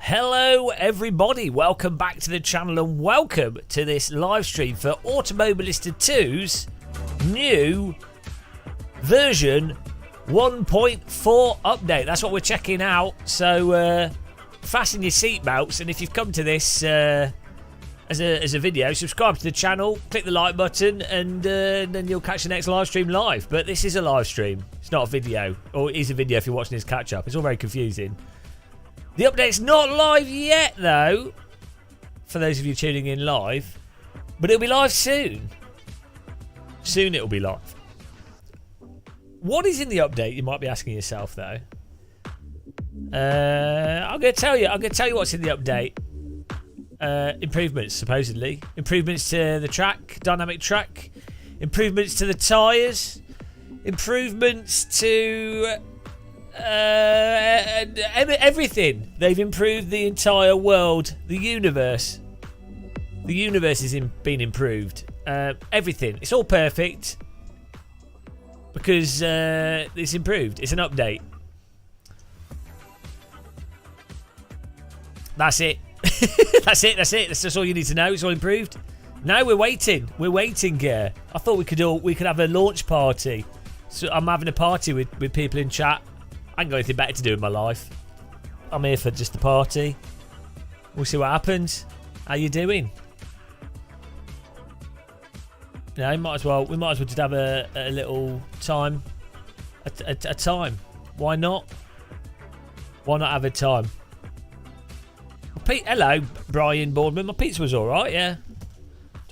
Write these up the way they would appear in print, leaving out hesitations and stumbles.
Hello everybody, welcome back to the channel and welcome to this live stream for Automobilista 2's new version 1.4 update. That's what we're checking out, so fasten your seatbelts, and if you've come to this as a video, subscribe to the channel, click the like button, and then you'll catch the next live stream live. But this is a live stream, it's not a video, or it is a video if you're watching this catch up. It's all very confusing. The update's not live yet, though, for those of you tuning in live, but it'll be live soon. Soon it'll be live. What is in the update, you might be asking yourself, though? I'm going to tell you. I'm going to tell you what's in the update. Improvements, supposedly. Improvements to the track, dynamic track. Improvements to the tyres. Improvements to... everything. They've improved the entire world, the universe. The universe has been improved. Everything. It's all perfect because it's improved. It's an update. That's it. That's it. That's just all you need to know. It's all improved. Now we're waiting. We're waiting. I thought we could have a launch party. So I'm having a party with people in chat. I ain't got anything better to do in my life. I'm here for just the party. We'll see what happens. How you doing? Yeah, we might as well just have a little time. A time. Why not? Why not have a time? Hello, Brian Boardman. My pizza was alright, yeah.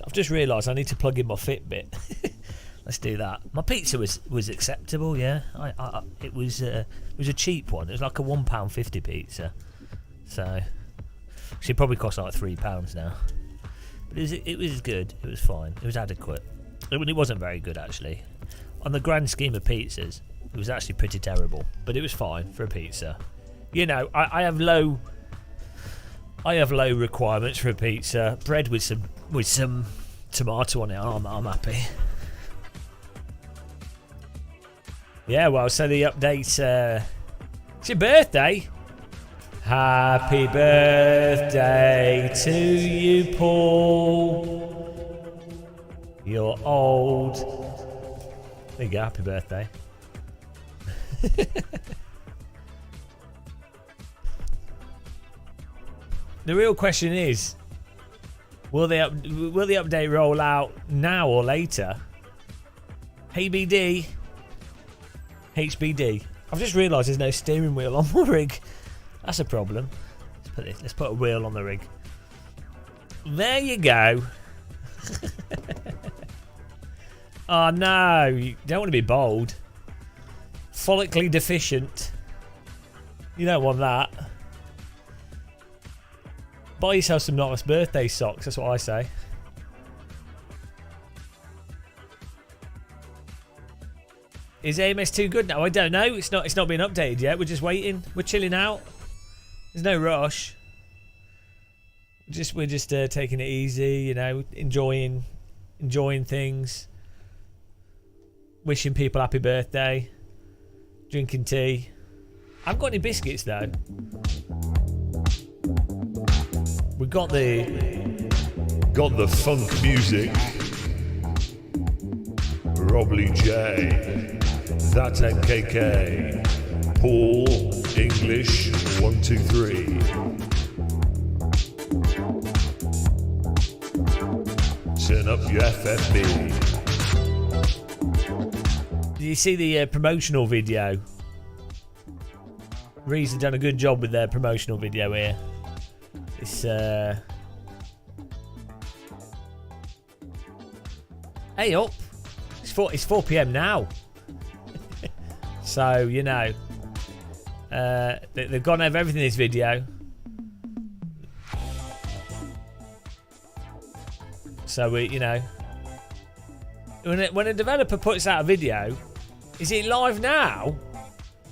I've just realised I need to plug in my Fitbit. Let's do that. My pizza was acceptable, yeah. It was a cheap one. It was like a £1.50 pizza. So it probably cost like £3 now. But it was good. It was fine. It was adequate. It wasn't very good, actually. On the grand scheme of pizzas, it was actually pretty terrible. But it was fine for a pizza. You know, I have low requirements for a pizza. Bread with some tomato on it. I'm happy. Yeah, well, so the update, it's your birthday. Happy birthday to you, Paul. You're old. There you go, happy birthday. The real question is, will the update roll out now or later? Hey, BD. HBD. I've just realised there's no steering wheel on the rig. That's a problem. Let's put a wheel on the rig. There you go. Oh no, you don't want to be bold. Follically deficient. You don't want that. Buy yourself some nice birthday socks, that's what I say. Is AMS2 good now? I don't know. It's not been updated yet. We're just waiting. We're chilling out. There's no rush. We're just taking it easy, you know, enjoying things. Wishing people happy birthday. Drinking tea. I haven't got any biscuits though. We got the funk music. Robley J. That's MKK. Paul English 1 2 3. Turn up your FFB. Did you see the promotional video? Reiza done a good job with their promotional video here. It's hey up. It's 4 PM now. So, you know, they've gone over everything in this video. So, you know, when a developer puts out a video, is it live now?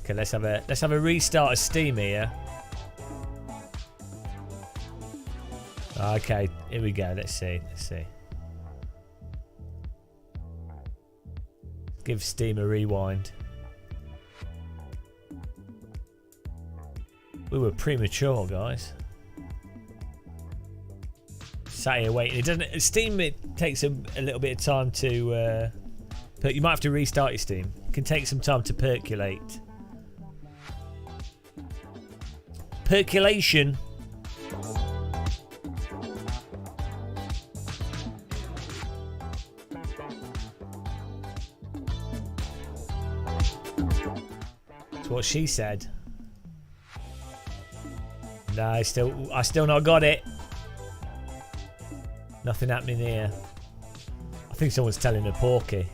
Okay, let's have a restart of Steam here. Okay, here we go. Let's see. Give Steam a rewind. We were premature, guys. sat here waiting. It doesn't. Steam, it takes a little bit of time to. But you might have to restart your Steam. It can take some time to percolate. Percolation. That's what she said. No, I still not got it. Nothing happening here. I think someone's telling her Porky.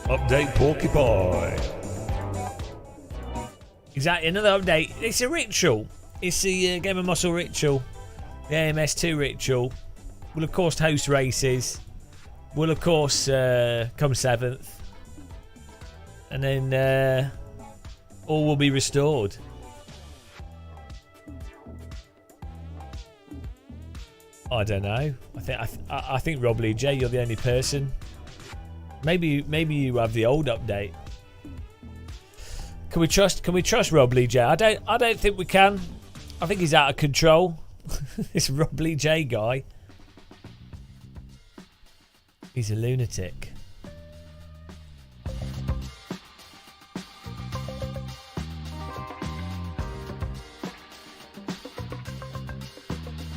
Update Porcupine. Exactly, another update. It's a ritual. It's the Game of Muscle ritual. The AMS2 ritual. We'll of course host races. We'll of course come 7th. And then all will be restored. I don't know. I think Rob Lee J, you're the only person. Maybe you have the old update. Can we trust Rob Lee J? I don't think we can. I think he's out of control. This Rob Lee J guy. He's a lunatic.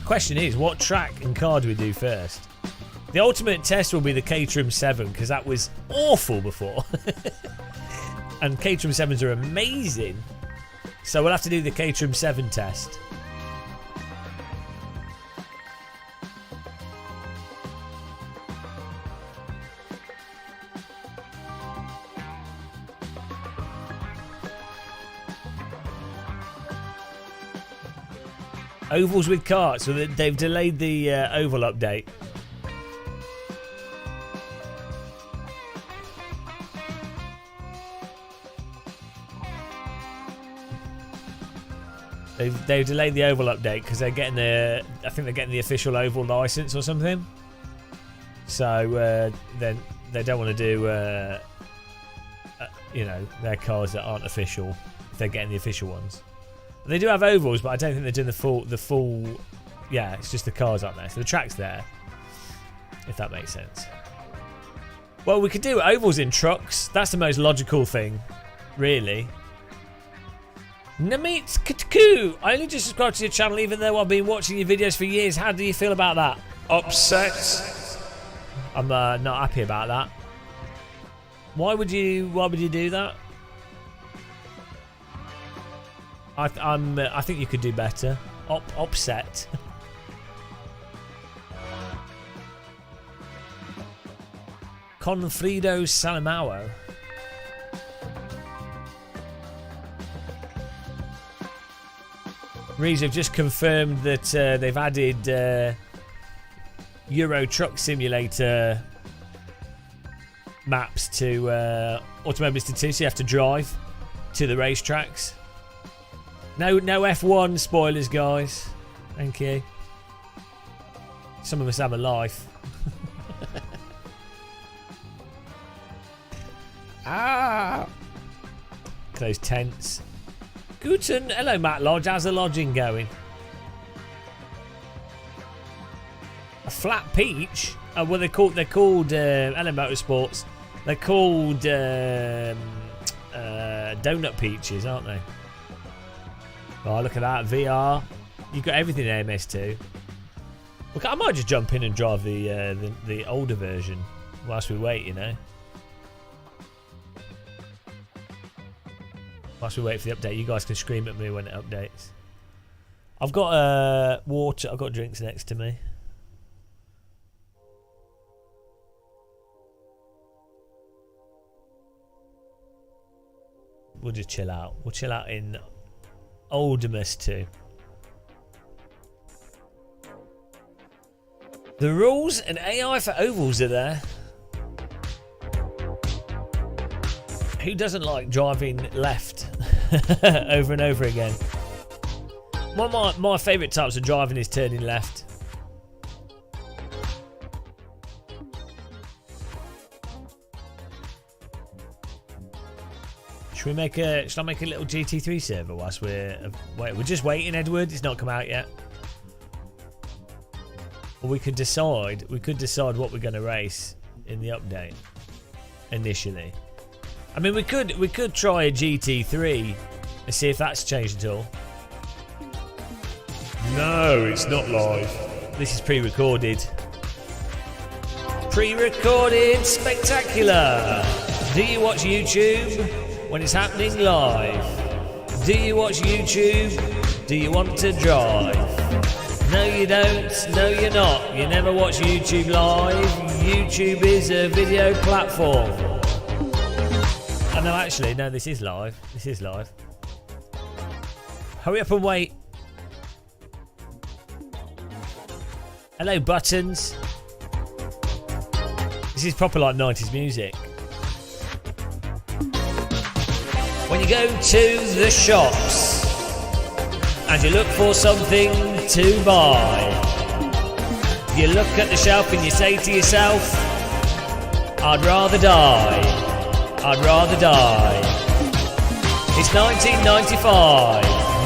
Question is, what track and car do we do first? The ultimate test will be the Caterham 7 because that was awful before. And Caterham 7s are amazing. So we'll have to do the Caterham 7 test. Ovals with karts, so they've delayed the oval update. They've delayed the oval update because they're getting I think they're getting the official oval license or something. So then they don't want to do you know, their cars that aren't official if they're getting the official ones. They do have ovals, but I don't think they're doing the full. Yeah, it's just the cars aren't there, so the track's there. If that makes sense. Well, we could do ovals in trucks. That's the most logical thing, really. Namit Katku, I only just subscribed to your channel, even though I've been watching your videos for years. How do you feel about that? Upset. I'm not happy about that. Why would you do that? I think you could do better. Upset. Confrido Salamao. Reiza have just confirmed that they've added Euro Truck Simulator maps to Automobilista 2, so you have to drive to the racetracks. No F1 spoilers, guys. Thank you. Some of us have a life. Ah! Those tents. Guten. Hello, Matt Lodge. How's the lodging going? A flat peach? Oh, well, they're called hello, Motorsports. They're called donut peaches, aren't they? Oh, look at that. VR. You've got everything in AMS2. Look, I might just jump in and drive the older version whilst we wait, you know. Whilst we wait for the update, you guys can scream at me when it updates. I've got water. I've got drinks next to me. We'll just chill out. We'll chill out in Oldemus 2. The rules and AI for ovals are there. Who doesn't like driving left over and over again? One of my favourite types of driving is turning left. Should I make a little GT3 server whilst we're just waiting, Edward? It's not come out yet. Or we could decide. We could decide what we're going to race in the update initially. I mean, we could try a GT3 and see if that's changed at all. No, it's not live. This is pre-recorded. Pre-recorded spectacular. Do you watch YouTube when it's happening live? Do you watch YouTube? Do you want to drive? No, you don't. No, you're not. You never watch YouTube live. YouTube is a video platform. Oh, no, actually, no, this is live. This is live. Hurry up and wait. Hello, buttons. This is proper like 90s music. When you go to the shops and you look for something to buy, you look at the shelf and you say to yourself, I'd rather die. I'd rather die. It's 1995.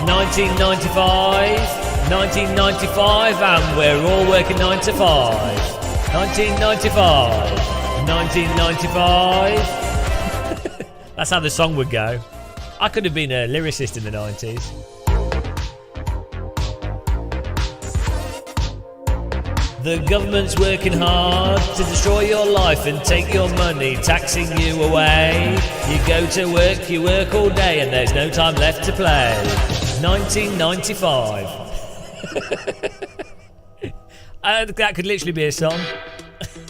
1995. 1995 and we're all working 9 to 5. 1995. 1995. That's how the song would go. I could have been a lyricist in the 90s. The government's working hard to destroy your life and take your money, taxing you away. You go to work, you work all day and there's no time left to play. 1995. That could literally be a song.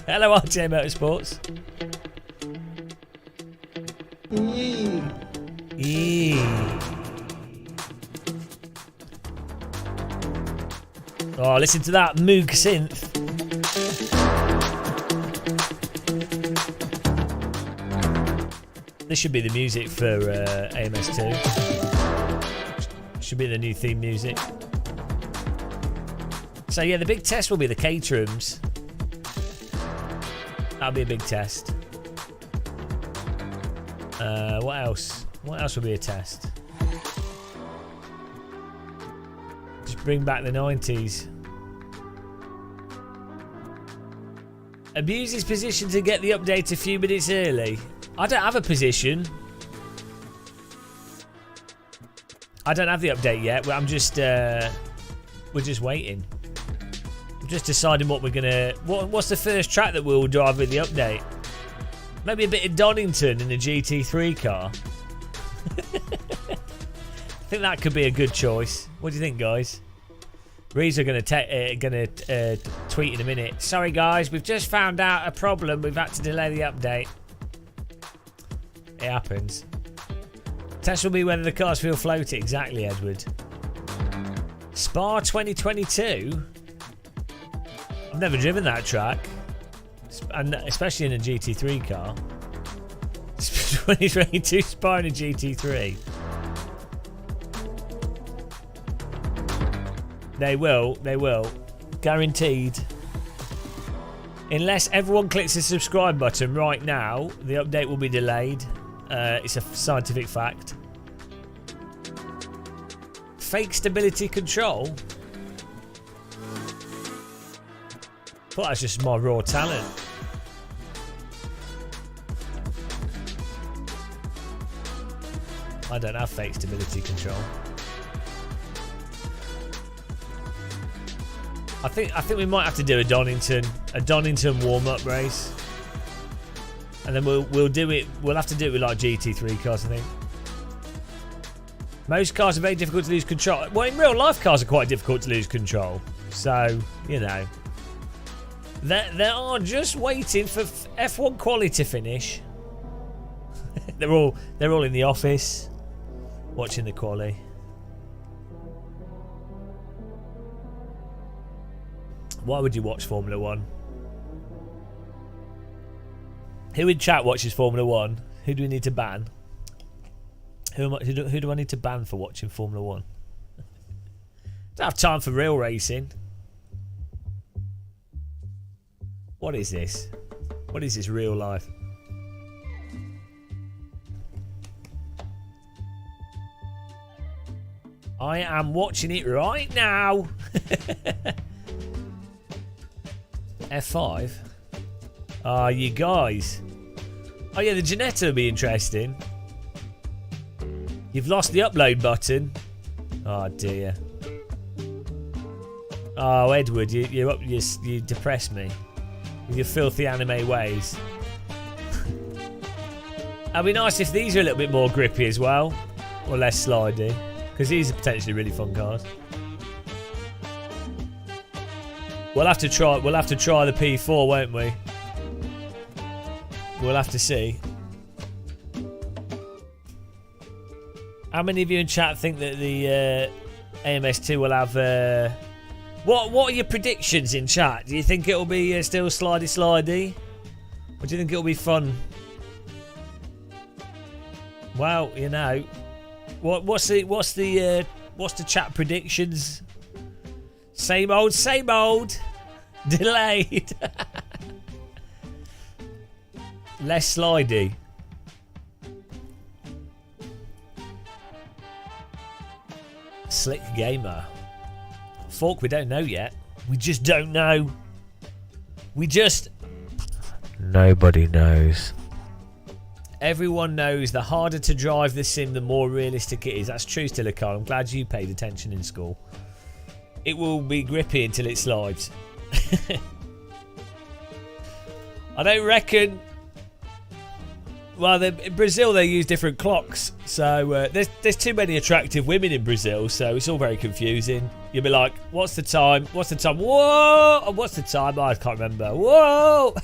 Hello, RJ Motorsports. Oh, listen to that Moog synth. This should be the music for AMS2. Should be the new theme music. So yeah, the big test will be the caterhams. That'll be a big test. What else? What else will be a test? Just bring back the 90s. Abuse his position to get the update a few minutes early. I don't have a position. I don't have the update yet. I'm just we're just waiting. I'm just deciding what we're gonna. What's the first track that we'll drive with the update? Maybe a bit of Donington in the GT3 car. I think that could be a good choice. What do you think, guys? Reiza gonna tweet in a minute. Sorry, guys, we've just found out a problem. We've had to delay the update. It happens. Test will be whether the cars feel floaty. Exactly, Edward. Spa 2022. I've never driven that track, and especially in a GT3 car. 2022 Spa in a GT3. They will, guaranteed. Unless everyone clicks the subscribe button right now, the update will be delayed. It's a scientific fact. Fake stability control. I thought that's just my raw talent. I don't have fake stability control. I think we might have to do a Donington warm-up race, and then we'll do it. We'll have to do it with like GT3 cars, I think. Most cars are very difficult to lose control. Well, in real life, cars are quite difficult to lose control. So you know, they are just waiting for F1 quali to finish. they're all in the office watching the quali. Why would you watch Formula 1? Who in chat watches Formula 1? Who do we need to ban? Who do I need to ban for watching Formula 1? Don't have time for real racing. What is this? What is this real life? I am watching it right now. F5? Ah, you guys. Oh yeah, the Ginetta will be interesting. You've lost the upload button. Oh dear. Oh, Edward, you depress me with your filthy anime ways. It'd be nice if these are a little bit more grippy as well, or less slidey, because these are potentially really fun cars. We'll have to try the P4, won't we? We'll have to see. How many of you in chat think that the AMS2 will have... What are your predictions in chat? Do you think it'll be still slidey? Or do you think it'll be fun? Well, you know, what's the chat predictions? Same old, delayed. Less slidey. Slick gamer. Fork, we don't know yet. We just don't know. Nobody knows. Everyone knows the harder to drive the sim, the more realistic it is. That's true, Stilicar. I'm glad you paid attention in school. It will be grippy until it slides. I don't reckon... Well, in Brazil they use different clocks, so there's too many attractive women in Brazil, so it's all very confusing. You'll be like, "What's the time? What's the time? Whoa! What's the time? Oh, I can't remember. Whoa!"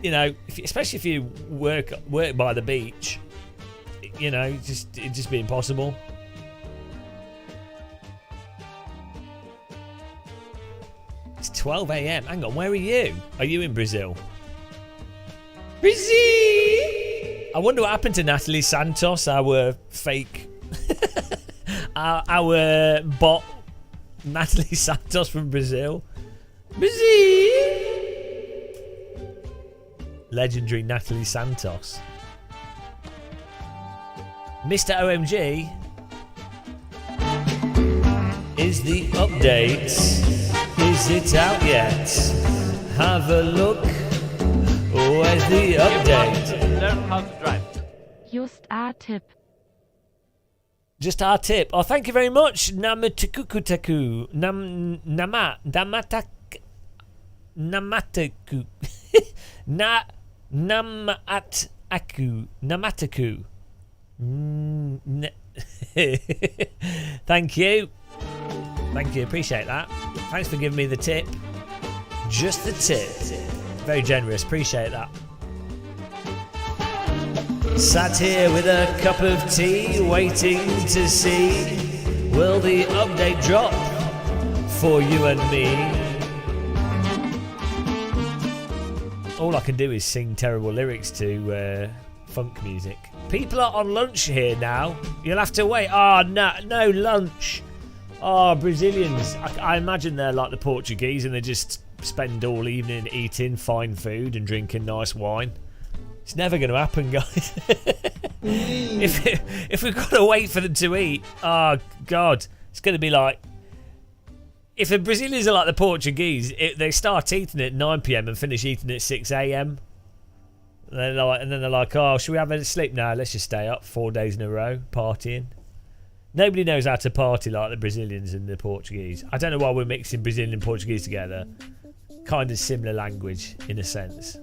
You know, especially if you work by the beach, you know, it'd just be impossible. It's 12 a.m. Hang on, where are you? Are you in Brazil? Brazil! I wonder what happened to Natalie Santos, our fake, our bot, Natalie Santos from Brazil. Brazil! Legendary Natalie Santos. Mr. OMG, is the update? Is it out yet? Have a look. Where's the update? Learn how to drive. Just our tip. Just our tip. Oh, thank you very much. Namataku. Namataku. Namataku. Thank you. Thank you. Appreciate that. Thanks for giving me the tip. Just the tip. Very generous. Appreciate that. Sat here with a cup of tea, waiting to see, will the update drop for you and me? All I can do is sing terrible lyrics to funk music. People are on lunch here now. You'll have to wait. Oh, no lunch. Oh, Brazilians. I imagine they're like the Portuguese and they just spend all evening eating fine food and drinking nice wine. It's never going to happen, guys. if we've got to wait for them to eat, oh God, it's going to be like, if the Brazilians are like the Portuguese, they start eating at 9 p.m. and finish eating at 6 a.m. And then they're like, oh, should we have a sleep? No, let's just stay up 4 days in a row partying. Nobody knows how to party like the Brazilians and the Portuguese. I don't know why we're mixing Brazilian and Portuguese together. Kind of similar language in a sense.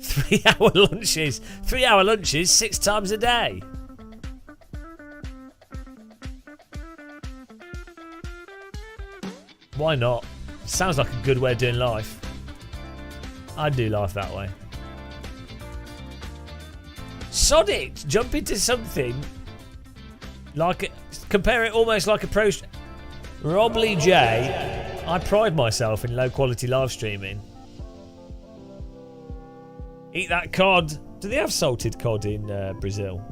3 hour lunches. 3 hour lunches 6 times a day. Why not? Sounds like a good way of doing life. I do life that way. Sonic, jump into something like, compare it almost like a pro. Rob Lee J. I pride myself in low quality live streaming. Eat that cod. Do they have salted cod in Brazil?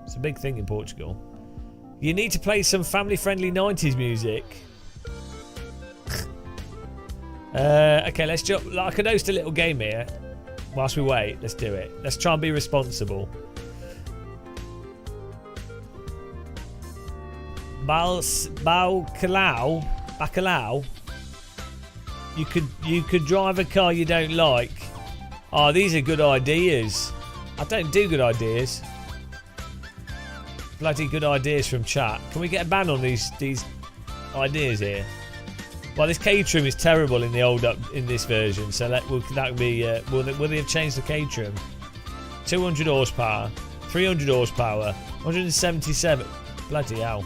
It's a big thing in Portugal. You need to play some family-friendly 90s music. Okay, let's jump. I can host a little game here. Whilst we wait, let's do it. Let's try and be responsible. Bacalhau. You could drive a car you don't like. Oh, these are good ideas. I don't do good ideas. Bloody good ideas from chat. Can we get a ban on these ideas here? Well, this K-trim is terrible in the in this version, so that would be. Will they have changed the K-trim? 200 horsepower, 300 horsepower, 177. Bloody hell!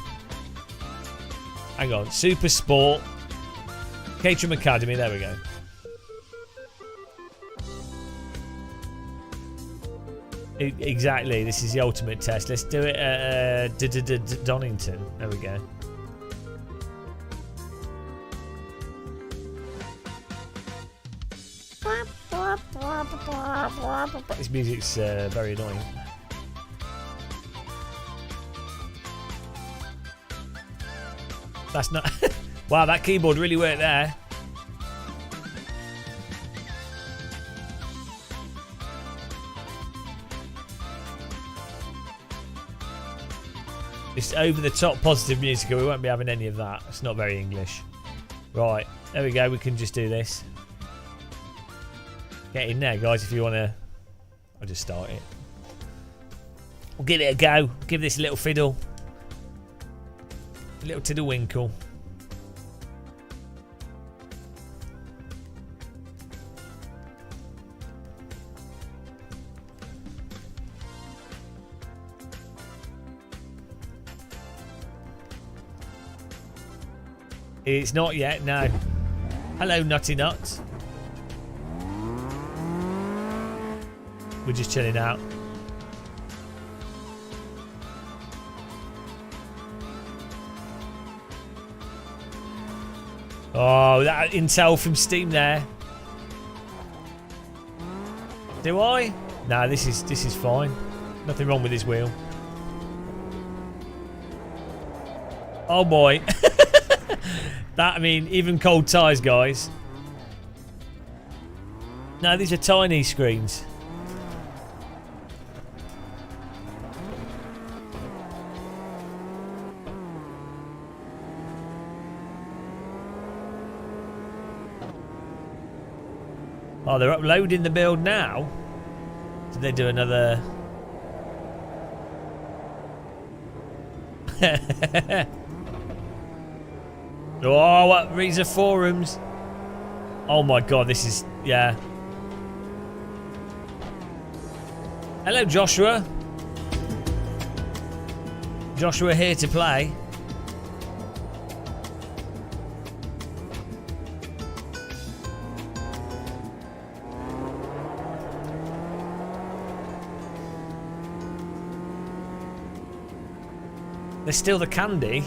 Hang on, Super Sport, K-trim Academy. There we go. Exactly. This is the ultimate test. Let's do it at Donington. There we go. This music's very annoying. That's not... Wow, that keyboard really worked there. It's over-the-top positive music. We won't be having any of that. It's not very English. Right, there we go. We can just do this. Get in there, guys, if you want to... I'll just start it. We'll give it a go. Give this a little fiddle. A little tiddle-winkle. It's not yet, no. Hello, Nutty Nuts. We're just chilling out. Oh, that intel from Steam there. Do I? Nah, this is fine. Nothing wrong with this wheel. Oh boy. That, I mean, even cold tyres, guys. No, these are tiny screens. Oh, they're uploading the build now. Did they do another? Oh, what? Reiza forums. Oh my god, this is... Yeah. Hello, Joshua. Joshua here to play. There's still the candy.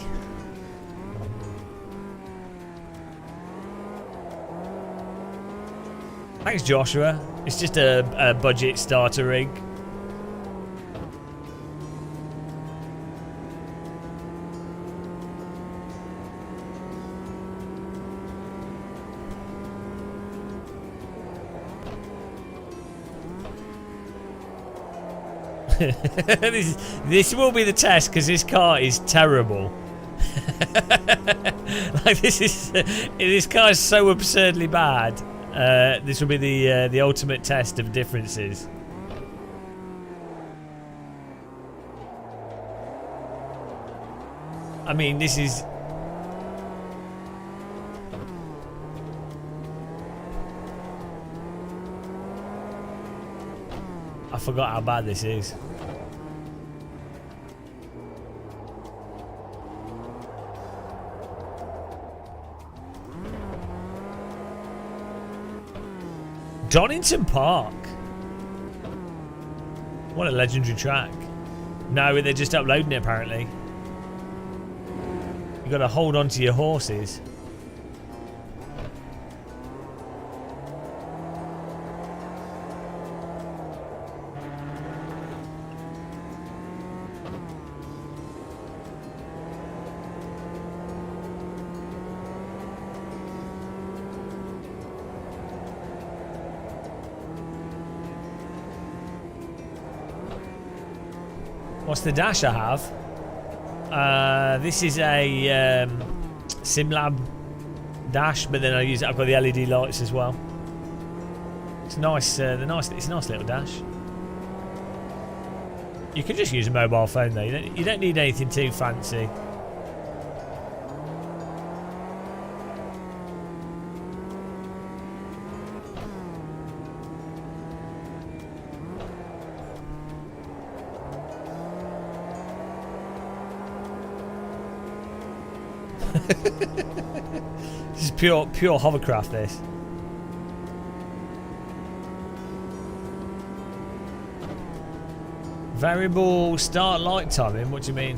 Thanks, Joshua. It's just a budget starter rig. This will be the test because this car is terrible. Like this car is so absurdly bad. This will be the ultimate test of differences. I mean, this is... I forgot how bad this is. Donington Park. What a legendary track. No, they're just uploading it apparently. You got to hold on to your horses. What's the dash I have? This is a SimLab dash, but then I've got the LED lights as well. It's nice. It's a nice little dash. You could just use a mobile phone though. You don't need anything too fancy. This is pure hovercraft, this. Variable start light timing, what do you mean?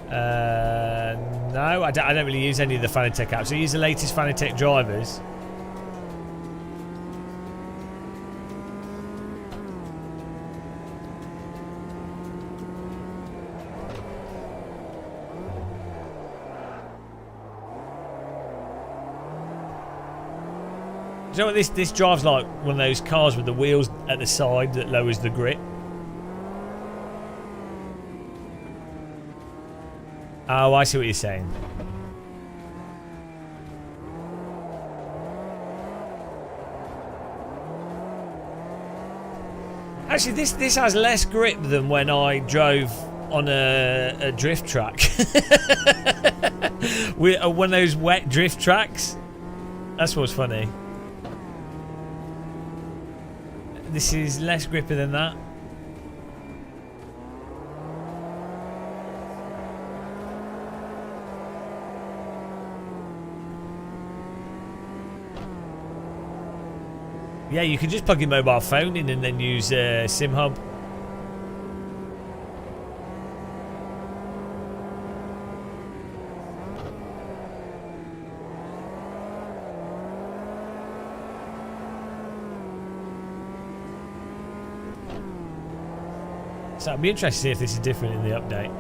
No, I don't really use any of the Fanatec apps. I use the latest Fanatec drivers. Do you know what this drives like? One of those cars with the wheels at the side that lowers the grip. Oh, I see what you're saying. Actually, this has less grip than when I drove on a drift track. One of those wet drift tracks. That's what's funny. This is less grippy than that. Yeah, you can just plug your mobile phone in and then use SIM hub. So I'd be interested to see if this is different in the update.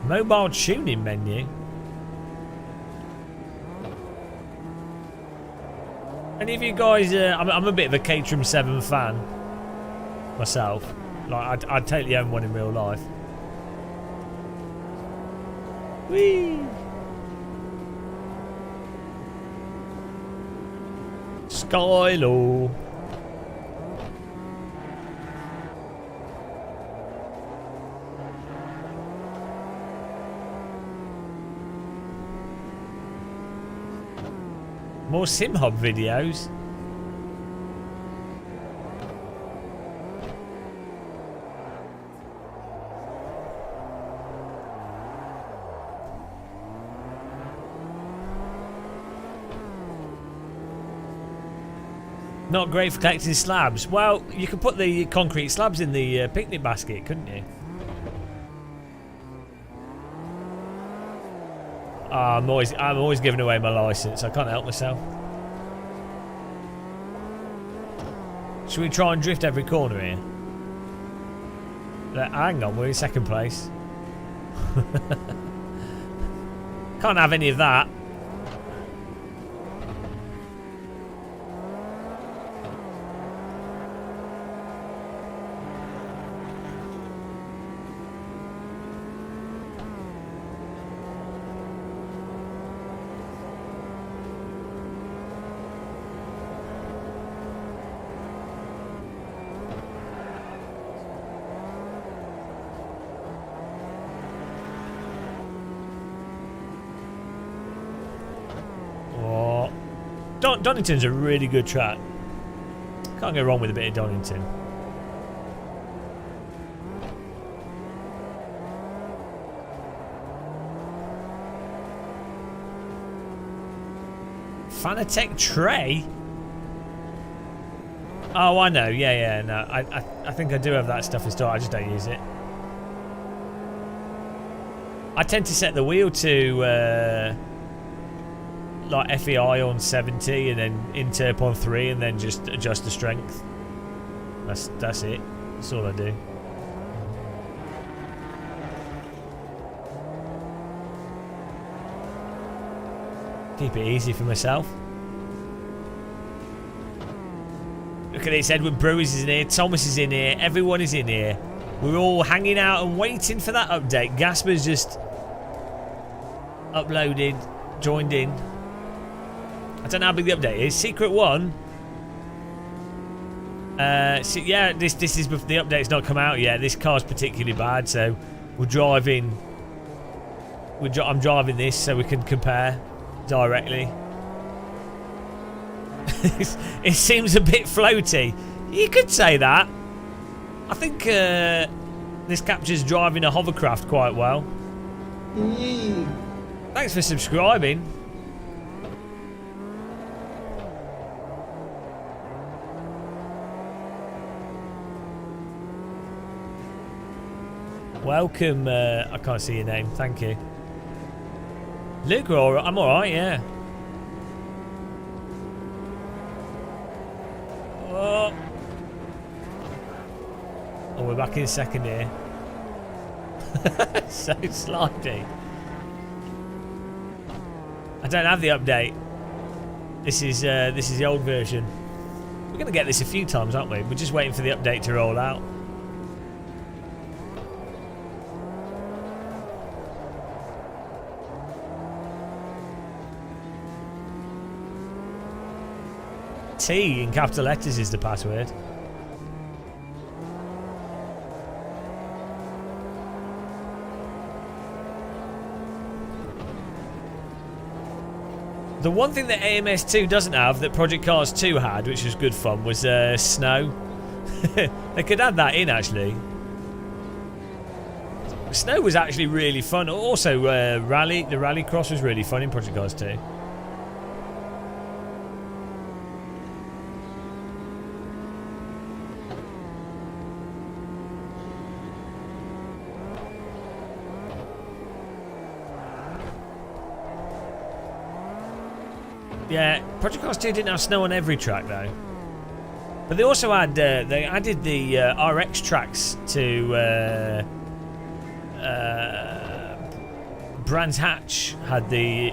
Mobile tuning menu. Any of you guys? I'm a bit of a Caterham 7 fan myself. Like I'd totally own one in real life. Whee! Skylo. More Sim Hub videos. Not great for collecting slabs. Well, you could put the concrete slabs in the picnic basket, couldn't you? I'm always giving away my license. I can't help myself. Should we try and drift every corner here? Hang on, we're in second place. Can't have any of that. Donington's a really good track. Can't go wrong with a bit of Donington. Fanatec tray? Oh, I know. Yeah. No, I think I do have that stuff in store. I just don't use it. I tend to set the wheel to like FEI on 70 and then interp on 3 and then just adjust the strength. That's it. That's all I do. Keep it easy for myself. Look at this. Edward Brewers is in here. Thomas is in here. Everyone is in here. We're all hanging out and waiting for that update. Gasper's just uploaded, joined in. I don't know how big the update is. Secret one. So yeah, this is the update's not come out yet. This car's particularly bad, so we're driving. I'm driving this so we can compare directly. It seems a bit floaty. You could say that. I think this captures driving a hovercraft quite well. Thanks for subscribing. Welcome. I can't see your name. Thank you. Luke, I'm alright, yeah. Oh, we're back in second here. So slidey. I don't have the update. This is the old version. We're gonna get this a few times, aren't we? We're just waiting for the update to roll out. T in capital letters is the password. The one thing that AMS2 doesn't have that Project Cars 2 had, which was good fun, was snow. They could add that in, actually. Snow was actually really fun. Also, the Rallycross was really fun in Project Cars 2. Yeah, Project Cars 2 didn't have snow on every track though, but they also had they added the RX tracks to Brands Hatch had the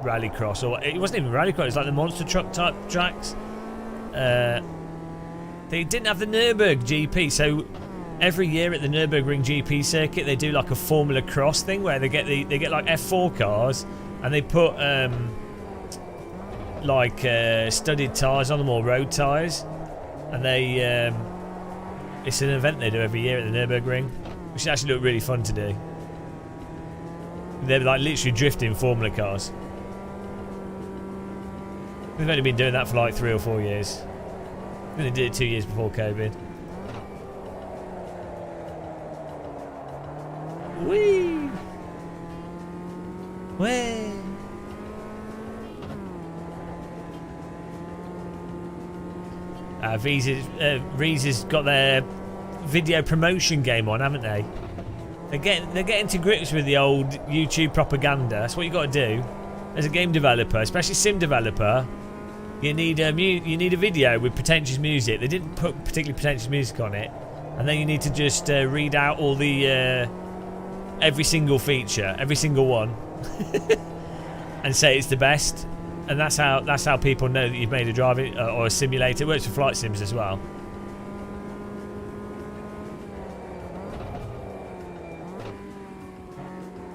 Rallycross, or it wasn't even Rallycross, it was like the monster truck type tracks. They didn't have the Nürburgring GP, so every year at the Nürburgring GP circuit they do like a Formula Cross thing where they get like F4 cars. And they put studded tyres on them, or road tyres, and they it's an event they do every year at the Nürburgring, which actually looked really fun to do. They're like literally drifting Formula cars. We've only been doing that for like 3 or 4 years. I think they did it 2 years before COVID. Whee! Way. Reiza's got their video promotion game on, haven't they? They're getting to grips with the old YouTube propaganda. That's what you got to do as a game developer, especially sim developer. You need a video with pretentious music. They didn't put particularly pretentious music on it, and then you need to just read out all the every single feature, every single one. And say it's the best, and that's how people know that you've made a driving or a simulator. It works for flight sims as well.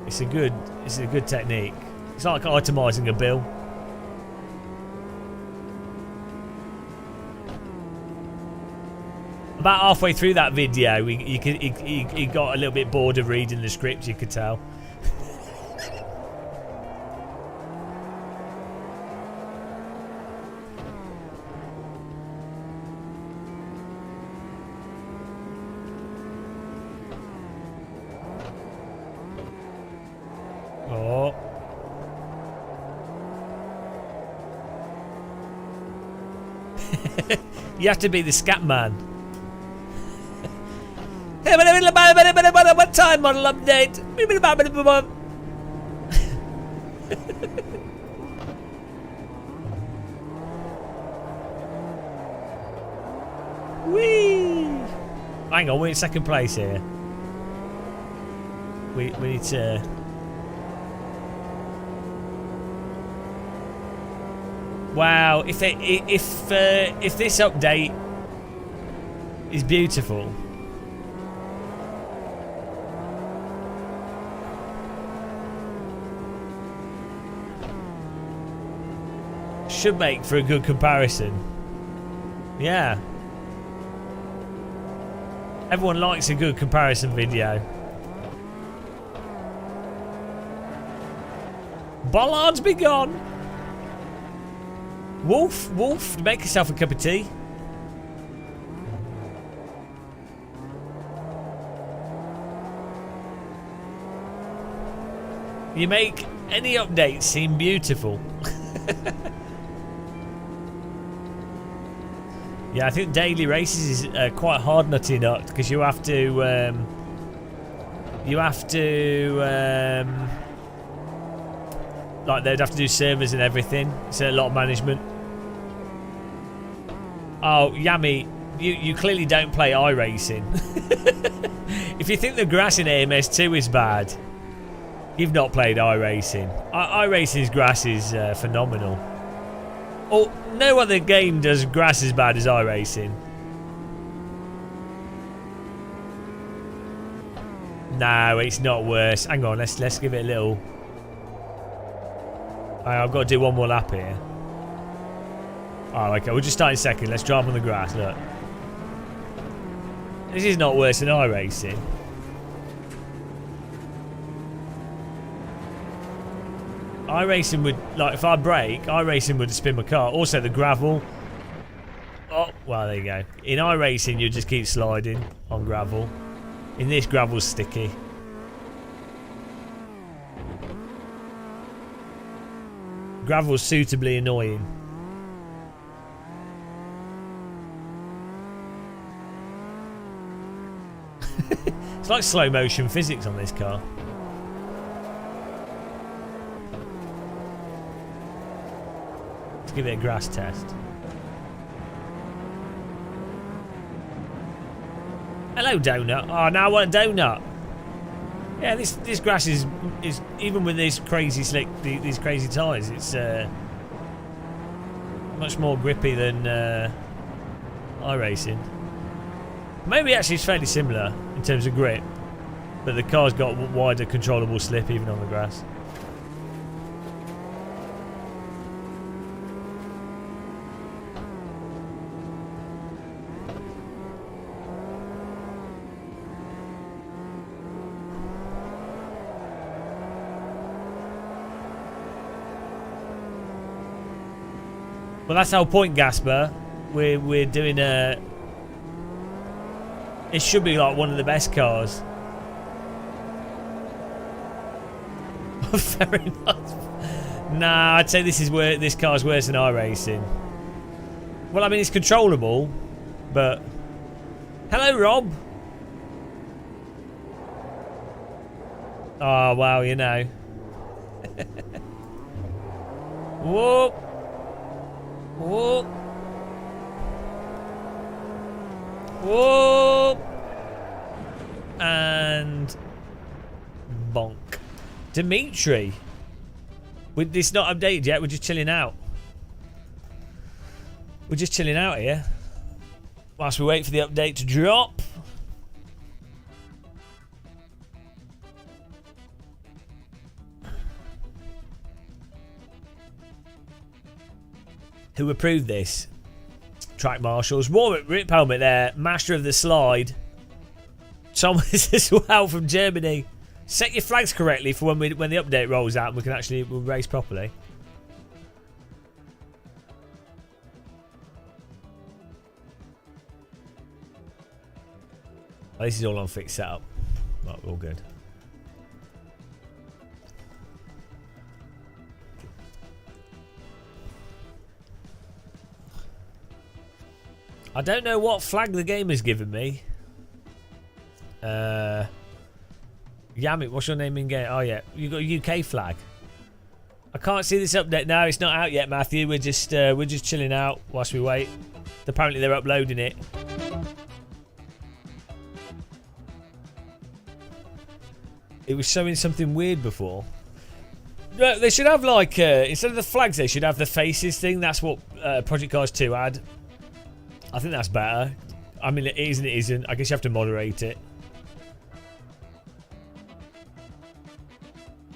It's a good technique. It's like itemising a bill. About halfway through that video, he got a little bit bored of reading the script. You could tell. Oh. You have to be the scat man. What time model update? Whee! Hang on, we're in second place here. We need to. Wow, if this update is beautiful. Should make for a good comparison. Yeah. Everyone likes a good comparison video. Bollards be gone. Wolf, Wolf, make yourself a cup of tea. You make any updates seem beautiful. Yeah, I think daily races is quite hard nutty nut because you have to like they'd have to do servers and everything. It's a lot of management. Oh, Yami, you clearly don't play iRacing. If you think the grass in AMS2 is bad, you've not played iRacing. iRacing's grass is phenomenal. Oh, no other game does grass as bad as iRacing. No, it's not worse. Hang on, let's give it a little. I've got to do one more lap here. Oh, okay, we'll just start in second. Let's drive on the grass. Look, this is not worse than iRacing. iRacing would, like, if I brake, iRacing would spin my car. Also, the gravel. Oh, well, there you go. In iRacing, you just keep sliding on gravel. In this, gravel's sticky. Gravel's suitably annoying. It's like slow motion physics on this car. Let's give it a grass test. Hello, donut. Oh, now I want a donut. Yeah, this grass is even with these crazy slick, these crazy tyres, it's much more grippy than iRacing. Maybe actually it's fairly similar in terms of grip, but the car's got wider controllable slip even on the grass. Well, that's our point, Gasper. We're doing a. It should be like one of the best cars. Fair enough. Nah, I'd say this car's worse than iRacing. Well, I mean it's controllable, but hello, Rob. Oh wow, you know. Whoop. Whoop. Whoop. And bonk. Dimitri. It's not updated yet, we're just chilling out. We're just chilling out here. Whilst we wait for the update to drop. Who approved this? Track marshals. Warwick Rip Helmet there. Master of the slide. Thomas as well from Germany. Set your flags correctly for when the update rolls out and we can actually race properly. Oh, this is all on fixed setup. Right, we're all good. I don't know what flag the game has given me. Yamit, what's your name in game? Oh yeah, you got a UK flag. I can't see this update now. It's not out yet, Matthew. We're just chilling out whilst we wait. Apparently they're uploading it. It was showing something weird before. No, they should have like instead of the flags, they should have the faces thing. That's what Project Cars 2 had. I think that's better. I mean, it is and it isn't. I guess you have to moderate it.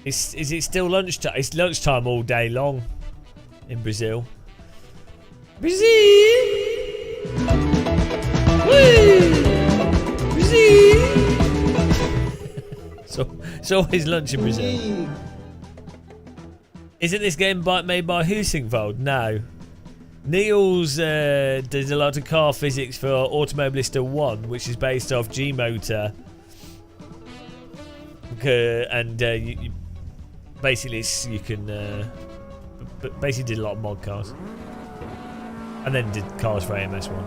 Is it still lunchtime? It's lunchtime all day long in Brazil. Brazil! Woo! Brazil! So it's always lunch in Brazil. Isn't this game made by Husingvold? No. Niels does a lot of car physics for Automobilista 1, which is based off G-Motor. And you basically you can basically did a lot of mod cars. And then did cars for AMS 1.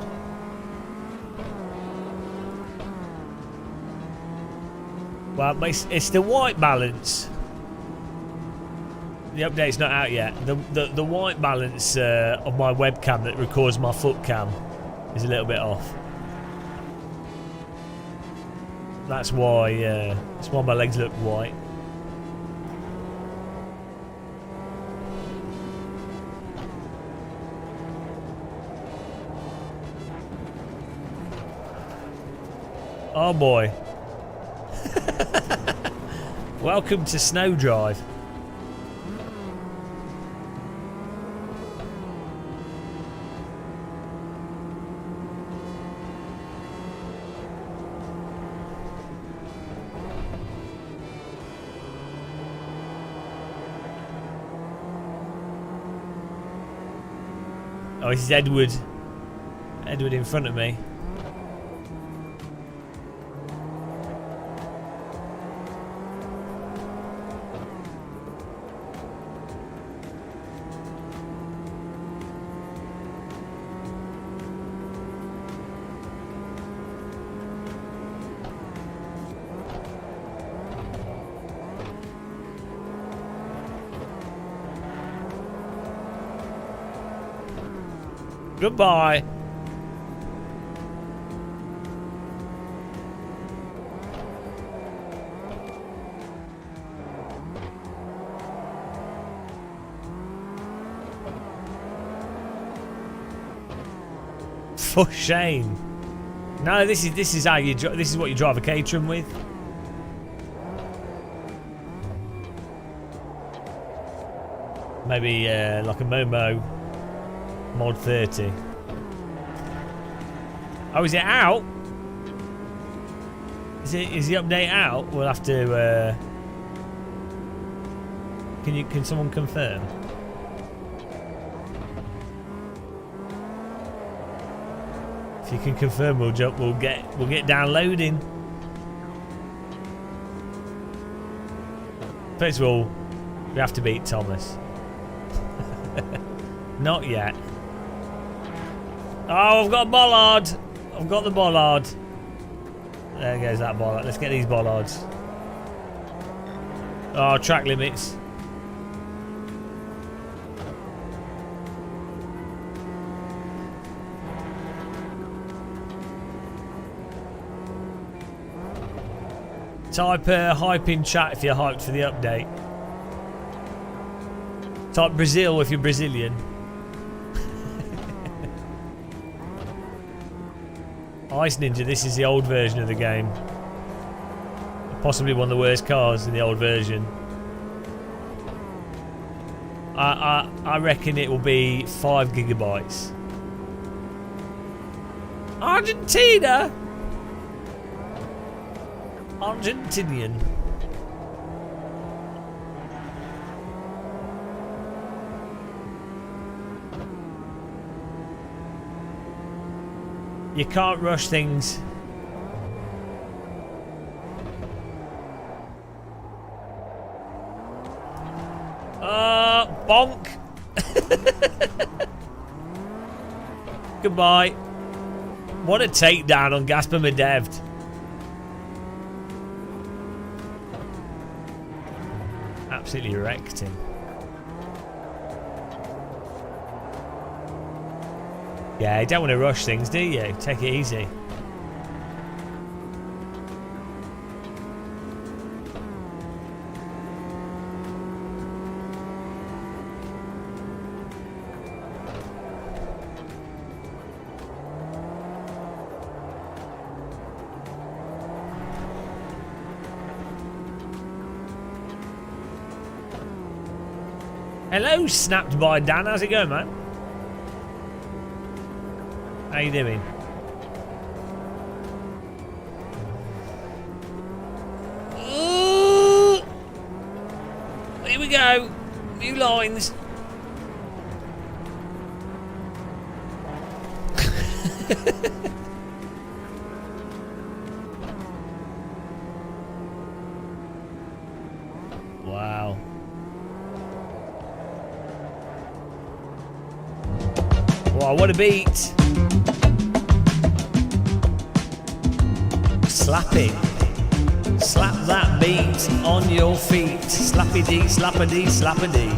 Well, it's the white balance. The update's not out yet. The white balance of my webcam that records my foot cam is a little bit off. That's why my legs look white. Oh boy. Welcome to Snowdrive. Oh, this is Edward. Edward in front of me. Goodbye. For shame. No, this is how you this is what you drive a Caterham with. Maybe like a Momo Mod 30. Oh, is it out? Is the update out? We'll have to. Can someone confirm? If you can confirm, we'll get downloading. First of all, we have to beat Thomas. Not yet. Oh, I've got a bollard. I've got the bollard. There goes that bollard. Let's get these bollards. Oh, track limits. Type hype in chat if you're hyped for the update. Type Brazil if you're Brazilian. Ice Ninja, this is the old version of the game. Possibly one of the worst cars in the old version. I reckon it will be 5 gigabytes. Argentina! Argentinian. You can't rush things. Bonk. Goodbye. What a takedown on Gaspar Medevd. Absolutely wrecked him. Yeah, you don't want to rush things, do you? Take it easy. Hello, snapped by Dan. How's it going, man? How you doing? Ooh. Here we go. New lines. Wow. Wow, what a beat. Slapping. Slap that beat on your feet. Slappy-dee, slappity, slappity.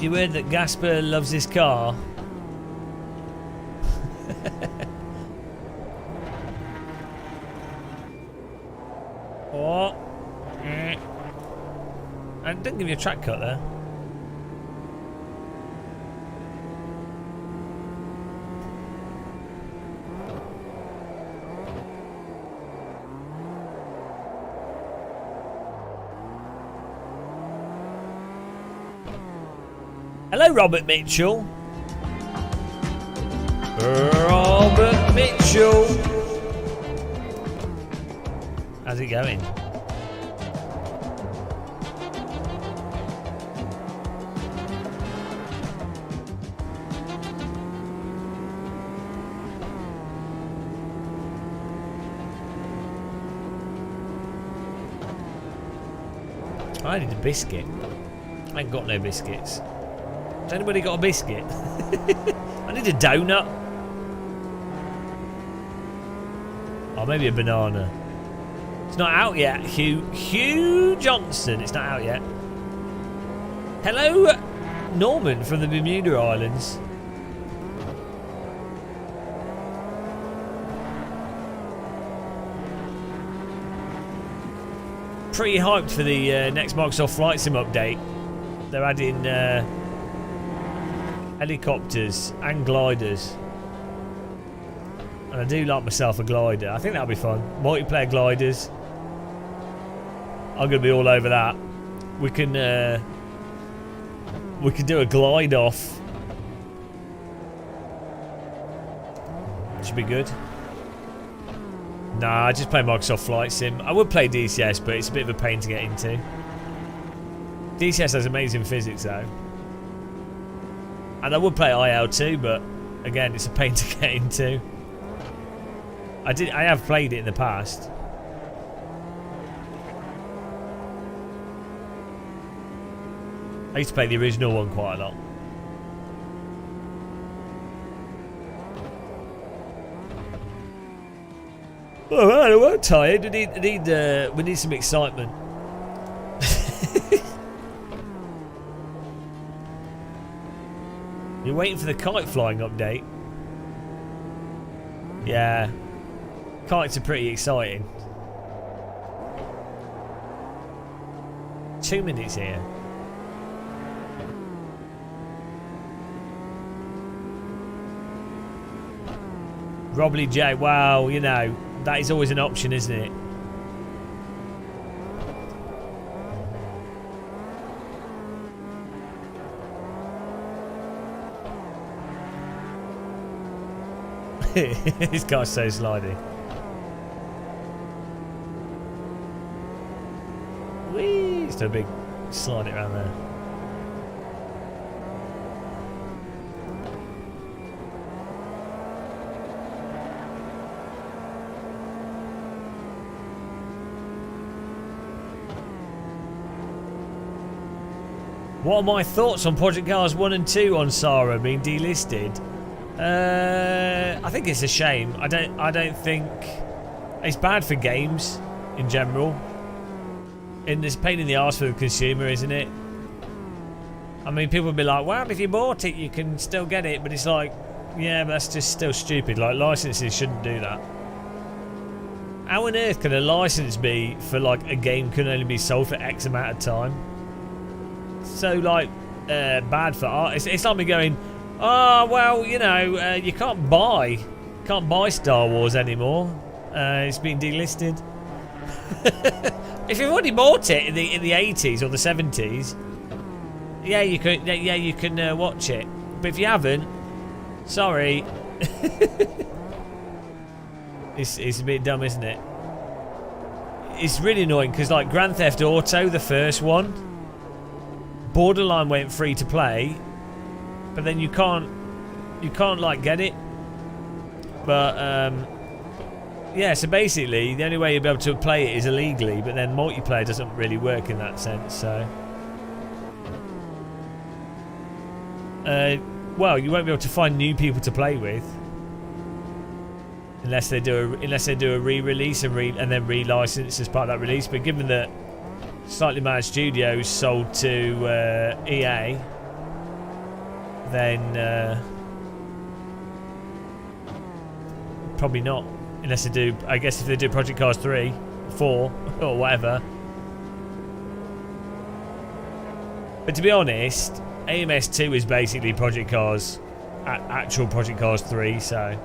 You heard that Gasper loves his car? Oh. I didn't give you a track cut there. Hello, Robert Mitchell. Robert Mitchell. How's it going? I need a biscuit. I ain't got no biscuits. Has anybody got a biscuit? I need a donut. Or maybe a banana. It's not out yet. Hugh Johnson. It's not out yet. Hello, Norman from the Bermuda Islands. Pretty hyped for the next Microsoft Flight Sim update. They're adding helicopters and gliders. And I do like myself a glider. I think that'll be fun. Multiplayer gliders. I'm going to be all over that. We can do a glide off. Should be good. Nah, I just play Microsoft Flight Sim. I would play DCS, but it's a bit of a pain to get into. DCS has amazing physics though. And I would play IL too, but again, it's a pain to get into. I have played it in the past. I used to play the original one quite a lot. Oh man, I'm tired. We need some excitement. You're waiting for the kite flying update? Yeah. Kites are pretty exciting. 2 minutes here. Robbly J, wow, you know, that is always an option, isn't it? This guy's so slidey. Whee! Just a big slide it around there. What are my thoughts on Project Cars 1 and 2 on Sarah being delisted? I think it's a shame. I don't think it's bad for games in general. And it's a pain in the arse for the consumer, isn't it? I mean, people will be like, well, if you bought it, you can still get it. But it's like, yeah, but that's just still stupid. Like, licenses shouldn't do that. How on earth can a license be for, like, a game can only be sold for X amount of time? So, like, bad for art. It's like me going, oh, well, you know, you can't buy Star Wars anymore. It's been delisted. If you've already bought it in the 80s or the 70s, yeah, you can watch it. But if you haven't, sorry. It's a bit dumb, isn't it? It's really annoying because like Grand Theft Auto, the first one, borderline went free to play, but then you can't like get it. But yeah, so basically the only way you'll be able to play it is illegally, but then multiplayer doesn't really work in that sense. So well, you won't be able to find new people to play with unless they do a re-release and then re-license as part of that release. But given that Slightly Mad Studios sold to EA, then probably not, unless they do. I guess if they do Project Cars 3, 4, or whatever. But to be honest, AMS 2 is basically Project Cars, actual Project Cars 3, so.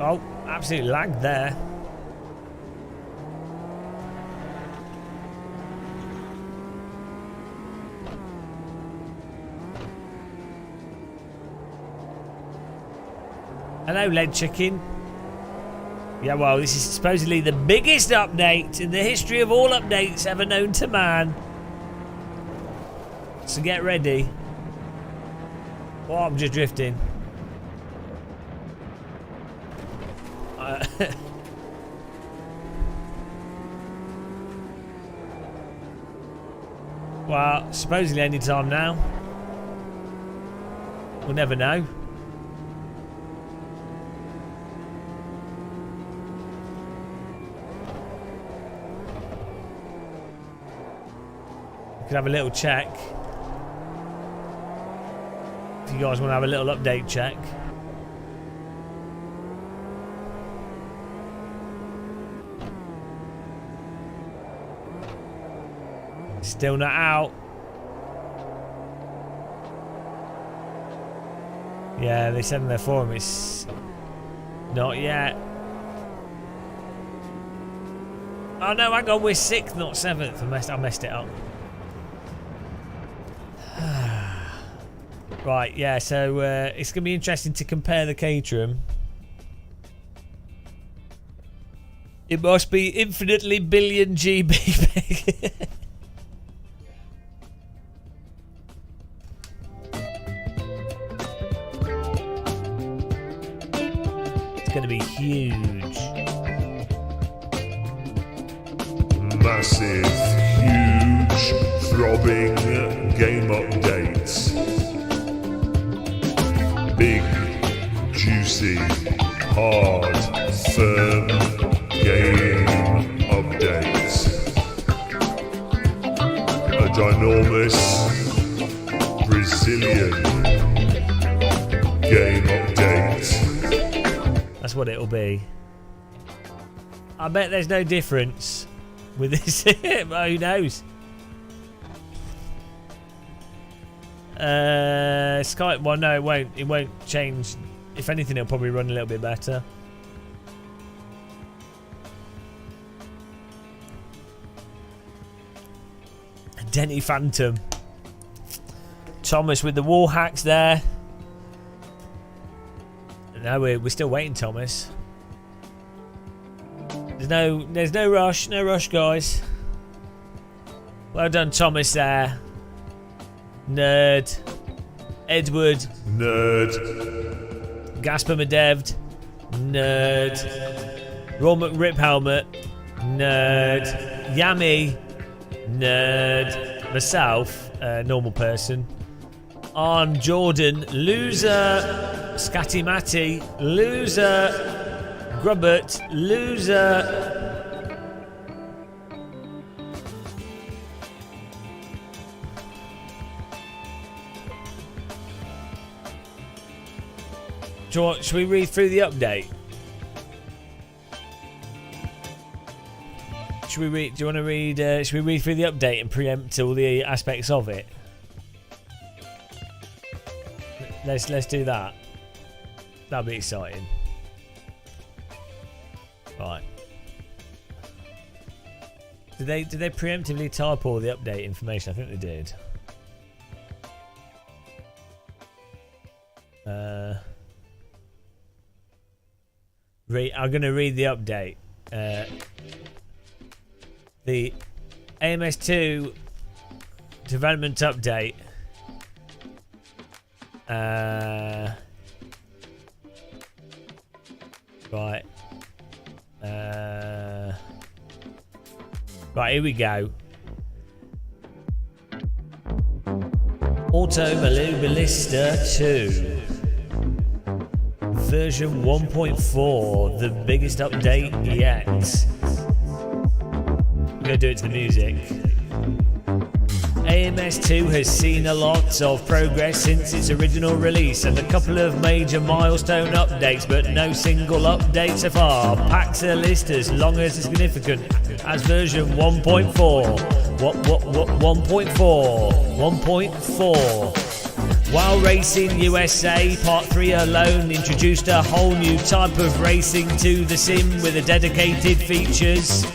Oh, absolute lag there. Hello, Lead Chicken. Yeah, well, this is supposedly the biggest update in the history of all updates ever known to man. So get ready. Oh, I'm just drifting. Well, supposedly any time now. We'll never know. We could have a little check. If you guys want to have a little update check. Still not out. Yeah, they said in their forum it's not yet. Oh no, hang on, we're 6th, not 7th. I messed it up. Right, yeah, so it's going to be interesting to compare the Caterham. It must be infinitely billion GB big. Going to be huge. Massive, huge, throbbing game updates. Big, juicy, hard, firm game updates. A ginormous Brazilian game update. That's what it'll be. I bet there's no difference with this. Well, who knows? Sky. Well, no, it won't. It won't change. If anything, it'll probably run a little bit better. Denny Phantom. Thomas with the wall hacks there. No, we're still waiting, Thomas. There's no rush, guys. Well done, Thomas there. Nerd. Edward. Nerd. Gasper Medevd. Nerd. Raw McRip Helmet. Nerd. Yami. Nerd. Myself, normal person. Arn Jordan, loser. Scatty Matty, loser. Grubbert, loser. Should we read through the update? Should we read? Do you want to read? Should we read through the update and preempt all the aspects of it? Let's do that. That'll be exciting. Right. Did they preemptively type all the update information? I think they did. I'm going to read the update. The AMS2 development update. Right. Right, here we go. Automobilista 2. Version 1.4, the biggest update yet. We're going to do it to the music. AMS2 has seen a lot of progress since its original release and a couple of major milestone updates, but no single update so far packs a list as long as significant as version 1.4. 1.4. While Racing USA Part 3 alone introduced a whole new type of racing to the sim with a dedicated features,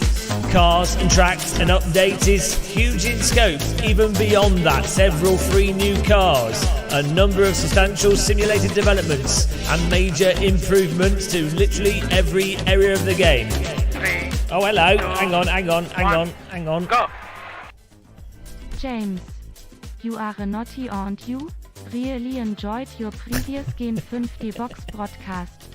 cars and tracks, and update is huge in scope. Even beyond that, several free new cars, a number of substantial simulated developments, and major improvements to literally every area of the game. Oh, hello. Hang on. Go. James, you are a naughty, aren't you? Really enjoyed your previous Game 5 Box broadcast.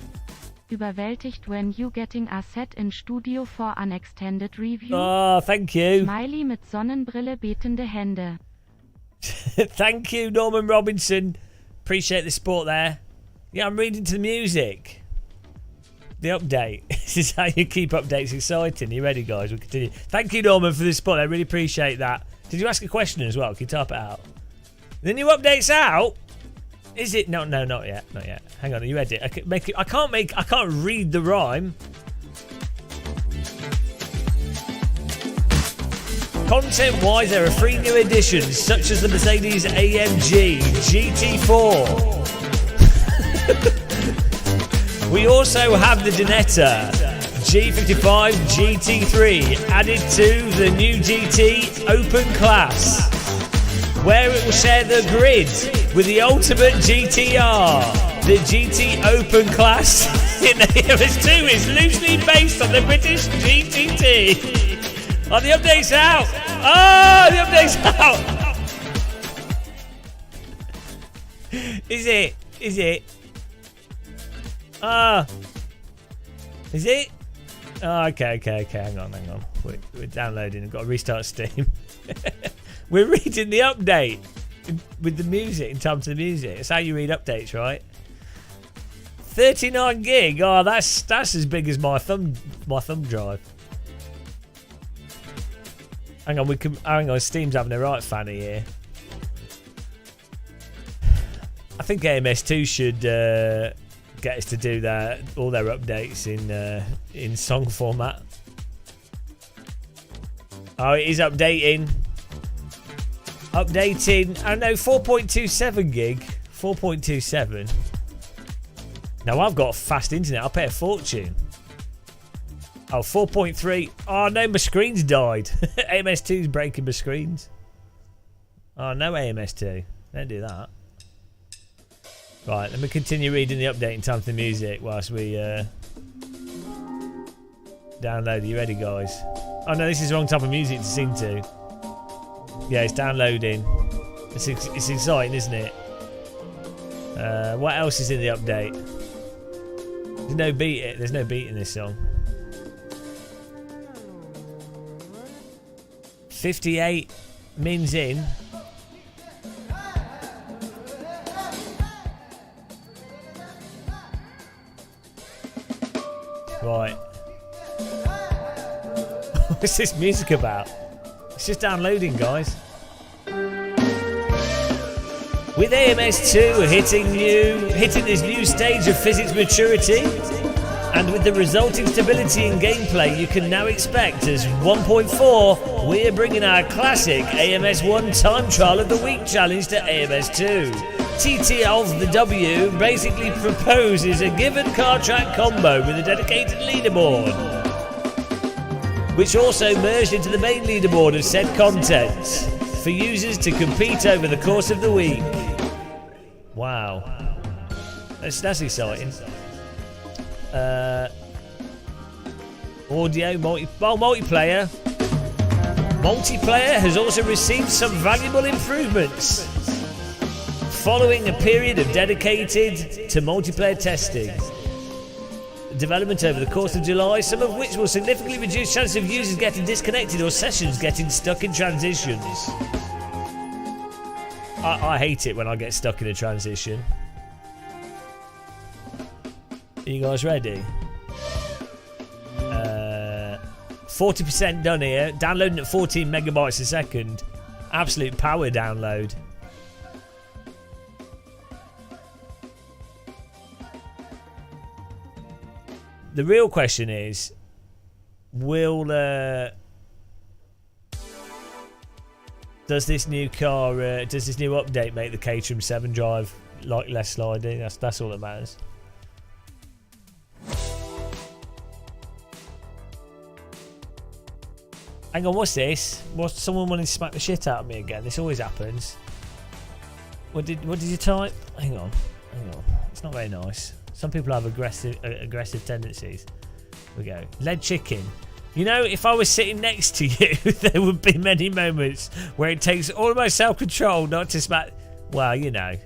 Überwältigt when you getting Assetto Studio for an extended review. Oh, thank you. Smiley mit Sonnenbrille betende Hände. Thank you, Norman Robinson. Appreciate the support there. Yeah, I'm reading to the music. The update. This is how you keep updates exciting. You ready, guys? We'll continue. Thank you, Norman, for the support. I really appreciate that. Did you ask a question as well? Can you type it out? The new update's out. Is it? No, not yet. Not yet. Hang on, are you ready? I can't read the rhyme. Content-wise, there are 3 new additions, such as the Mercedes AMG GT4. We also have the Donetta G55 GT3 added to the new GT Open Class, where it will share the grid with the ultimate GTR. The GT Open Class in the AMS2 is loosely based on the British GTT. Oh, the update's out! Oh, the update's out! Is it? Is it? Is it? Oh, okay. Hang on. We're downloading. I've got to restart Steam. We're reading the update with the music in time to the music. That's how you read updates, right? 39 gig. Oh, that's as big as my thumb drive. Hang on. Steam's having a right fanny here. I think AMS2 should get us to do all their updates in song format. Oh, it is updating. I know, 4.27 gig. 4.27. Now I've got fast internet. I'll pay a fortune. Oh, 4.3. Oh no, my screen's died. AMS2's breaking my screens. Oh no, AMS2. Don't do that. Right, let me continue reading the update in time for the music whilst we download. Are you ready, guys? Oh no, this is the wrong type of music to sing to. Yeah, it's downloading. It's exciting, isn't it? What else is in the update? There's no beat. There's no beat in this song. 58 mins in. Right. What's this music about? It's just downloading, guys. With AMS2 hitting this new stage of physics maturity, And with the resulting stability in gameplay you can now expect as 1.4, we're bringing our classic AMS1 Time Trial of the Week challenge to AMS2. TT of the W basically proposes a given car track combo with a dedicated leaderboard, which also merged into the main leaderboard of said content for users to compete over the course of the week. Wow. That's exciting. Audio multiplayer. Multiplayer has also received some valuable improvements following a period of dedicated to multiplayer testing. Development over the course of July, some of which will significantly reduce chances of users getting disconnected or sessions getting stuck in transitions. I hate it when I get stuck in a transition. Are you guys ready? 40% done here. Downloading at 14 megabytes a second. Absolute power download. The real question is, will does this new car, does this new update make the Caterham 7 drive like less sliding? That's all that matters. Hang on, what's this? What's someone wanting to smack the shit out of me again? This always happens. What did you type? Hang on. It's not very nice. Some people have aggressive tendencies. Here we go. Lead chicken. You know, if I was sitting next to you, there would be many moments where it takes all of my self-control not to smack. Well, you know,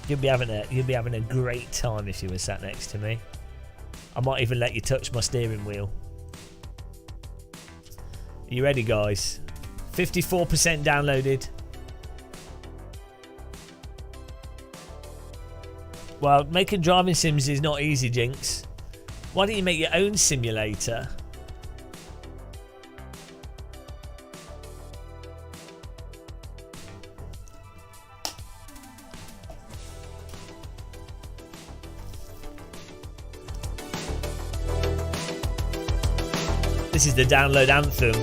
you'd be having a great time if you were sat next to me. I might even let you touch my steering wheel. Are you ready, guys? 54% downloaded. Well, making driving sims is not easy, Jinx. Why don't you make your own simulator? This is the download anthem.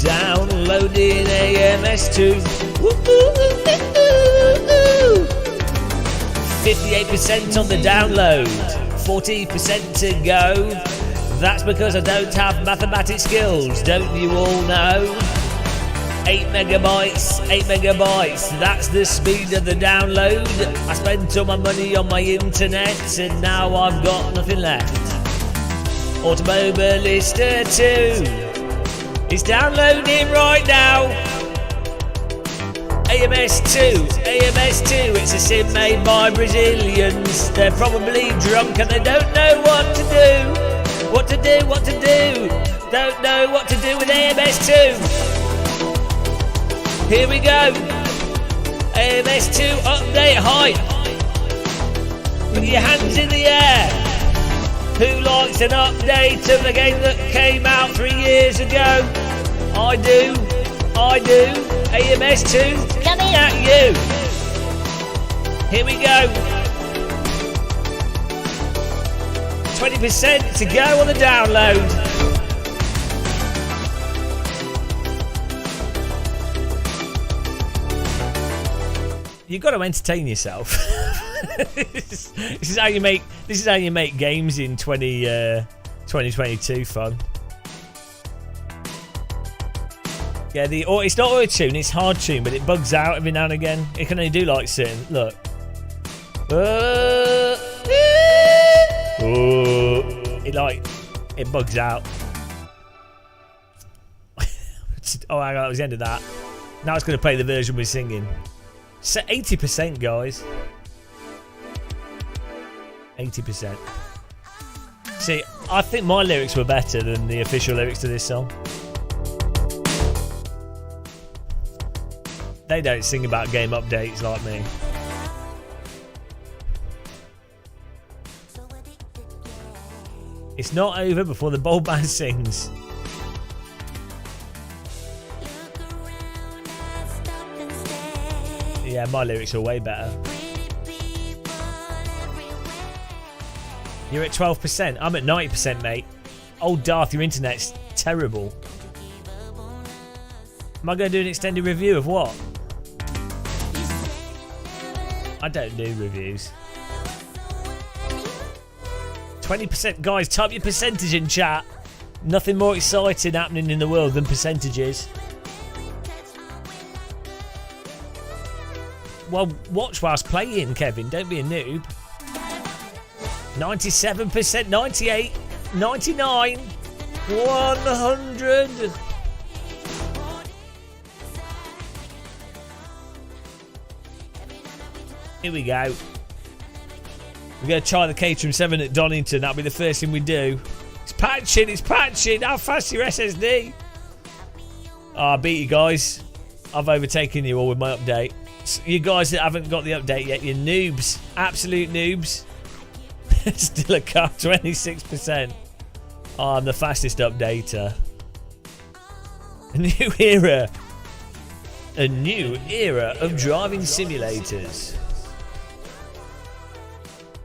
Downloading AMS2. 58% on the download, 40% to go. That's because I don't have mathematics skills, don't you all know? 8 megabytes, that's the speed of the download. I spent all my money on my internet and now I've got nothing left. Automobilista 2, it's downloading right now. AMS2, it's a sim made by Brazilians. They're probably drunk and they don't know what to do. Don't know what to do with AMS2. Here we go. AMS2 update hype. With your hands in the air. Who likes an update of a game that came out 3 years ago? I do. AMS2 coming at you. Here we go. 20% to go on the download. You've got to entertain yourself. This is how you make games in 2022 fun. Yeah, it's not auto tune, it's hard tune, but it bugs out every now and again. It can only do like certain. Look. It bugs out. Oh, hang on, that was the end of that. Now it's going to play the version we're singing. So 80%, guys. 80%. See, I think my lyrics were better than the official lyrics to this song. They don't sing about game updates like me. It's not over before the bold man sings. Yeah, my lyrics are way better. You're at 12%. I'm at 90%, mate. Oh, Darth, your internet's terrible. Am I going to do an extended review of what? I don't do reviews. 20%. Guys, type your percentage in chat. Nothing more exciting happening in the world than percentages. Well, watch whilst playing, Kevin. Don't be a noob. 97%, 98, 99, 100. Here we go. We're going to try the Caterham 7 at Donington. That'll be the first thing we do. It's patching, it's patching. How fast your SSD? Oh, I beat you guys. I've overtaken you all with my update. So you guys that haven't got the update yet, you're noobs. Absolute noobs. Still a car, 26%. Oh, I'm the fastest updater. A new era. A new era of driving simulators.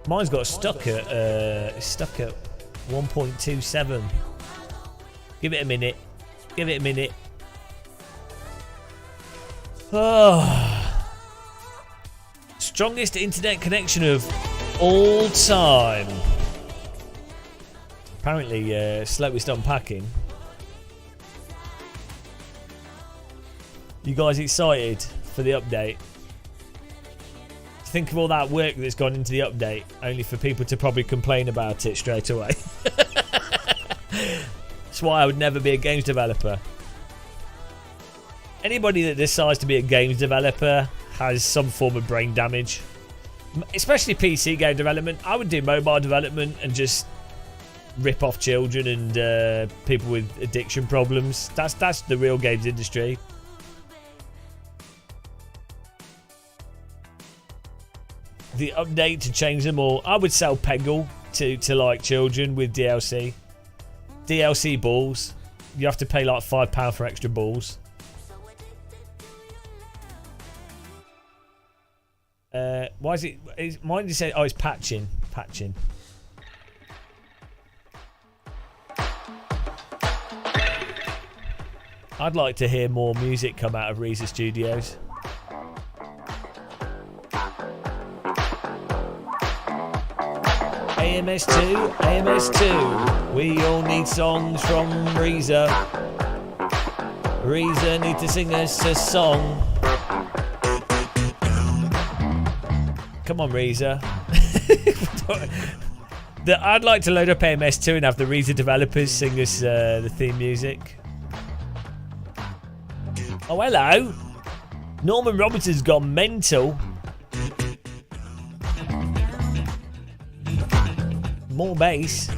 Mine's got stuck at 1.27. Give it a minute. Give it a minute. Oh. Strongest internet connection of all time. Apparently, slowest unpacking. You guys excited for the update? Think of all that work that's gone into the update, only for people to probably complain about it straight away. That's why I would never be a games developer. Anybody that decides to be a games developer has some form of brain damage. Especially PC game development. I would do mobile development and just rip off children and people with addiction problems. That's the real games industry. The update to change them all. I would sell Peggle to like children with DLC. DLC balls. You have to pay like £5 for extra balls. Why is it? Mine just said, oh, it's patching. Patching. I'd like to hear more music come out of Reiza Studios. AMS2, AMS2. We all need songs from Reiza. Reiza need to sing us a song. Come on, Reiza. I'd like to load up AMS2 and have the Reiza developers sing us the theme music. Oh, hello. Norman Robinson's gone mental. More bass.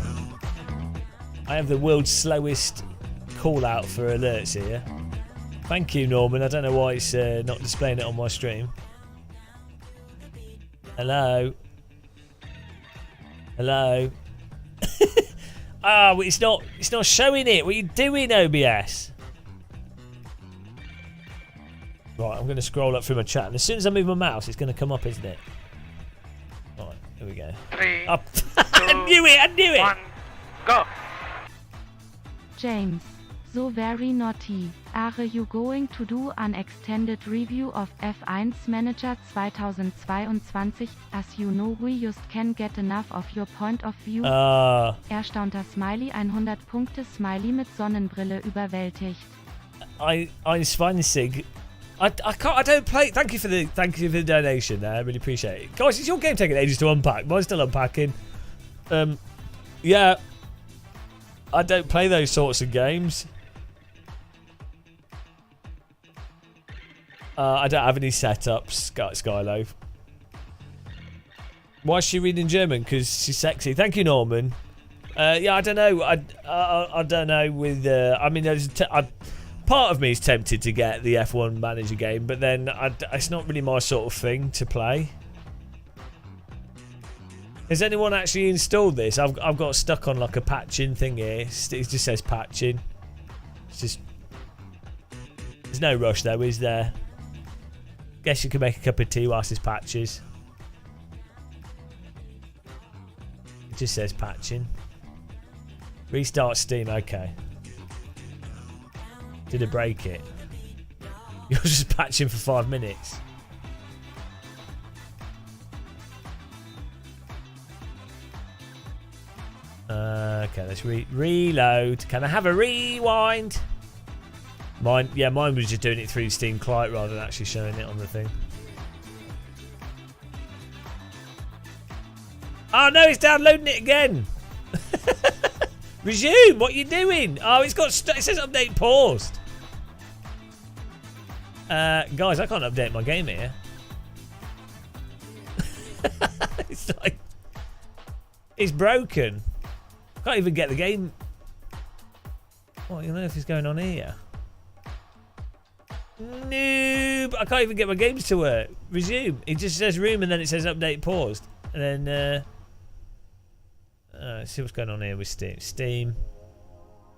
I have the world's slowest call out for alerts here. Thank you, Norman. I don't know why it's not displaying it on my stream. Hello. Hello. Ah, it's not showing it. What are you doing, OBS? Right, I'm going to scroll up through my chat, and as soon as I move my mouse, it's going to come up, isn't it? Right, here we go. 3, Oh, 2, I knew it! 1, go! James, so very naughty. Are you going to do an extended review of F1 Manager 2022? As you know, we just can't get enough of your point of view. Erstaunter Smiley, 100 Punkte Smiley mit Sonnenbrille überwältigt. I'm 20. I don't play. Thank you for the donation there. I really appreciate it. Guys, it's your game taking ages to unpack. Mine's still unpacking. Yeah. I don't play those sorts of games. I don't have any setups, Skylo. Why is she reading German? Because she's sexy. Thank you, Norman. Yeah, I don't know. I don't know. With I mean, part of me is tempted to get the F1 Manager game, but then it's not really my sort of thing to play. Has anyone actually installed this? I've got stuck on like a patching thing here. It just says patching. It's just there's no rush though, is there? Guess you can make a cup of tea whilst this patches. It just says patching. Restart Steam, okay. Did it break it? You're just patching for 5 minutes. Okay, let's reload. Can I have a rewind? Mine was just doing it through Steam client rather than actually showing it on the thing. Oh no, it's downloading it again. Resume. What are you doing? Oh, it says update paused. Guys, I can't update my game here. It's like it's broken. Can't even get the game. What on earth is going on here? Noob! I can't even get my games to work. Resume. It just says room and then it says update paused. And then let's see what's going on here with Steam. Steam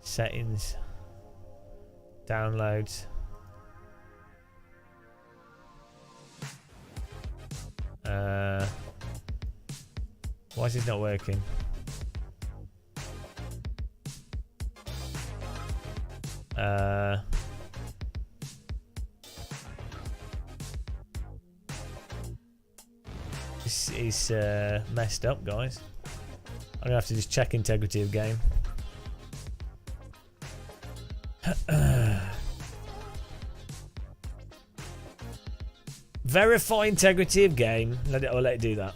settings, downloads. Why is this not working? This is messed up, guys. I'm gonna have to just check integrity of game. Verify integrity of game. I'll let it do that.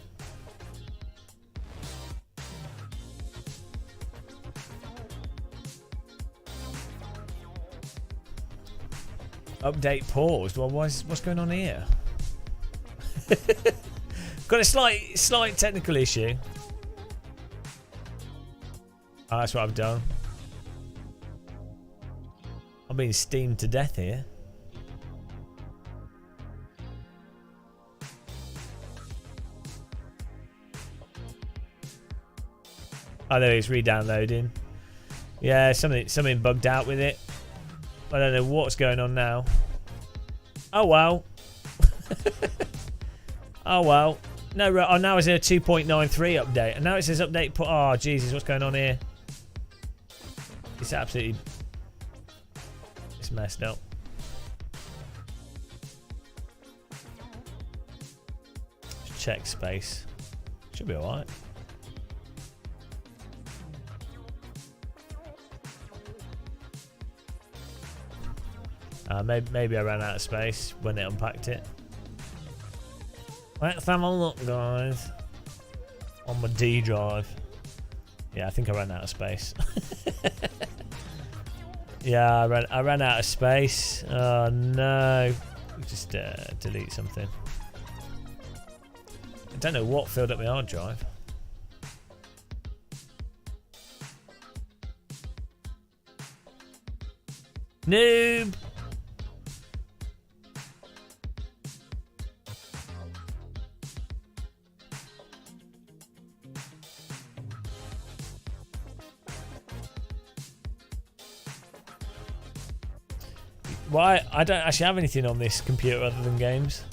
Update paused. Well, what's going on here? Got a slight technical issue. Oh, that's what I've done. I'm being steamed to death here. Oh, there it is, re-downloading. Yeah, something bugged out with it. I don't know what's going on now. Oh well. Oh well. No, oh, now it's a 2.93 update, and now it says update. Oh Jesus, what's going on here? It's absolutely. It's messed up. Just check space. Should be alright. Maybe I ran out of space when it unpacked it. Let's have a look, guys. On my D drive. Yeah, I think I ran out of space. Yeah, I ran out of space. Oh no. Just delete something. I don't know what filled up my hard drive. Noob! Why? I don't actually have anything on this computer other than games.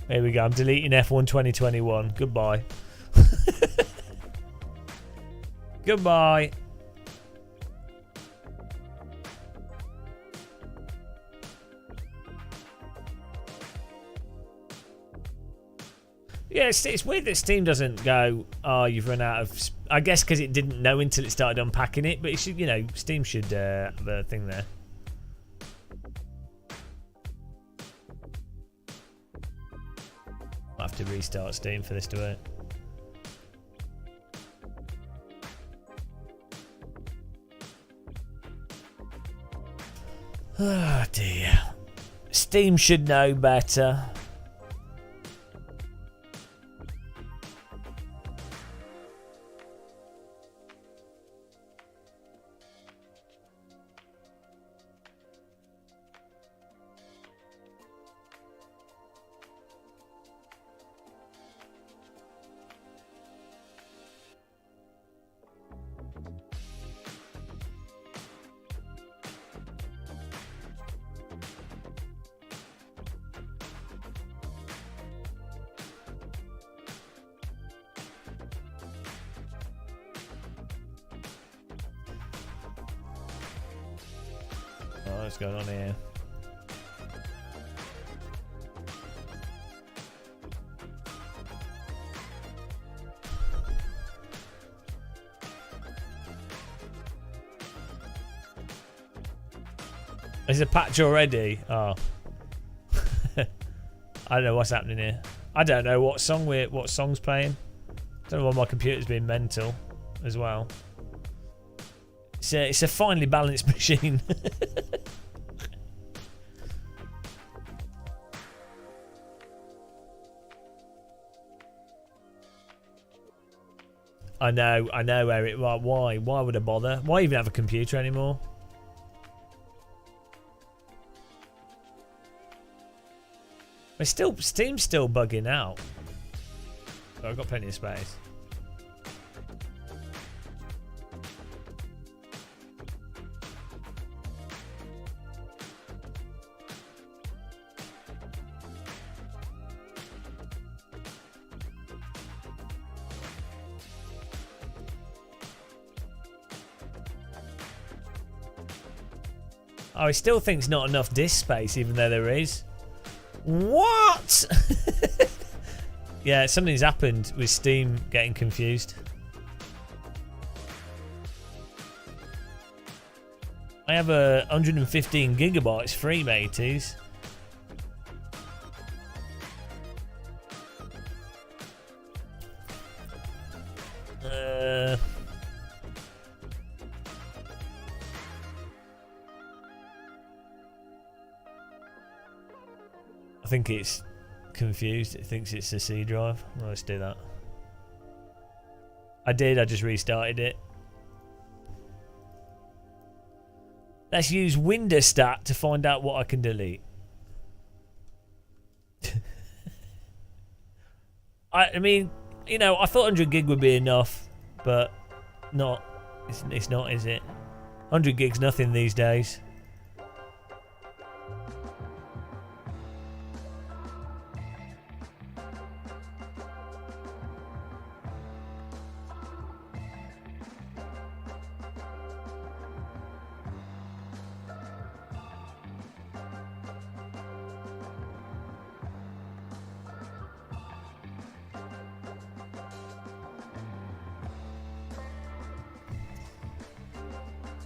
There we go. I'm deleting F1 2021. Goodbye. Goodbye. Yeah, it's weird that Steam doesn't go, oh, you've run out of... I guess because it didn't know until it started unpacking it, but it should, you know, Steam should have a thing there. I'll have to restart Steam for this to work. Oh dear. Steam should know better. What's going on here? There's a patch already. Oh. I don't know what's happening here. I don't know what song's playing. I don't know why my computer's being mental as well. It's a finely balanced machine. I know, Eric. Why would I bother? Why even have a computer anymore? Steam's still bugging out. But I've got plenty of space. Oh, he still thinks not enough disk space, even though there is. What? Yeah, something's happened with Steam getting confused. I have a 115 gigabytes free, mateys. I think it's confused. It thinks it's a C drive. Well, let's do that. I just restarted it. Let's use Windows Stat to find out what I can delete. I mean, you know, I thought 100 gig would be enough, but not. It's not, is it? 100 gig's nothing these days.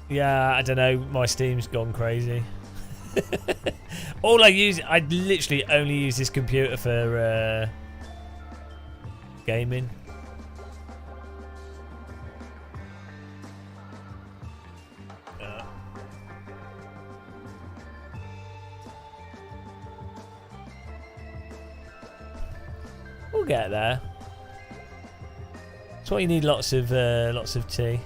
Yeah, I don't know. My Steam's gone crazy. I literally only use this computer for gaming. We'll get there. That's why you need lots of tea.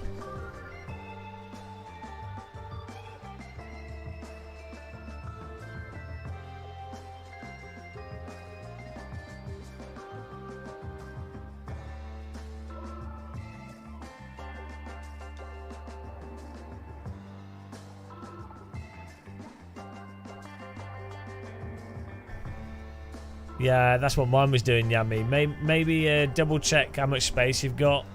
Yeah, that's what mine was doing, Yummy. Maybe double check how much space you've got.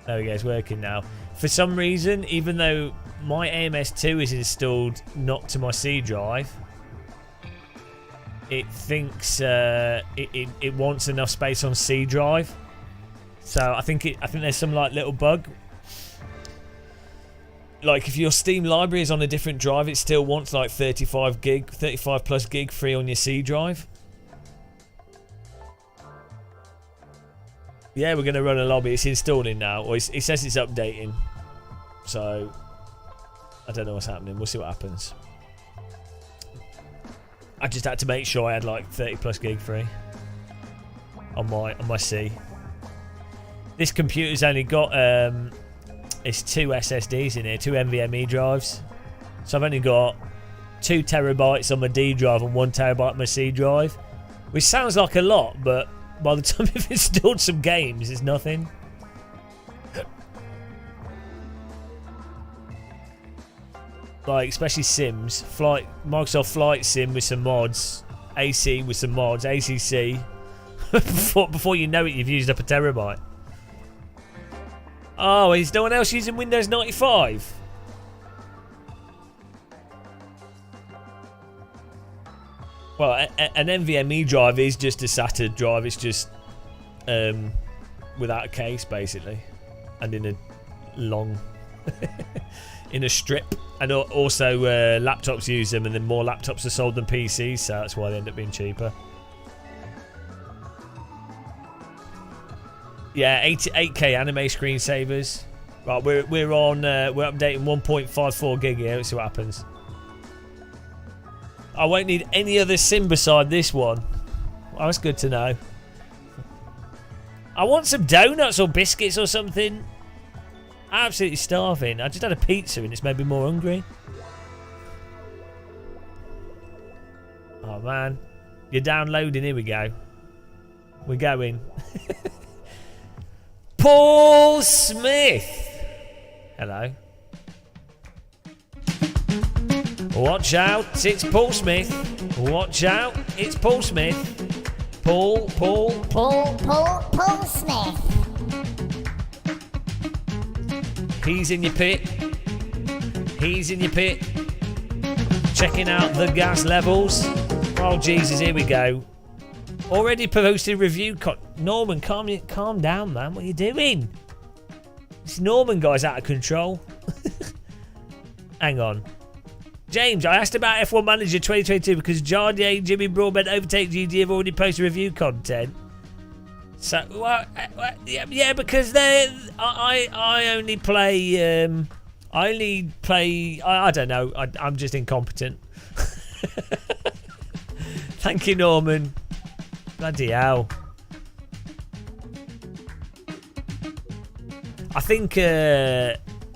There we go, it's working now. For some reason, even though my AMS2 is installed not to my C drive, it thinks it wants enough space on C drive. So I think there's some like little bug. Like if your Steam library is on a different drive, it still wants like 35 plus gig free on your C drive. Yeah, we're going to run a lobby. It's installing now, or it says it's updating. So I don't know what's happening. We'll see what happens. I just had to make sure I had like 30 plus gig free on my C. This computer's only got it's 2 SSDs in here, 2 NVMe drives. So I've only got 2 terabytes on my D drive and 1 terabyte on my C drive, which sounds like a lot, but by the time I've installed some games, it's nothing. Like especially Sims, Microsoft Flight Sim with some mods, AC with some mods, ACC, before you know it, you've used up a terabyte. Oh, is no one else using Windows 95? Well, an NVMe drive is just a SATA drive. It's just without a case, basically, and in a long, in a strip. And also, laptops use them, and then more laptops are sold than PCs, so that's why they end up being cheaper. Yeah, 8K anime screensavers. Right, we're updating 1.54 gig here. Let's see what happens. I won't need any other sim beside this one. Oh, that's good to know. I want some donuts or biscuits or something. Absolutely starving. I just had a pizza and it's made me more hungry. Oh man, you're downloading. Here we go. We're going. Paul Smith. Hello. Watch out, it's Paul Smith. Watch out, it's Paul Smith. Paul Smith. He's in your pit. He's in your pit. Checking out the gas levels. Oh Jesus, here we go. Already posted review. Norman, calm down, man. What are you doing? This Norman guy's out of control. Hang on. James, I asked about F1 Manager 2022 because Jardier, Jimmy Broadbent, Overtake GD have already posted review content. So, yeah, because I only play. I don't know. I'm just incompetent. Thank you, Norman. Bloody hell. I think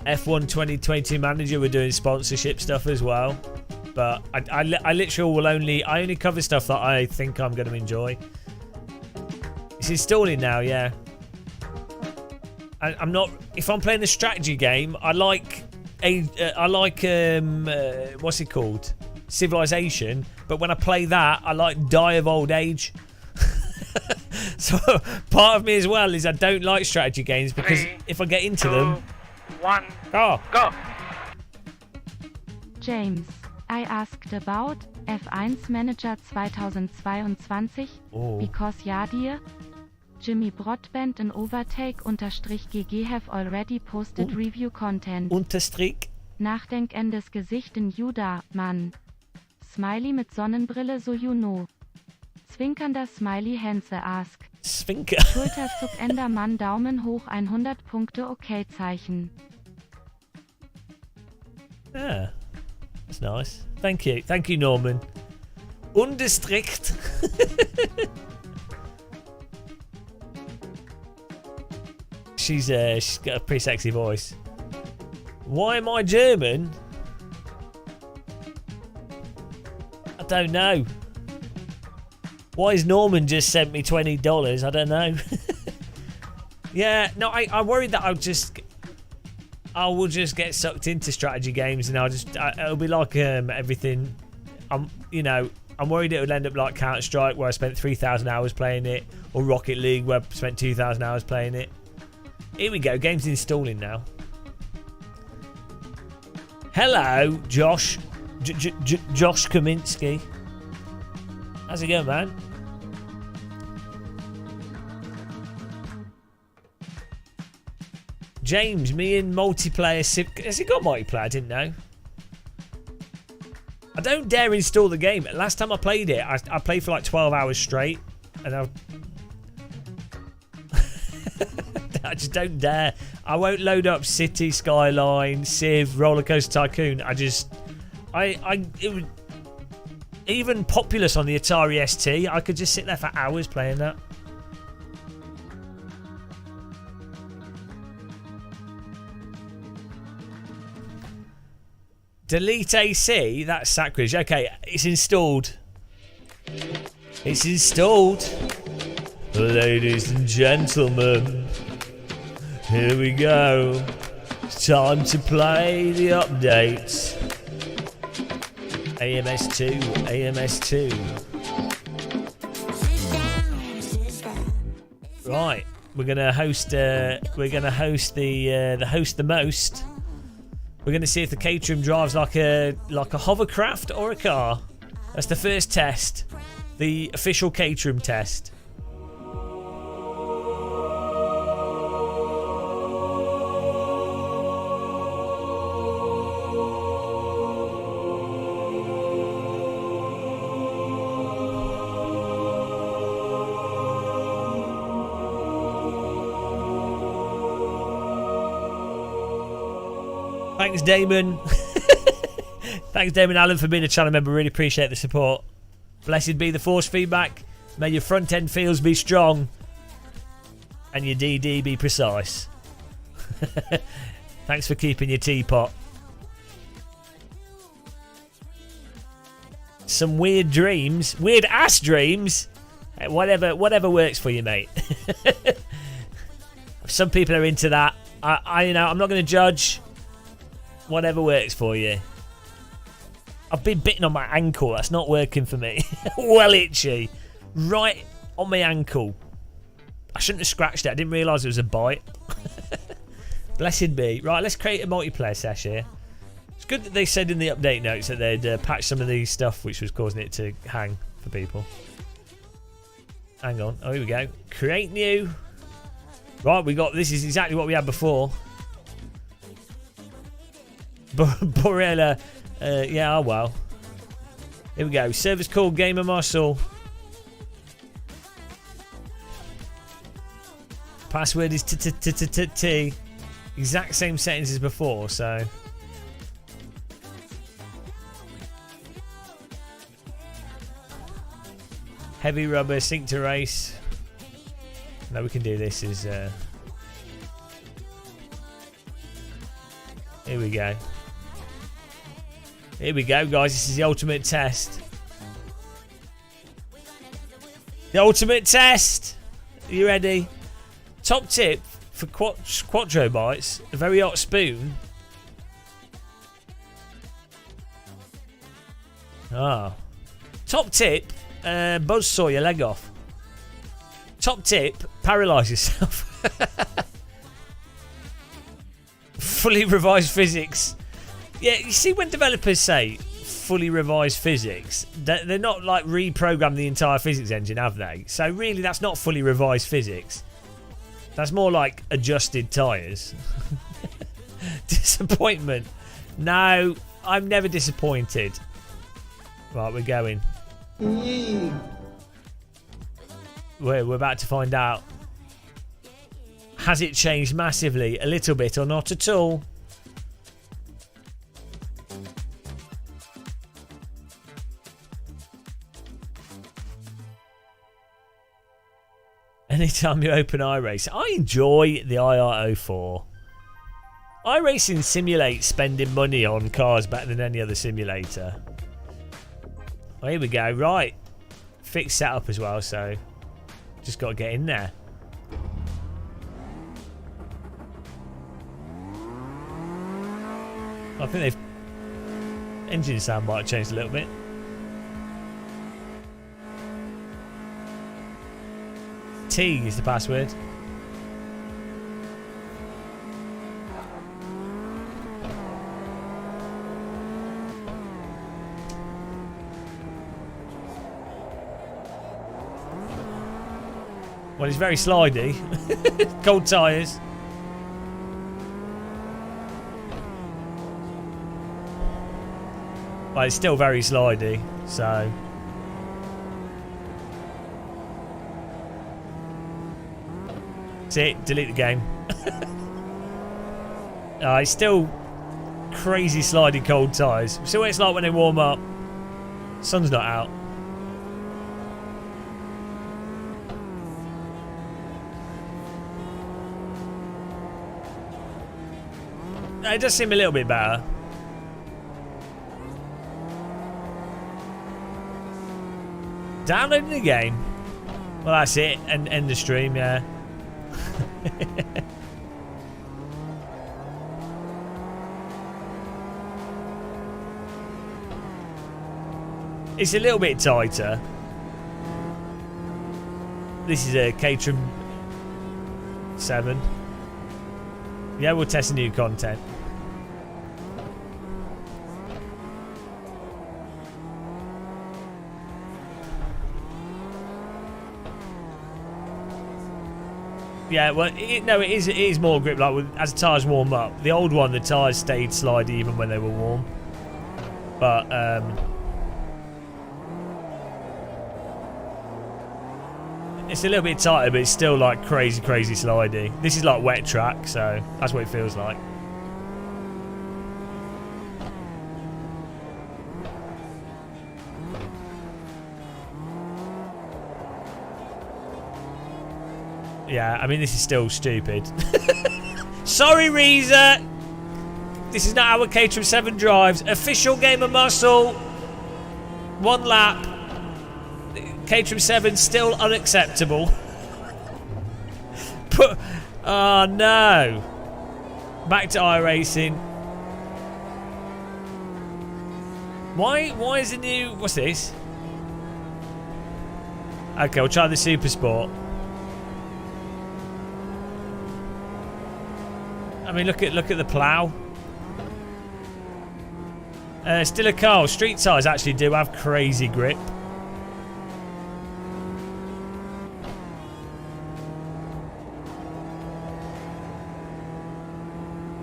F1 2022 Manager were doing sponsorship stuff as well, but I literally will only cover stuff that I think I'm going to enjoy. It's installing now, yeah. I'm not. If I'm playing a strategy game, I like what's it called? Civilization. But when I play that, I like Die of Old Age. So part of me as well is I don't like strategy games because if I get into them. 1, go. James, I asked about F1 Manager 2022 because Yadir, Jimmy Broadbent and Overtake_GG have already posted review content. Unterstrich. Nachdenkendes Gesicht in Juda, Mann. Smiley mit Sonnenbrille so you know. Zwinkernder Smiley Hense ask. Zwinker. Schulterzuck Endermann Daumen hoch 100 Punkte okay Zeichen. Yeah, that's nice. Thank you, Norman. Undistrict. She's got a pretty sexy voice. Why am I German? I don't know. Why has Norman just sent me $20? I don't know. Yeah, no, I worried that I will just get sucked into strategy games and it'll be like everything. I'm worried it would end up like Counter-Strike where I spent 3,000 hours playing it, or Rocket League where I spent 2,000 hours playing it. Here we go, game's installing now. Hello, Josh. Josh Kaminsky. How's it going, man? James, me and multiplayer. Has it got multiplayer? I didn't know. I don't dare install the game. Last time I played it, I played for like 12 hours straight, and I just don't dare. I won't load up City, Skyline, Civ, Rollercoaster Tycoon. It was even Populous on the Atari ST. I could just sit there for hours playing that. Delete AC? That's sacrilege. Okay, it's installed. It's installed. Ladies and gentlemen, here we go. It's time to play the updates. AMS2, AMS2. Right, we're gonna host. The host the most. We're gonna see if the Caterham drives like a hovercraft or a car. That's the first test, the official Caterham test. Thanks, Damon. Thanks, Damon Allen, for being a channel member. Really appreciate the support. Blessed be the force feedback. May your front end feels be strong and your DD be precise. Thanks for keeping your teapot. Some weird dreams, weird ass dreams. Whatever works for you, mate. Some people are into that. I'm not going to judge. Whatever works for you. I've been bitten on my ankle. That's not working for me. Well itchy. Right on my ankle. I shouldn't have scratched it. I didn't realise it was a bite. Blessed be. Right, let's create a multiplayer sesh here. It's good that they said in the update notes that they'd patched some of these stuff which was causing it to hang for people. Hang on. Oh, here we go. Create new. Right, we got... This is exactly what we had before. Borella, yeah, oh well. Here we go. Server's called Gamer Muscle. Password is T. Exact same settings as before, so. Heavy rubber, sync to race. No, we can do this. Is here we go. Here we go, guys. This is the ultimate test. The ultimate test. Are you ready? Top tip for quattro bites: a very hot spoon. Ah. Top tip: buzzsaw your leg off. Top tip: paralyse yourself. Fully revised physics. Yeah, you see when developers say fully revised physics, they're not like reprogrammed the entire physics engine, have they? So really that's not fully revised physics. That's more like adjusted tyres. Disappointment. No, I'm never disappointed. Right, we're going. We're about to find out. Has it changed massively? A little bit or not at all? Anytime you open iRace, I enjoy the IR04. iRacing simulates spending money on cars better than any other simulator. Oh, here we go. Right. Fixed setup as well, so just got to get in there. I think they've... Engine sound might have changed a little bit. T is the password. Well, it's very slidey. Cold tyres. But it's still very slidey, so... That's it, delete the game. It's still crazy sliding cold tyres. See what it's like when they warm up. Sun's not out. It does seem a little bit better. Downloading the game. Well, that's it. And end the stream, yeah. It's a little bit tighter. This is a Caterham 1.7. Yeah, we'll test new content. Yeah, well, it is more grip, like as the tyres warm up. The old one, the tyres stayed slidey even when they were warm. But it's a little bit tighter, but it's still like crazy slidey. This is like wet track, so that's what it feels like. Yeah, I mean, this is still stupid. Sorry, Reiza. This is not how a Caterham 7 drives. Official game of muscle. 1 lap. Caterham 7 still unacceptable. Oh no. Back to iRacing. Why is the new... What's this? Okay, we'll try the Super Sport. I mean, look at the plough. Still a car. Street tyres actually do have crazy grip.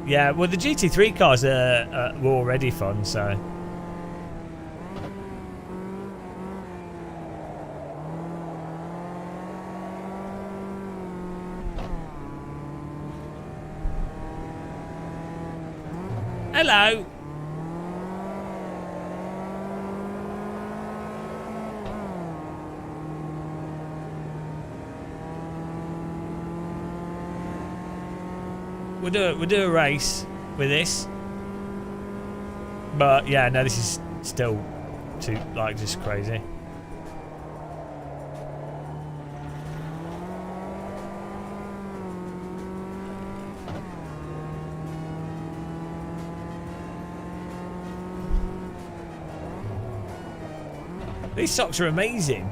Yeah, well, the GT3 cars were already fun, so. Hello. We'll do a race with this, but yeah, no, this is still too like just crazy. These socks are amazing.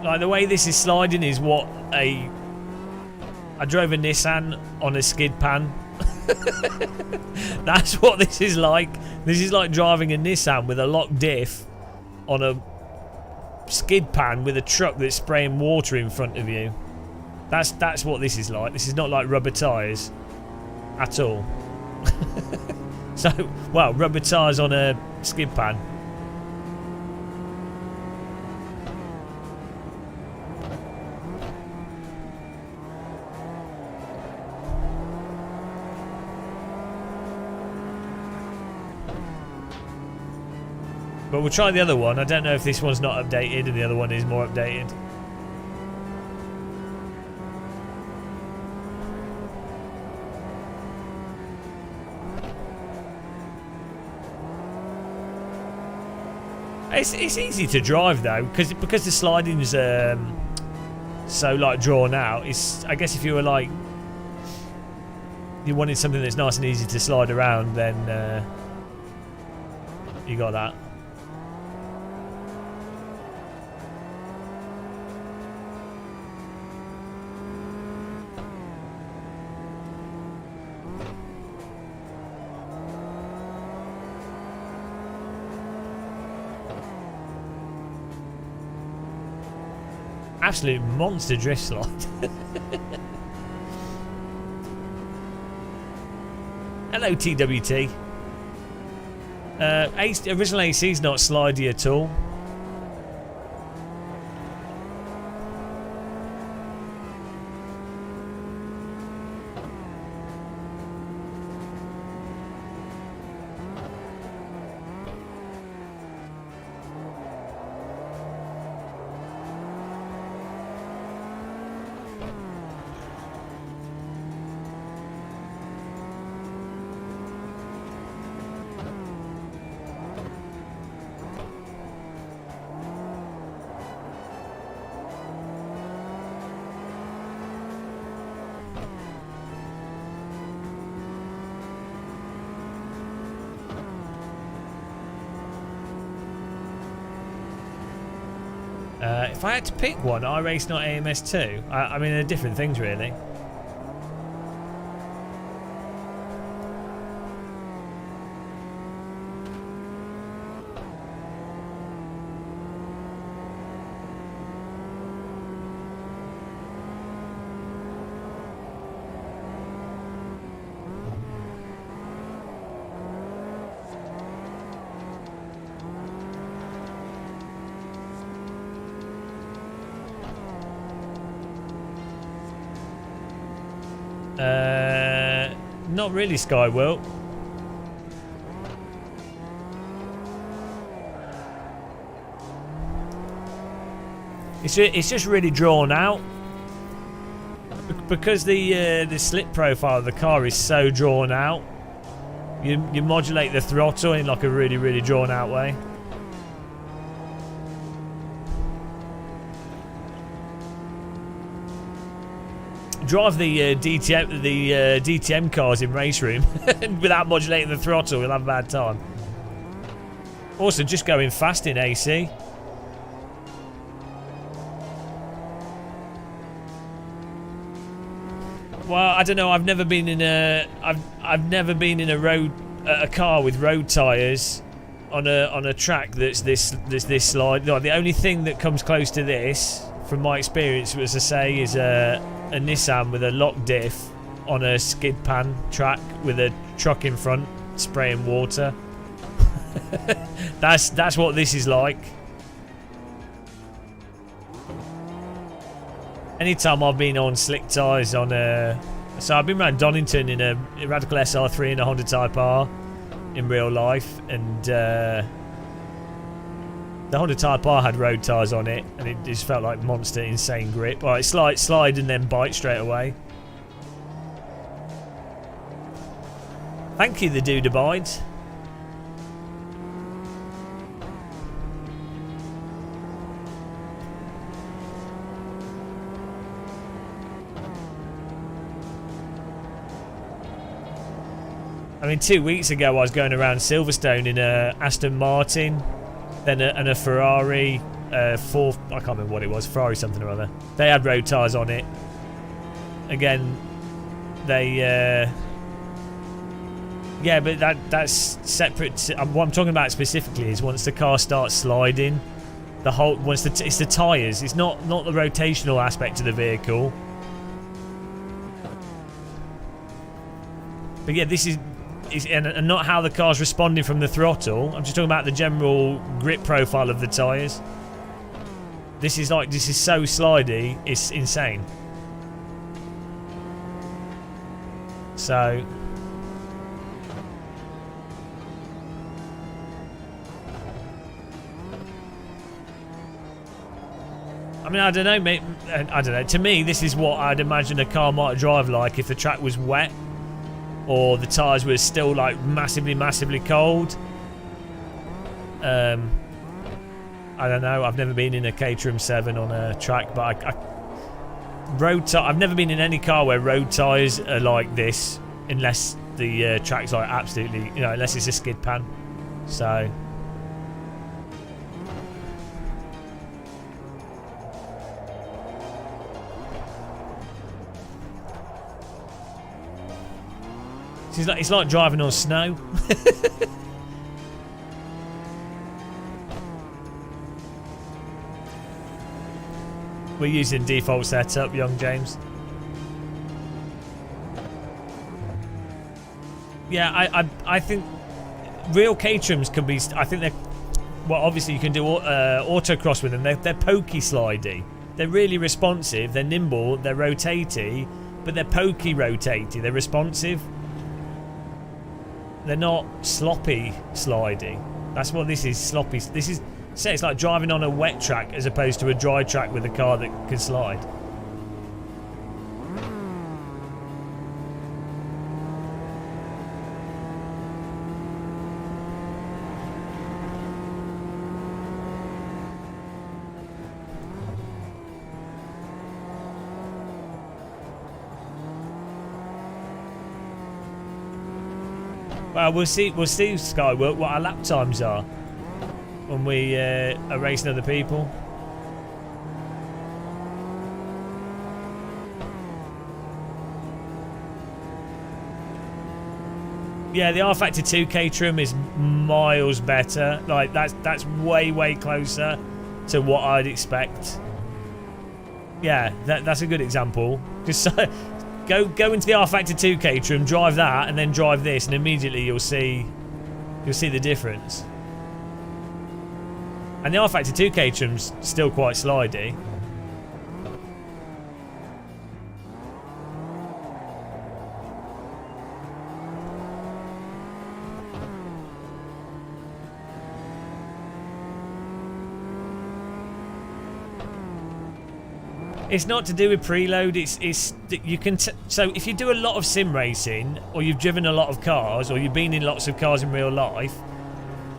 Like the way this is sliding is what I drove a Nissan on a skid pan. That's what this is like. This is like driving a Nissan with a locked diff on a skid pan with a truck that's spraying water in front of you. That's what this is like. This is not like rubber tyres at all. So, well, rubber tyres on a skid pan. But we'll try the other one. I don't know if this one's not updated and the other one is more updated. It's easy to drive though, because the sliding's so like drawn out. I guess if you were like you wanted something that's nice and easy to slide around, then you got that. Absolute monster drift slide. Hello, TWT. Original AC is not slidey at all. If I had to pick one, iRace, not AMS2. I mean, they're different things, really. Not really, Skyworld. It's just really drawn out because the slip profile of the car is so drawn out. You modulate the throttle in like a really drawn out way. Drive the DTM cars in race room without modulating the throttle, we'll have a bad time. Also, just going fast in AC. Well, I don't know. I've never been in a car with road tyres on a track that's this slide. No, the only thing that comes close to this, from my experience, as I say, is a Nissan with a lock diff on a skid pan track with a truck in front spraying water. That's what this is like. Anytime I've been on slick tyres on so I've been around Donington in a Radical SR3 and a Honda Type R in real life, and the Honda Type R had road tyres on it, and it just felt like monster insane grip. Well, it's slide and then bite straight away. Thank you, the dude abides. I mean, 2 weeks ago I was going around Silverstone in a Aston Martin, then a Ferrari, I can't remember what it was, Ferrari something or other. They had road tyres on it. Again, they, yeah, but that's separate. What I'm talking about specifically is once the car starts sliding, it's the tyres. It's not the rotational aspect of the vehicle. But yeah, this is and not how the car's responding from the throttle. I'm just talking about the general grip profile of the tyres. This is so slidey, it's insane. So I mean, I don't know, mate. I don't know. To me, this is what I'd imagine a car might drive like if the track was wet, or the tyres were still like massively cold. I don't know. I've never been in a Caterham 7 on a track, but I've never been in any car where road tyres are like this, unless the track's like absolutely, unless it's a skid pan. So. It's like driving on snow. We're using default setup, young James. Yeah, I think real Caterhams can be. I think they're. Well, obviously you can do autocross with them. They're pokey slidey. They're really responsive. They're nimble. They're rotatey, but they're pokey rotatey. They're responsive. They're not sloppy sliding. That's what this is, sloppy. This is, say, it's like driving on a wet track as opposed to a dry track with a car that can slide. Well, we'll see, Skywork, what our lap times are when we are racing other people. Yeah, the R Factor 2 Caterham is miles better. Like that's way closer to what I'd expect. Yeah, that's a good example. Just go into the R Factor 2 Caterham, drive that, and then drive this, and immediately you'll see the difference. And the R Factor 2 Caterham's still quite slidey. It's not to do with preload. It's you can so if you do a lot of sim racing, or you've driven a lot of cars, or you've been in lots of cars in real life,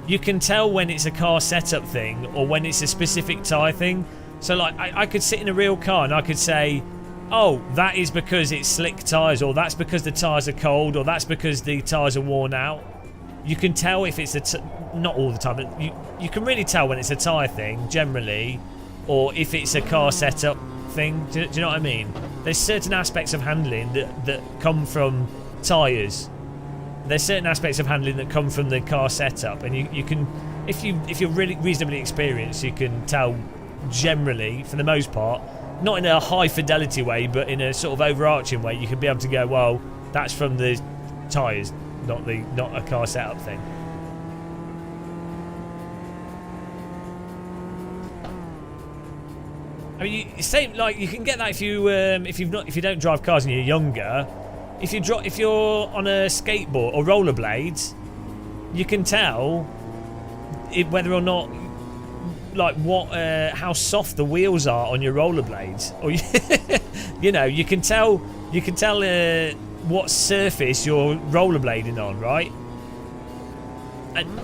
you can tell when it's a car setup thing or when it's a specific tyre thing. So like I could sit in a real car and I could say, oh, that is because it's slick tyres, or that's because the tyres are cold, or that's because the tyres are worn out. You can tell if it's not all the time, but you can really tell when it's a tyre thing generally, or if it's a car setup thing. Do you know what I mean? There's certain aspects of handling that come from tyres. There's certain aspects of handling that come from the car setup, and you can, if you're really reasonably experienced, you can tell generally, for the most part, not in a high fidelity way, but in a sort of overarching way. You can be able to go, well, that's from the tyres, not a car setup thing. I mean, same like you can get that if you don't drive cars and you're younger. If you're on a skateboard or rollerblades, you can tell whether or not, like, how soft the wheels are on your rollerblades, or you can tell what surface you're rollerblading on, right? And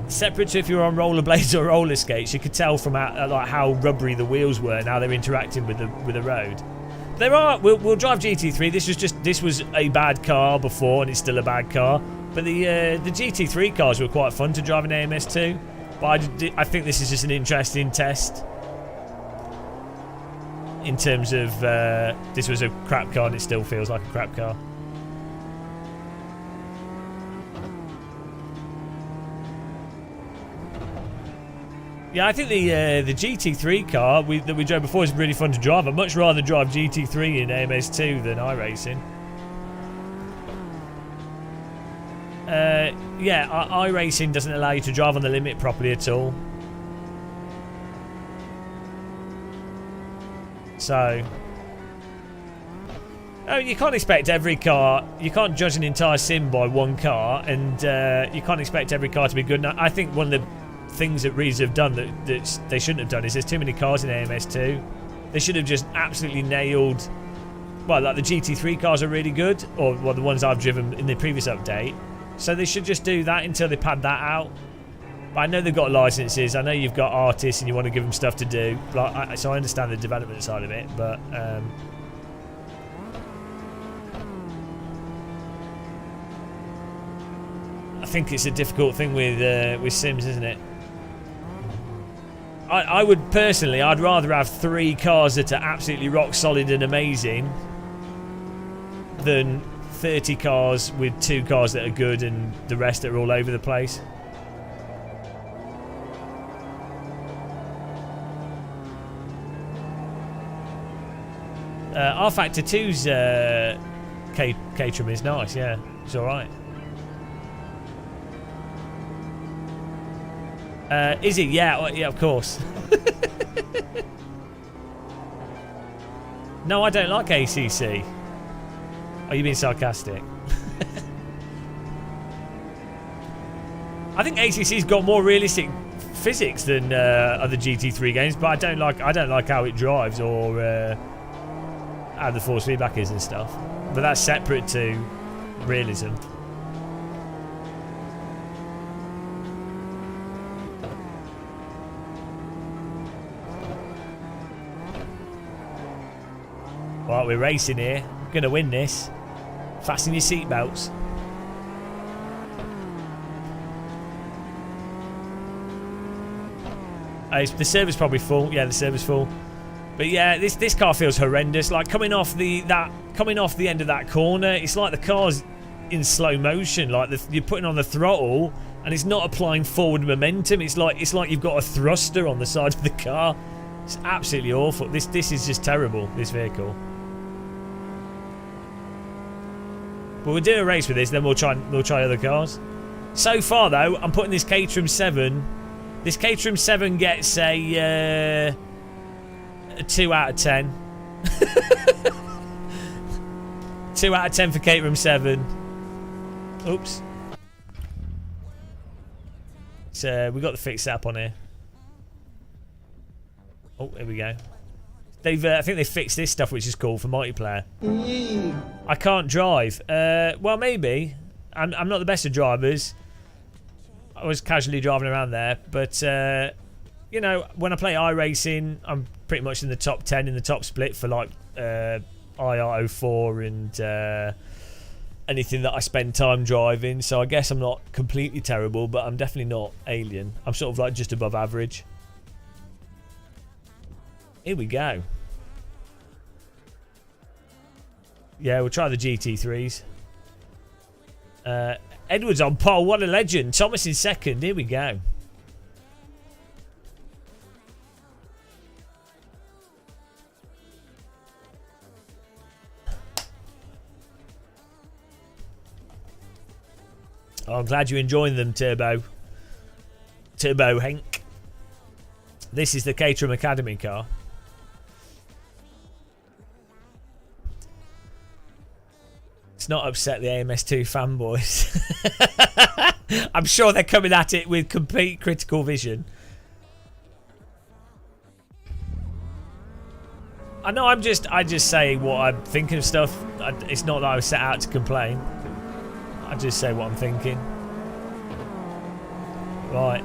separate to if you're on rollerblades or roller skates, you could tell from how rubbery the wheels were and how they're interacting with the road. We'll drive GT3. This was a bad car before, and it's still a bad car. But the GT3 cars were quite fun to drive in AMS2. But I think this is just an interesting test. In terms of this was a crap car and it still feels like a crap car. Yeah, I think the GT3 car that we drove before is really fun to drive. I'd much rather drive GT3 in AMS2 than iRacing. Yeah, iRacing doesn't allow you to drive on the limit properly at all. So, I mean, you can't expect every car. You can't judge an entire sim by one car, and you can't expect every car to be good. And I think one of the things that Reiza have done that they shouldn't have done is there's too many cars in AMS2. They should have just absolutely nailed. Well, like the GT3 cars are really good, or well, the ones I've driven in the previous update. So they should just do that until they pad that out. But I know they've got licenses. I know you've got artists and you want to give them stuff to do. So I understand the development side of it, but. I think it's a difficult thing with Sims, isn't it? I would personally, I'd rather have 3 cars that are absolutely rock solid and amazing than 30 cars with 2 cars that are good and the rest that are all over the place. R Factor 2's Caterham is nice, yeah, it's alright. Is he? Yeah, yeah, of course. No, I don't like ACC. Oh, you being sarcastic? I think ACC's got more realistic physics than other GT3 games, but I don't like how it drives or how the force feedback is and stuff. But that's separate to realism. Well, we're racing here. We're going to win this. Fasten your seatbelts. The server's probably full. Yeah, the server's full. But yeah, this car feels horrendous. Like coming off the end of that corner, it's like the car's in slow motion. Like you're putting on the throttle, and it's not applying forward momentum. It's like you've got a thruster on the side of the car. It's absolutely awful. This is just terrible. This vehicle. But we'll do a race with this, then we'll try other cars. So far though, I'm putting this Caterham 7. This Caterham 7 gets a 2 out of 10. 2 out of 10 for Caterham 7. Oops. So we got the fixed app on here. Oh, here we go. I think they fixed this stuff, which is cool for multiplayer. I can't drive. Well, maybe. I'm not the best of drivers. I was casually driving around there, but you know, when I play iRacing, I'm pretty much in the top 10 in the top split for like IR04 and anything that I spend time driving. So I guess I'm not completely terrible, but I'm definitely not alien. I'm sort of like just above average. Here we go. Yeah, we'll try the GT3s. Edwards on pole, what a legend. Thomas in second, here we go. Oh, I'm glad you're enjoying them, Turbo Henk. This is the Caterham Academy car. It's not upset the AMS2 fanboys. I'm sure they're coming at it with complete critical vision. I know I just say what I'm thinking of stuff. It's not that I was set out to complain. I just say what I'm thinking. Right.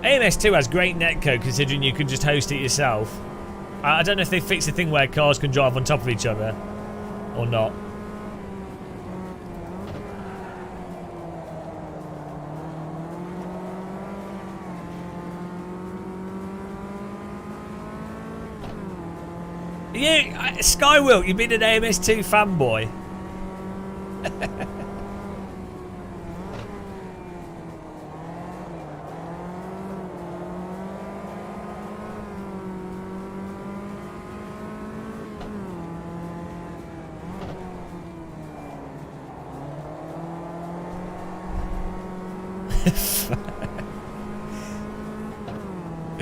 AMS2 has great netcode considering you can just host it yourself. I don't know if they fixed the thing where cars can drive on top of each other or not. Skywilt, you've been an AMS2 fanboy.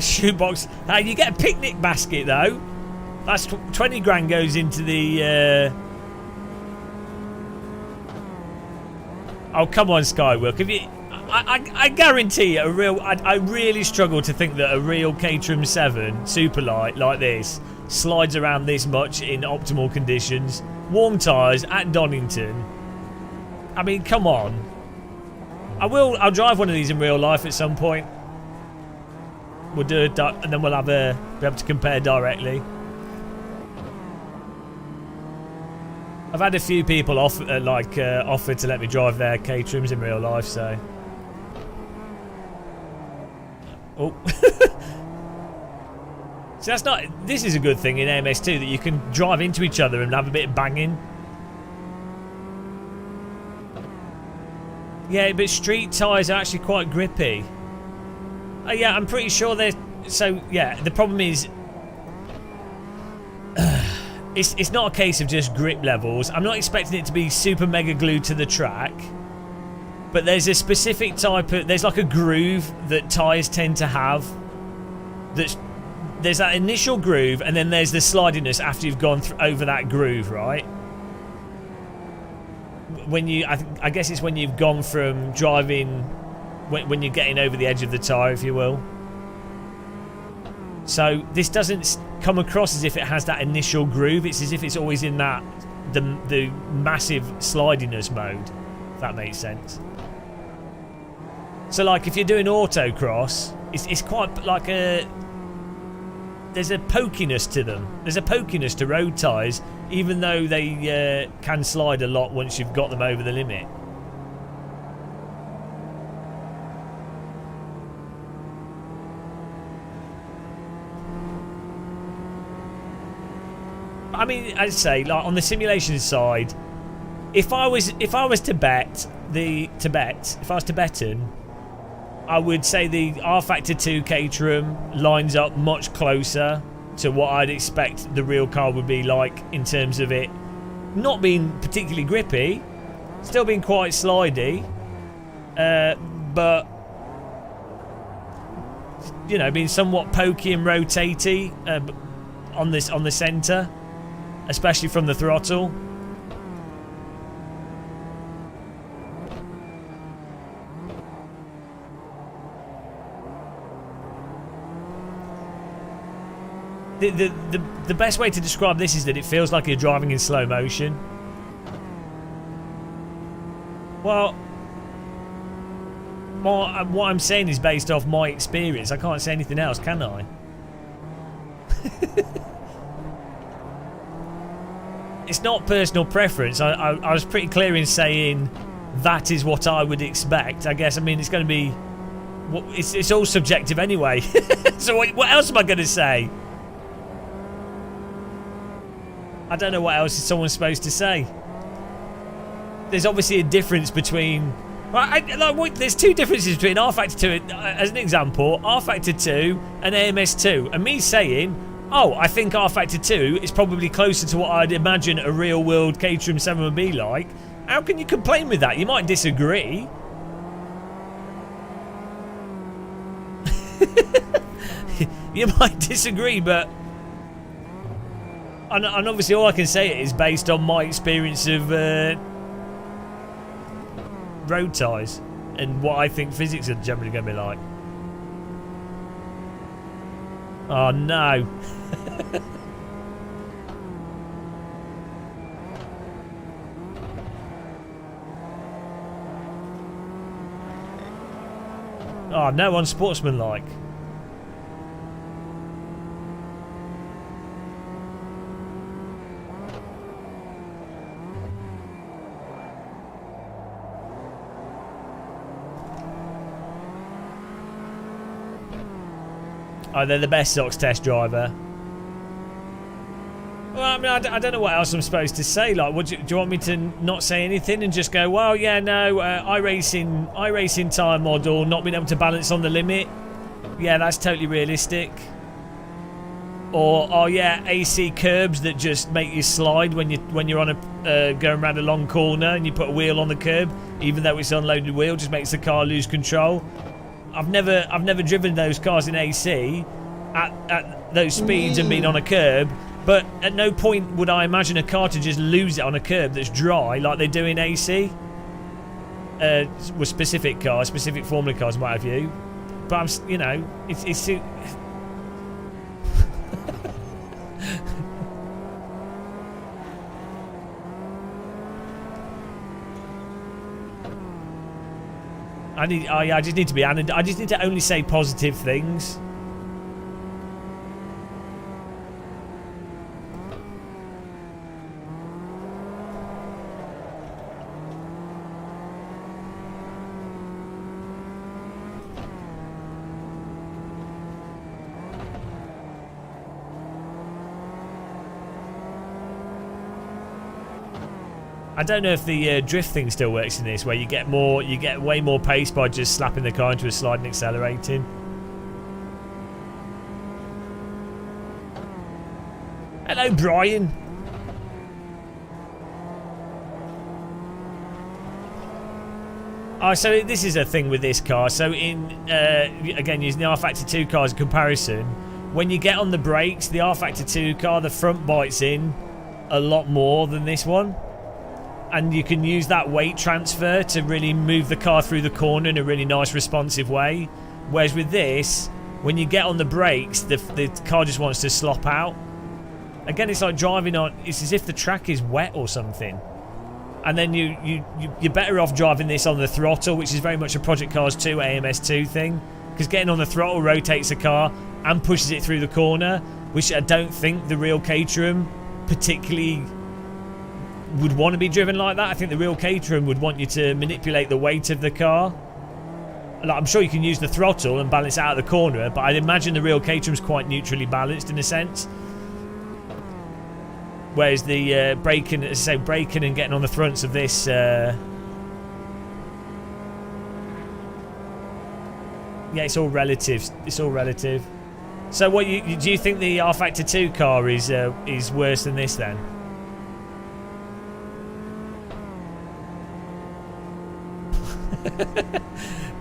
Shoebox. You get a picnic basket though. That's 20 grand goes into the. Oh come on, Skywilk. If you, I guarantee you, I really struggle to think that a real Caterham 7 Superlight like this slides around this much in optimal conditions. Warm tyres at Donington. I mean, come on. I'll drive one of these in real life at some point. We'll do it, and then we'll be able to compare directly. I've had a few people offer to let me drive their Caterhams in real life, so. Oh. So that's not. This is a good thing in AMS2 that you can drive into each other and have a bit of banging. Yeah, but street tyres are actually quite grippy. Yeah, I'm pretty sure they're... So, yeah, the problem is... It's not a case of just grip levels. I'm not expecting it to be super mega glued to the track. But there's a specific type of... There's like a groove that tyres tend to have. There's that initial groove, and then there's the slidiness after you've gone over that groove, right? I guess it's when you've gone from driving... When you're getting over the edge of the tyre, if you will. So this doesn't come across as if it has that initial groove. It's as if it's always in that the massive slidiness mode. If that makes sense. So like if you're doing autocross, it's quite like there's a pokiness to them. There's a pokiness to road tyres, even though they can slide a lot once you've got them over the limit. I mean, I'd say, like on the simulation side, if I was to bet, if I was Tibetan, I would say the R Factor 2 Caterham lines up much closer to what I'd expect the real car would be like in terms of it not being particularly grippy, still being quite slidey, but you know, being somewhat pokey and rotatey on the centre, especially from the throttle. The best way to describe this is that it feels like you're driving in slow motion. Well, what I'm saying is based off my experience. I can't say anything else, can I? It's not personal preference. I was pretty clear in saying that is what I would expect. I guess, I mean, it's going to be... It's all subjective anyway. So what else am I going to say? I don't know what else someone's supposed to say. There's obviously a difference between... there's two differences between R Factor 2, as an example, R Factor 2 and AMS2. And me saying, oh, I think R Factor 2 is probably closer to what I'd imagine a real-world Caterham 7 would be like. How can you complain with that? You might disagree. You might disagree, but... And obviously all I can say is based on my experience of road tyres and what I think physics are generally going to be like. Oh no. Oh no, unsportsmanlike. Oh, they're the best socks test driver. Well, I mean, I don't know what else I'm supposed to say. Like, do you want me to not say anything and just go, well, yeah, no, iRacing tyre model, not being able to balance on the limit. Yeah, that's totally realistic. Or, oh yeah, AC curbs that just make you slide when you're on a going around a long corner and you put a wheel on the curb, even though it's an unloaded wheel, just makes the car lose control. I've never driven those cars in AC at those speeds and been on a curb, but at no point would I imagine a car to just lose it on a curb that's dry like they do in AC. With specific cars, specific Formula cars, what have you. But you know, it's I just need to be. I just need to only say positive things. I don't know if the drift thing still works in this, where you get way more pace by just slapping the car into a slide and accelerating. Hello, Brian. Oh, so this is a thing with this car. So in again, using the R Factor 2 car as a comparison, when you get on the brakes, the R Factor 2 car, the front bites in a lot more than this one. And you can use that weight transfer to really move the car through the corner in a really nice responsive way. Whereas with this, when you get on the brakes, the car just wants to slop out. Again, it's like driving on... It's as if the track is wet or something. and then you're better off driving this on the throttle, which is very much a Project Cars 2 AMS2 thing, because getting on the throttle rotates the car and pushes it through the corner, which I don't think the real Caterham particularly would want to be driven like that. I think the real Caterham would want you to manipulate the weight of the car. Like, I'm sure you can use the throttle and balance out of the corner, but I'd imagine the real Caterham's quite neutrally balanced in a sense. Whereas the braking, as I say, braking and getting on the fronts of this, yeah, it's all relative. It's all relative. So, what do you think the R Factor 2 car is worse than this then?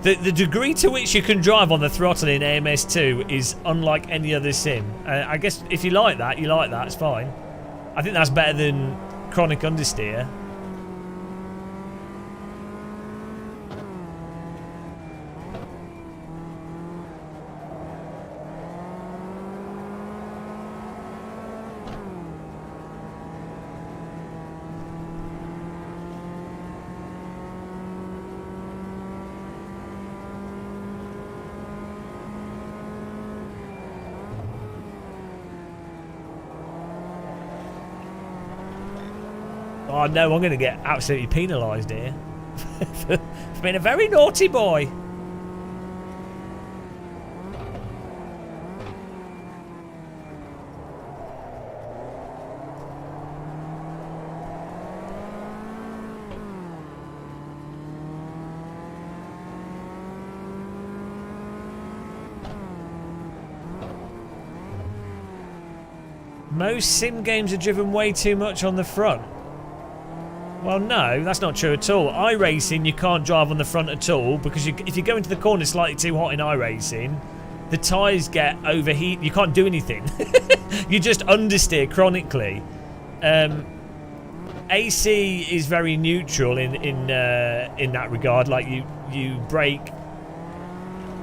The degree to which you can drive on the throttle in AMS2 is unlike any other sim. I guess if you like that, you like that. It's fine. I think that's better than chronic understeer. Oh no, I'm going to get absolutely penalised here for being a very naughty boy. Most sim games are driven way too much on the front. Well, no, that's not true at all. iRacing, you can't drive on the front at all because if you go into the corner slightly too hot in iRacing, the tyres get overheat. You can't do anything. You just understeer chronically. AC is very neutral in that regard. Like you brake,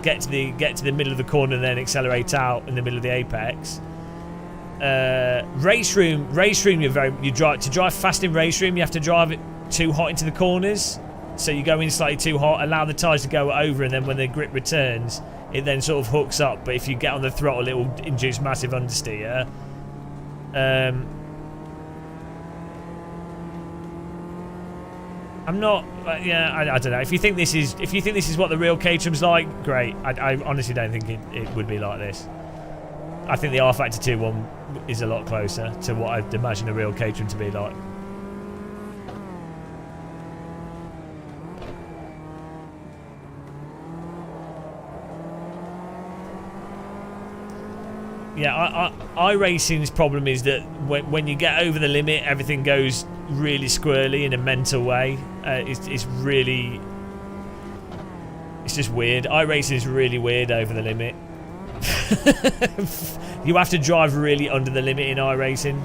get to the middle of the corner, and then accelerate out in the middle of the apex. Race room, you drive fast in race room. You have to drive it too hot into the corners, so you go in slightly too hot, allow the tyres to go over, and then when the grip returns, it then sort of hooks up. But if you get on the throttle, it will induce massive understeer. I'm not. I don't know. If you think this is what the real Caterham's like, great. I honestly don't think it would be like this. I think the R Factor 2 one is a lot closer to what I'd imagine a real Caterham to be like. Yeah, iRacing's problem is that when you get over the limit, everything goes really squirrely in a mental way. It's just weird. iRacing is really weird over the limit. You have to drive really under the limit in iRacing.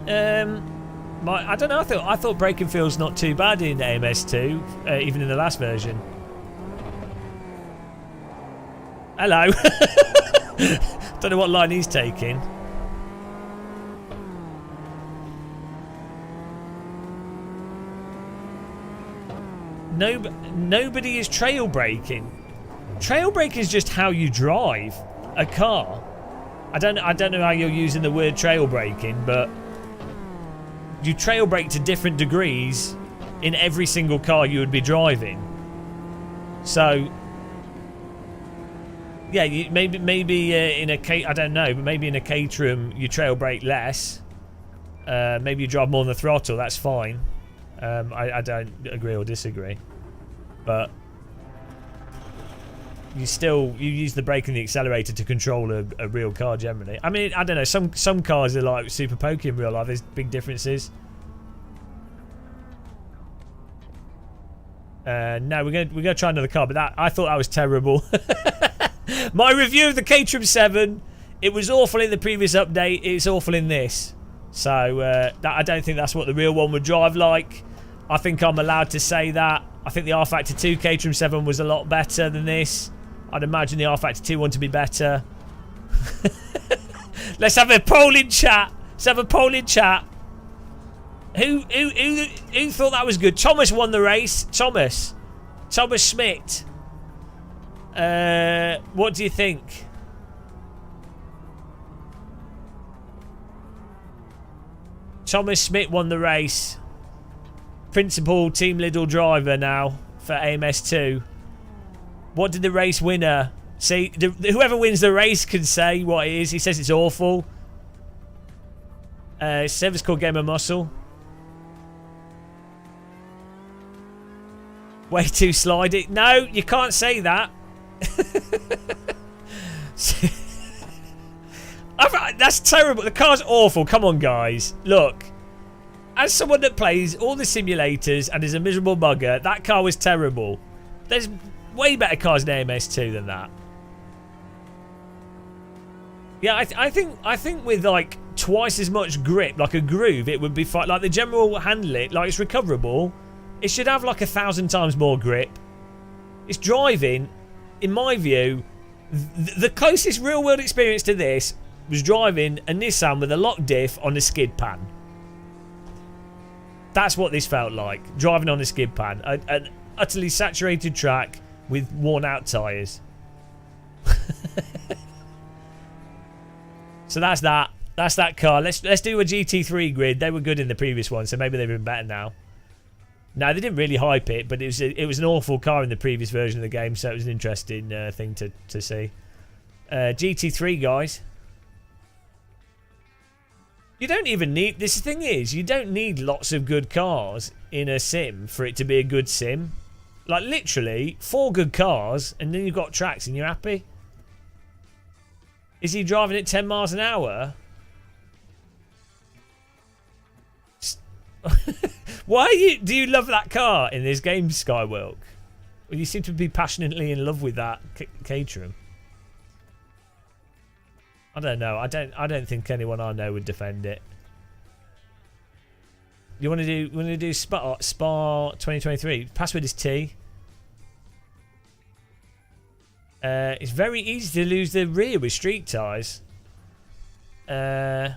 I don't know. I thought braking feels not too bad in AMS2, even in the last version. Hello. Don't know what line he's taking. Nobody is trail braking. Trail brake is just how you drive a car. I don't know how you're using the word trail braking, but you trail brake to different degrees in every single car you would be driving. So yeah, maybe in a I don't know, but maybe in a Caterham you trail brake less. Maybe you drive more on the throttle. That's fine. I don't agree or disagree, but you use the brake and the accelerator to control a real car generally. I mean, I don't know. Some cars are like super pokey in real life. There's big differences. No, we're gonna try another car, but I thought that was terrible. My review of the Caterham 7, it was awful in the previous update. It's awful in this. So I don't think that's what the real one would drive like. I think I'm allowed to say that. I think the R Factor 2 Caterham 7 was a lot better than this. I'd imagine the R Factor 2 one to be better. Let's have a poll in chat. Let's have a poll in chat. Who thought that was good? Thomas won the race. Thomas Schmidt. What do you think? Thomas Schmidt won the race. Principal Team Lidl driver now for AMS2. What did the race winner say? Whoever wins the race can say what it is. He says it's awful. Service called Game of Muscle. Way too slidey. No, you can't say that. That's terrible. The car's awful. Come on, guys. Look. As someone that plays all the simulators and is a miserable bugger, that car was terrible. There's way better cars in AMS2 than that. Yeah, I think with like twice as much grip, like a groove, it would be fine. Like the general handling, like it's recoverable. It should have like 1,000 times more grip. It's driving, in my view, the closest real world experience to this was driving a Nissan with a lock diff on a skid pan. That's what this felt like, driving on a skid pan. An utterly saturated track with worn out tyres. So that's that. That's that car. Let's do a GT3 grid. They were good in the previous one, so maybe they've been better now. No, they didn't really hype it, but it was an awful car in the previous version of the game, so it was an interesting thing to see. GT3, guys. You don't even need... This thing is, you don't need lots of good cars in a sim for it to be a good sim. Like, literally, 4 good cars, and then you've got tracks and you're happy. Is he driving at 10 miles an hour? Why do you love that car in this game, Skywalk? Well, you seem to be passionately in love with that Caterham. I don't know. I don't think anyone I know would defend it. You want to do Spa 2023? Password is T. It's very easy to lose the rear with street tyres. I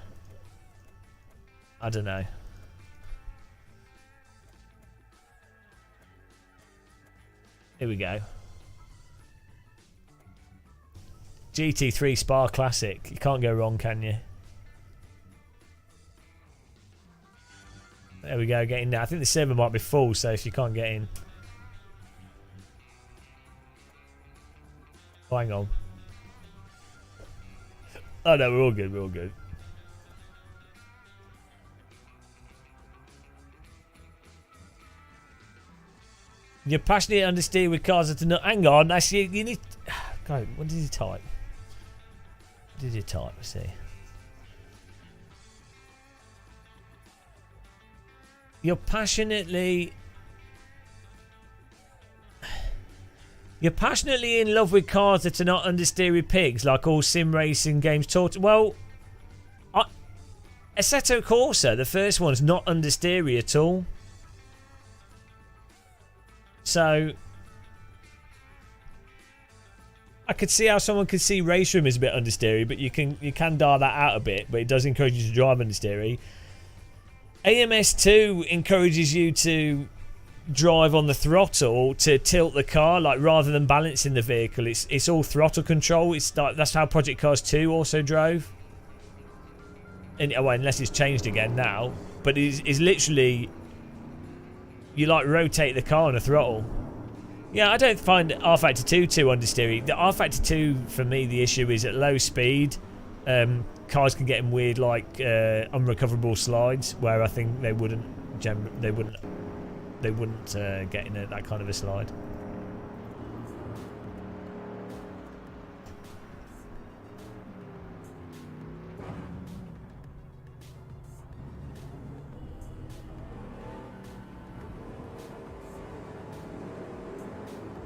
don't know. Here we go. GT3 Spa Classic. You can't go wrong, can you? There we go, getting there. I think the server might be full, so if you can't get in. Oh, hang on. Oh no, we're all good, we're all good. You're passionate understeer with cars that are not... Hang on, actually, you need... God, what did he type? What did he type? Let's see. You're passionately in love with cars that are not understeery pigs, like all sim racing games taught. Well, Assetto Corsa, the first one's not understeery at all. So I could see how someone could see race room as a bit understeery, but you can dial that out a bit, but it does encourage you to drive understeery. AMS2 encourages you to drive on the throttle to tilt the car, like rather than balancing the vehicle. It's all throttle control. It's like, that's how Project Cars 2 also drove. And well, unless it's changed again now, but it's literally you like rotate the car on a throttle. Yeah, I don't find R Factor 2 too understeery. The R Factor 2 for me, the issue is at low speed. Cars can get in weird, like unrecoverable slides, where I think they wouldn't get in that kind of a slide.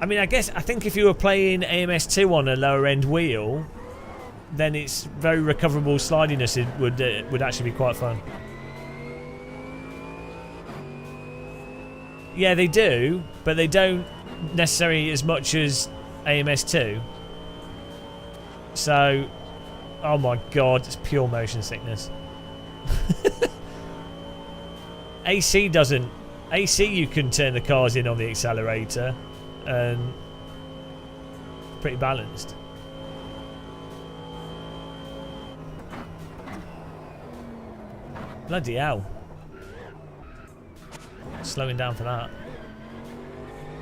I mean, I think if you were playing AMS2 on a lower end wheel, then it's very recoverable slidiness. It would actually be quite fun. Yeah, they do, but they don't necessarily as much as AMS2. So, oh my god, it's pure motion sickness. AC doesn't. AC you can turn the cars in on the accelerator, and pretty balanced. Bloody hell! Slowing down for that.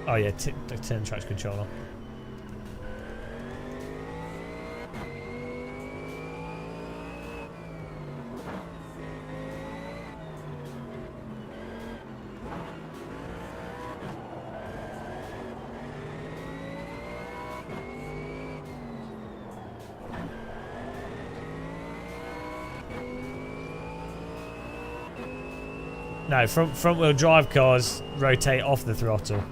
Oh yeah, turn traction control on. No, front wheel drive cars rotate off the throttle.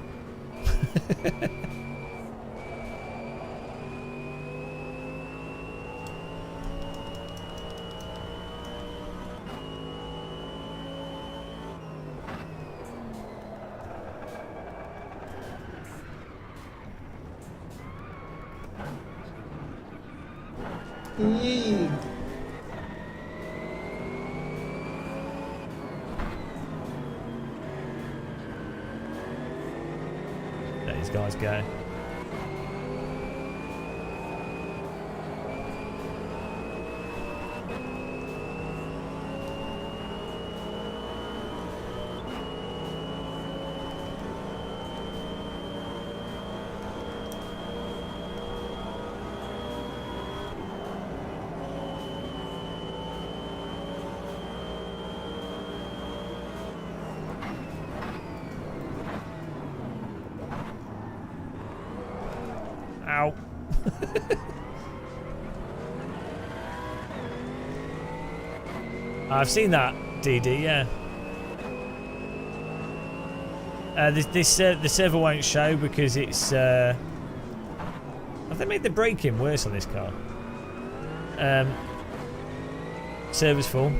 Let these guys go. Ow. I've seen that, DD, yeah. The server won't show because it's... have they made the braking worse on this car? Server's full.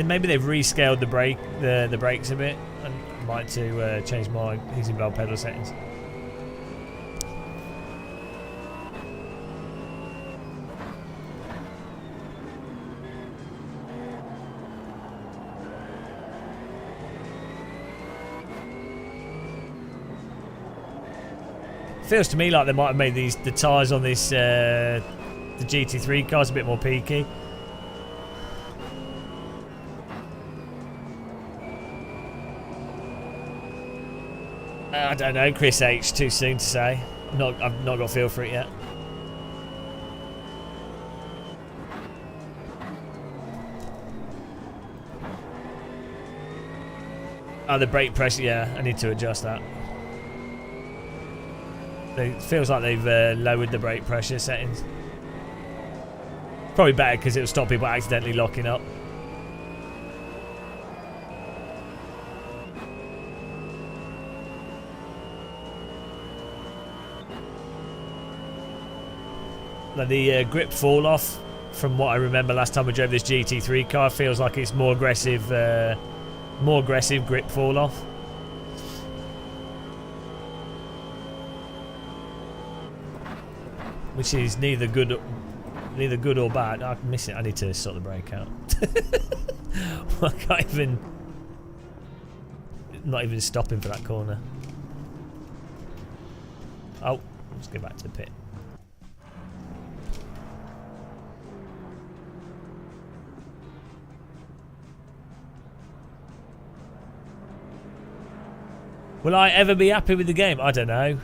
Maybe they've rescaled the brakes a bit, and I might to change my using valve pedal settings. Feels to me like they might have made the tyres on this the GT3 cars a bit more peaky. I don't know, Chris H. Too soon to say. I've not got a feel for it yet. Oh, the brake pressure. Yeah, I need to adjust that. It feels like they've lowered the brake pressure settings. Probably better because it'll stop people accidentally locking up. Like the grip fall off, from what I remember last time I drove this GT3 car, feels like it's more aggressive grip fall off. Which is neither good or bad. I miss it. I need to sort the brake out. I can't even. Not even stopping for that corner. Oh, let's go back to the pit. Will I ever be happy with the game? I don't know.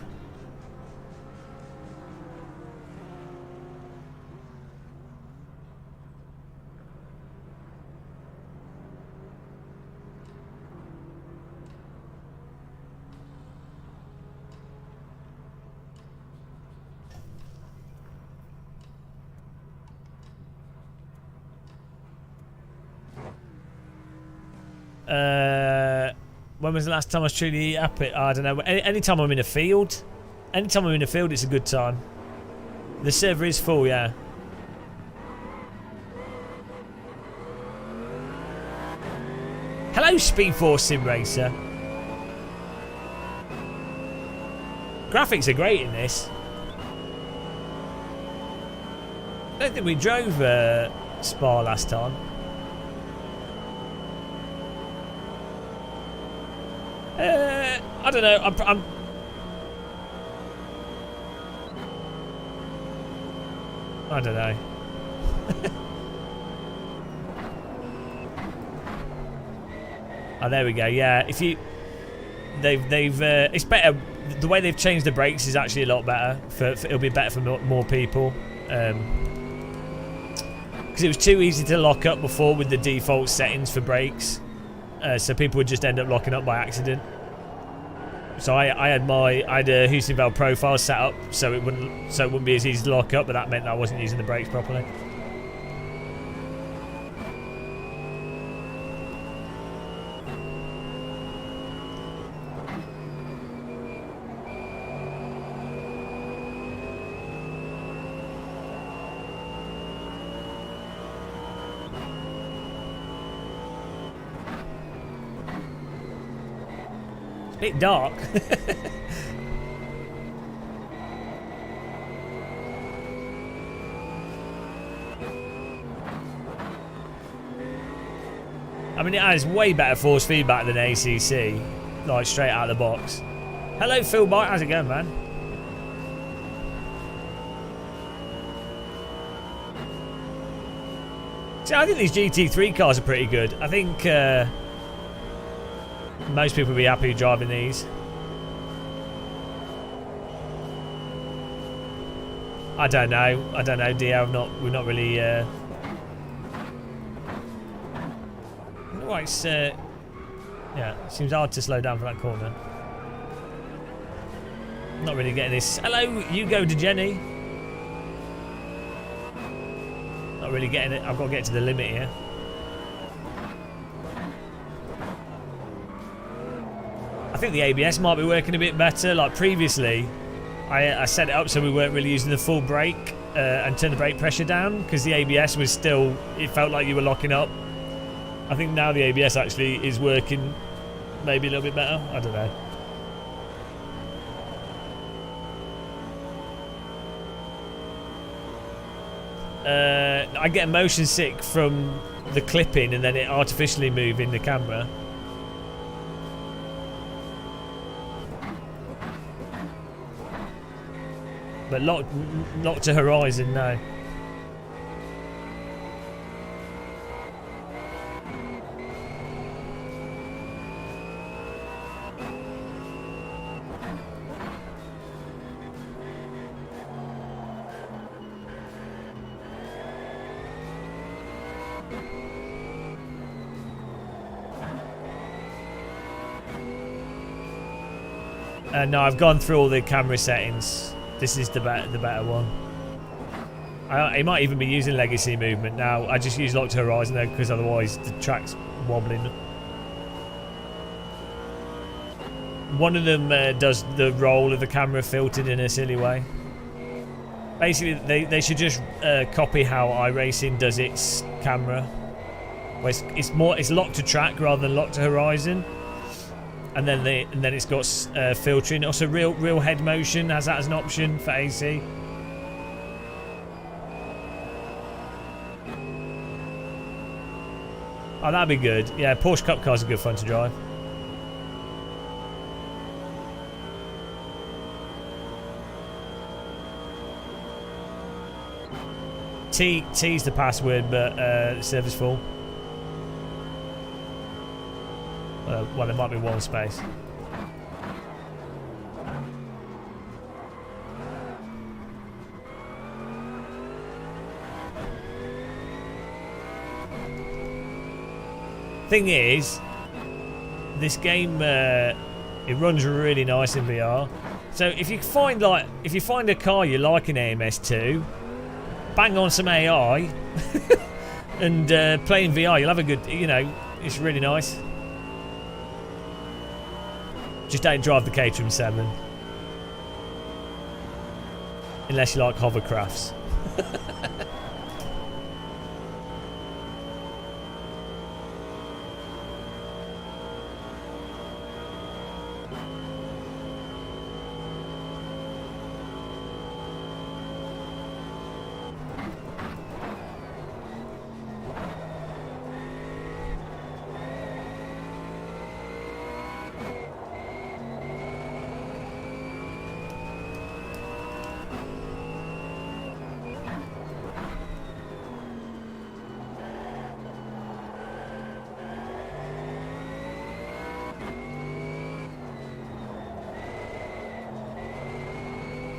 When was the last time I was truly happy? I don't know. Anytime I'm in a field. Anytime I'm in a field, it's a good time. The server is full, yeah. Hello, Speed Force Sim Racer. Graphics are great in this. I don't think we drove Spa last time. I don't know. I don't know. Oh, there we go. Yeah, if you, they've it's better. The way they've changed the brakes is actually a lot better. It'll be better for more people. Because it was too easy to lock up before with the default settings for brakes, so people would just end up locking up by accident. So I had a Houston Valve profile set up so it wouldn't be as easy to lock up, but that meant that I wasn't using the brakes properly. Bit dark. I mean, it has way better force feedback than ACC, like straight out of the box. Hello, Phil Bite. How's it going, man? See, I think these GT3 cars are pretty good. I think most people will be happy driving these. I don't know, dear. We're not really. Right, yeah, it seems hard to slow down for that corner. Not really getting this. Hello, you go to Jenny. Not really getting it. I've got to get to the limit here. I think the ABS might be working a bit better. Like previously, I set it up so we weren't really using the full brake and turn the brake pressure down because the ABS was still, it felt like you were locking up. I think now the ABS actually is working maybe a little bit better. I don't know. I get motion sick from the clipping and then it artificially moving the camera. But locked to horizon, no. No, I've gone through all the camera settings. This is the better one. It might even be using legacy movement now. I just use lock to horizon though, because otherwise the track's wobbling. One of them does the roll of the camera filtered in a silly way. Basically, they should just copy how iRacing does its camera. Where it's locked to track rather than locked to horizon. And then it's got filtering. Also, real head motion has that as an option for AC. Oh, that'd be good. Yeah, Porsche Cup cars are good fun to drive. T's the password, but the server's full. Well, there might be one space. Thing is, this game it runs really nice in VR. So if you find a car you like in AMS2, bang on some AI and play in VR. You'll have a good. It's really nice. Just don't drive the Caterham 7. Unless you like hovercrafts.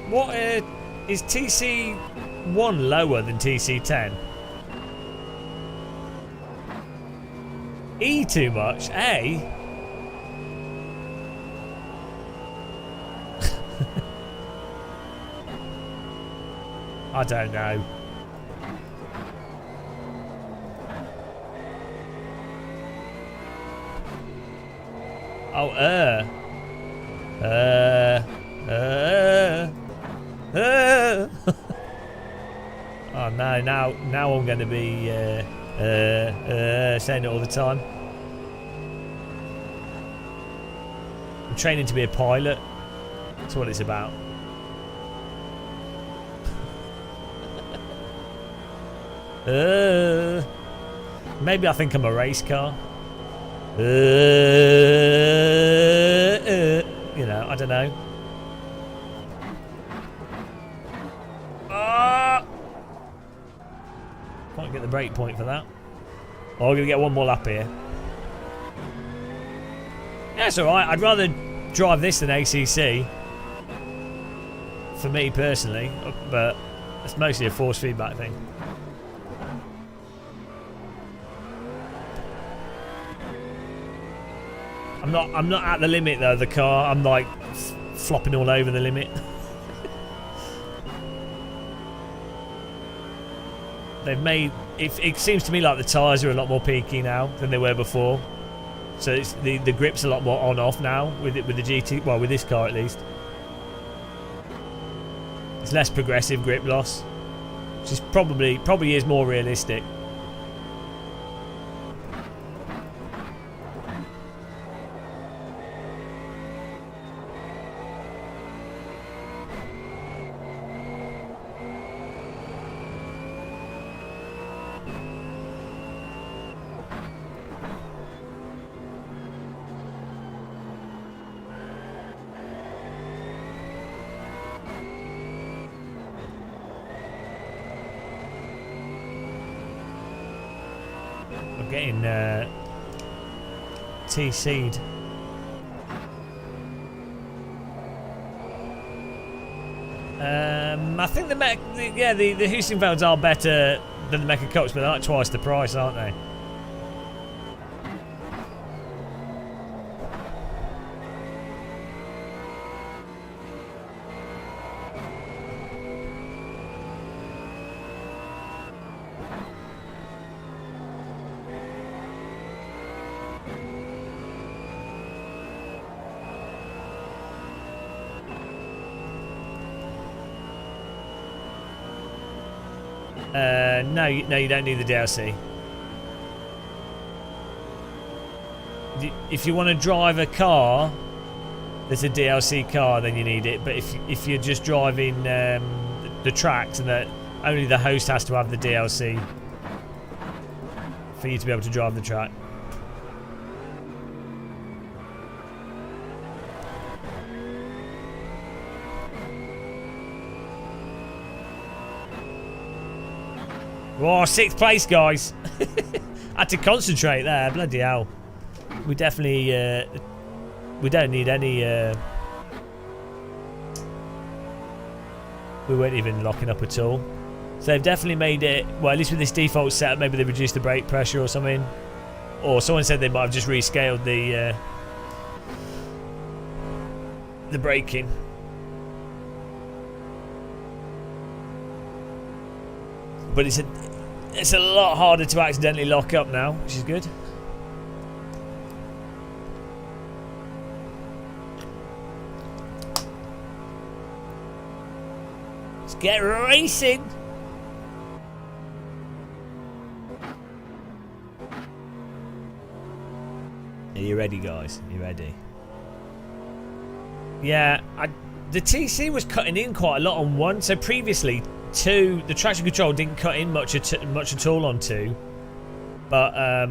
What is TC1 lower than TC10? E too much? A? I don't know. Oh, oh no, now I'm going to be saying it all the time. I'm training to be a pilot. That's what it's about. Maybe I think I'm a race car. You know, I don't know. Can't get the brake point for that. Oh, we're going to get one more lap here. Yeah, it's alright. I'd rather drive this than ACC. For me personally. But it's mostly a force feedback thing. I'm not at the limit though, the car. I'm like flopping all over the limit. They've made it seems to me like the tyres are a lot more peaky now than they were before. So it's the grip's a lot more on off now with the GT, well with this car at least. It's less progressive grip loss, which is probably is more realistic. I'm getting TC'd. I think the Houston Velds are better than the Mecha Cups, but they're like twice the price, aren't they? No, you don't need the DLC. If you want to drive a car that's a DLC car, then you need it. But if you're just driving the tracks, and that only the host has to have the DLC for you to be able to drive the track. Oh, 6th place, guys. I had to concentrate there. Bloody hell. We definitely... we don't need any... we weren't even locking up at all. So they've definitely made it... Well, at least with this default setup, maybe they reduced the brake pressure or something. Or someone said they might have just rescaled the braking. But it's a lot harder to accidentally lock up now, which is good. get racing. Are you ready, guys? Are you ready? Yeah, the TC was cutting in quite a lot on 1. So previously, 2, the traction control didn't cut in much at all on 2. But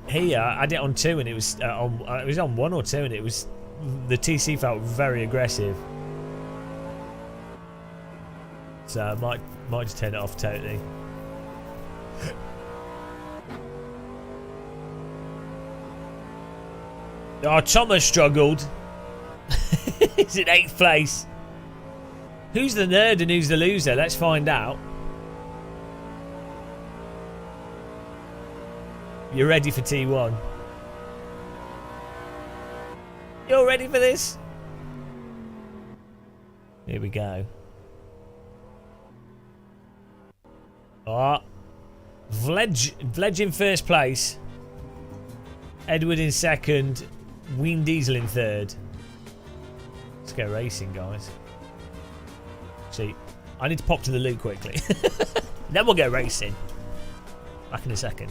here I had it on 2, and it was on 1 or 2, and it was the TC felt very aggressive. So I might just turn it off totally. Oh, Thomas struggled. He's in 8th place. Who's the nerd and who's the loser? Let's find out. You're ready for T1? You're ready for this? Here we go. Oh, Vledge in 1st place. Edward in 2nd. Ween Diesel in 3rd. Let's get racing, guys. See, I need to pop to the loo quickly. Then we'll get racing. Back in a second.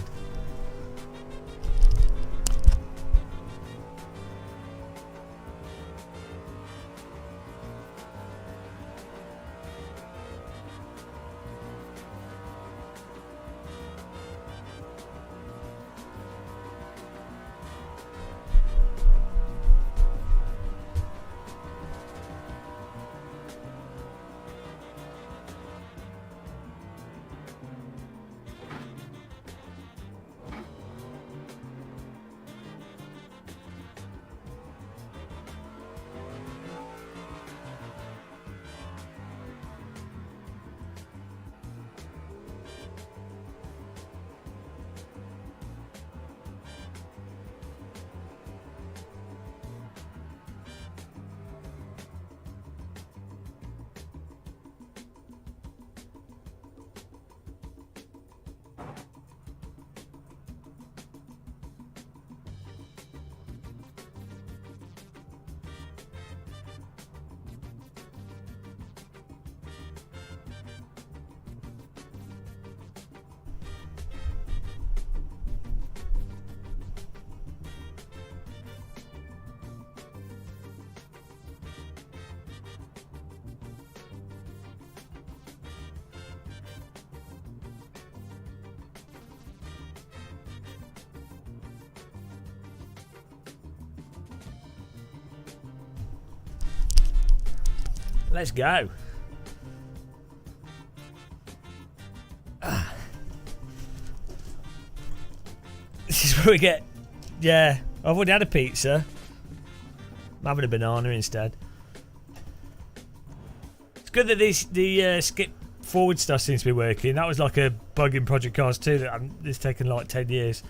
Let's go. This is where we get... Yeah, I've already had a pizza. I'm having a banana instead. It's good that the skip forward stuff seems to be working. That was like a bug in Project Cars 2 that it's taken like 10 years.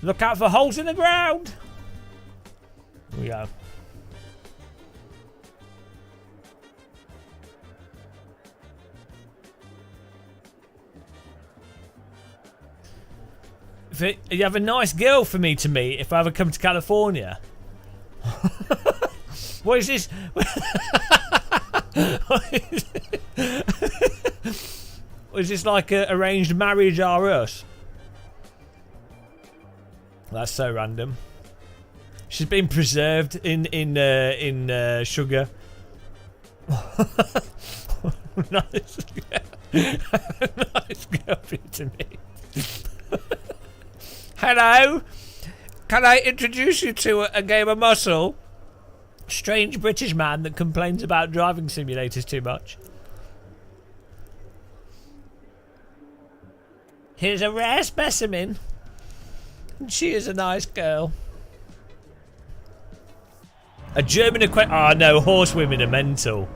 Look out for holes in the ground. Here we go. You have a nice girl for me to meet if I ever come to California. What is this? Is this like a arranged marriage or us? That's so random. She's been preserved in sugar. Nice. Nice girl to me. Hello. Can I introduce you to a game of muscle? Strange British man that complains about driving simulators too much. Here's a rare specimen. She is a nice girl. A German equation. Oh no, horsewomen are mental.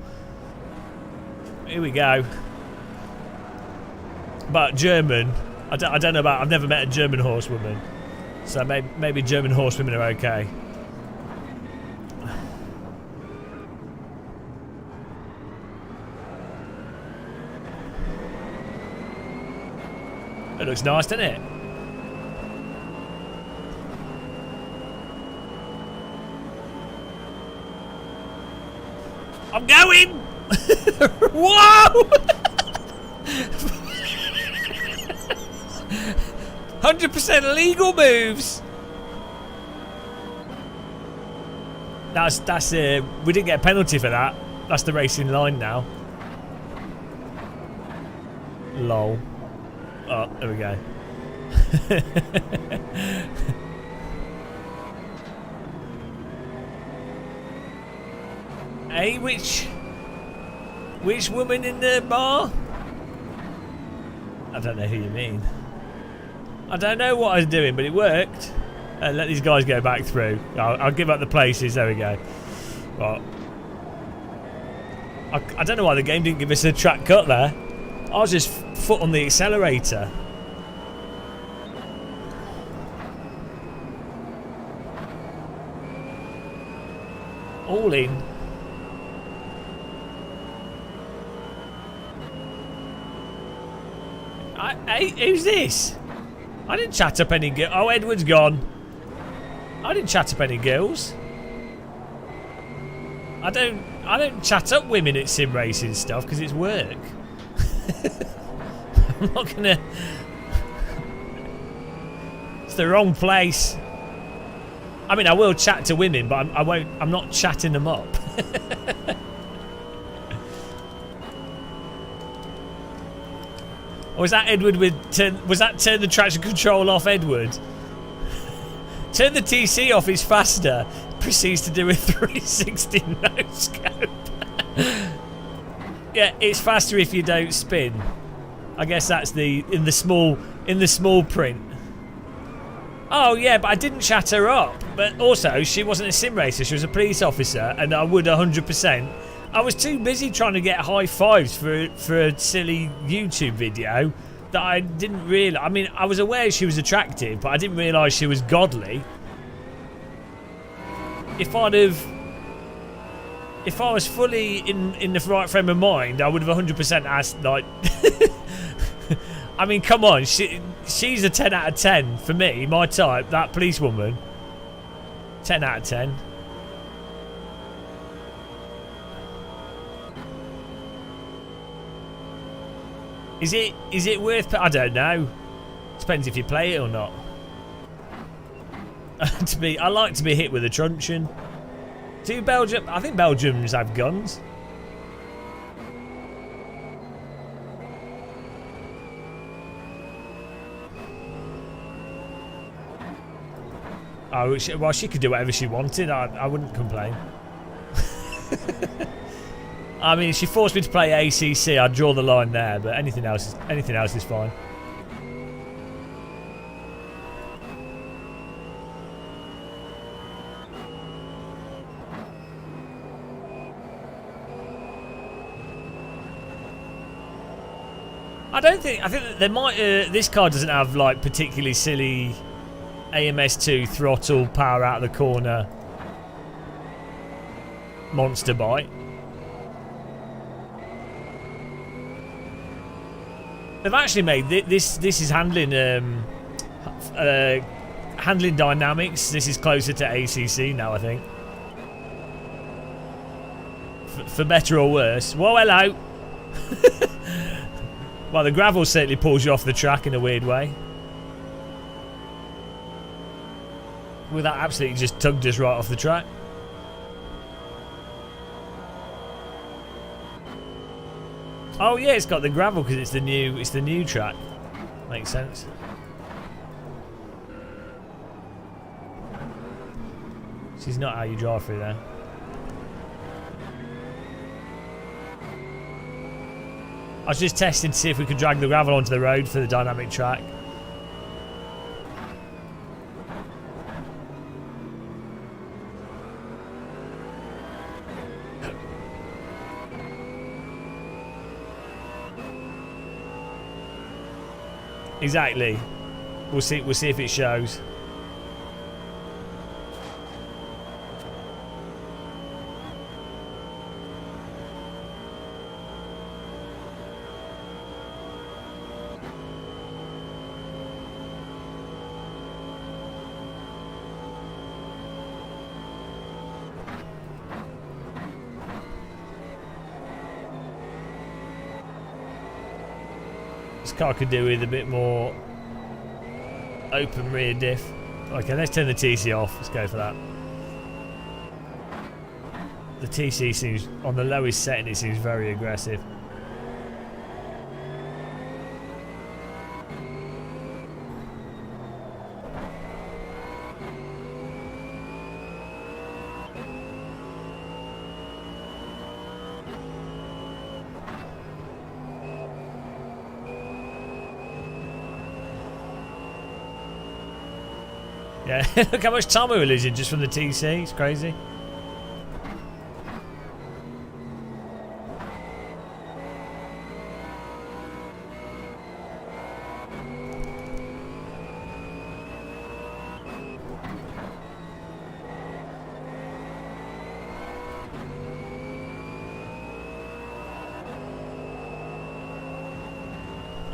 Here we go. But German. I don't know about. I've never met a German horsewoman. So maybe German horsewomen are okay. It looks nice, doesn't it? I'm going! Whoa! 100% legal moves. That's we didn't get a penalty for that. That's the racing line now. Lol. Oh, there we go. Hey, which woman in the bar? I don't know who you mean. I don't know what I was doing, but it worked. Let these guys go back through. I'll give up the places. There we go. Well, I don't know why the game didn't give us a track cut there. I was just foot on the accelerator. All in. Hey, who's this? I didn't chat up any girls. Oh, Edward's gone. I didn't chat up any girls. I don't chat up women at sim racing stuff because it's work. I'm not gonna. It's the wrong place. I mean, I will chat to women, but I won't. I'm not chatting them up. Or was that Edward with was that turn the traction control off Edward? Turn the TC off is faster. Proceeds to do a 360 no scope. Yeah, it's faster if you don't spin. I guess that's in the small print. Oh yeah, but I didn't chat her up. But also, she wasn't a sim racer. She was a police officer, and I would 100%. I was too busy trying to get high fives for a silly YouTube video that I didn't realise. I mean, I was aware she was attractive, but I didn't realise she was godly. If I was fully in the right frame of mind, I would have 100% asked, like... I mean, come on, she's a 10 out of 10 for me, my type, that policewoman. 10 out of 10. Is it worth... I don't know. Depends if you play it or not. I like to be hit with a truncheon. Do Belgium... I think Belgians have guns. Oh, well, she could do whatever she wanted. I wouldn't complain. I mean, if she forced me to play ACC, I'd draw the line there. But anything else is fine. I think that there might. This car doesn't have like particularly silly AMS2 throttle power out of the corner monster bite. They've actually made this is handling handling dynamics. This is closer to ACC now, I think. For better or worse. Whoa, hello. Well, the gravel certainly pulls you off the track in a weird way. Well, that absolutely just tugged us right off the track. Oh yeah, it's got the gravel because it's the new track. Makes sense. This is not how you drive through there. I was just testing to see if we could drag the gravel onto the road for the dynamic track. Exactly. We'll see if it shows. This car could do with a bit more open rear diff. Okay, let's turn the TC off. Let's go for that. The TC seems, on the lowest setting, it seems very aggressive. Yeah, look how much time we were losing just from the TC. It's crazy.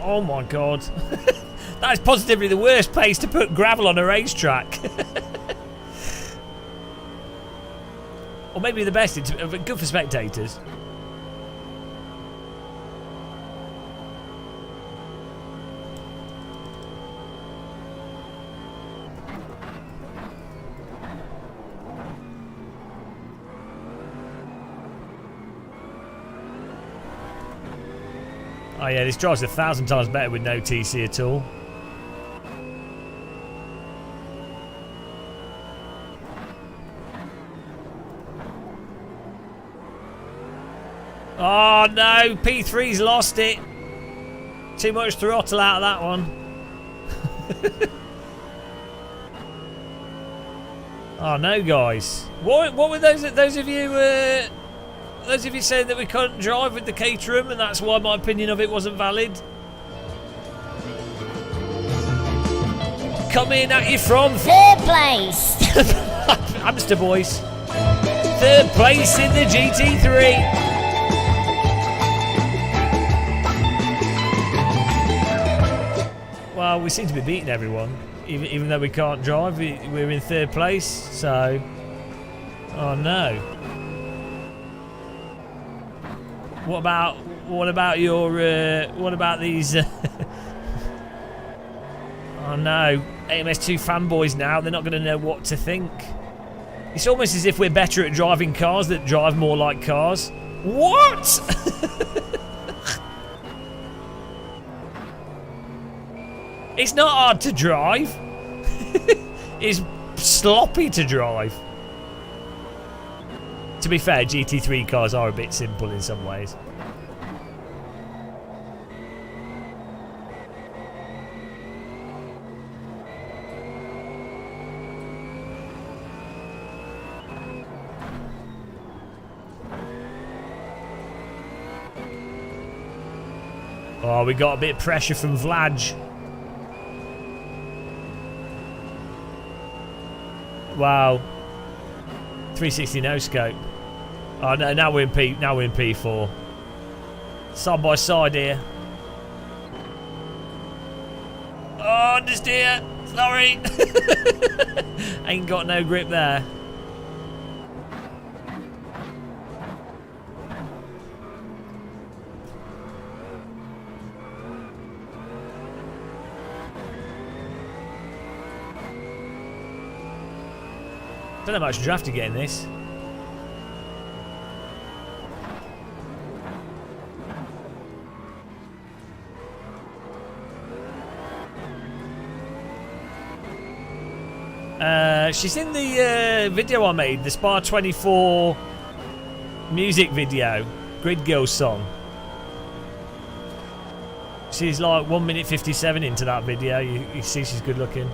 Oh my god. That is positively the worst pace to put gravel on a racetrack. Or maybe the best. It's good for spectators. Oh yeah, this drives 1,000 times better with no TC at all. Oh no, P3's lost it. Too much throttle out of that one. Oh no, guys. What were those of you saying that we couldn't drive with the Caterham and that's why my opinion of it wasn't valid? Coming at you from third place. Hamster boys. Third place in the GT3. Well, we seem to be beating everyone, even though we can't drive. We're in third place, so... Oh no. What about your... what about these... Oh no. AMS2 fanboys now, they're not going to know what to think. It's almost as if we're better at driving cars that drive more like cars. What? It's not hard to drive. It's sloppy to drive. To be fair, GT3 cars are a bit simple in some ways. Oh, we got a bit of pressure from Vlad. Wow. 360 no scope. Oh no, now we're in P4. Side by side here. Oh, understeer. Sorry. Ain't got no grip there. Don't know how much draft to get in this. She's in the video I made, the Spa 24 music video, Grid Girl song. She's like 1 minute 57 into that video. You see she's good looking.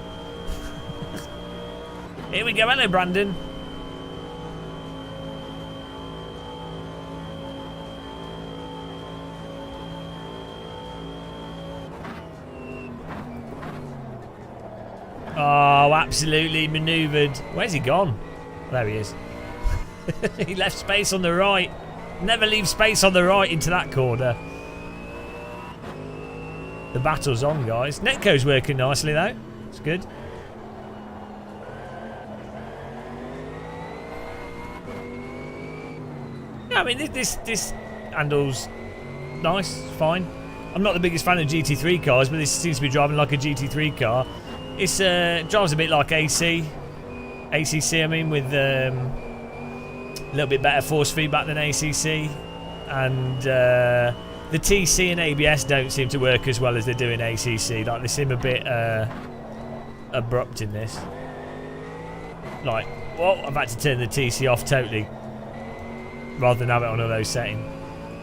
Here we go. Hello, Brandon. Oh, absolutely manoeuvred. Where's he gone? There he is. He left space on the right. Never leave space on the right into that corner. The battle's on, guys. Netco's working nicely, though. It's good. Yeah, I mean, this handles nice, fine. I'm not the biggest fan of GT3 cars, but this seems to be driving like a GT3 car. It's drives a bit like ACC, I mean, with a little bit better force feedback than ACC, and the TC and ABS don't seem to work as well as they do in ACC. Like, they seem a bit abrupt in this. Like, well, I've had to turn the TC off totally rather than have it on a low setting.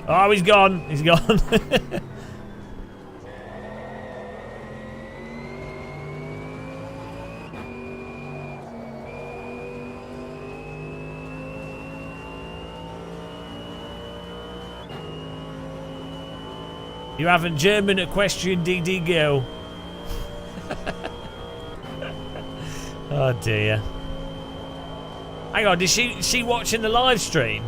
Oh, he's gone. He's gone. You haven't German equestrian DD girl. Oh dear. Hang on, is she watching the live stream?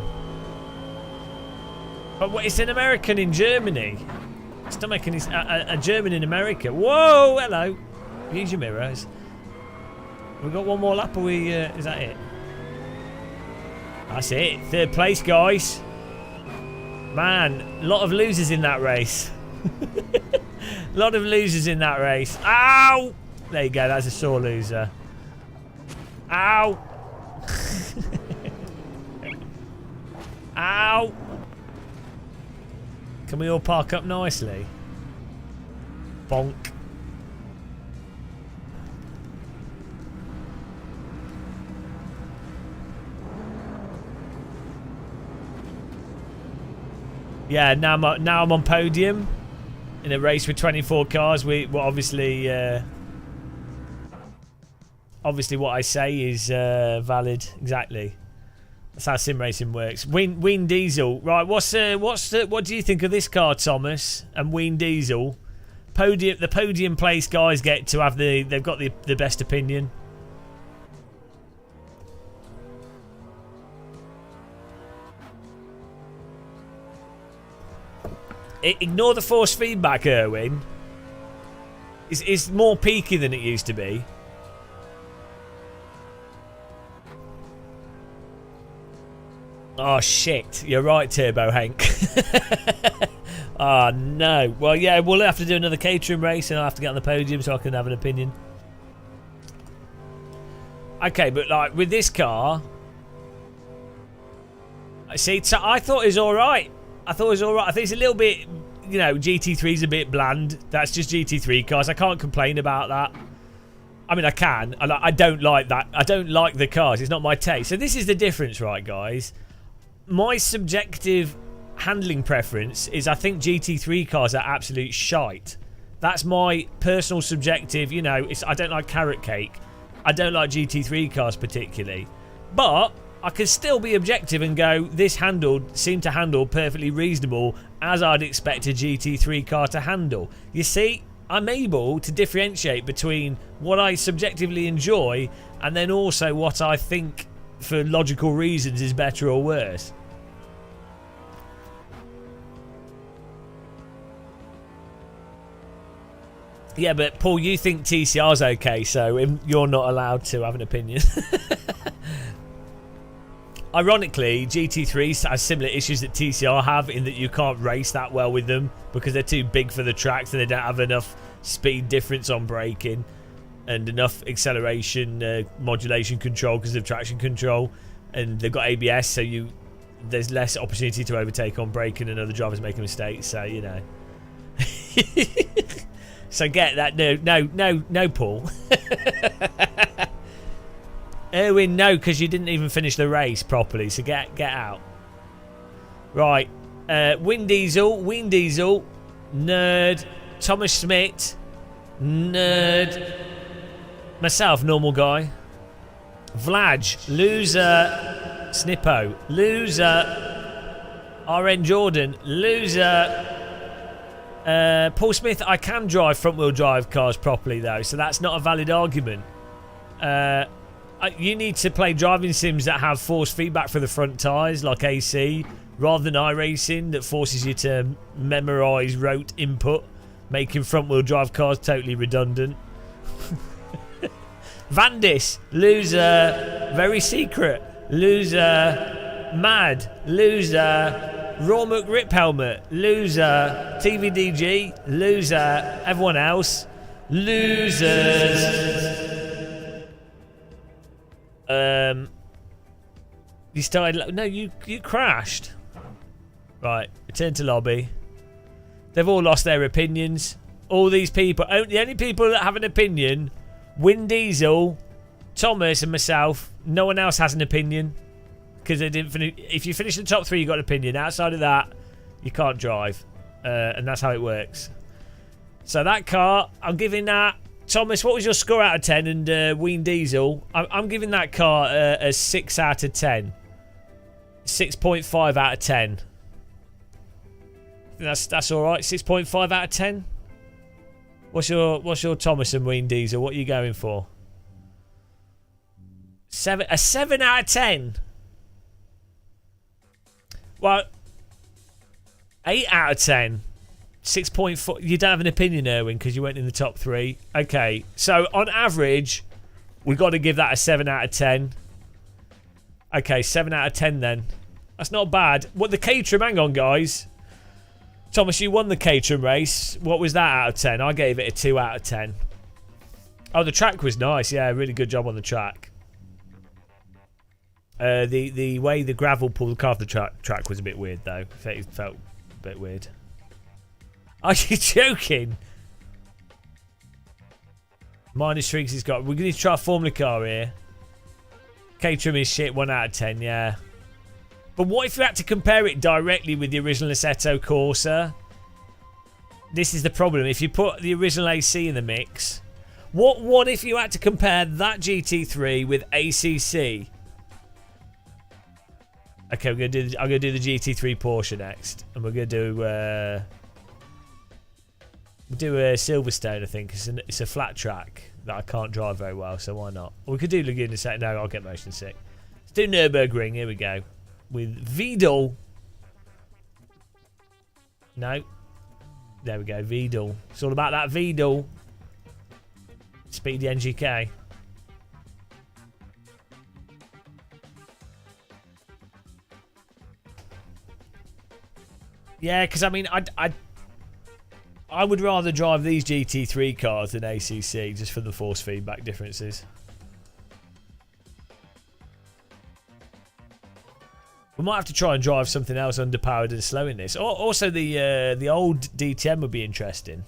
But what, it's an American in Germany. It's not making a German in America. Whoa, hello. Use your mirrors. We've got one more lap, or we is that it? That's it. Third place, guys. Man, a lot of losers in that race. A lot of losers in that race. Ow! There you go, that's a sore loser. Ow! Ow! Can we all park up nicely? Bonk. Yeah, now I'm on podium in a race with 24 cars. Well, obviously what I say is valid. Exactly. That's how sim racing works. Ween Diesel, right? What do you think of this car, Thomas? And Ween Diesel, the podium place guys get to have they've got the best opinion. Ignore the force feedback, Erwin. It's more peaky than it used to be. Oh shit, you're right, Turbo Hank. Oh no. Well, yeah, we'll have to do another catering race and I'll have to get on the podium so I can have an opinion. Okay, but like with this car, see, so I thought it was alright. I think it's a little bit, you know, GT3's a bit bland. That's just GT3 cars. I can't complain about that. I mean, I can. I don't like that. I don't like the cars. It's not my taste. So this is the difference, right, guys? My subjective handling preference is I think GT3 cars are absolute shite. That's my personal subjective, you know, I don't like carrot cake. I don't like GT3 cars particularly. But I can still be objective and go, this seemed to handle perfectly reasonable as I'd expect a GT3 car to handle. You see, I'm able to differentiate between what I subjectively enjoy and then also what I think for logical reasons is better or worse. Yeah, but Paul, you think TCR's okay, so you're not allowed to have an opinion. Ironically, GT3 has similar issues that TCR have in that you can't race that well with them because they're too big for the tracks and they don't have enough speed difference on braking and enough acceleration modulation control because of traction control, and they've got ABS, so there's less opportunity to overtake on braking and other drivers making mistakes, so you know. So get that. No, Paul. Erwin, no, because you didn't even finish the race properly, so get out. Right. Ween Diesel, nerd. Thomas Schmidt, nerd. Myself, normal guy. Vlad, loser. Snippo, loser. RN Jordan, loser. Paul Smith, I can drive front-wheel drive cars properly, though, so that's not a valid argument. You need to play driving sims that have force feedback for the front tyres, like AC, rather than iRacing that forces you to memorise rote input, making front-wheel drive cars totally redundant. Vandis, loser. Very secret, loser. Mad, loser. Raw McRip helmet. Loser. TVDG. Loser. Everyone else. Losers. You started... No, you crashed. Right. Return to lobby. They've all lost their opinions. All these people... The only people that have an opinion... Win Diesel, Thomas and myself. No one else has an opinion. Because they didn't finish... If you finish the top 3, you got an opinion. Outside of that, you can't drive. And that's how it works. So that car, I'm giving that... Thomas, what was your score out of 10? And Ween Diesel, I'm giving that car a 6 out of 10. 6.5 out of 10. That's all right. 6.5 out of 10. What's your Thomas and Ween Diesel? What are you going for? A 7 out of 10. Well, 8 out of 10. 6.4. You don't have an opinion, Erwin, because you weren't in the top 3. Okay, so on average, we've got to give that a 7 out of 10. Okay, 7 out of 10 then. That's not bad. What the Caterham? Hang on, guys. Thomas, you won the Caterham race. What was that out of 10? I gave it a 2 out of 10. Oh, the track was nice. Yeah, really good job on the track. The way the gravel pulled the car off the track was a bit weird, though. It felt a bit weird. Are you joking? Minus streaks he's got. We're going to try a Formula car here. Caterham is shit. 1 out of 10, yeah. But what if you had to compare it directly with the original Assetto Corsa? This is the problem. If you put the original AC in the mix, what if you had to compare that GT3 with ACC? Okay, I'm gonna do the GT3 Porsche next, and we're gonna do we'll do a Silverstone. I think it's a flat track that I can't drive very well, so why not? We could do Laguna Seca. No, I'll get motion sick. Let's do Nürburgring. Here we go. With Vidal. No. There we go, Vidal. It's all about that Vidal. Speedy NGK. Yeah, because I mean, I would rather drive these GT3 cars than ACC just for the force feedback differences. We might have to try and drive something else underpowered and slow in this. Also, the old DTM would be interesting.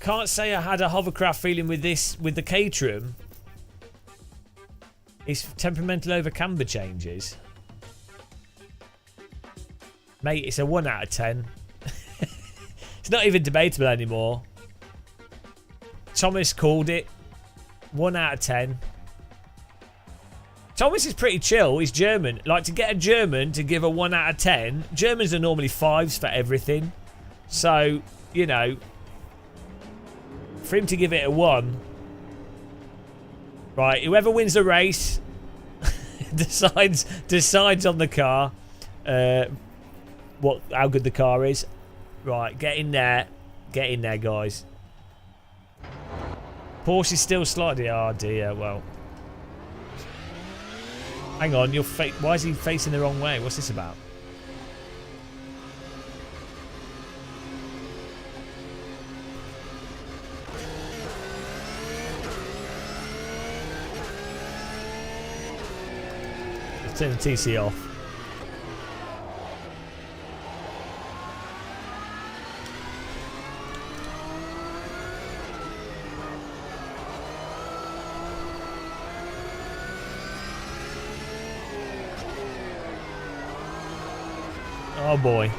Can't say I had a hovercraft feeling with this, with the Caterham. It's temperamental over camber changes. Mate, it's a 1 out of 10. It's not even debatable anymore. Thomas called it. 1 out of 10. Thomas is pretty chill. He's German. Like, to get a German to give a 1 out of 10, Germans are normally 5s for everything. So, you know, for him to give it a 1. Right, whoever wins the race decides on the car. How good the car is. Right, get in there. Get in there, guys. Porsche is still slightly... Oh, dear. Well. Hang on. Why is he facing the wrong way? What's this about? Let's turn the TC off. Oh boy.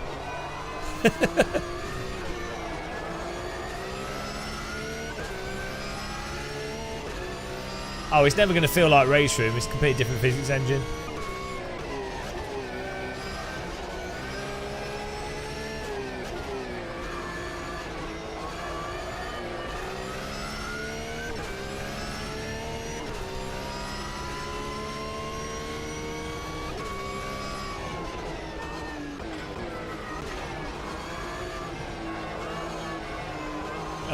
Oh, it's never going to feel like race room. It's a completely different physics engine.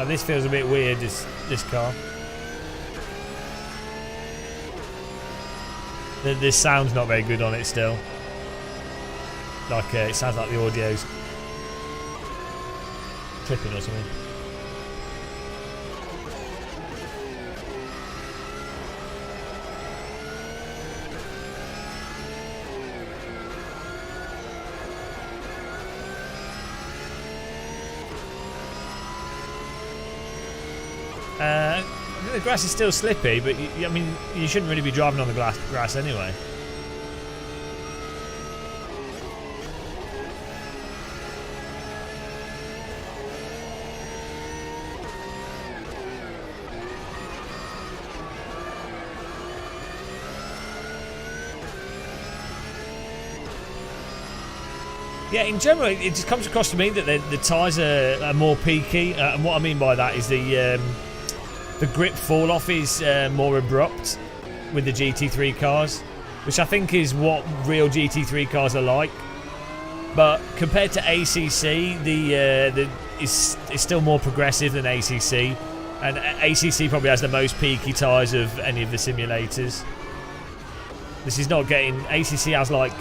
Oh, this feels a bit weird, this car. The sound's not very good on it still. Like, it sounds like the audio's tripping or something. I think the grass is still slippy, but I mean, you shouldn't really be driving on the grass anyway. Yeah, in general, it just comes across to me that the tyres are more peaky, and what I mean by that is the grip fall off is more abrupt with the GT3 cars, which I think is what real GT3 cars are like. But compared to ACC, the is still more progressive than ACC, and ACC probably has the most peaky tyres of any of the simulators. This is not getting. ACC has like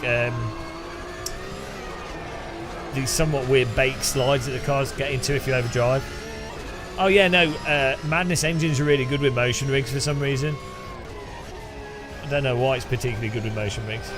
these somewhat weird bake slides that the cars get into if you overdrive. Oh yeah, no, Madness engines are really good with motion rigs for some reason. I don't know why it's particularly good with motion rigs.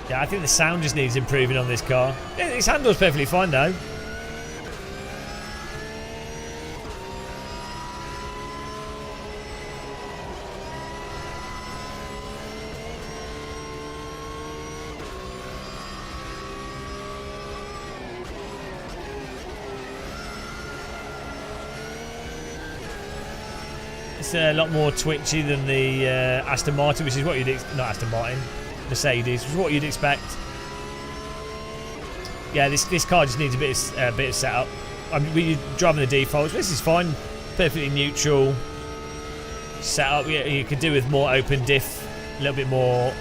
Yeah, I think the sound just needs improving on this car. Yeah, this handles perfectly fine though. It's a lot more twitchy than the Aston Martin, which is what you'd not Aston Martin, Mercedes, which is what you'd expect. Yeah, this car just needs a bit of setup. I mean, we're driving the defaults. This is fine, perfectly neutral setup. Yeah, you could do with more open diff, a little bit more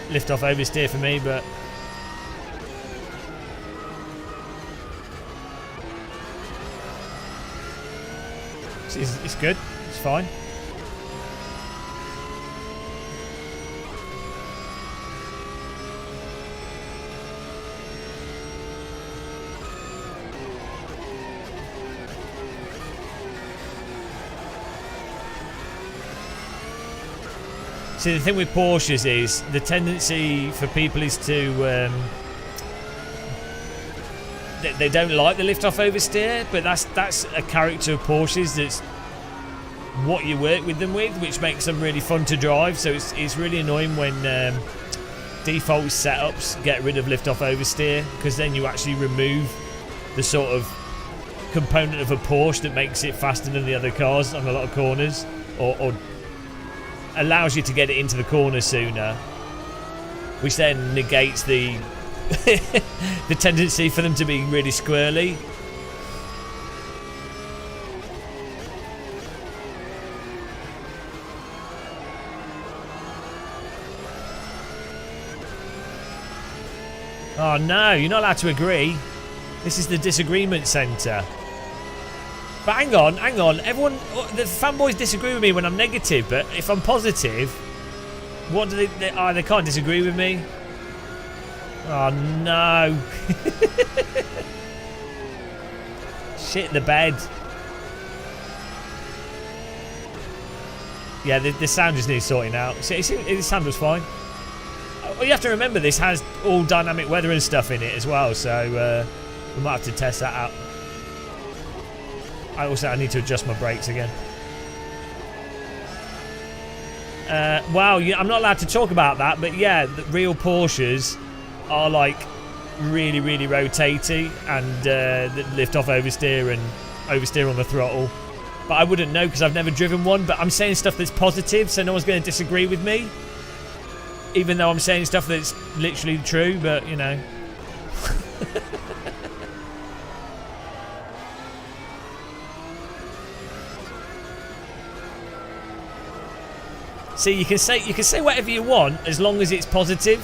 lift off oversteer for me, but. It's good. It's fine. See, the thing with Porsches is the tendency for people is to they don't like the lift off oversteer, but that's a character of Porsches. That's what you work with them with, which makes them really fun to drive. So it's really annoying when default setups get rid of lift off oversteer, because then you actually remove the sort of component of a Porsche that makes it faster than the other cars on a lot of corners, or allows you to get it into the corner sooner, which then negates the the tendency for them to be really squirrely. Oh no, you're not allowed to agree. This is the disagreement centre. But hang on, everyone, the fanboys disagree with me when I'm negative, but if I'm positive, what do they can't disagree with me. Oh no. Shit the bed. Yeah, the sound just needs sorting out. See, the sound was fine. Well, you have to remember this has all dynamic weather and stuff in it as well, so we might have to test that out. I need to adjust my brakes again. Wow, I'm not allowed to talk about that, but yeah, the real Porsches are like really, really rotating and lift off oversteer and oversteer on the throttle. But I wouldn't know because I've never driven one, but I'm saying stuff that's positive, so no one's going to disagree with me. Even though I'm saying stuff that's literally true, but you know. See, you can say whatever you want as long as it's positive.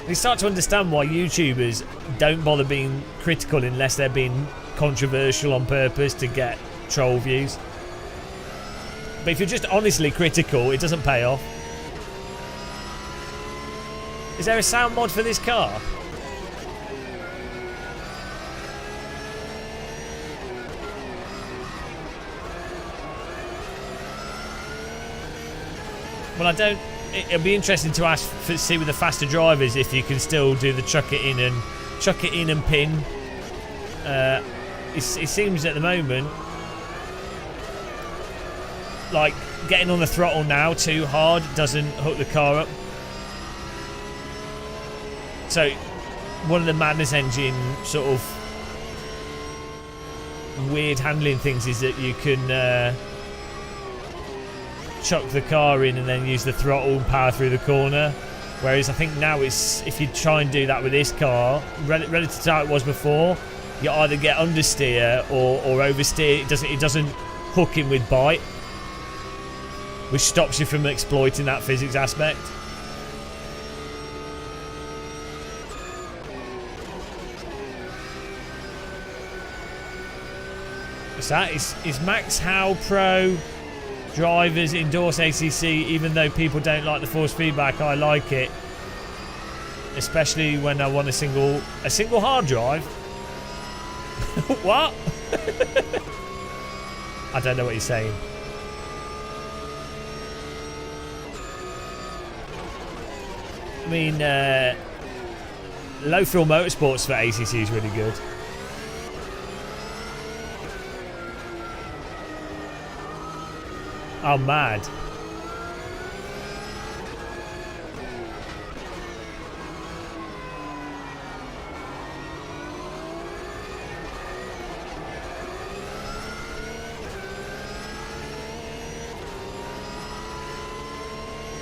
We start to understand why YouTubers don't bother being critical unless they're being controversial on purpose to get troll views. But if you're just honestly critical, it doesn't pay off. Is there a sound mod for this car? Well, I don't. It'll be interesting to see with the faster drivers if you can still do the chuck it in and pin. It seems at the moment like getting on the throttle now too hard doesn't hook the car up. So one of the Madness engine sort of weird handling things is that you can chuck the car in and then use the throttle and power through the corner, whereas I think now it's, if you try and do that with this car relative to how it was before, you either get understeer or oversteer. It doesn't hook in with bite, which stops you from exploiting that physics aspect. What's that? Is Max How Pro drivers endorse ACC even though people don't like the force feedback? I like it, especially when I want a single hard drive. What? I don't know what you're saying. I mean, low fuel motorsports for ACC is really good. Oh, mad.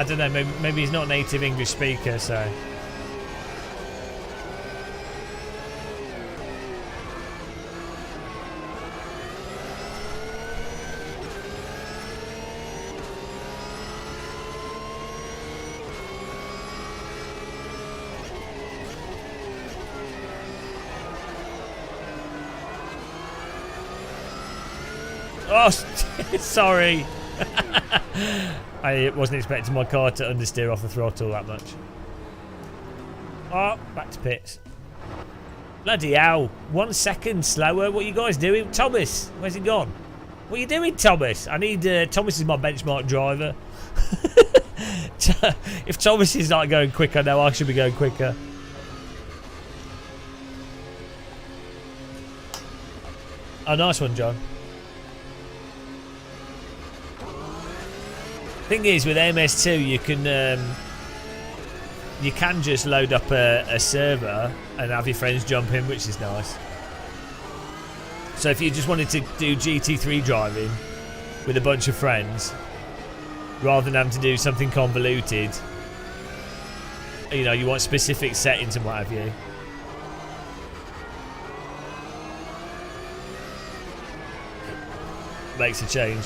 I don't know, maybe he's not a native English speaker, so... Oh, sorry. I wasn't expecting my car to understeer off the throttle that much. Oh, back to pits. Bloody hell. 1 second slower. What are you guys doing? Thomas, where's he gone? What are you doing, Thomas? I need... Thomas is my benchmark driver. If Thomas is not going quicker now, I should be going quicker. Oh, nice one, John. Thing is, with MS2, you can just load up a server and have your friends jump in, which is nice. So if you just wanted to do GT3 driving with a bunch of friends, rather than having to do something convoluted, you know, you want specific settings and what have you. Makes a change.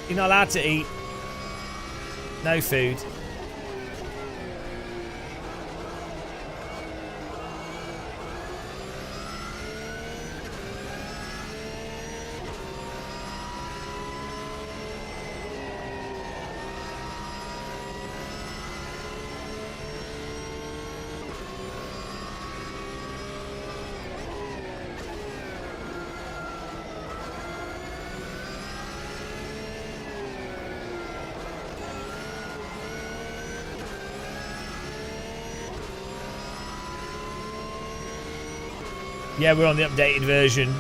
You're not allowed to eat. No food. Yeah, we're on the updated version.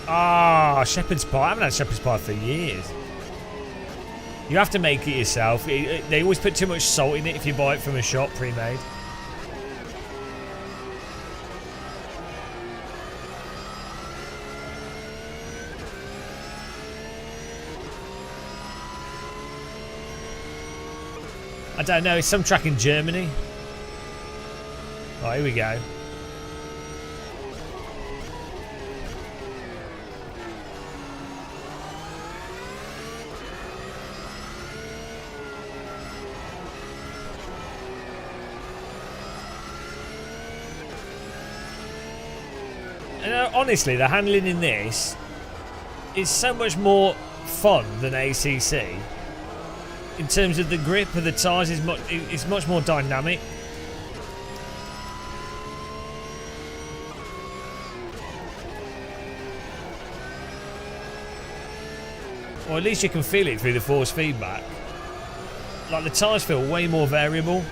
Ah, shepherd's pie. I haven't had shepherd's pie for years. You have to make it yourself. They always put too much salt in it if you buy it from a shop pre-made. I don't know, it's some track in Germany. Oh, here we go. And honestly, the handling in this is so much more fun than ACC. In terms of the grip of the tyres, it's much more dynamic. Or at least you can feel it through the force feedback. Like the tyres feel way more variable.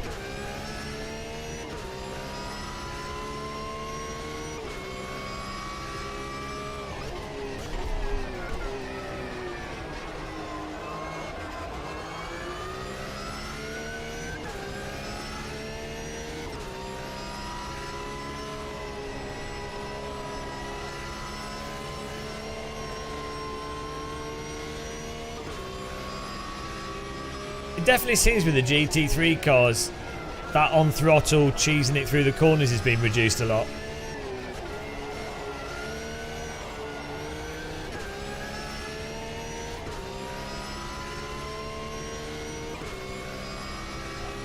It definitely seems with the GT3 cars that on throttle cheesing it through the corners has been reduced a lot.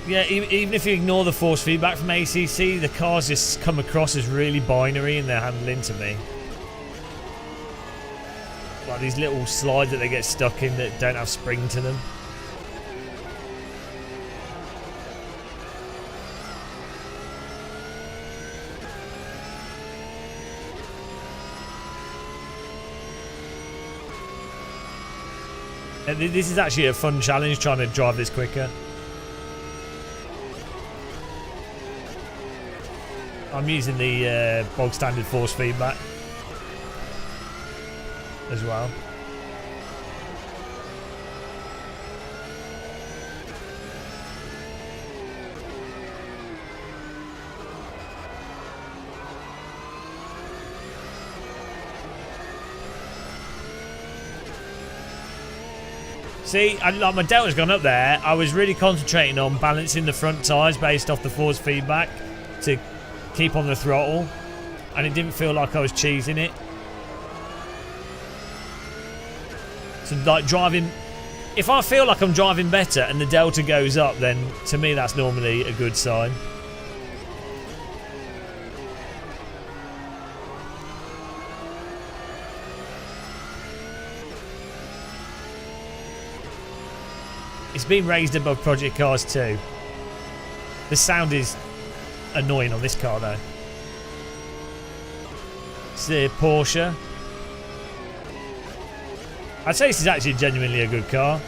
Yeah, even if you ignore the force feedback from ACC, the cars just come across as really binary in their handling to me. Like these little slides that they get stuck in that don't have spring to them. This is actually a fun challenge, trying to drive this quicker. I'm using the bog standard force feedback as well. See, like my delta's gone up there. I was really concentrating on balancing the front tyres based off the force feedback to keep on the throttle, and it didn't feel like I was cheesing it. So like driving, if I feel like I'm driving better and the delta goes up, then to me that's normally a good sign. It's been raised above Project Cars 2. The sound is annoying on this car though. It's the Porsche. I'd say this is actually genuinely a good car.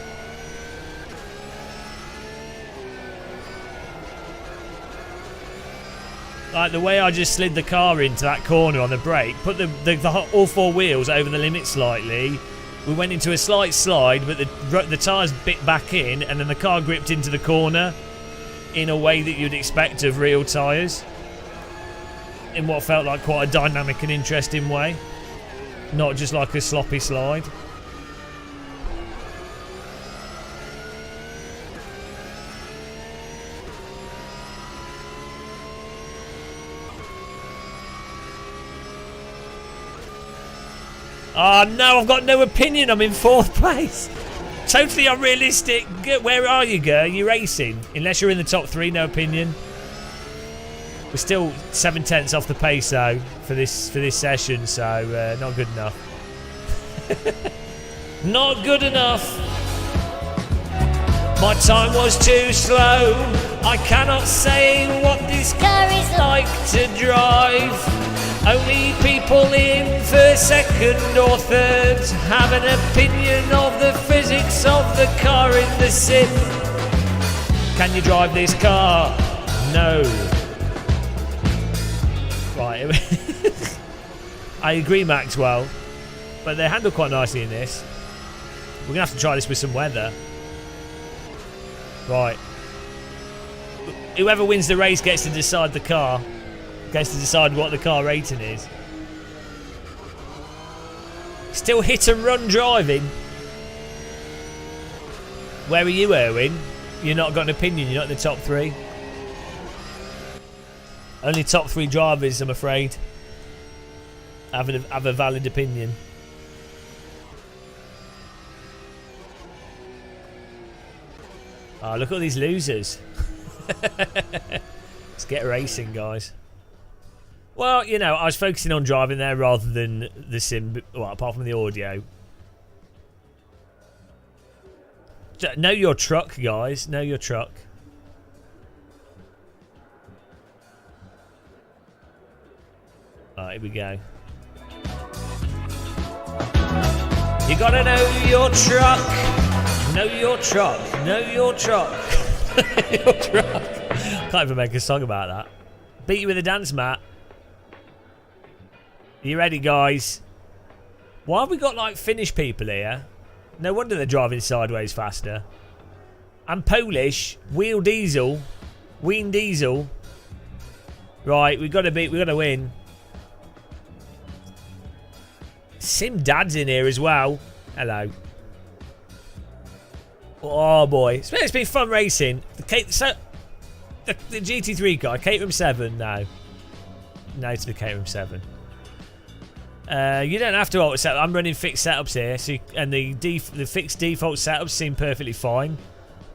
Like the way I just slid the car into that corner on the brake, put all four wheels over the limit slightly. We went into a slight slide, but the tyres bit back in, and then the car gripped into the corner in a way that you'd expect of real tyres. In what felt like quite a dynamic and interesting way. Not just like a sloppy slide. Oh no, I've got no opinion. I'm in 4th place. Totally unrealistic. Where are you, girl? You're racing. Unless you're in the top 3, no opinion. We're still 7/10 off the pace though for this session, so not good enough. Not good enough. My time was too slow. I cannot say what this car is like to drive. Only people in 1st, 2nd or 3rd have an opinion of the physics of the car in the sim. Can you drive this car? No. Right. I agree, Maxwell, but they handle quite nicely in this. We're going to have to try this with some weather. Right. Whoever wins the race gets to decide the car. Gets to decide what the car rating is. Still hit and run driving. Where are you, Erwin? You're not got an opinion. You're not in the top 3. Only top 3 drivers, I'm afraid, have a valid opinion. Oh, look at all these losers. Let's get racing, guys. Well, you know, I was focusing on driving there rather than the sim, well, apart from the audio. Know your truck, guys. Know your truck. Alright, here we go. You gotta know your truck. Know your truck. Know your truck. Your truck. Can't even make a song about that. Beat you with a dance mat. Are you ready, guys? Why have we got like Finnish people here? No wonder they're driving sideways faster. I'm Polish. Wheel diesel. Ween diesel. Right, we gotta win. Sim Dad's in here as well. Hello. Oh boy, it's been fun racing. The GT3 car, Caterham 7. No to the Caterham 7. You don't have to auto set. I'm running fixed setups here, so and the fixed default setups seem perfectly fine.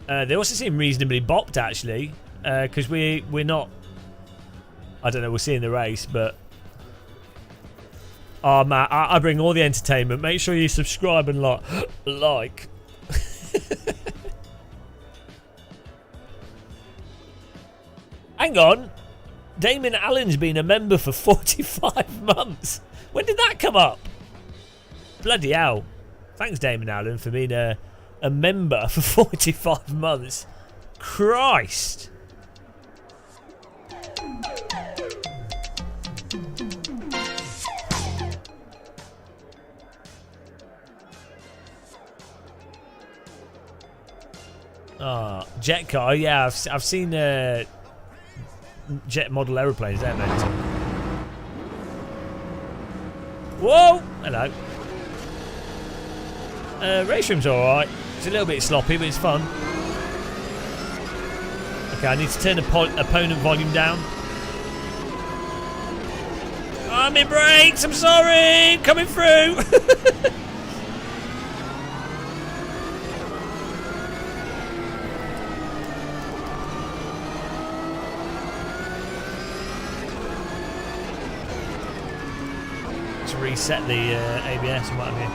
They also seem reasonably bopped actually, because we're not. I don't know. We'll see in the race, but. Oh, Matt, I bring all the entertainment. Make sure you subscribe and like. Hang on. Damon Allen's been a member for 45 months. When did that come up? Bloody hell. Thanks, Damon Allen, for being a member for 45 months. Christ. Oh, jet car. Yeah, I've seen jet model aeroplanes. They're mental. Whoa! Hello. Race room's alright. It's a little bit sloppy, but it's fun. Okay, I need to turn opponent volume down. Oh, my brakes! I'm sorry! Coming through! Reset the ABS and what have you.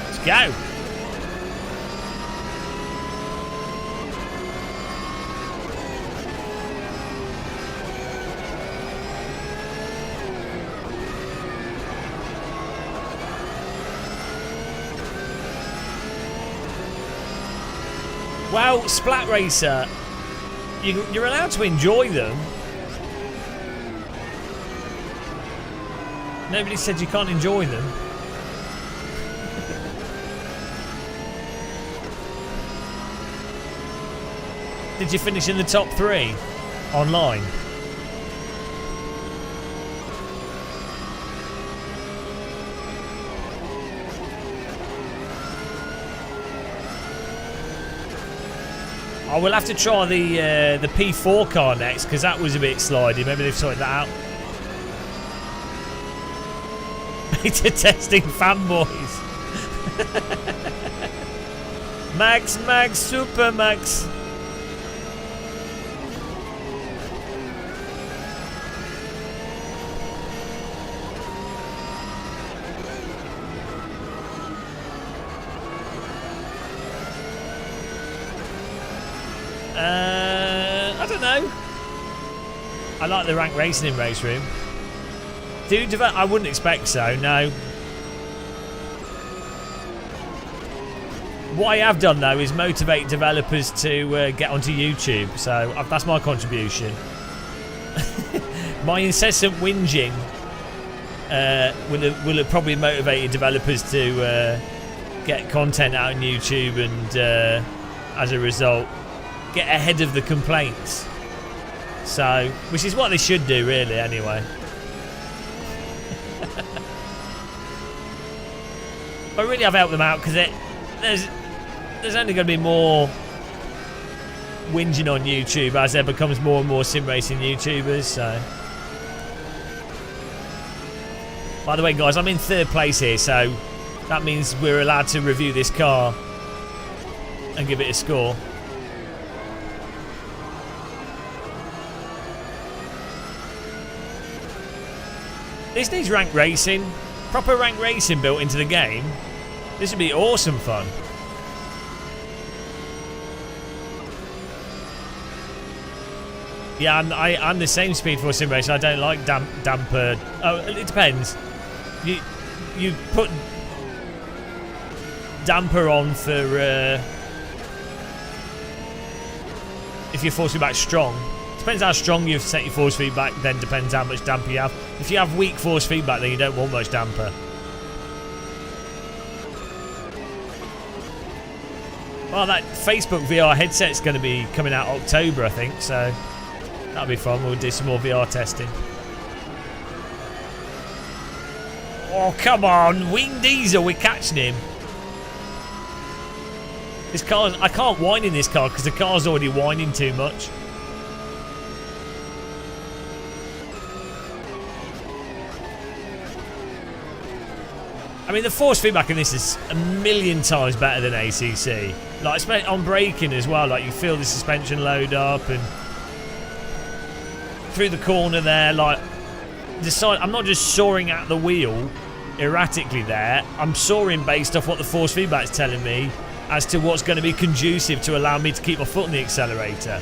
Let's go. Well, Splat Racer. You're allowed to enjoy them. Nobody said you can't enjoy them. Did you finish in the top 3 online? I will have to try the P4 car next because that was a bit slidey. Maybe they've sorted that out. Beta testing fanboys. Max, Super Max. I don't know. I like the rank racing in race room. I wouldn't expect so, no. What I have done though is motivate developers to get onto YouTube, so that's my contribution. My incessant whinging will have probably motivated developers to get content out on YouTube and as a result get ahead of the complaints. So, which is what they should do really anyway. I really have helped them out because there's only going to be more whinging on YouTube as there becomes more and more sim racing YouTubers. So, by the way, guys, I'm in 3rd place here, so that means we're allowed to review this car and give it a score. This needs rank racing. Proper rank racing built into the game. This would be awesome fun. Yeah, I'm the same Speed Force sim racer. I don't like damper. Oh, it depends. You put damper on for if your force feedback's strong. Depends how strong you've set your force feedback, then depends how much damper you have. If you have weak force feedback, then you don't want much damper. Well, that Facebook VR headset's going to be coming out October, I think, so that'll be fun. We'll do some more VR testing. Oh, come on. Wing Diesel, we're catching him. This car, I can't whine in this car because the car's already whining too much. I mean, the force feedback in this is a million times better than ACC. Like, on braking as well, like, you feel the suspension load up and through the corner there, like, I'm not just soaring at the wheel erratically there. I'm soaring based off what the force feedback's telling me as to what's going to be conducive to allow me to keep my foot on the accelerator.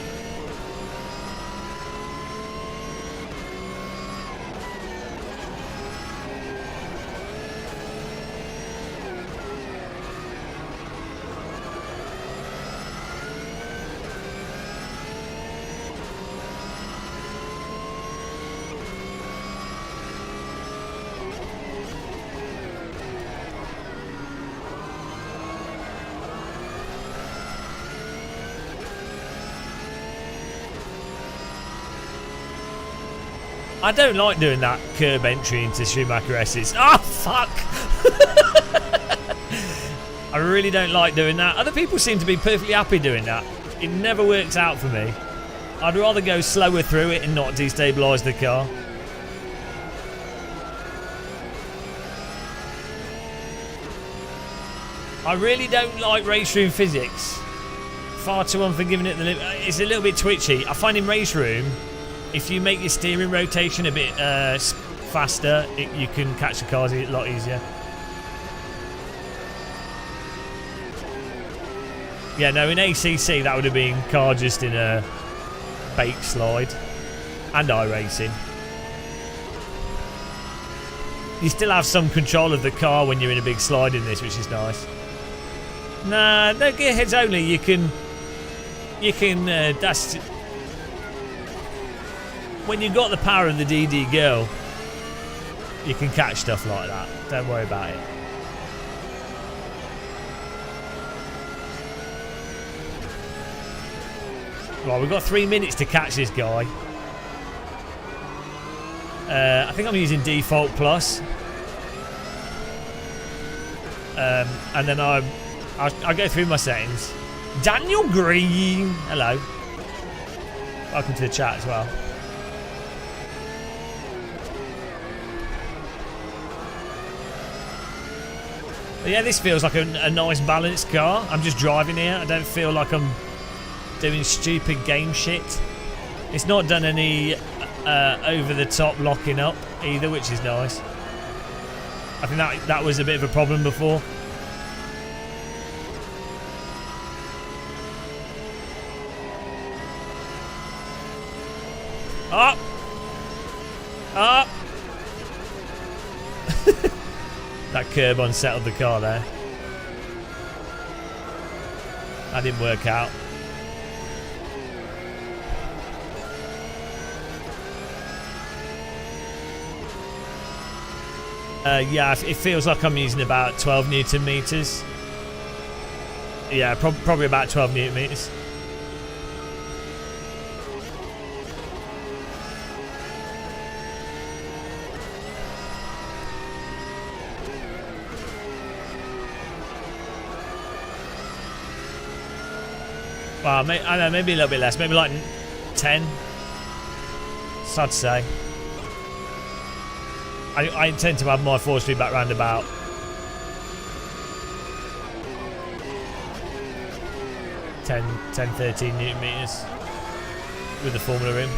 I don't like doing that curb entry into Schumacher S's. Oh, fuck! I really don't like doing that. Other people seem to be perfectly happy doing that. It never works out for me. I'd rather go slower through it and not destabilise the car. I really don't like race room physics. Far too unforgiving at the limit. It's a little bit twitchy. I find in race room, if you make your steering rotation a bit faster, you can catch the cars a lot easier. Yeah, no, in ACC that would have been car just in a bake slide and iRacing. You still have some control of the car when you're in a big slide in this, which is nice. Nah, no gearheads only. You can. That's when you've got the power of the DD girl. You can catch stuff like that. Don't worry about it. Right, we've got 3 minutes to catch this guy. I think I'm using default plus. And then I'll go through my settings. Daniel Green, hello. Welcome to the chat as well. But yeah, this feels like a nice balanced car. I'm just driving here. I don't feel like I'm doing stupid game shit. It's not done any over-the-top locking up either, which is nice. I think that was a bit of a problem before. Up! Up! That curb unsettled the car there. That didn't work out. Yeah, it feels like I'm using about 12 Newton meters. Yeah, probably about 12 Newton meters. Well, I don't know, maybe a little bit less. Maybe like 10. So I'd say. I intend to have my force feedback round about 10, 13 newton meters with the Formula rim.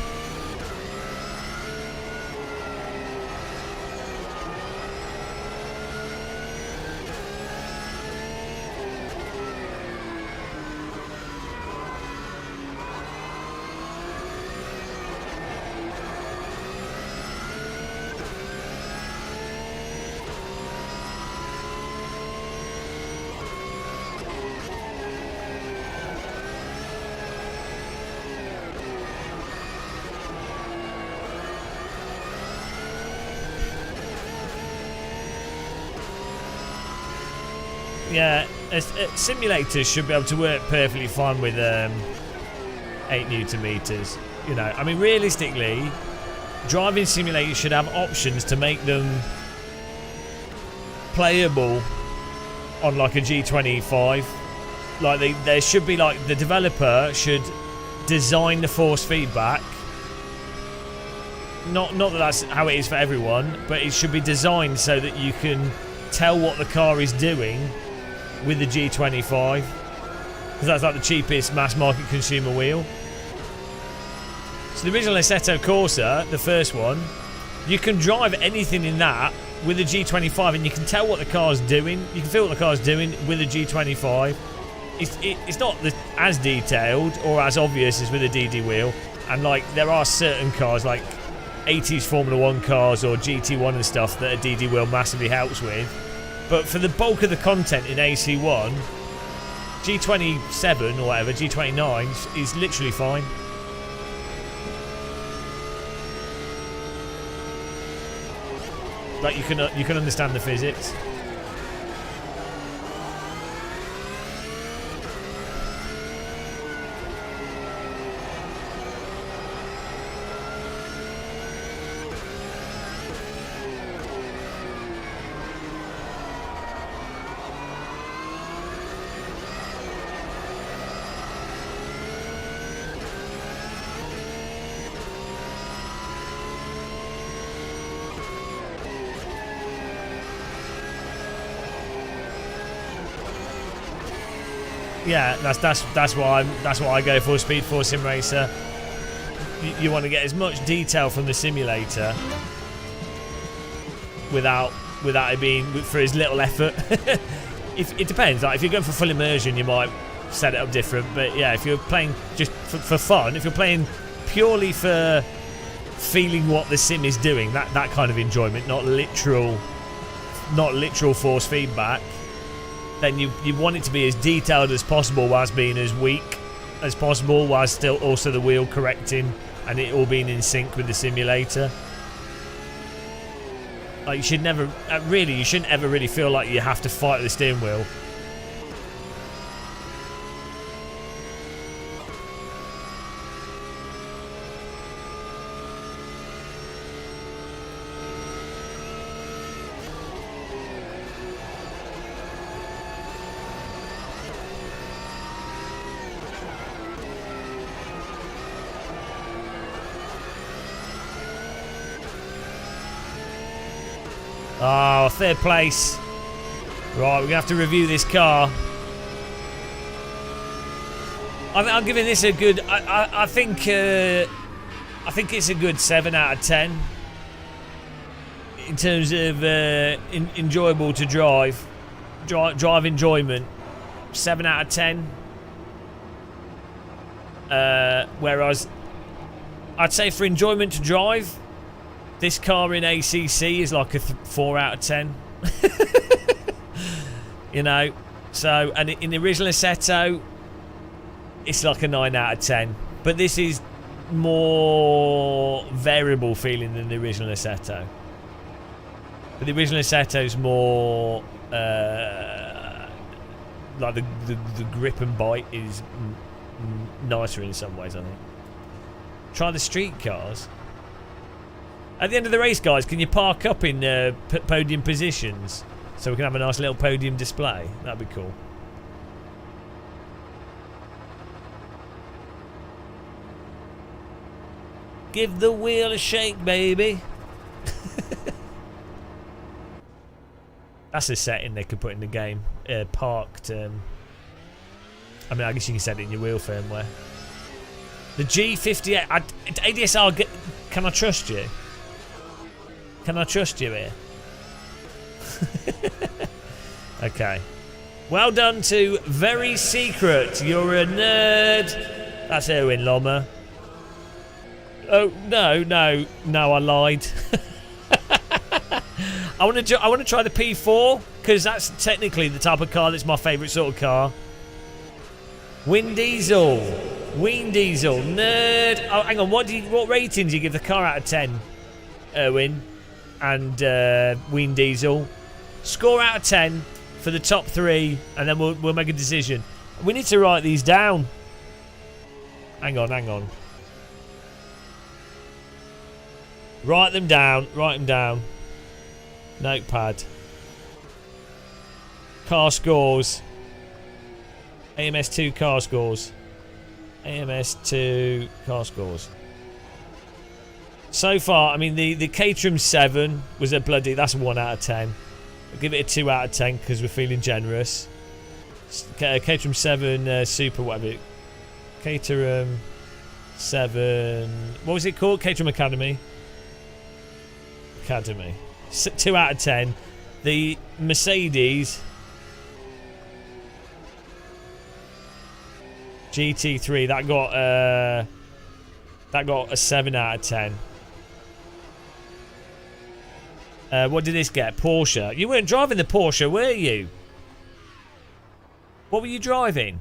Yeah, simulators should be able to work perfectly fine with 8 newton meters. You know, I mean, realistically, driving simulators should have options to make them playable on like a G25. Like there should be like the developer should design the force feedback. Not that that's how it is for everyone, but it should be designed so that you can tell what the car is doing with the G25, because that's like the cheapest mass market consumer wheel. So the original Assetto Corsa, the first one, you can drive anything in that with the G25 and you can tell what the car's doing. You can feel what the car's doing with the G25. It's not as detailed or as obvious as with a DD wheel, and like there are certain cars like 80s Formula 1 cars or GT1 and stuff that a DD wheel massively helps with. But for the bulk of the content in AC1, G27 or whatever, G29 is literally fine. Like you can understand the physics. Yeah, that's why I go for Speed Force Sim Racer. You want to get as much detail from the simulator without it being for as little effort. If it depends, like if you're going for full immersion, you might set it up different. But yeah, if you're playing just for fun, if you're playing purely for feeling what the sim is doing, that kind of enjoyment, not literal force feedback, then you want it to be as detailed as possible whilst being as weak as possible, whilst still also the wheel correcting and it all being in sync with the simulator. Like you shouldn't ever really feel like you have to fight the steering wheel. Oh, third place. Right, we're going to have to review this car. I'm giving this a good... I think it's a good 7 out of 10. In terms of enjoyable to drive. Drive enjoyment. 7 out of 10. Whereas, I'd say for enjoyment to drive, this car in ACC is like a 4 out of 10. You know, so, and in the original Assetto, it's like a 9 out of 10. But this is more variable feeling than the original Assetto. But the original Assetto is more like the grip and bite is nicer in some ways, I think. Try the street cars. At the end of the race, guys, can you park up in podium positions so we can have a nice little podium display? That'd be cool. Give the wheel a shake, baby. That's a setting they could put in the game. Parked. I mean, I guess you can set it in your wheel firmware. The G58. ADSR. Can I trust you? Can I trust you here? Okay. Well done to Very Secret. You're a nerd. That's Erwin Lommer. Oh no! I lied. I want to try the P4 because that's technically the type of car that's my favourite sort of car. Win Diesel, nerd. Oh, hang on. What rating do you give the car out of 10, Erwin and Win Diesel? Score out of 10 for the top 3, and then we'll make a decision. We need to write these down. Hang on. Write them down. Notepad. Car scores. AMS2 car scores. AMS2 car scores. So far, I mean, the Caterham 7 was a bloody... That's a 1 out of 10. I'll give it a 2 out of 10 because we're feeling generous. Caterham 7 Super, whatever. Caterham 7... What was it called? Caterham Academy. 2 out of 10. The Mercedes GT3 that got a 7 out of 10. What did this get? Porsche. You weren't driving the Porsche, were you? What were you driving?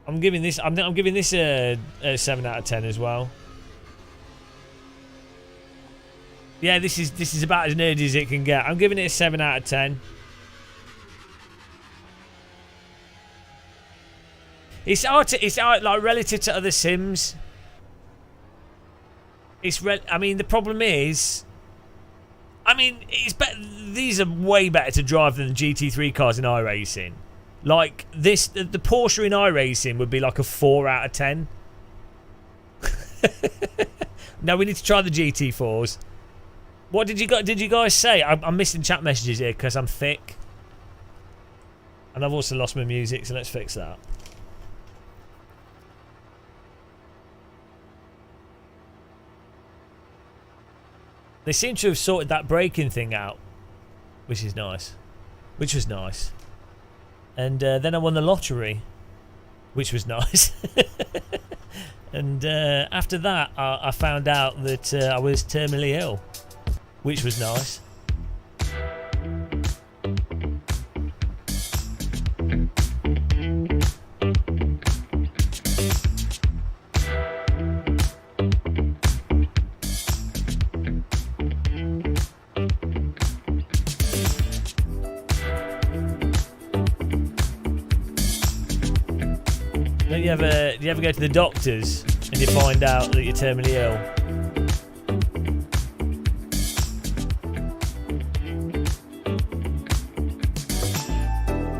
I'm giving this a 7 out of 10 as well. Yeah, this is about as nerdy as it can get. I'm giving it a 7 out of 10. It's hard, like relative to other Sims. I mean, the problem is, I mean, these are way better to drive than the GT3 cars in iRacing. Like this, the Porsche in iRacing would be like a 4 out of 10. Now we need to try the GT4s. What did you guys say? I'm missing chat messages here because I'm thick. And I've also lost my music, so let's fix that. They seem to have sorted that braking thing out, which is nice. Which was nice. And then I won the lottery, which was nice. And after that, I found out that I was terminally ill, which was nice. Do you ever go to the doctors and you find out that you're terminally ill?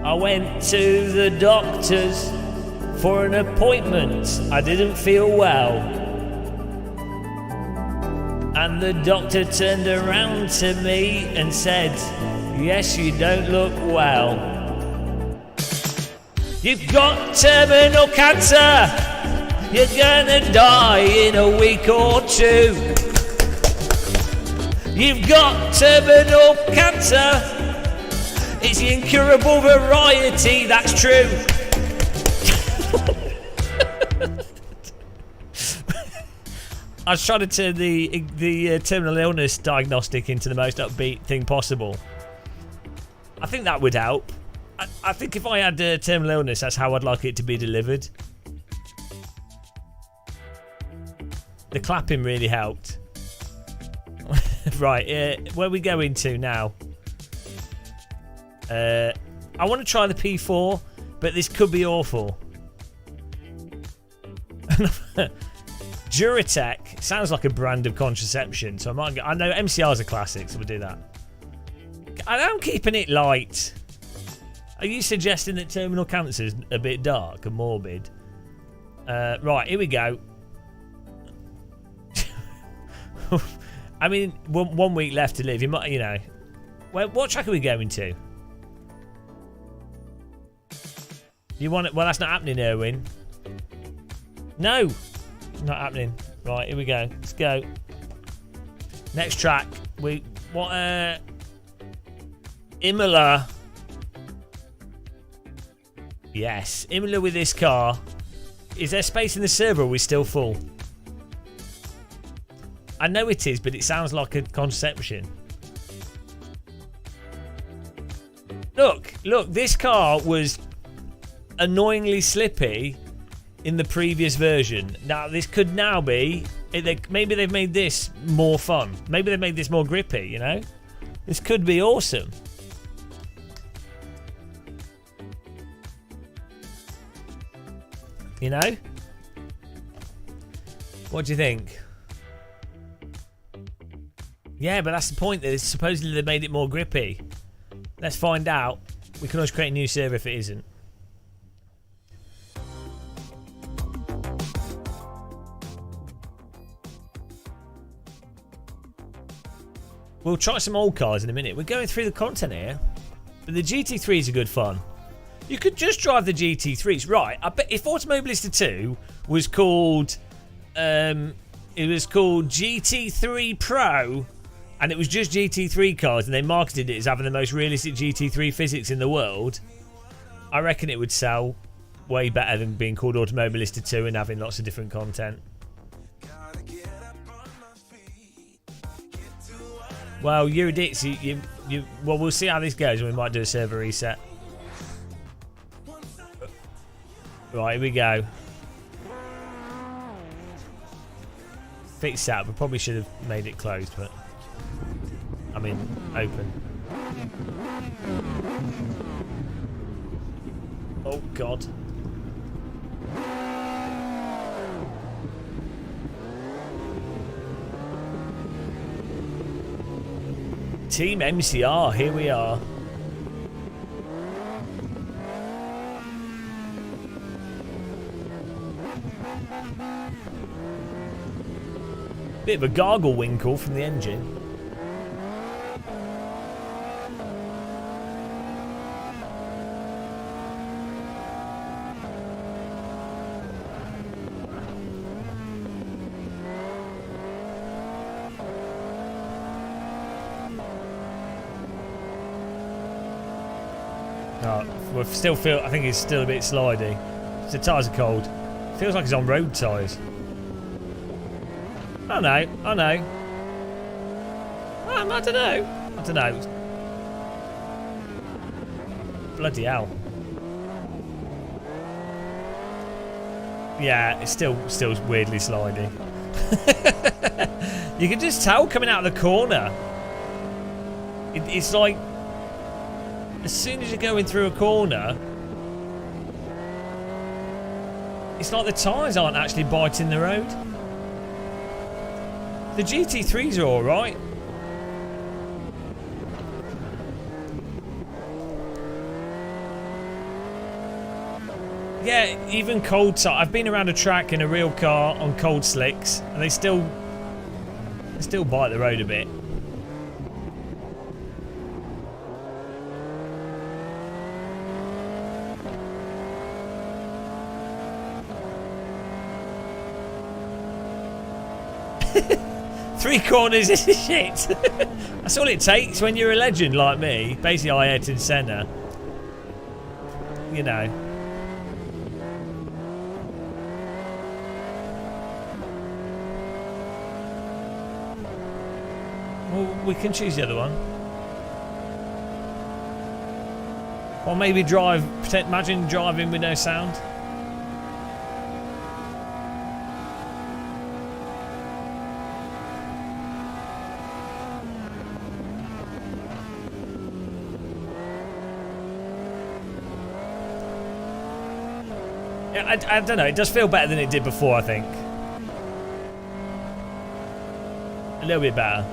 I went to the doctors for an appointment. I didn't feel well. And the doctor turned around to me and said, "Yes, you don't look well. You've got terminal cancer. You're gonna die in a week or two. You've got terminal cancer. It's the incurable variety, that's true." I was trying to turn the terminal illness diagnostic into the most upbeat thing possible. I think that would help. I think if I had terminal illness, that's how I'd like it to be delivered. The clapping really helped. Right, where are we going to now? I want to try the P4, but this could be awful. Duratec sounds like a brand of contraception, so I know MCR's a classic, so we'll do that. I'm keeping it light. Are you suggesting that terminal cancer is a bit dark and morbid? Right, here we go. I mean, one week left to live. You might, you know. What track are we going to? You want it? Well, that's not happening, Erwin. No, not happening. Right, here we go. Let's go. Next track. Imola. Yes, Imola with this car. Is there space in the server or are we still full? I know it is, but it sounds like a conception. Look, this car was annoyingly slippy in the previous version. Now, this could now be... maybe they've made this more fun. Maybe they've made this more grippy, you know? This could be awesome. You know? What do you think? Yeah, but that's the point. That supposedly they made it more grippy. Let's find out. We can always create a new server if it isn't. We'll try some old cars in a minute. We're going through the content here. But the GT3s are good fun. You could just drive the GT3s. Right, I bet if Automobilista 2 was called... it was called GT3 Pro... and it was just GT3 cars and they marketed it as having the most realistic GT3 physics in the world, I reckon it would sell way better than being called Automobilista 2 and having lots of different content. Well, Eurydice, well, we'll see how this goes and we might do a server reset. Right, here we go. Fix that. We probably should have made it closed, but... I mean, open. Oh, God. Team MCR, here we are. Bit of a gargle winkle from the engine. Oh, still feel. I think it's still a bit slidey. The tyres are cold. Feels like it's on road tyres. I know. I don't know. I don't know. Bloody hell. Yeah, it's still weirdly slidey. You can just tell coming out of the corner. It's like as soon as you're going through a corner, it's like the tyres aren't actually biting the road. The GT3s are alright. Yeah, even cold tyres. I've been around a track in a real car on cold slicks, and they still bite the road a bit. Three corners is shit. That's all it takes when you're a legend like me. Basically, Ayrton Senna. You know. Well, we can choose the other one. Or maybe drive. Imagine driving with no sound. I don't know, it does feel better than it did before, I think. A little bit better.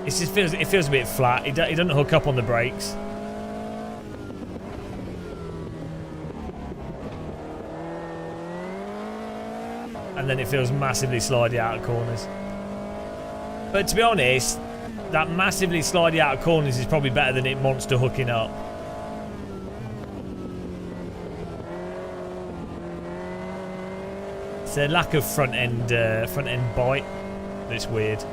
It feels a bit flat. It doesn't hook up on the brakes. and then it feels massively slidey out of corners. But to be honest, that massively slidey out of corners is probably better than it monster hooking up. It's a lack of front end bite that's weird.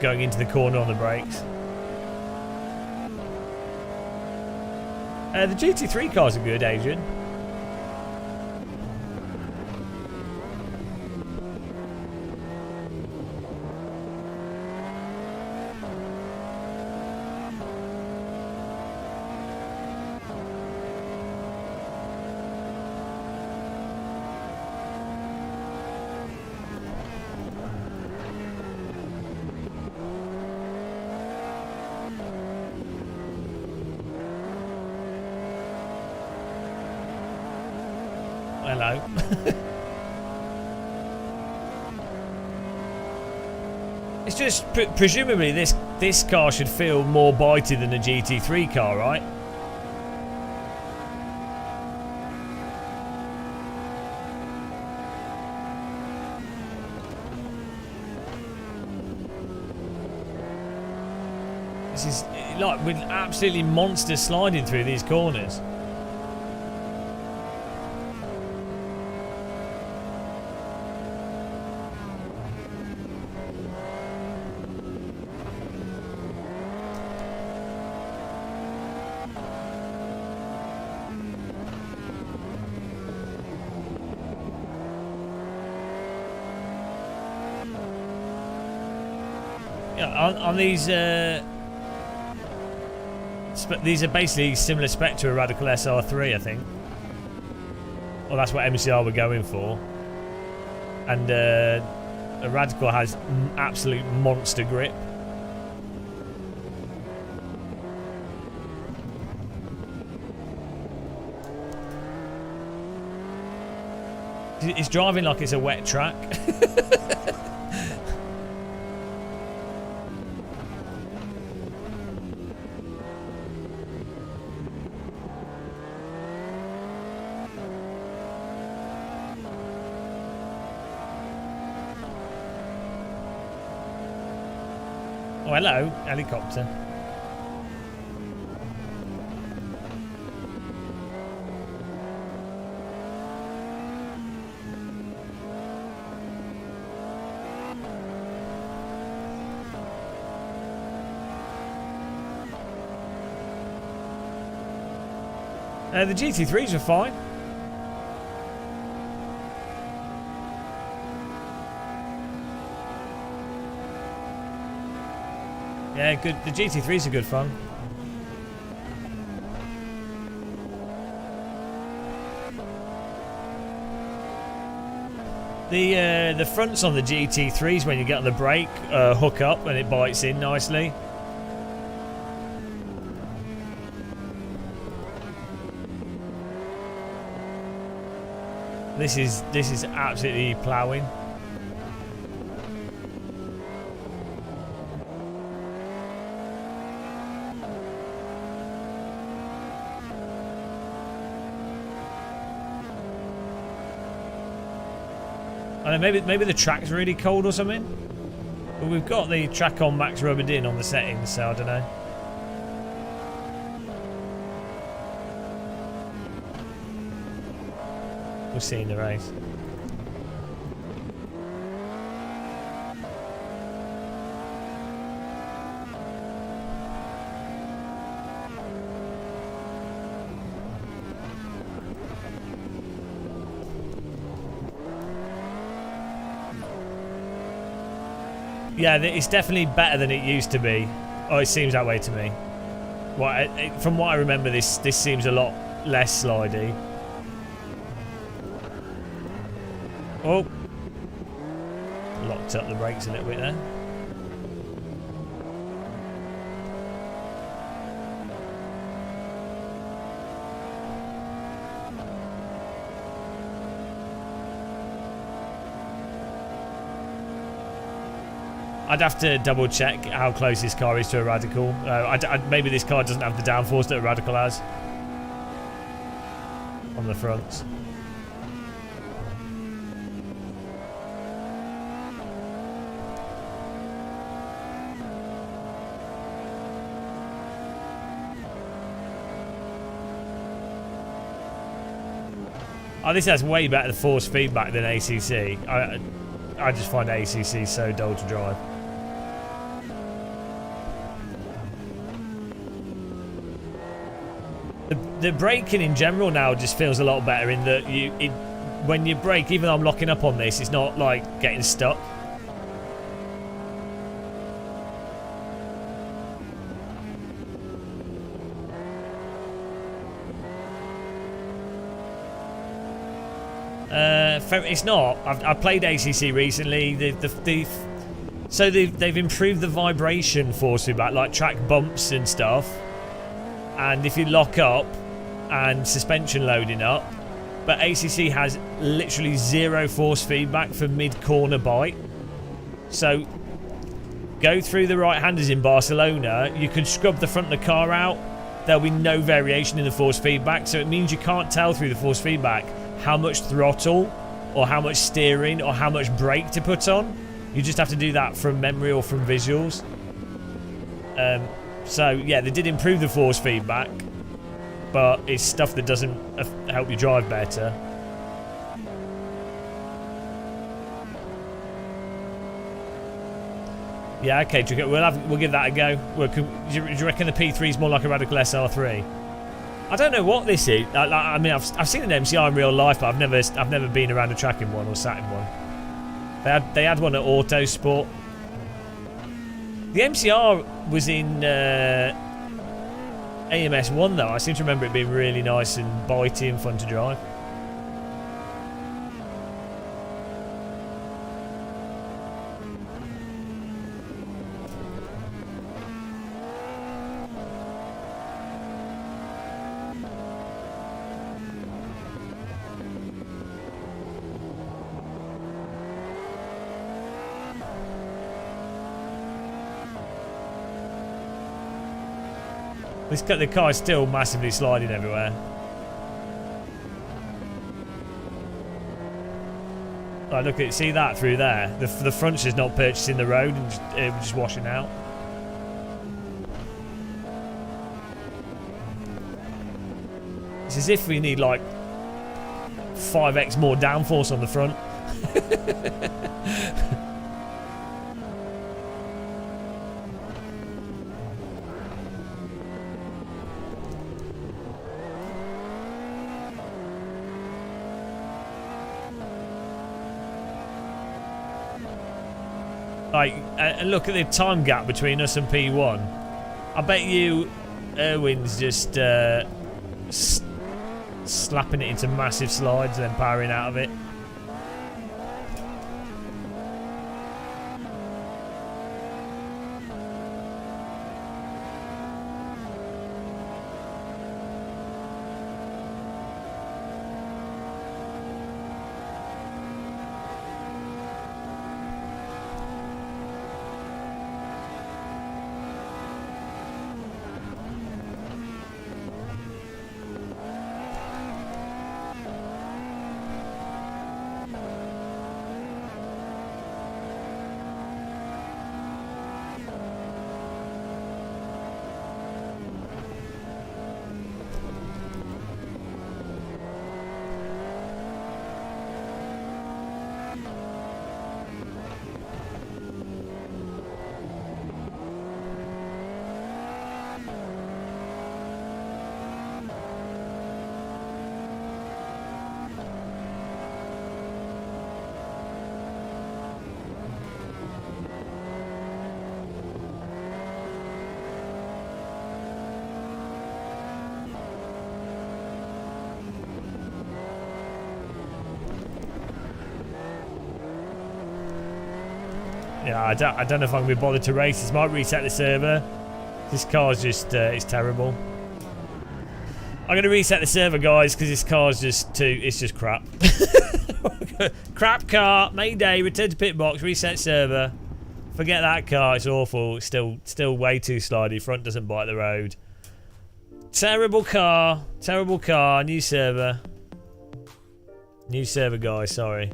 Going into the corner on the brakes. The GT3 cars are good, Adrian. Hello. It's just presumably this car should feel more bitey than a GT3 car, right? This is like with absolutely monster sliding through these corners. On these these are basically similar spec to a Radical SR3, I think. Well, that's what MCR were going for. And a Radical has absolute monster grip. It's driving like it's a wet track. Oh, hello, helicopter. The GT3s are fine. Yeah, good. The GT3s are good fun. The fronts on the GT3s when you get on the brake hook up and it bites in nicely. This is absolutely ploughing. I don't know, maybe the track's really cold or something. But we've got the track on max rubbered in on the settings, so I don't know. We'll see in the race. Yeah, it's definitely better than it used to be. Oh, it seems that way to me. Well, from what I remember, this seems a lot less slidey. Oh, locked up the brakes a little bit there. I'd have to double check how close this car is to a Radical. Maybe this car doesn't have the downforce that a Radical has. on the fronts. Oh, this has way better force feedback than ACC. I just find ACC so dull to drive. The braking in general now just feels a lot better in that when you brake, even though I'm locking up on this, it's not like getting stuck. It's not. I've played ACC recently. So they've improved the vibration force feedback, like track bumps and stuff. And if you lock up and suspension loading up, but ACC has literally zero force feedback for mid-corner bite. So go through the right-handers in Barcelona. You can scrub the front of the car out. There'll be no variation in the force feedback. So it means you can't tell through the force feedback how much throttle or how much steering or how much brake to put on. You just have to do that from memory or from visuals. So yeah, they did improve the force feedback, but it's stuff that doesn't help you drive better. Yeah, okay, we'll give that a go. Do you reckon the P3 is more like a Radical SR3? I don't know what this is. I mean, I've seen an MCR in real life, but I've never been around a track in one or sat in one. They had one at Autosport. The MCR was in AMS1 though. I seem to remember it being really nice and bitey and fun to drive. The car is still massively sliding everywhere. Like, look at, see that through there? The front's just not purchasing the road and just washing out. It's as if we need like 5x more downforce on the front. Like, and look at the time gap between us and P1. I bet you Irwin's just slapping it into massive slides and then powering out of it. Yeah, I don't know if I'm going to be bothered to race. This might reset the server. This car's just, it's terrible. I'm going to reset the server, guys, because this car's just it's just crap. Crap car, Mayday, return to pit box, reset server. Forget that car, it's awful. It's still way too slidey. Front doesn't bite the road. Terrible car, new server. New server guy, sorry.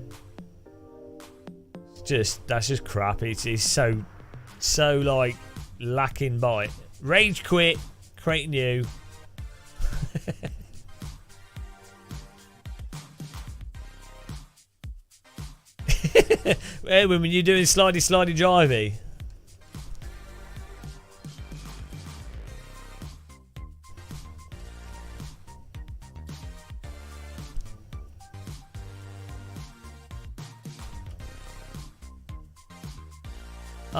That's just crap. It's so like lacking bite. Rage quit, create new. Edwin, when you're doing slidey drivey.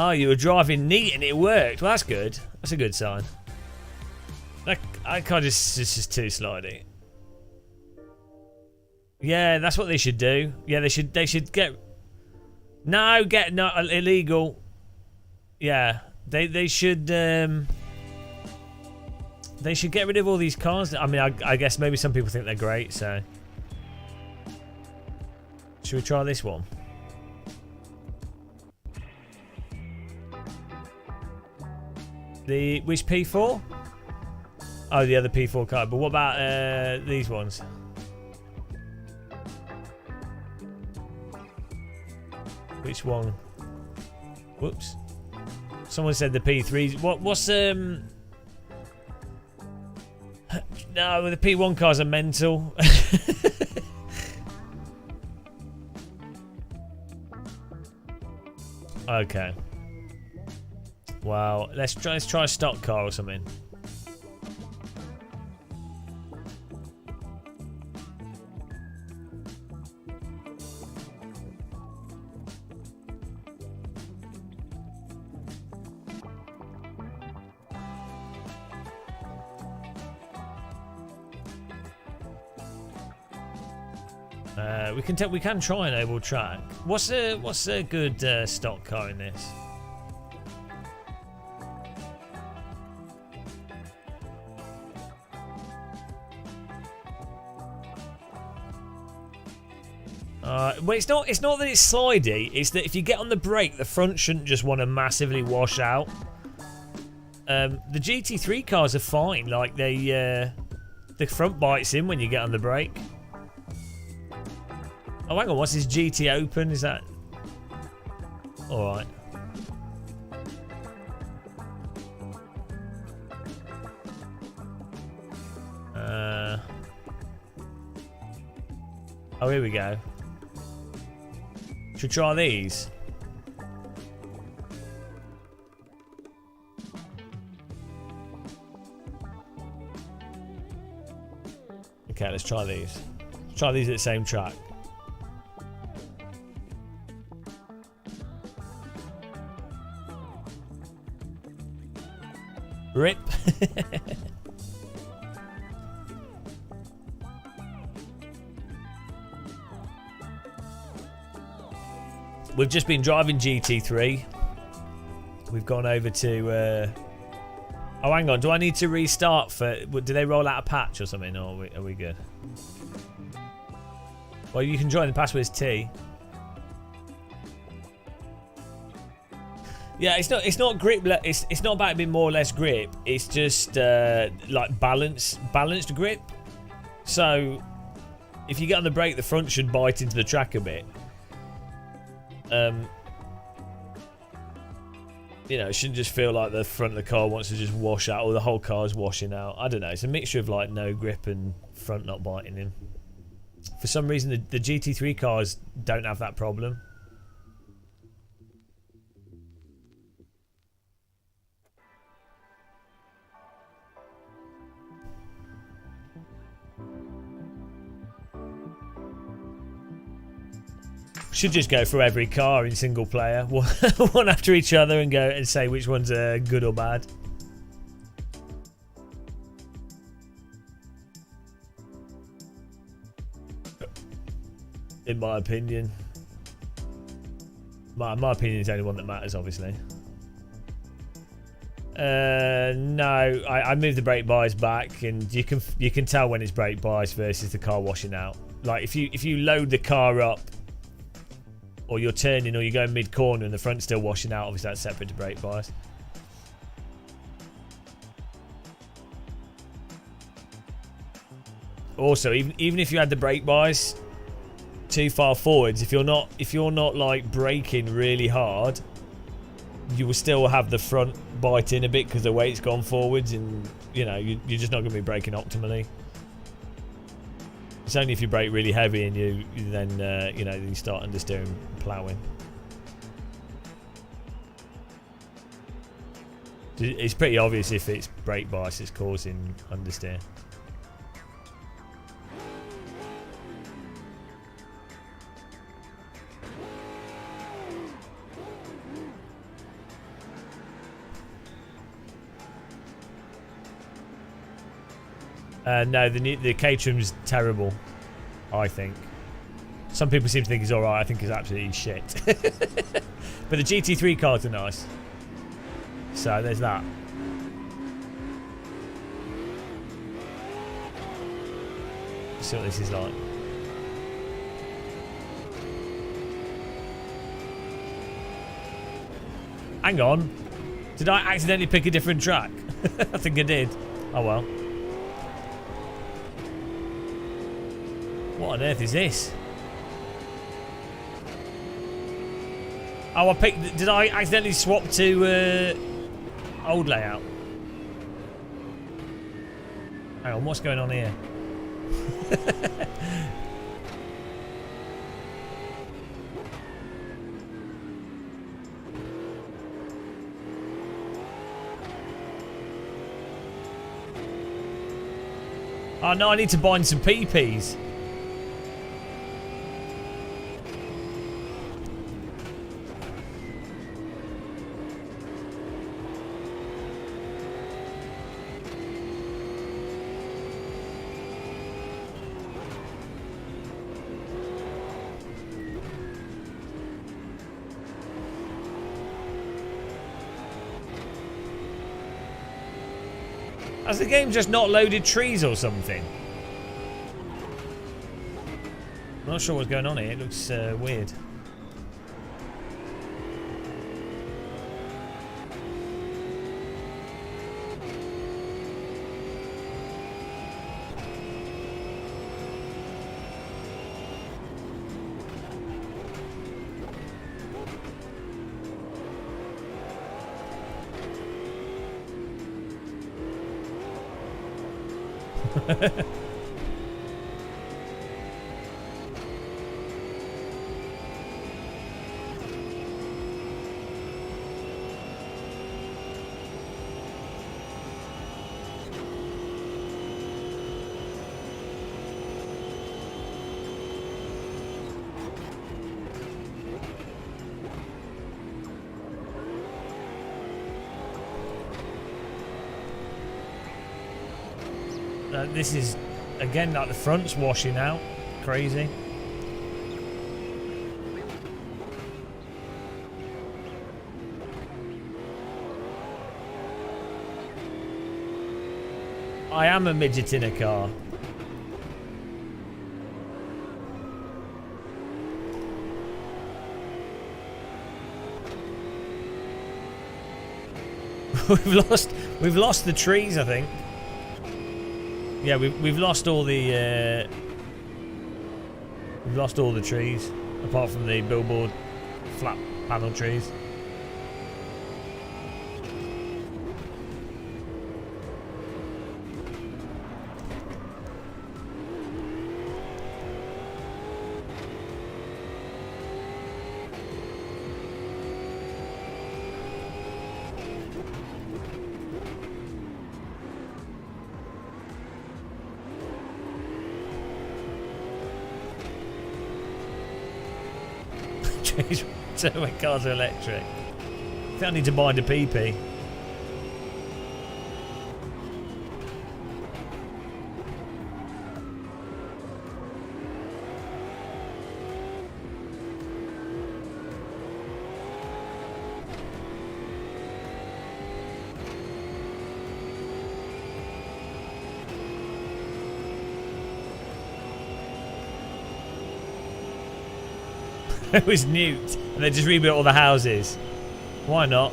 Oh, you were driving neat and it worked. Well, that's good. That's a good sign. I can't just. It's just too slidey. Yeah, that's what they should do. Yeah, they should get. No, illegal. Yeah, they should. They should get rid of all these cars. I mean, I guess maybe some people think they're great. So, should we try this one? Which P4? Oh, the other P4 car. But what about these ones? Which one? Whoops. Someone said the P3s. What's No, the P1 cars are mental. Okay. Well, let's try a stock car or something. We can try an oval track. What's a good stock car in this? Well, it's not that it's slidey. It's that if you get on the brake, the front shouldn't just want to massively wash out. The GT3 cars are fine. Like the front bites in when you get on the brake. Oh, hang on. What's this GT Open? Is that all right? Oh, here we go. Should we try these? Okay, let's try these. Let's try these at the same track. Rip. We've just been driving GT3. We've gone over to... Oh, hang on. Do I need to restart for... Do they roll out a patch or something? Or are we good? Well, you can join. The password's T. Yeah, it's not grip. It's not about being more or less grip. It's just like balanced grip. So if you get on the brake, the front should bite into the track a bit. You know, it shouldn't just feel like the front of the car wants to just wash out, or the whole car is washing out. I don't know. It's a mixture of like no grip and front not biting in. For some reason, the GT3 cars don't have that problem. Should just go through every car in single player, one after each other, and go and say which one's good or bad. In my opinion, my opinion is the only one that matters, obviously. No, I moved the brake bias back, and you can tell when it's brake bias versus the car washing out. Like if you load the car up, or you're turning, or you're going mid-corner and the front's still washing out, obviously that's separate to brake bias. Also, even if you had the brake bias, too far forwards, if you're not like braking really hard, you will still have the front bite in a bit because the weight's gone forwards, and you know you're just not going to be braking optimally. It's only if you brake really heavy and you then you know, you start understeering, ploughing. It's pretty obvious if it's brake bias that's causing understeer. No, the Caterham's terrible, I think. Some people seem to think it's alright, I think it's absolutely shit. But the GT3 cars are nice. So there's that. Let's see what this is like. Hang on. Did I accidentally pick a different track? I think I did. Oh well. What on earth is this? Oh, I picked... Did I accidentally swap to old layout? Hang on, what's going on here? Oh no, I need to bind some PPs. Has the game just not loaded trees or something? I'm not sure what's going on here. It looks weird. This is, again, like the front's washing out. Crazy. I am a midget in a car. We've lost the trees, I think. Yeah, we've lost all the trees, apart from the billboard flat panel trees. So my cars are electric. I think I need to bind a PP. It was nuked and they just rebuilt all the houses. Why not?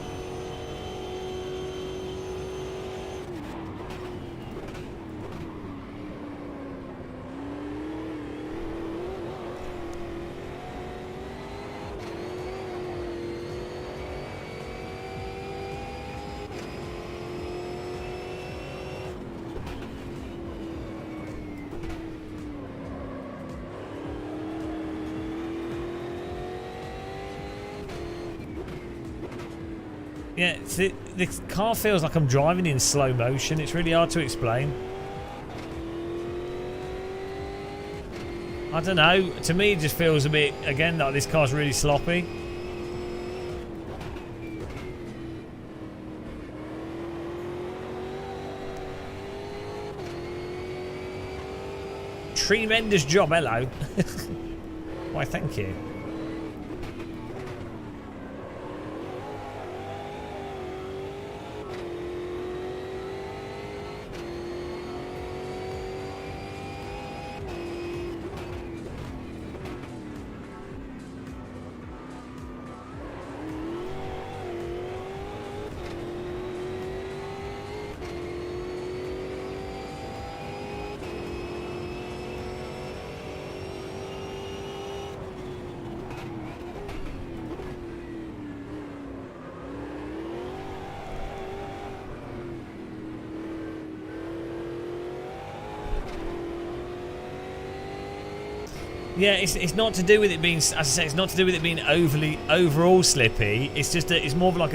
Yeah, the car feels like I'm driving in slow motion. It's really hard to explain. I don't know. To me, it just feels a bit, again, like this car's really sloppy. Tremendous job, hello. Why, thank you. Yeah, it's not to do with it being, as I say, it's not to do with it being overall slippy. It's just that it's more of like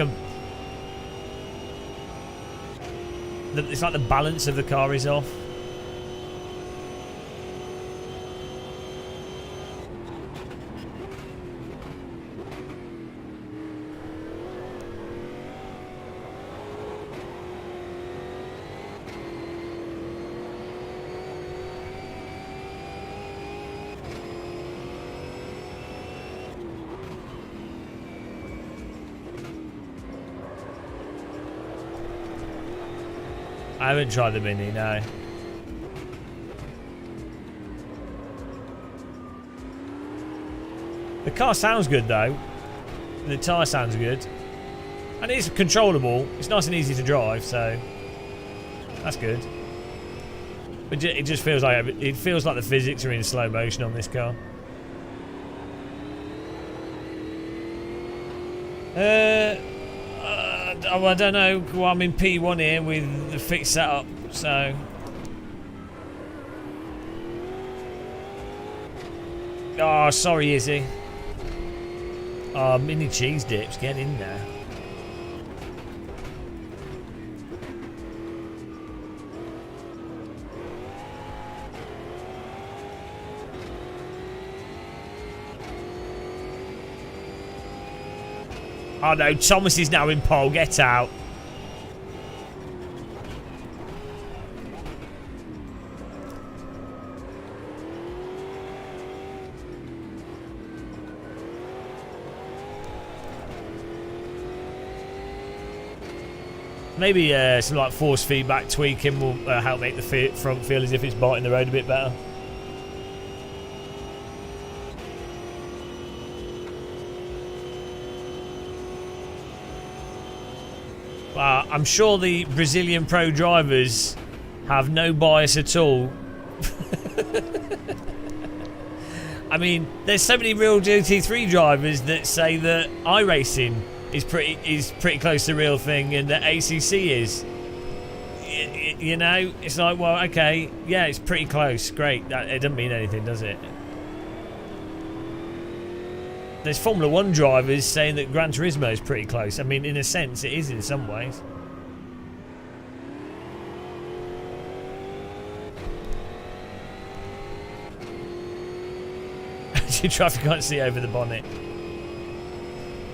it's like the balance of the car is off. I haven't tried the Mini, no. The car sounds good though. The tyre sounds good. And it's controllable. It's nice and easy to drive, so that's good. But it just feels like the physics are in slow motion on this car. Oh, I don't know. Well, I'm in P1 here with the fixed setup, so. Oh, sorry, Izzy. Oh, mini cheese dips, get in there. Oh no, Thomas is now in pole, get out. Maybe some like force feedback tweaking will help make the front feel as if it's biting the road a bit better. I'm sure the Brazilian pro drivers have no bias at all. I mean, there's so many real GT3 drivers that say that iRacing is pretty close to the real thing, and that ACC is. You know, it's like, well, okay, yeah, it's pretty close. Great, it doesn't mean anything, does it? There's Formula 1 drivers saying that Gran Turismo is pretty close. I mean, in a sense, it is in some ways. Traffic can't see over the bonnet.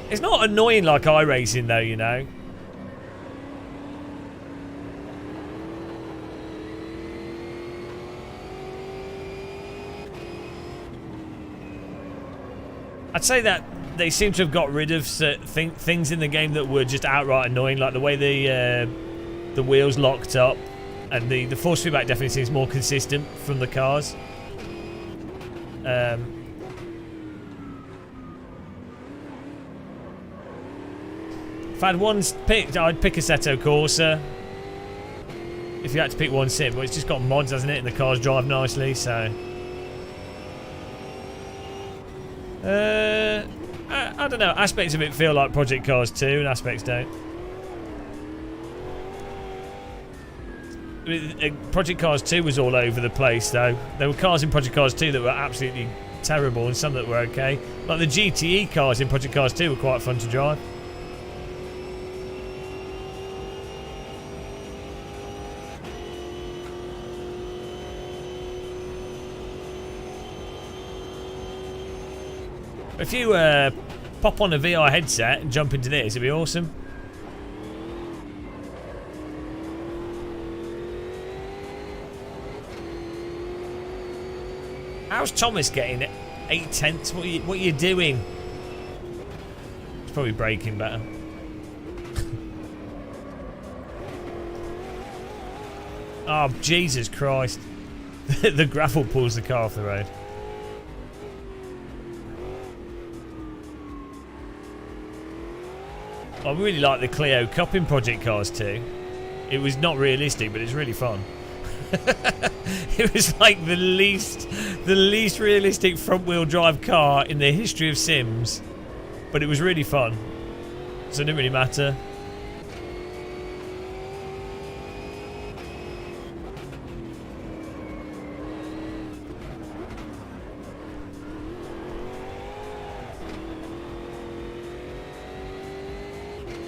It's not annoying like iRacing though, you know. I'd say that they seem to have got rid of things in the game that were just outright annoying, like the way the wheels locked up, and the force feedback definitely seems more consistent from the cars. If I had one picked, I'd pick Assetto Corsa. If you had to pick one sim, but it's just got mods, hasn't it? And the cars drive nicely, so. I don't know. Aspects of it feel like Project Cars 2, and aspects don't. Project Cars 2 was all over the place, though. There were cars in Project Cars 2 that were absolutely terrible, and some that were okay. Like the GTE cars in Project Cars 2 were quite fun to drive. If you pop on a VR headset and jump into this, it'd be awesome. How's Thomas getting 8/10? What are you doing? It's probably braking better. Oh, Jesus Christ. The gravel pulls the car off the road. I really like the Clio Cupping Project cars too. It was not realistic, but it's really fun. It was like the least realistic front-wheel drive car in the history of Sims, but it was really fun, so it didn't really matter.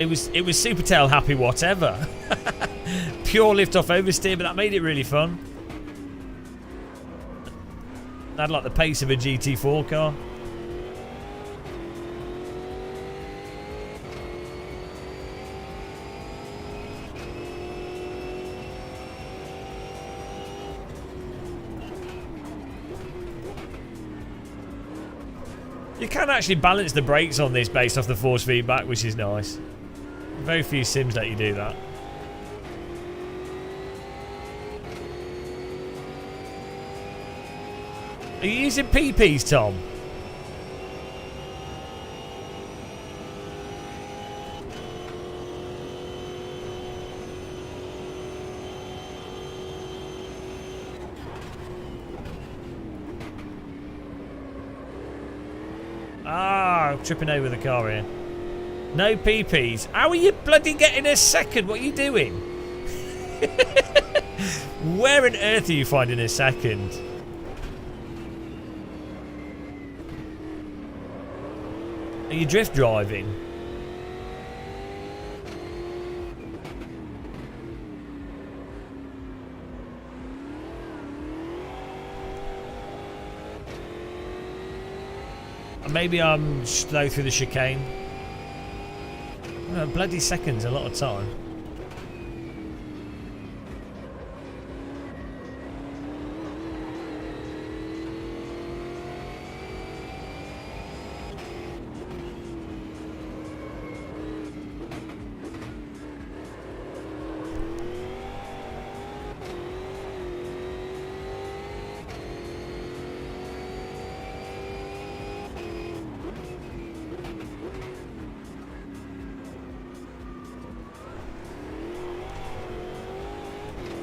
It was super tail happy whatever. Pure lift off oversteer, but that made it really fun. That had like the pace of a GT4 car. You can actually balance the brakes on this based off the force feedback, which is nice. Very few Sims let you do that. Are you using PPs, Tom? Ah, I'm tripping over the car here. No PPs. How are you bloody getting a second? What are you doing? Where on earth are you finding a second? Are you drift driving? Maybe I'm slow through the chicane. Oh, bloody seconds, a lot of time.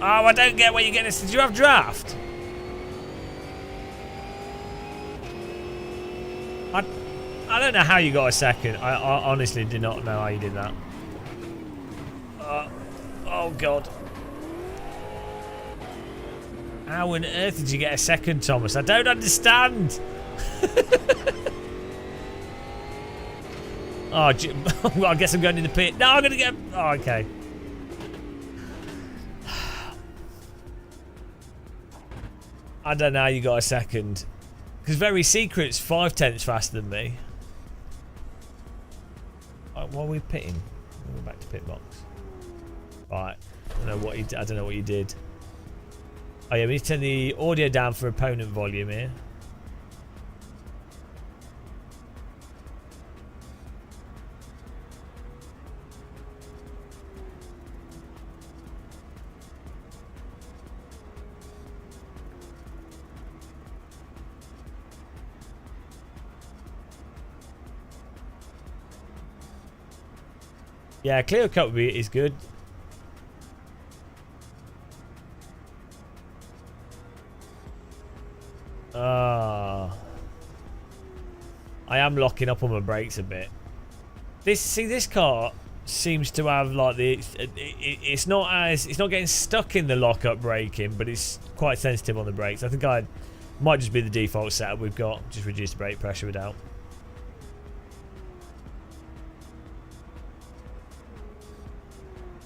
Oh, I don't get where you're getting this. Did you have draft? I don't know how you got a second. I honestly did not know how you did that. Oh, God. How on earth did you get a second, Thomas? I don't understand. Oh, well, I guess I'm going in the pit. No, I'm going to get... Oh, okay. I don't know how you got a second. Because Very Secret's 5/10 faster than me. Right, why are we pitting? We're back to pit box. Right. I don't know what you did. Oh yeah, we need to turn the audio down for opponent volume here. Yeah, clear cut is good. I am locking up on my brakes a bit. This car seems to have like it's not getting stuck in the lock-up braking, but it's quite sensitive on the brakes. I think might just be the default setup we've got. Just reduce the brake pressure without.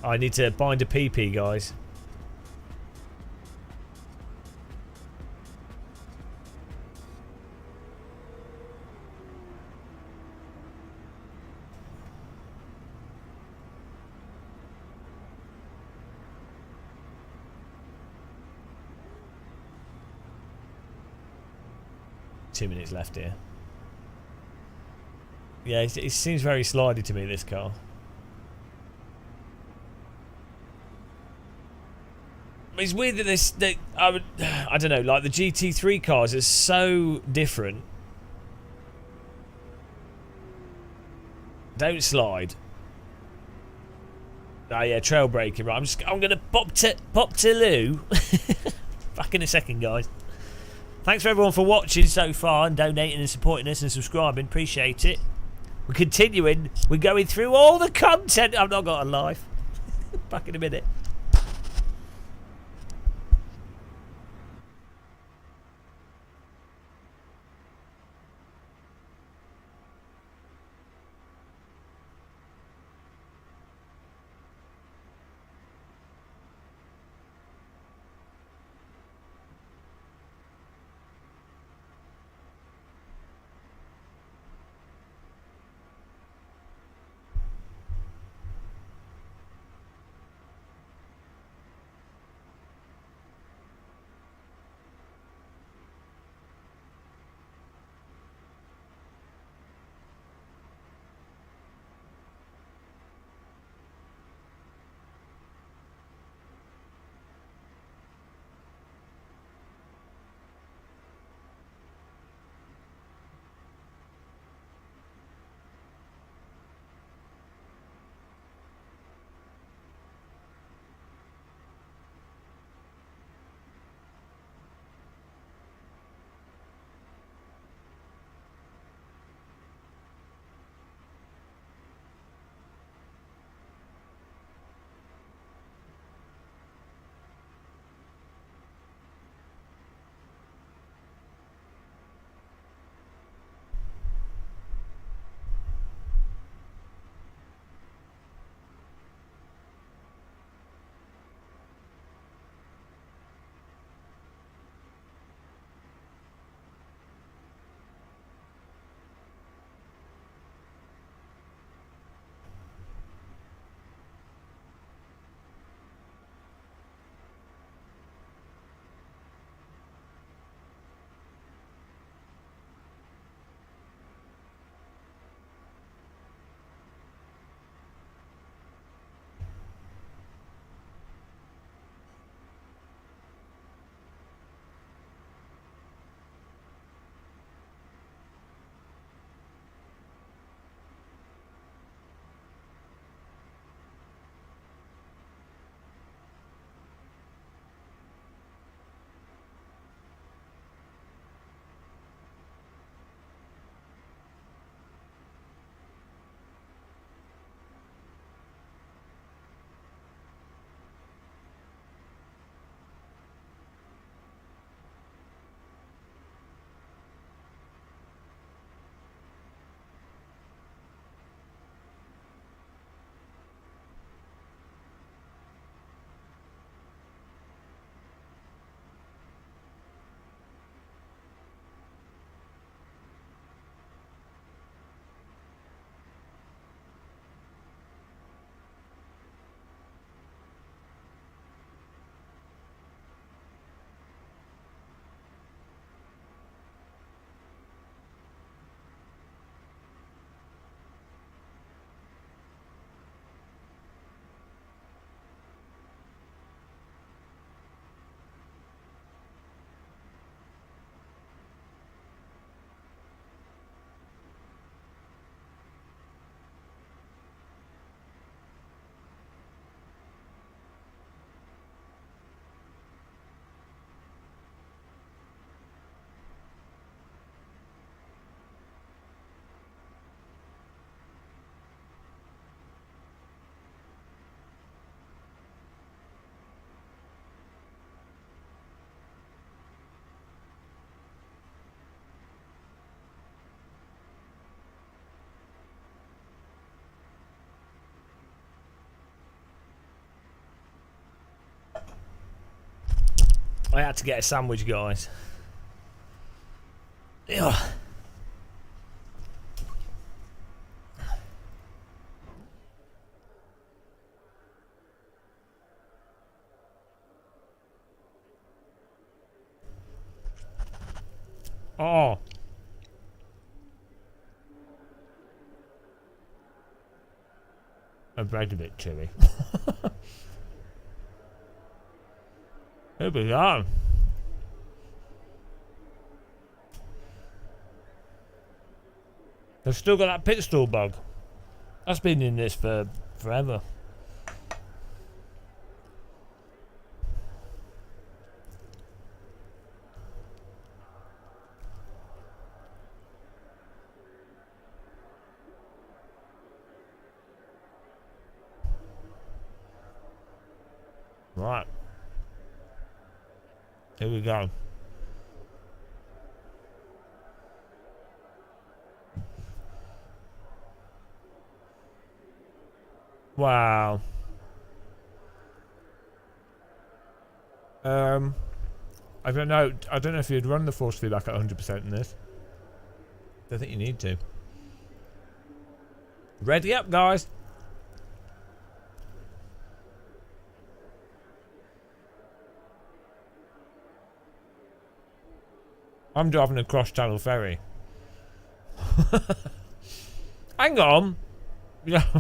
I need to bind a PP, guys. 2 minutes left here. Yeah, it seems very slidey to me, this car. It's weird that I don't know, like the GT3 cars are so different. Don't slide. Oh yeah, trail braking. Right, I'm gonna pop to Lou. Back in a second, guys. Thanks for everyone for watching so far and donating and supporting us and subscribing. Appreciate it. We're continuing. We're going through all the content. I've not got a life. Back in a minute. I had to get a sandwich, guys. Ugh. Oh, a bread a bit chewy. Here we go. I've still got that pit stall bug. That's been in this for forever. Right. Here we go. Wow. I don't know. I don't know if you'd run the force feedback at 100% in this. Don't think you need to. Ready up, guys. I'm driving a cross-channel ferry. Hang on.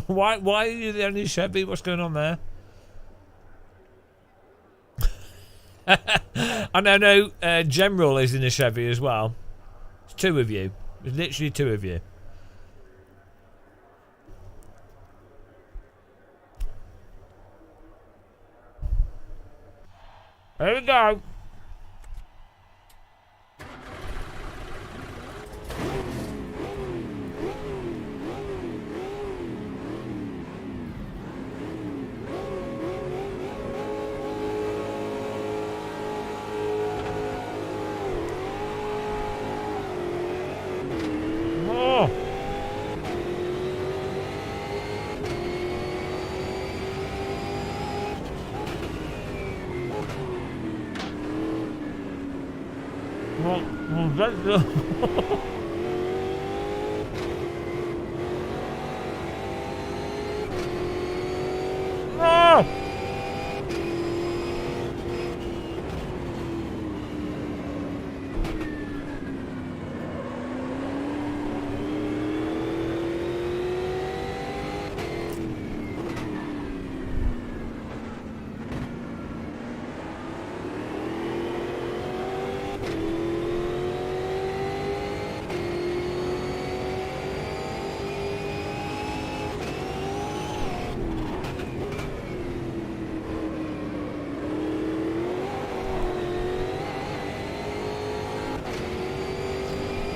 Why are you the only Chevy? What's going on there? And I know General is in a Chevy as well. It's two of you. There's literally two of you. There we go.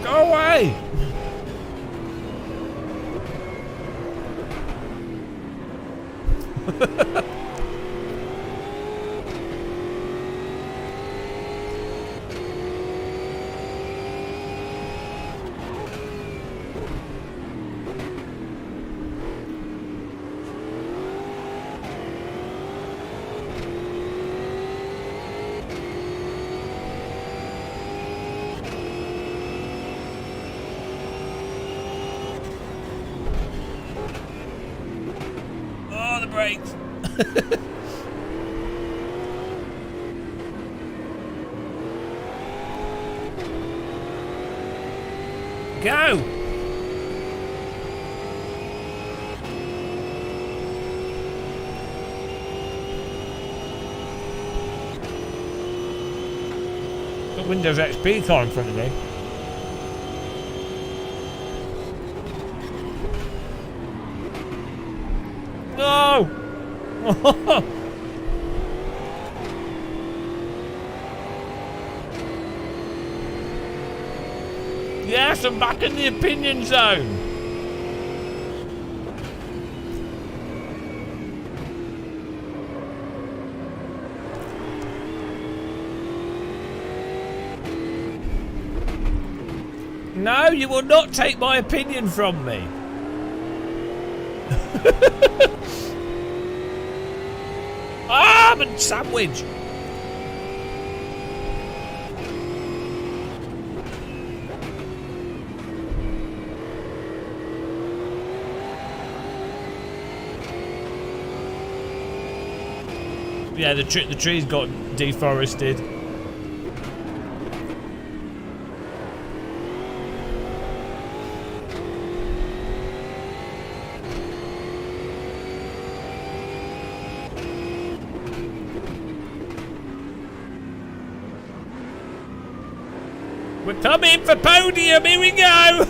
Go away! Brakes. Go. Got Windows XP car in front of me. No! Yes, I'm back in the opinion zone. No, you will not take my opinion from me. I'm a sandwich. Yeah, the trees got deforested. We're coming for podium. Here we go.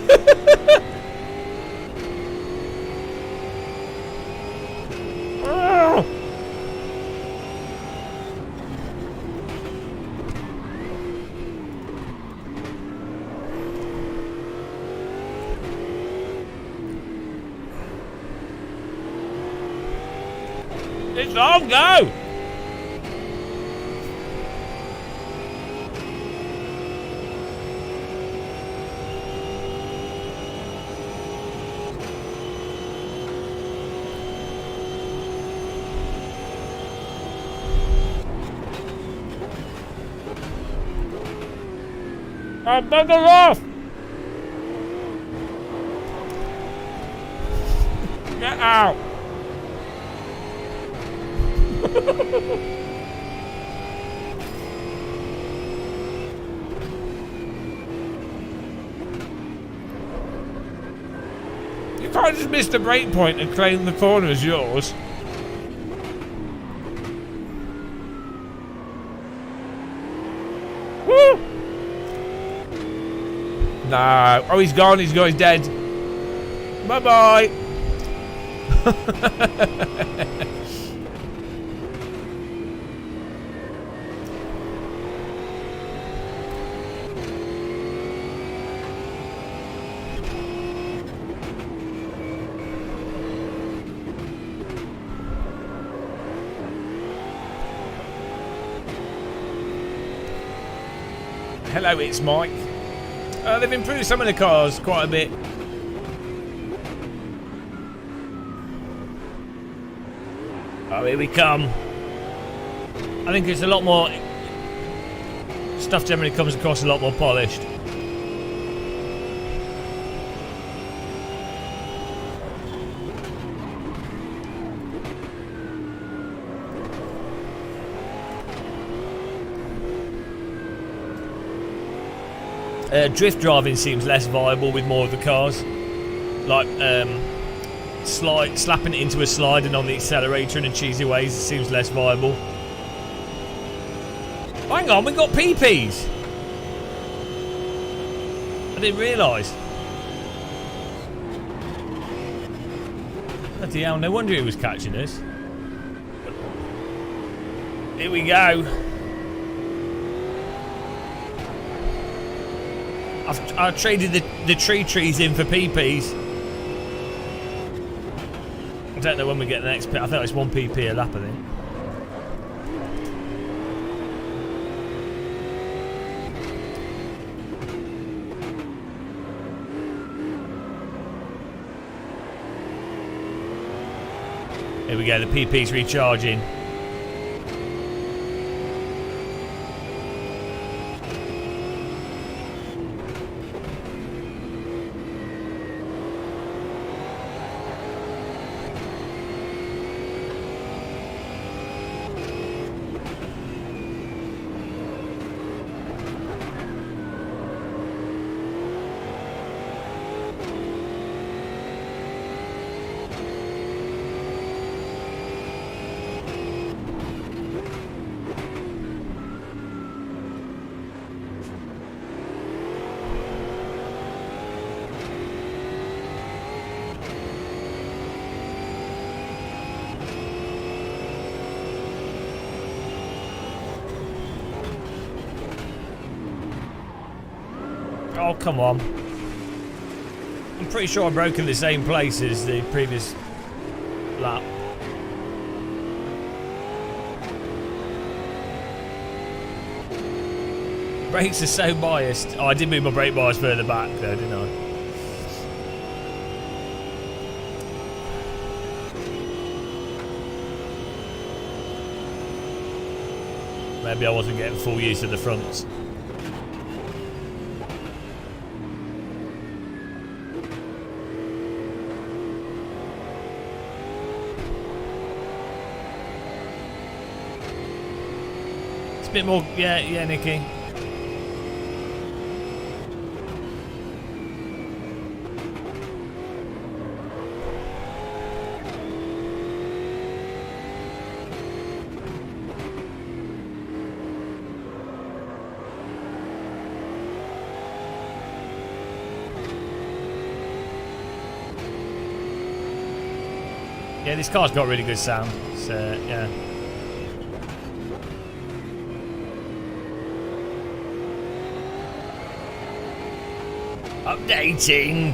Oh. It's on, go! Oh, bugger off! Get out! You can't just miss the break point and claim the corner as yours. Woo! No. Oh, he's gone. He's dead. Bye-bye. Hello, it's Mike. They've improved some of the cars quite a bit. Oh, here we come. I think it's a lot more... Stuff generally comes across a lot more polished. Drift driving seems less viable with more of the cars. Like, slapping it into a slide and on the accelerator in a cheesy ways seems less viable. Hang on, we got PPs. I didn't realise. Bloody hell, no wonder he was catching us. Here we go. I've traded the trees in for PPs. I don't know when we get the next P. I think it's 1 PP a lap, I think. Here we go, the PP's recharging. Oh, come on. I'm pretty sure I broke in the same place as the previous lap. Brakes are so biased. Oh, I did move my brake bars further back though, didn't I? Maybe I wasn't getting full use of the fronts. Bit more, yeah, Nicky. Yeah, this car's got really good sound. So, yeah. Updating.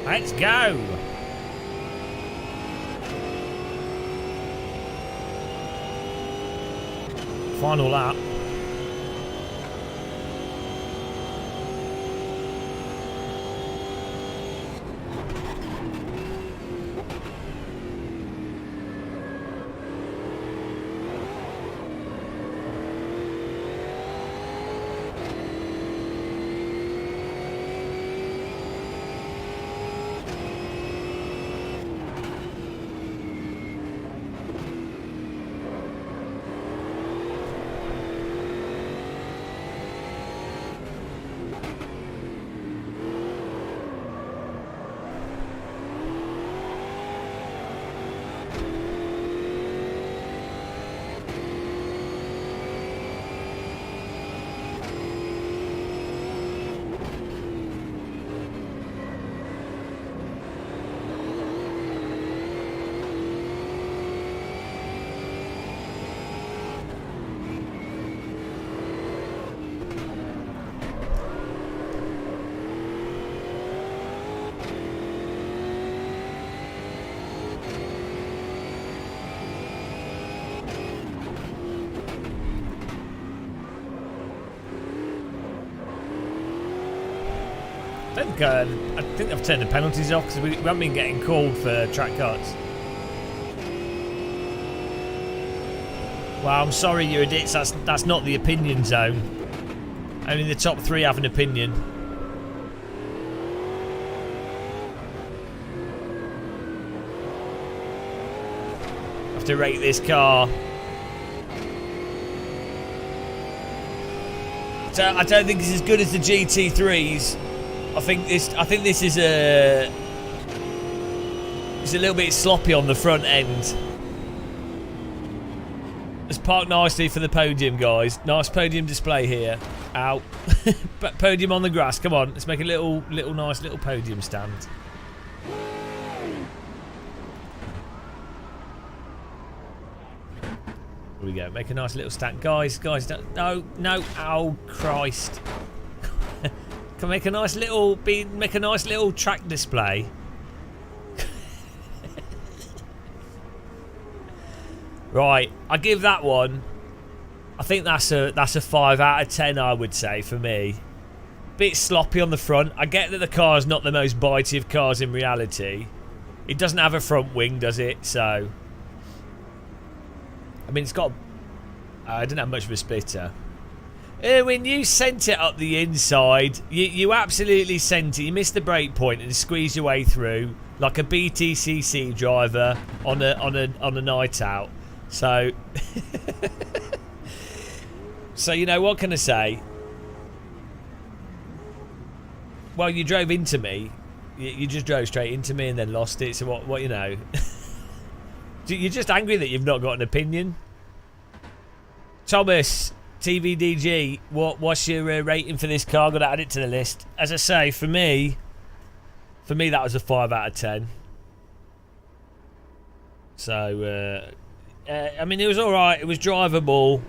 Let's go. Final lap. I think I've turned the penalties off because we haven't been getting called for track cuts. Well, I'm sorry, you idiots. That's not the opinion zone. Only the top 3 have an opinion. I have to rate this car. So I don't think it's as good as the GT3s. I think this is it's a little bit sloppy on the front end. Let's park nicely for the podium, guys. Nice podium display here. Ow. Podium on the grass. Come on, let's make a nice little podium stand. Here we go. Make a nice little stand, guys. Don't, no. Oh Christ. Can make a nice little track display. Right, I give that one. I think that's a 5 out of 10. I would say for me. Bit sloppy on the front. I get that the car is not the most bitey of cars in reality. It doesn't have a front wing, does it? So, I mean, it's got. I didn't have much of a splitter. When you sent it up the inside, you absolutely sent it. You missed the brake point and squeezed your way through like a BTCC driver on a night out. So, so you know what can I say? Well, you drove into me. You just drove straight into me and then lost it. So what you know? You're just angry that you've not got an opinion, Thomas. TVDG, what's your rating for this car? Got to add it to the list. As I say, for me that was a 5 out of 10. So, I mean, it was all right. It was drivable.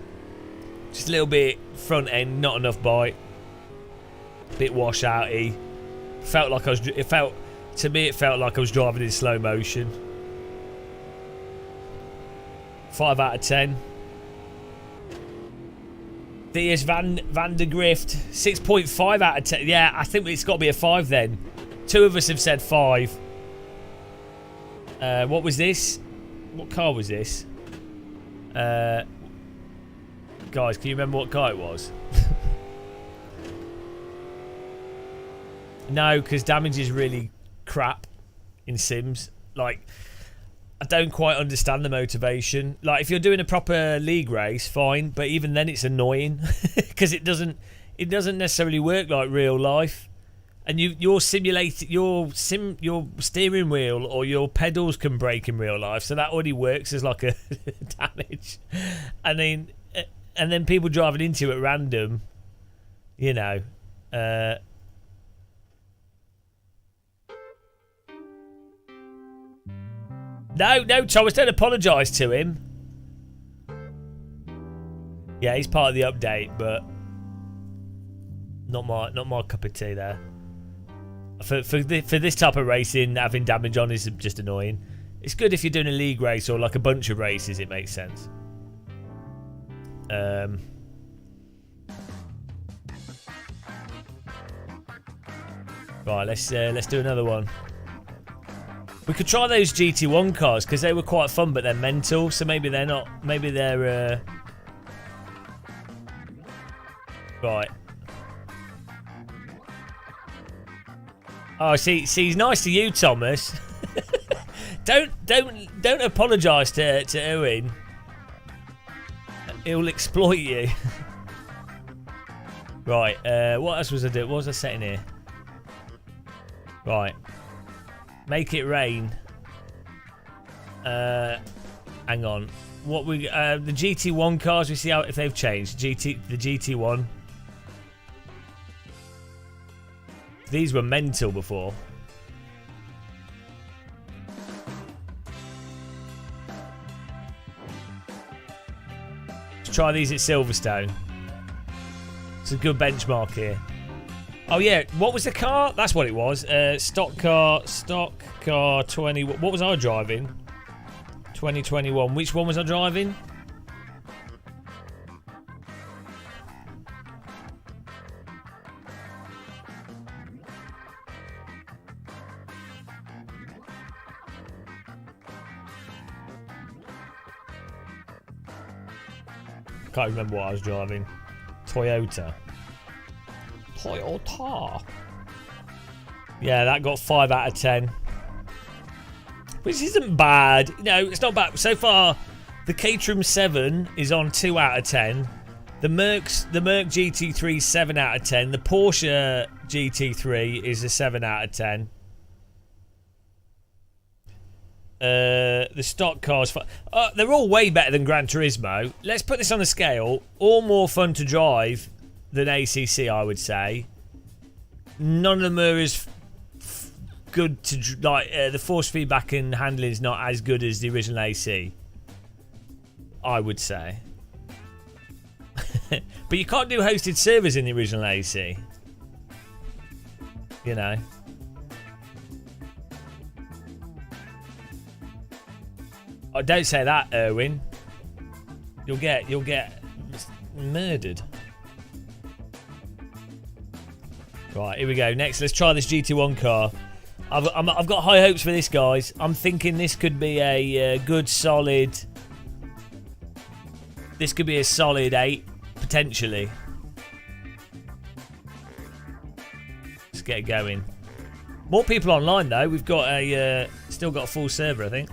Just a little bit front end, not enough bite. Bit washouty. To me, it felt like I was driving in slow motion. 5 out of 10. There's Van der Grift, 6.5 out of 10. Yeah, I think it's got to be a 5 then. 2 of us have said 5. What was this? What car was this? Guys, can you remember what car it was? No, because damage is really crap in Sims. Like, I don't quite understand the motivation. Like, if you're doing a proper league race, fine, but even then it's annoying because it doesn't necessarily work like real life. And your steering wheel or your pedals can break in real life, so that already works as like a damage. And then people driving into it at random, you know. No, Thomas, don't apologise to him. Yeah, he's part of the update, but not my cup of tea there. For this type of racing, having damage on is just annoying. It's good if you're doing a league race or like a bunch of races. It makes sense. Right, let's do another one. We could try those GT1 cars because they were quite fun, but they're mental. So maybe they're not. Maybe they're. Right. Oh, see, he's nice to you, Thomas. don't apologise to Owen. He'll exploit you. Right. What else was I doing? What was I setting here? Right. Make it rain. Hang on. What we the GT1 cars? We see how if they've changed. The GT1. These were mental before. Let's try these at Silverstone. It's a good benchmark here. Oh yeah, what was the car? That's what it was. Stock car 20. What was I driving? 2021. Which one was I driving? Can't remember what I was driving. Toyota. Yeah, that got 5 out of 10. Which isn't bad. No, it's not bad. So far, the Caterham 7 is on 2 out of 10. The Merc GT3 is 7 out of 10. The Porsche GT3 is a 7 out of 10. The stock cars, they're all way better than Gran Turismo. Let's put this on a scale. All more fun to drive than ACC, I would say. None of them are as good to like. The force feedback and handling is not as good as the original AC, I would say. But you can't do hosted servers in the original AC. You know. Oh, don't say that, Erwin. You'll get murdered. Right, here we go. Next, let's try this GT1 car. I've got high hopes for this, guys. I'm thinking this could be a good, solid. This could be a solid 8, potentially. Let's get it going. More people online though. We've got still got a full server, I think.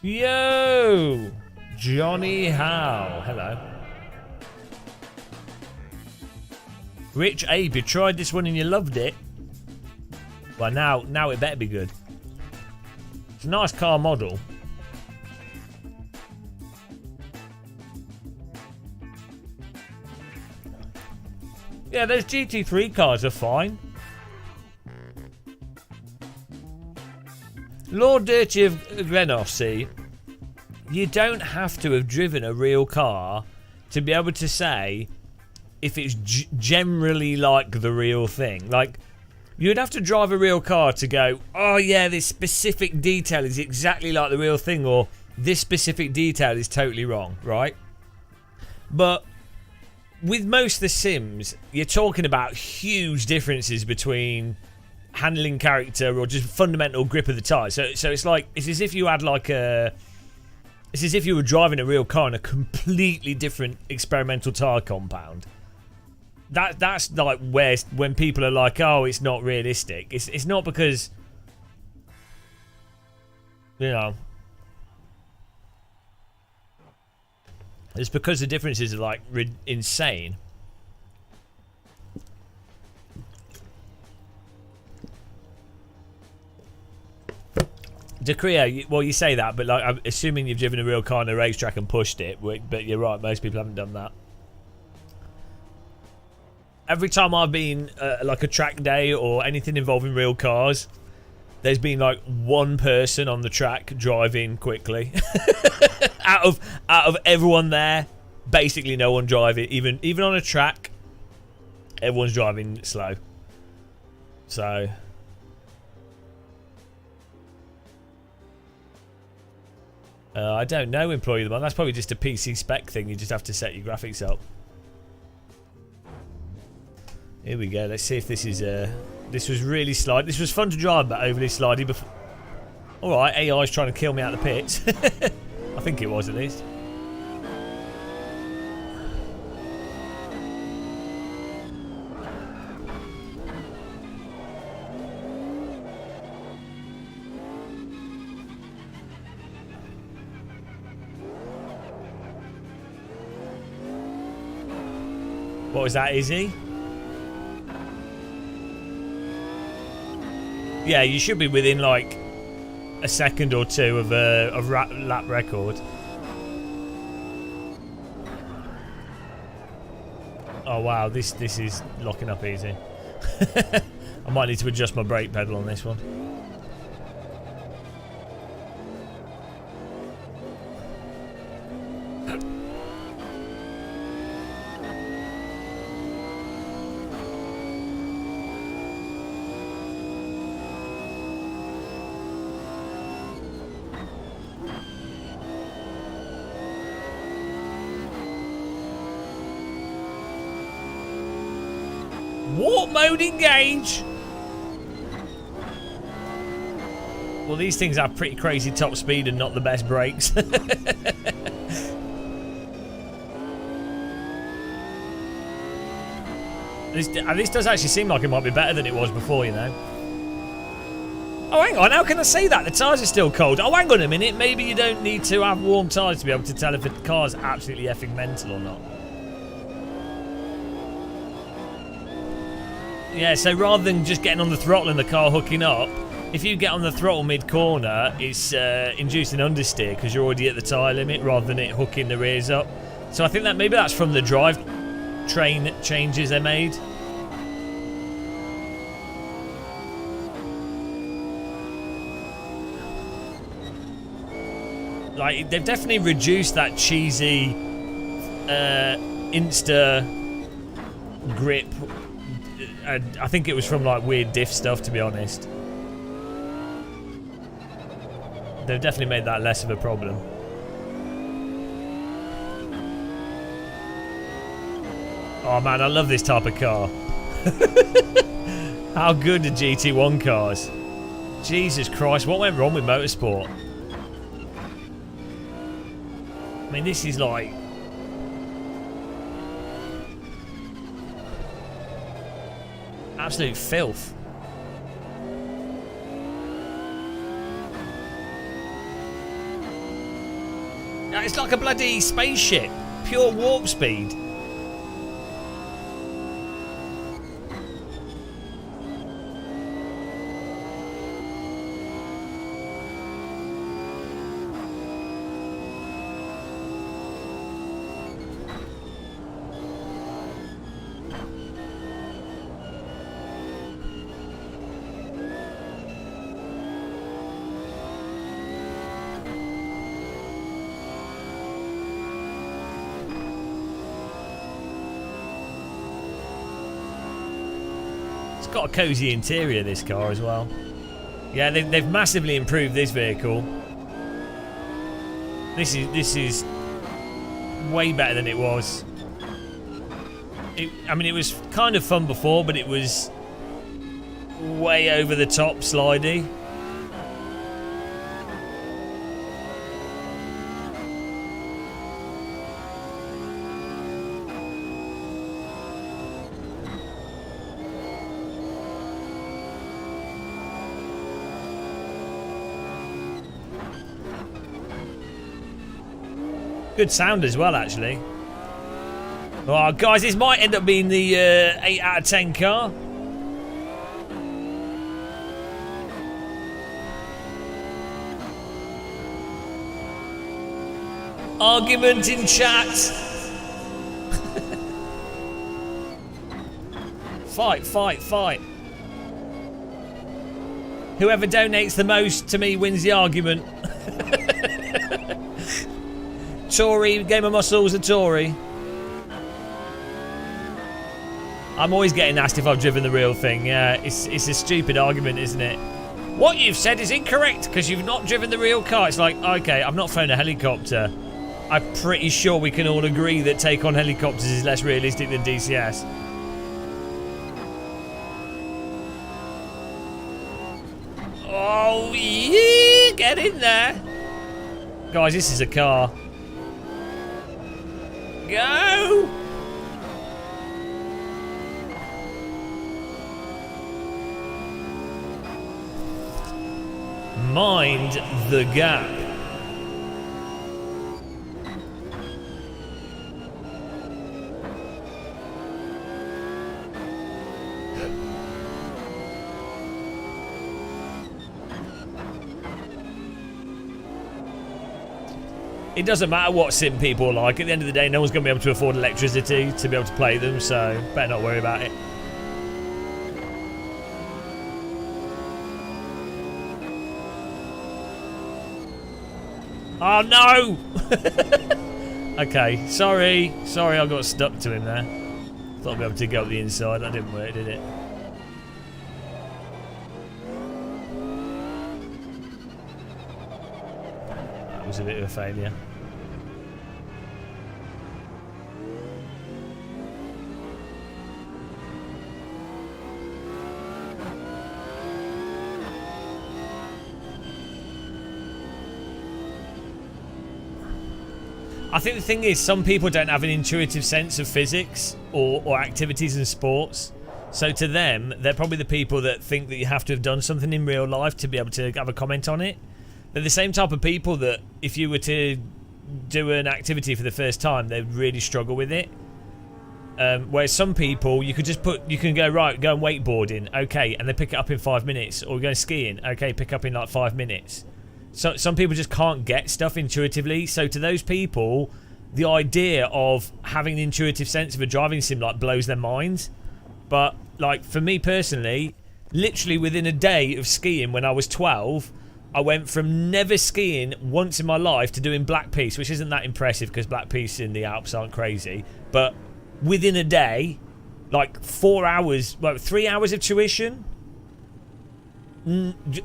Yo! Johnny Howe. Hello. Rich Abe, you tried this one and you loved it. Well, now it better be good. It's a nice car model. Yeah, those GT3 cars are fine. Lord Dirty of Grenossi, you don't have to have driven a real car to be able to say if it's generally like the real thing. Like, you'd have to drive a real car to go, oh yeah, this specific detail is exactly like the real thing, or this specific detail is totally wrong, right? But with most of the sims, you're talking about huge differences between handling character or just fundamental grip of the tyre. So it's like, it's as if you had like a... It's as if you were driving a real car in a completely different experimental tyre compound. That's like where, when people are like, oh, it's not realistic. It's not because, you know, it's because the differences are like insane. Decrea, well, you say that, but like, I'm assuming you've driven a real car on a racetrack and pushed it. But you're right, most people haven't done that. Every time I've been like a track day or anything involving real cars, there's been like one person on the track driving quickly. out of everyone there, basically no one driving. Even on a track, everyone's driving slow. So. I don't know, employee of the month. That's probably just a PC spec thing. You just have to set your graphics up. Here we go. Let's see if this is... this was really slidey. This was fun to drive, but overly slidey before... Alright, AI's trying to kill me out of the pits. I think it was, at least. What was that, Izzy? Yeah, you should be within like a second or two of a lap record. Oh wow, this is locking up easy. I might need to adjust my brake pedal on this one. Warp mode engage. Well, these things have pretty crazy top speed and not the best brakes. This does actually seem like it might be better than it was before, you know. Oh, hang on. How can I say that? The tyres are still cold. Oh, hang on a minute. Maybe you don't need to have warm tyres to be able to tell if a car's absolutely effing mental or not. Yeah, so rather than just getting on the throttle and the car hooking up, if you get on the throttle mid-corner, it's inducing understeer because you're already at the tyre limit rather than it hooking the rears up. So I think that maybe that's from the drive train changes they made. Like, they've definitely reduced that cheesy Insta grip. I think it was from like weird diff stuff, to be honest. They've definitely made that less of a problem. Oh man, I love this type of car. How good are GT1 cars? Jesus Christ, what went wrong with motorsport? I mean, this is like... absolute filth. It's like a bloody spaceship. Pure warp speed. It's got a cosy interior, this car, as well. Yeah, they've massively improved this vehicle. This is way better than it was. I mean, it was kind of fun before, but it was way over the top slidey. Good sound as well, actually. Oh, guys, this might end up being the 8 out of 10 car. Argument in chat. Fight, fight, fight. Whoever donates the most to me wins the argument. Tory, Game of Muscles, a Tory. I'm always getting asked if I've driven the real thing. Yeah, it's a stupid argument, isn't it? What you've said is incorrect because you've not driven the real car. It's like, okay, I've not flown a helicopter. I'm pretty sure we can all agree that take on helicopters is less realistic than DCS. Oh, yeah, get in there. Guys, this is a car. Go! Mind the gap. It doesn't matter what sim people are like. At the end of the day, no one's going to be able to afford electricity to be able to play them, so better not worry about it. Oh no! Okay, sorry. Sorry I got stuck to him there. Thought I'd be able to go up the inside. That didn't work, did it? That was a bit of a failure. I think the thing is, some people don't have an intuitive sense of physics or activities and sports. So to them, they're probably the people that think that you have to have done something in real life to be able to have a comment on it. They're the same type of people that if you were to do an activity for the first time, they'd really struggle with it. Whereas some people, you can go, right, go and wakeboarding, okay, and they pick it up in 5 minutes. Or go skiing, okay, pick up in like 5 minutes. So some people just can't get stuff intuitively. So to those people, the idea of having an intuitive sense of a driving sim like blows their minds. But like for me personally, literally within a day of skiing when I was 12, I went from never skiing once in my life to doing black piste, which isn't that impressive because black pistes in the Alps aren't crazy. But within a day, like 4 hours, like 3 hours of tuition.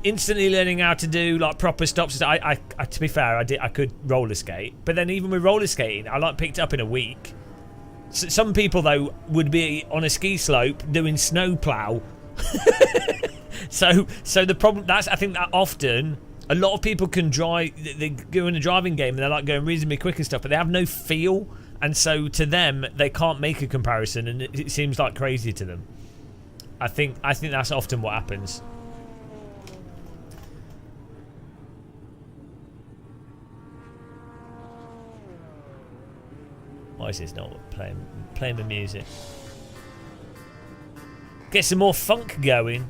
Instantly learning how to do like proper stops. I to be fair, I could roller skate, but then even with roller skating, I like picked it up in a week. Some people though would be on a ski slope doing snow plow. so the problem that's I think that often a lot of people can drive. They go in a driving game and they're like going reasonably quick and stuff, but they have no feel, and so to them they can't make a comparison, and it seems like crazy to them. I think that's often what happens. Why is this not playing the music? Get some more funk going.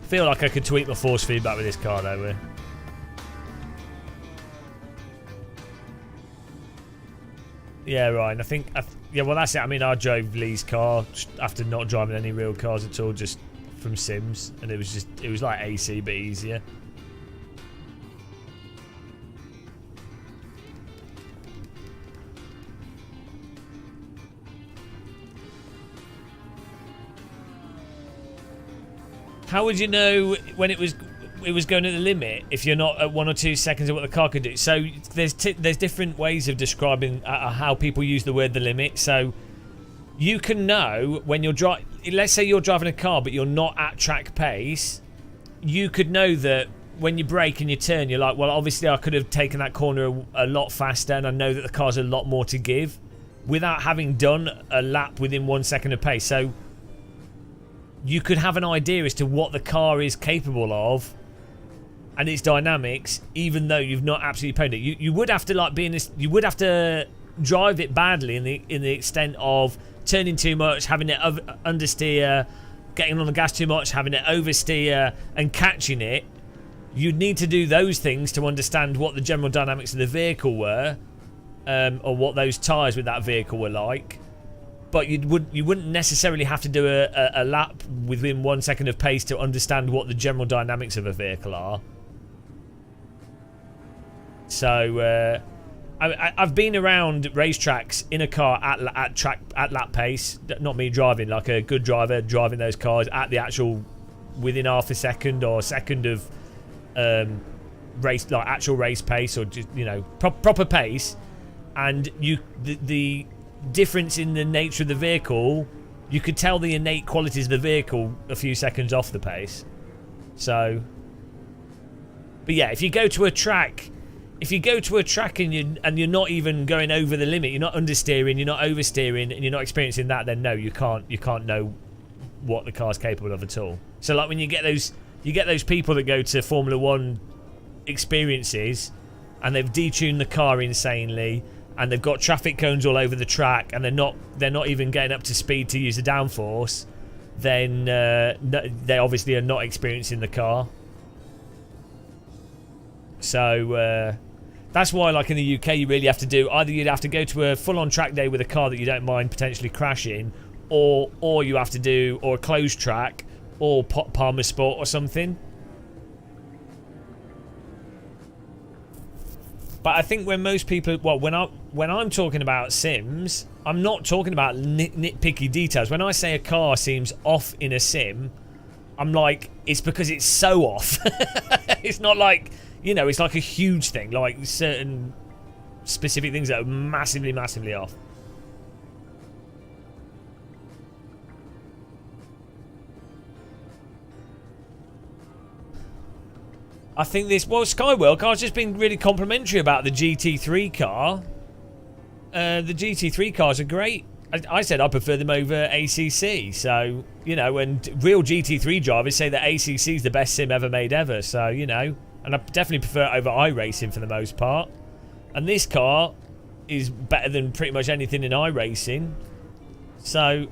Feel like I could tweak my force feedback with this car though. Yeah, right. I think. Yeah, well, that's it. I mean, I drove Lee's car after not driving any real cars at all, just from Sims, and it was like AC but easier. How would you know when it was it was going at the limit if you're not at 1 or 2 seconds of what the car could do. So there's different ways of describing how people use the word the limit. So you can know when you're driving. Let's say you're driving a car, but you're not at track pace. You could know that when you brake and you turn, you're like, well, obviously I could have taken that corner a lot faster, and I know that the car's a lot more to give, without having done a lap within 1 second of pace. So you could have an idea as to what the car is capable of and its dynamics, even though you've not absolutely pwned it. You would have to like be in this. You would have to drive it badly in the extent of turning too much, having it understeer, getting on the gas too much, having it oversteer, and catching it. You'd need to do those things to understand what the general dynamics of the vehicle were, or what those tyres with that vehicle were like. But you wouldn't necessarily have to do a lap within 1 second of pace to understand what the general dynamics of a vehicle are. So I've been around racetracks in a car at lap pace. Not me driving, like a good driver driving those cars at the actual within half a second or a second of race, like actual race pace, or just, you know, proper pace. And the difference in the nature of the vehicle, you could tell the innate qualities of the vehicle a few seconds off the pace. So, but yeah, if you go to a track and you're not even going over the limit, you're not understeering, you're not oversteering, and you're not experiencing that, then no, you can't know what the car's capable of at all. So like when you get those people that go to Formula 1 experiences and they've detuned the car insanely, and they've got traffic cones all over the track, and they're not even getting up to speed to use the downforce, then they obviously are not experiencing the car. So that's why, like in the UK, you really have to do either you'd have to go to a full-on track day with a car that you don't mind potentially crashing, or you have to do a closed track or Palmer Sport or something. But I think when most people, well, when I'm talking about sims, I'm not talking about nitpicky details. When I say a car seems off in a sim, I'm like, it's because it's so off. It's not like, you know, it's like a huge thing, like certain specific things that are massively, massively off. I think Skywell car's just been really complimentary about the GT3 car. The GT3 cars are great. I said I prefer them over ACC. So, you know, and real GT3 drivers say that ACC is the best sim ever made ever. So, you know, and I definitely prefer it over iRacing for the most part. And this car is better than pretty much anything in iRacing. So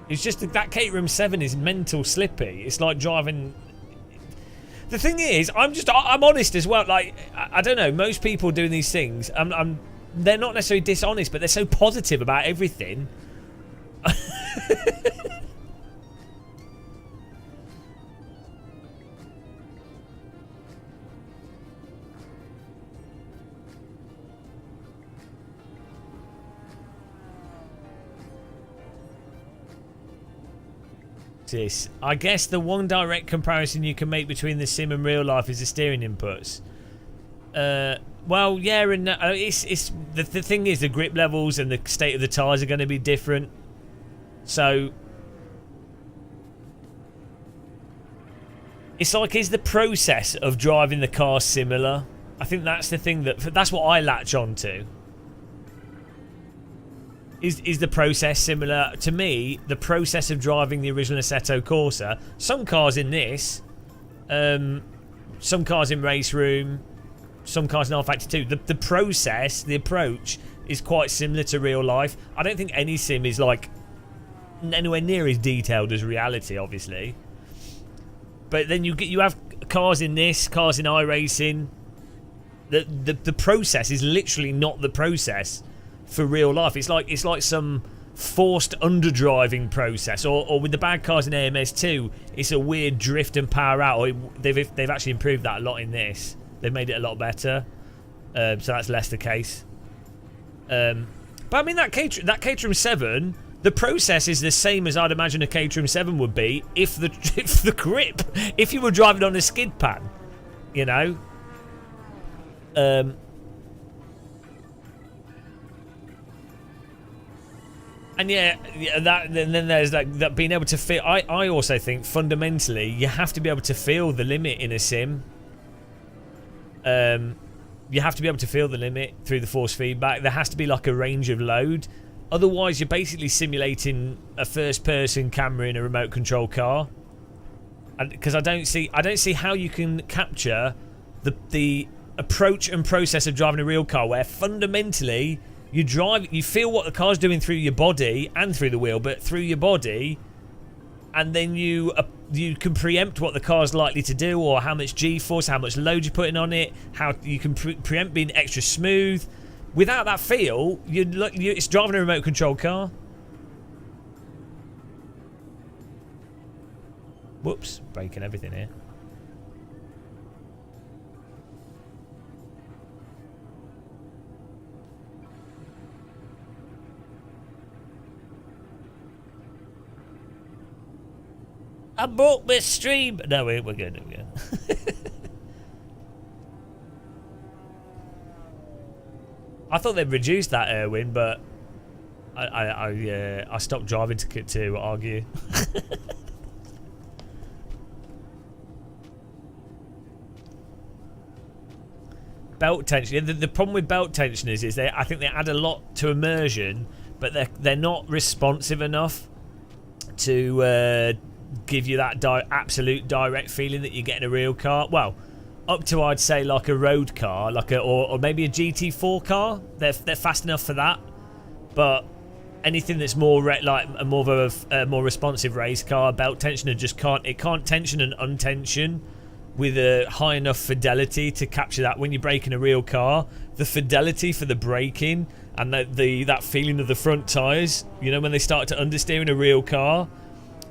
it's just that Caterham 7 is mental slippy. It's like driving. The thing is, I'm honest as well. Like, I don't know, most people doing these things, they're not necessarily dishonest, but they're so positive about everything. I guess the one direct comparison you can make between the sim and real life is the steering inputs. Well, yeah, and it's the thing is the grip levels and the state of the tyres are going to be different. So it's like, is the process of driving the car similar? I think that's the thing that's what I latch on to. Is the process similar? To me, the process of driving the original Assetto Corsa, some cars in this, some cars in Race Room, some cars in R-Factor 2, the process, the approach is quite similar to real life. I don't think any sim is like anywhere near as detailed as reality, obviously. But then you have cars in this, cars in iRacing. The process is literally not the process for real life. It's like some forced underdriving process, or with the bad cars in AMS2, it's a weird drift and power out. Or they've actually improved that a lot in this. They've made it a lot better, so that's less the case. But I mean that Caterham 7, The process is the same as I'd imagine a Caterham 7 would be if the grip, if you were driving on a skid pan, you know. And yeah, that then there's that being able to feel. I also think fundamentally you have to be able to feel the limit in a sim. You have to be able to feel the limit through the force feedback. There has to be like a range of load. Otherwise, you're basically simulating a first-person camera in a remote control car. And because I don't see how you can capture the approach and process of driving a real car, where fundamentally you feel what the car's doing through your body and through the wheel, but through your body, and then you can preempt what the car's likely to do, or how much G-force, how much load you're putting on it, how you can preempt being extra smooth. Without that feel, it's driving a remote control car. Whoops, breaking everything here. I broke my stream. No, we're good. We're good. I thought they'd reduced that, Erwin, but I stopped driving to argue. Belt tension. The problem with belt tensioners is I think they add a lot to immersion, but they're not responsive enough to give you that absolute direct feeling that you get in a real car. Well, up to I'd say like a road car, or maybe a GT4 car. They're fast enough for that, but anything that's more more of a more responsive race car, belt tensioner just can't tension and untension with a high enough fidelity to capture that. When you're braking a real car, the fidelity for the braking and that feeling of the front tyres, you know, when they start to understeer in a real car,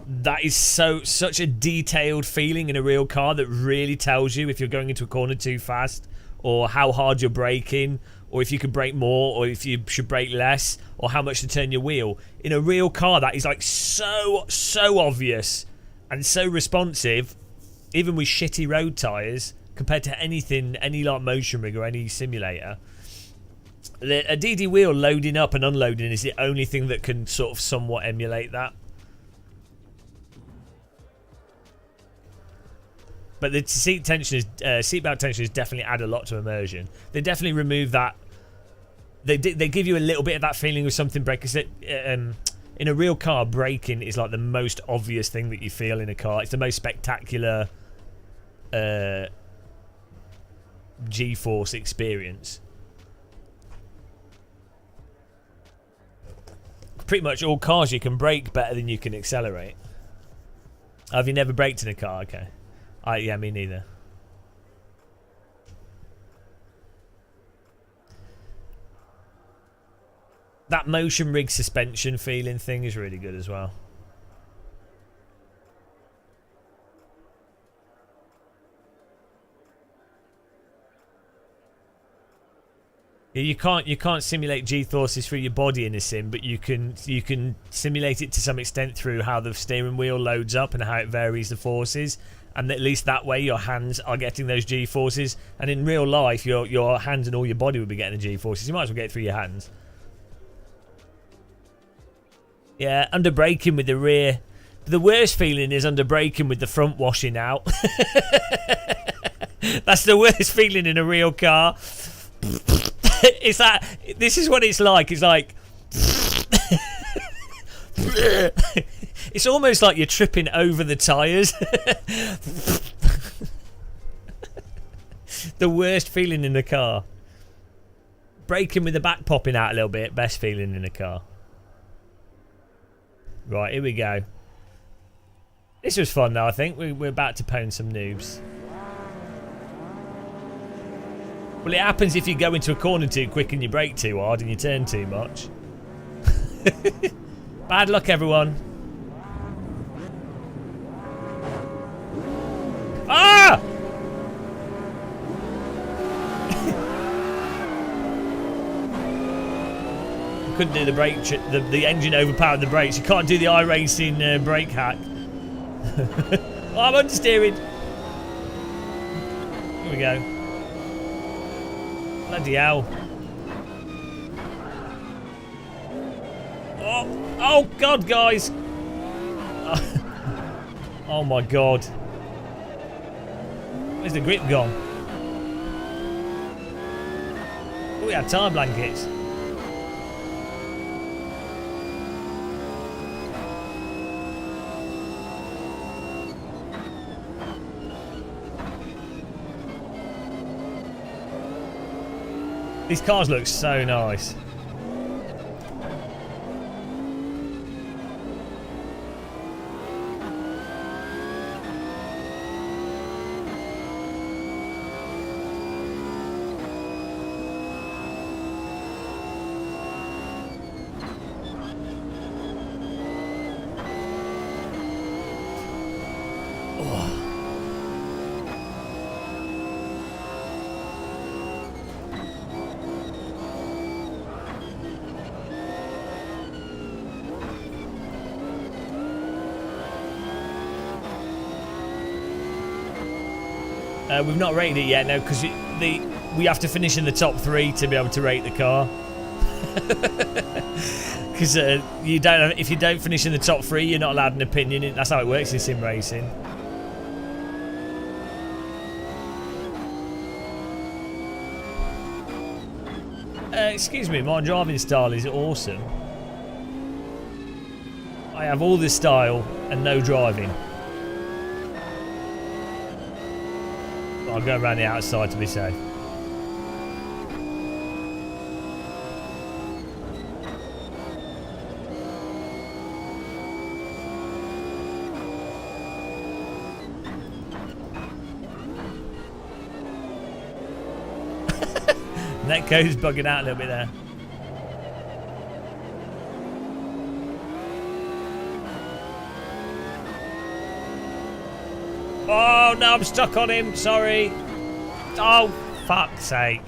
that is such a detailed feeling in a real car that really tells you if you're going into a corner too fast, or how hard you're braking, or if you can brake more, or if you should brake less, or how much to turn your wheel. In a real car, that is like so obvious and so responsive, even with shitty road tyres, compared to any like motion rig or any simulator. A DD wheel loading up and unloading is the only thing that can sort of somewhat emulate that. But the seatbelt tensioners definitely add a lot to immersion. They definitely remove that. They give you a little bit of that feeling of something breaking. In a real car, braking is like the most obvious thing that you feel in a car. It's the most spectacular G-force experience. Pretty much all cars you can brake better than you can accelerate. Have you never braked in a car? Okay. Yeah, me neither. That motion rig suspension feeling thing is really good as well. Yeah, you can't simulate G-forces through your body in a sim, but you can simulate it to some extent through how the steering wheel loads up and how it varies the forces. And at least that way your hands are getting those G-forces. And in real life, your hands and all your body will be getting the G-forces. You might as well get it through your hands. Yeah, under braking with the rear. The worst feeling is under braking with the front washing out. That's the worst feeling in a real car. It's that. This is what it's like. It's like. It's almost like you're tripping over the tyres. The worst feeling in the car. Braking with the back popping out a little bit. Best feeling in a car. Right, here we go. This was fun though, I think. We're about to pwn some noobs. Well, it happens if you go into a corner too quick and you brake too hard and you turn too much. Bad luck, everyone. Ah! couldn't do the brake, the engine overpowered the brakes. You can't do the iRacing brake hack. Oh, I'm understeering. Here we go. Bloody hell. Oh God, guys. Oh my God. Where's the grip gone? Oh, we had tyre blankets. These cars look so nice. We've not rated it yet, no, because we have to finish in the top 3 to be able to rate the car. Because if you don't finish in the top 3, you're not allowed an opinion. That's how it works in sim racing. Excuse me, my driving style is awesome. I have all this style and no driving. I'll go around the outside to be safe. Netcode's bugging out a little bit there. Oh no, I'm stuck on him, sorry. Oh, fuck's sake.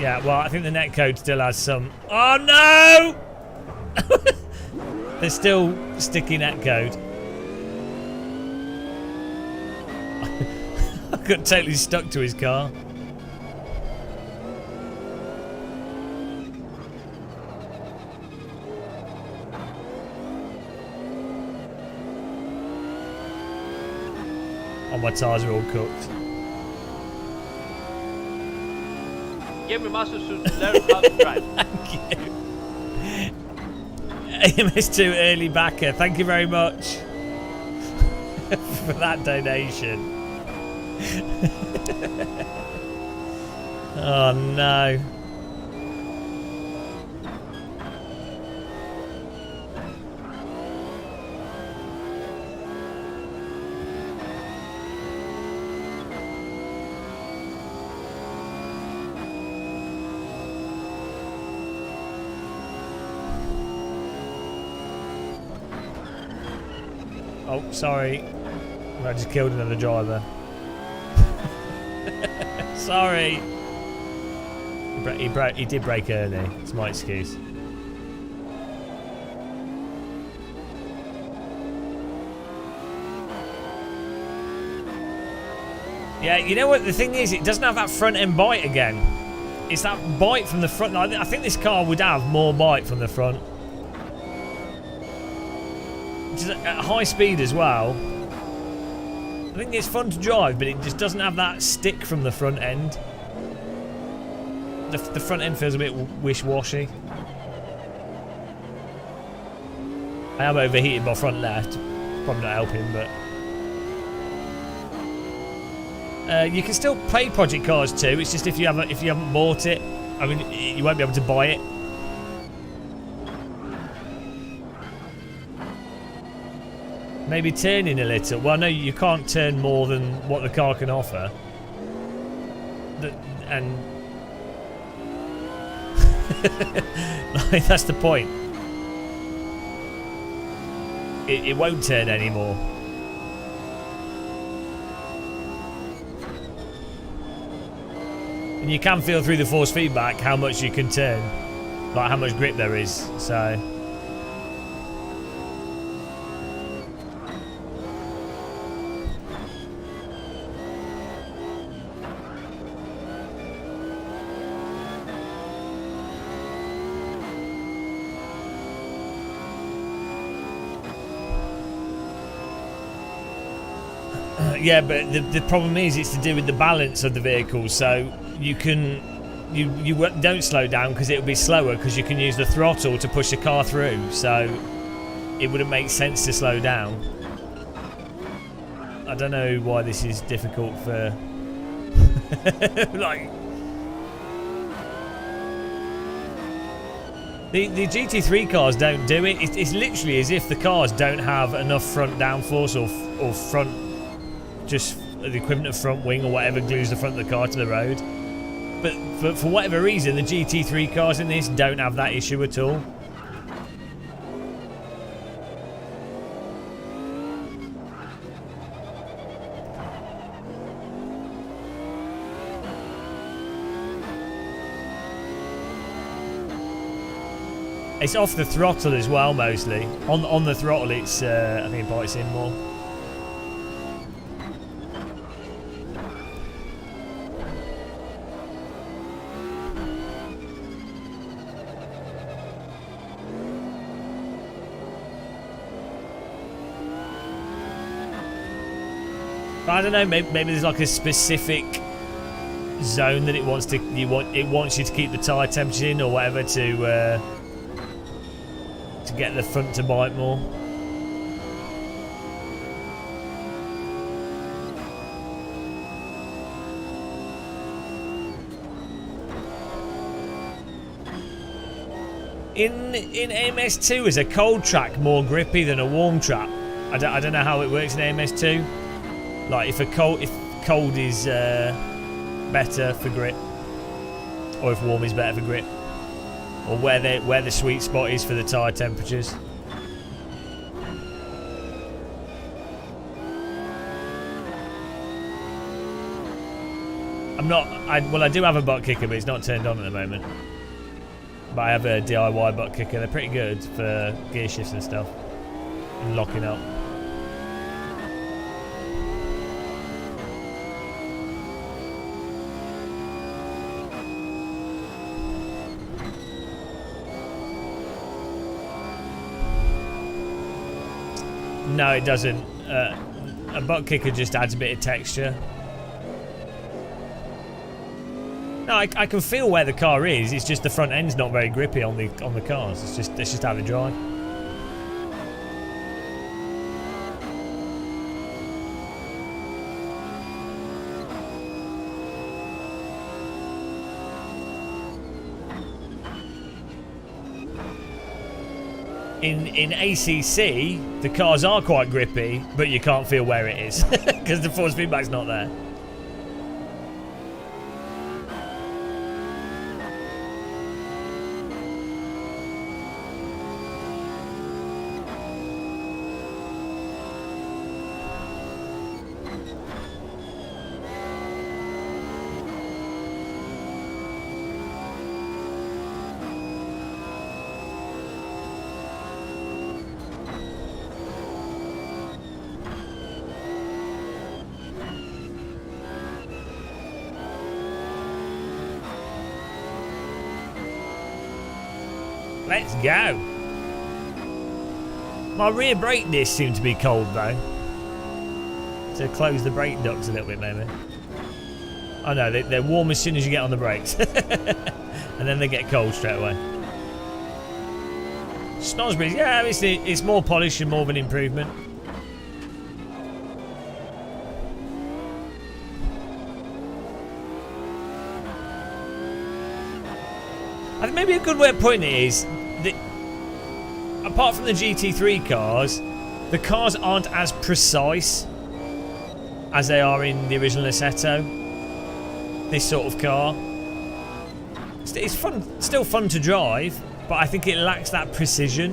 Yeah, well, I think the netcode still has some. Oh no! There's still sticky netcode. I got totally stuck to his car. Oh, my tyres are all cooked. Give me muscle to learn how to drive. Thank you. AMS2 early backer, thank you very much for that donation. Oh no. Oh, sorry. I just killed another driver. Sorry. He did brake early. It's my excuse. Yeah, you know what the thing is? It doesn't have that front end bite again. It's that bite from the front. I think this car would have more bite from the front. At high speed as well. I think it's fun to drive, but it just doesn't have that stick from the front end. The front end feels a bit wish-washy. I am overheating my front left. Probably not helping, but you can still play Project Cars 2. It's just if you haven't bought it, I mean, you won't be able to buy it. Maybe turning a little. Well, no, you can't turn more than what the car can offer. And like, that's the point. It won't turn anymore. And you can feel through the force feedback how much you can turn. like how much grip there is. So yeah, but the problem is it's to do with the balance of the vehicle. So you don't slow down because it'll be slower because you can use the throttle to push the car through. So it wouldn't make sense to slow down. I don't know why this is difficult for like the GT3 cars don't do it. It's literally as if the cars don't have enough front downforce or front, just the equivalent of front wing or whatever glues the front of the car to the road. But for whatever reason, the GT3 cars in this don't have that issue at all. It's off the throttle as well, mostly. On the throttle, it's I think it bites in more. But I don't know. Maybe there's like a specific zone that it wants you to keep the tyre temperature in or whatever to get the front to bite more. In AMS2, is a cold track more grippy than a warm track? I don't know how it works in AMS2. Like if cold is better for grip, or if warm is better for grip, or where the sweet spot is for the tyre temperatures. I do have a butt kicker, but it's not turned on at the moment. But I have a DIY butt kicker. They're pretty good for gear shifts and stuff, and locking up. No, it doesn't. A butt kicker just adds a bit of texture. No, I can feel where the car is. It's just the front end's not very grippy on the cars. It's just how they drive. In ACC, the cars are quite grippy, but you can't feel where it is because the force feedback's not there. Let's go. My rear brake discs seem to be cold though. So close the brake ducts a little bit maybe. Oh no, they're warm as soon as you get on the brakes. And then they get cold straight away. Snosbury's, yeah, it's more polished and more of an improvement. I think maybe a good way of putting it is that apart from the GT3 cars, the cars aren't as precise as they are in the original Assetto. This sort of car. It's fun, still fun to drive, but I think it lacks that precision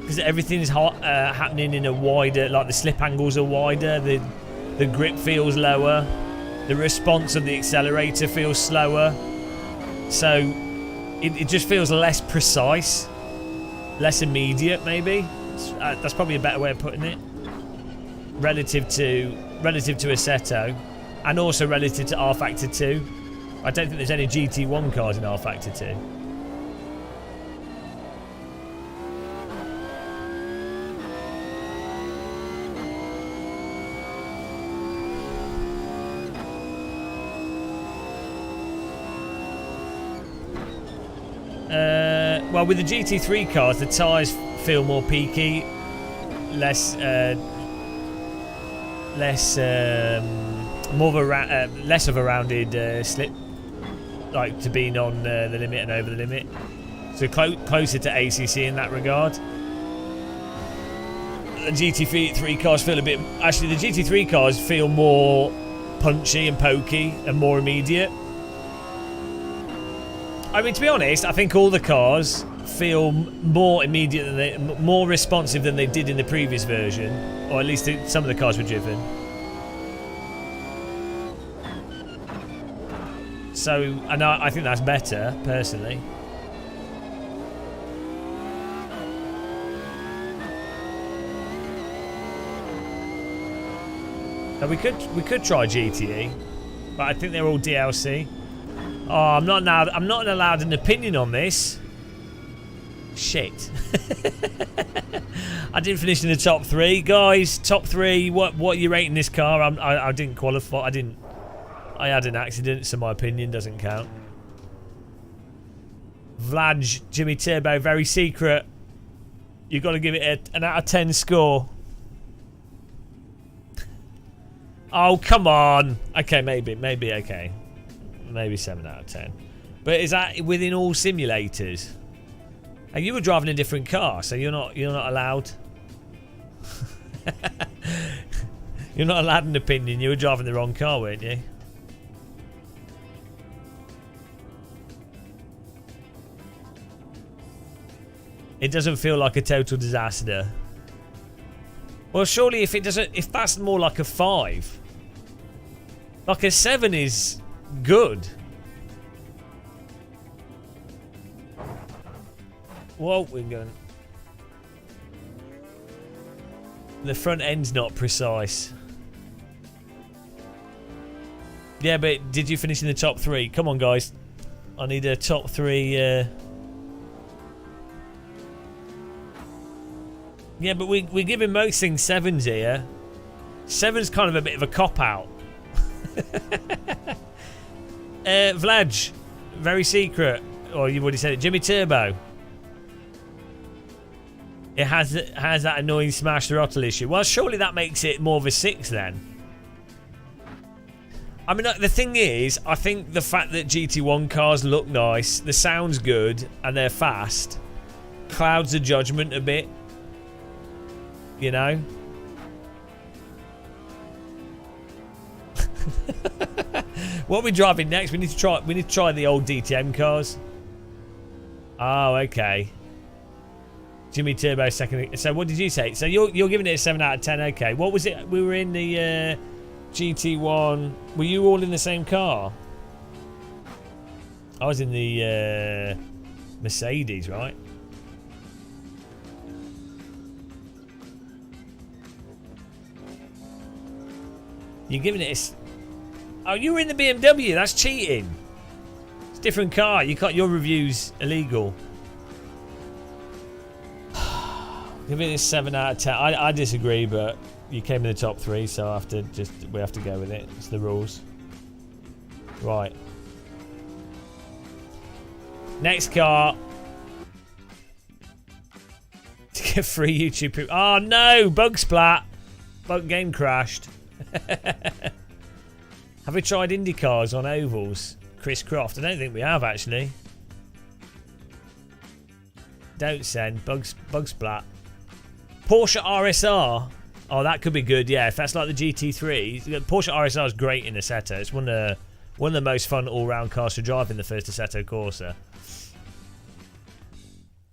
because everything's happening in a wider, like the slip angles are wider, the grip feels lower, the response of the accelerator feels slower. So it just feels less precise, less immediate. Maybe that's probably a better way of putting it. Relative to Assetto, and also relative to R Factor 2. I don't think there's any GT1 cars in R Factor 2. Well, with the GT3 cars, the tyres feel more peaky, less of a rounded slip, like to being on the limit and over the limit. So closer to ACC in that regard. The GT3 cars feel a bit. Actually, the GT3 cars feel more punchy and pokey and more immediate. I mean, to be honest, I think all the cars feel more immediate more responsive than they did in the previous version, or at least some of the cars were driven. So, and I think that's better, personally. Now we could try GTE, but I think they're all DLC. Oh, I'm not allowed an opinion on this. Shit. I didn't finish in the top 3, guys. Top 3. What are you rating this car? I didn't qualify. I had an accident, so my opinion doesn't count. Vlad, Jimmy Turbo, very secret. You've got to give it an out of 10 score. Oh, come on. Okay, maybe okay. Maybe 7 out of 10. But is that within all simulators? And you were driving a different car, so you're not allowed. You're not allowed an opinion. You were driving the wrong car, weren't you? It doesn't feel like a total disaster. Well, surely if that's more like a 5. Like a 7 is good. Whoa, we're going. The front end's not precise. Yeah, but did you finish in the top 3? Come on, guys. I need a top 3. Yeah, but we're giving most things 7s here. 7's kind of a bit of a cop-out. Vlad, very secret. Or you've already said it. Jimmy Turbo. It has that annoying smash throttle issue. Well, surely that makes it more of a 6 then. I mean, the thing is, I think the fact that GT1 cars look nice, the sound's good, and they're fast, clouds the judgment a bit. You know? What are we driving next? We need to try the old DTM cars. Oh, okay. Jimmy Turbo second. So what did you say? So you're giving it a 7 out of 10. Okay. What was it? We were in the GT1. Were you all in the same car? I was in the Mercedes, right? You're giving it a... Oh, you were in the BMW. That's cheating. It's a different car. You can't... Your review's illegal. Give it a 7 out of 10. I disagree, but you came in the top 3, so we have to go with it. It's the rules. Right. Next car. To get free YouTube. Oh no! Bug splat. Game crashed. Have we tried Indy cars on ovals? Chris Croft. I don't think we have actually. Don't send. Bug splat. Porsche RSR. Oh, that could be good. Yeah, if that's like the GT3. Porsche RSR is great in Assetto. It's one of the most fun all-round cars to drive in the first Assetto Corsa.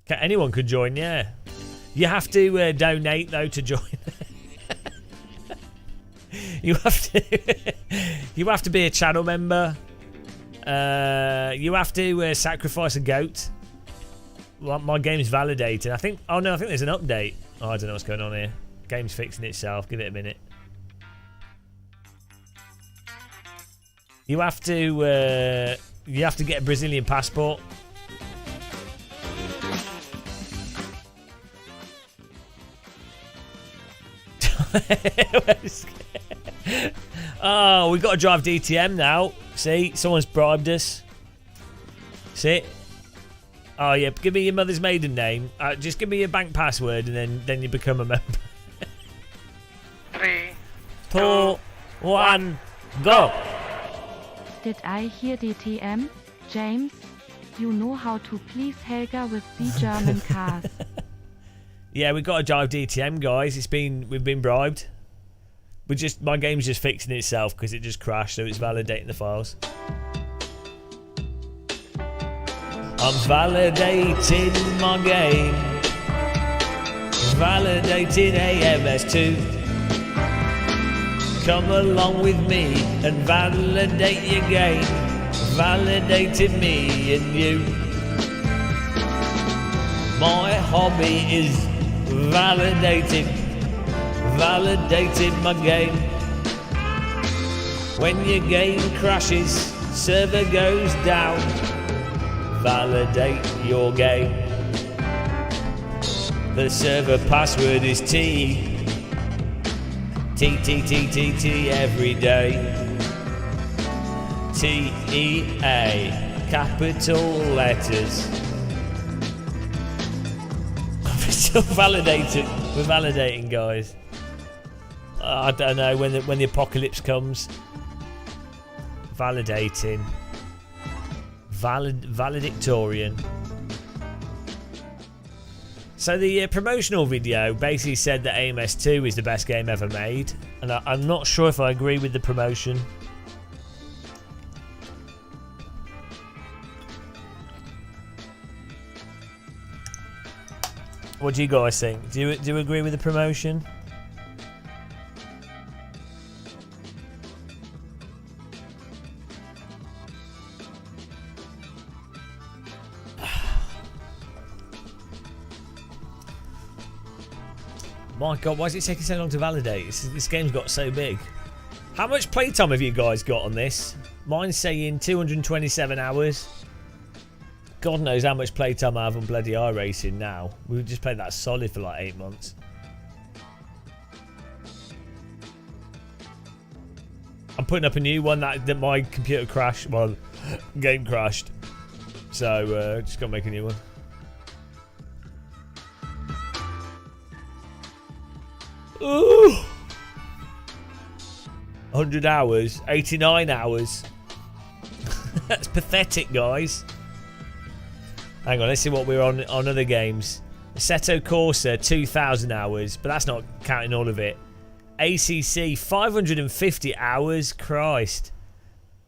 Okay, anyone could join. Yeah, you have to donate though to join. You have to be a channel member. You have to sacrifice a goat. Well, my game's validated. I think. Oh no, I think there's an update. Oh, I don't know what's going on here. Game's fixing itself. Give it a minute. You have to get a Brazilian passport. Oh, we've got to drive DTM now. See, someone's bribed us. See? Oh yeah, give me your mother's maiden name. Just give me your bank password, and then you become a member. 3, 2, 1, go. Did I hear DTM? James, you know how to please Helga with the German cars. Yeah, we've got to drive DTM, guys. We've been bribed. My game's just fixing itself because it just crashed, so it's validating the files. I'm validating my game. Validating AMS2. Come along with me and validate your game. Validating me and you. My hobby is validating my game. When your game crashes, server goes down. Validate your game. The server password is T every day. TEA, capital letters. We're still validating. We're validating, guys. I don't know when the apocalypse comes. Validating. Valedictorian. So the promotional video basically said that AMS2 is the best game ever made, and I'm not sure if I agree with the promotion. What do you guys think? Do you agree with the promotion? My God, why is it taking so long to validate? This game's got so big. How much playtime have you guys got on this? Mine's saying 227 hours. God knows how much playtime I have on bloody iRacing now. We've just played that solid for like 8 months. I'm putting up a new one that my computer crashed. Well, game crashed. So, just gotta make a new one. Ooh. 100 hours, 89 hours. That's pathetic, guys. Hang on, let's see what we're on other games. Assetto Corsa, 2,000 hours, but that's not counting all of it. ACC, 550 hours. Christ.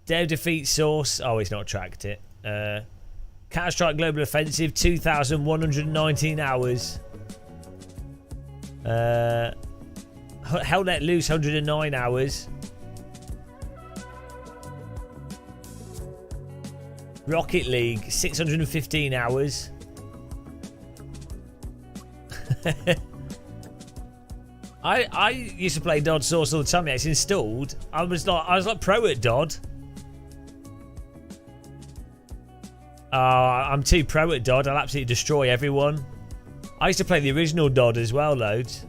Dare Defeat Source. Oh, it's not tracked it. Counter-Strike Global Offensive, 2,119 hours. Hell Let Loose, 109 hours. Rocket League, 615 hours. I used to play Dod Source all the time. Yeah, it's installed. I was like pro at Dod. I'm too pro at Dod. I'll absolutely destroy everyone. I used to play the original Dod as well, loads.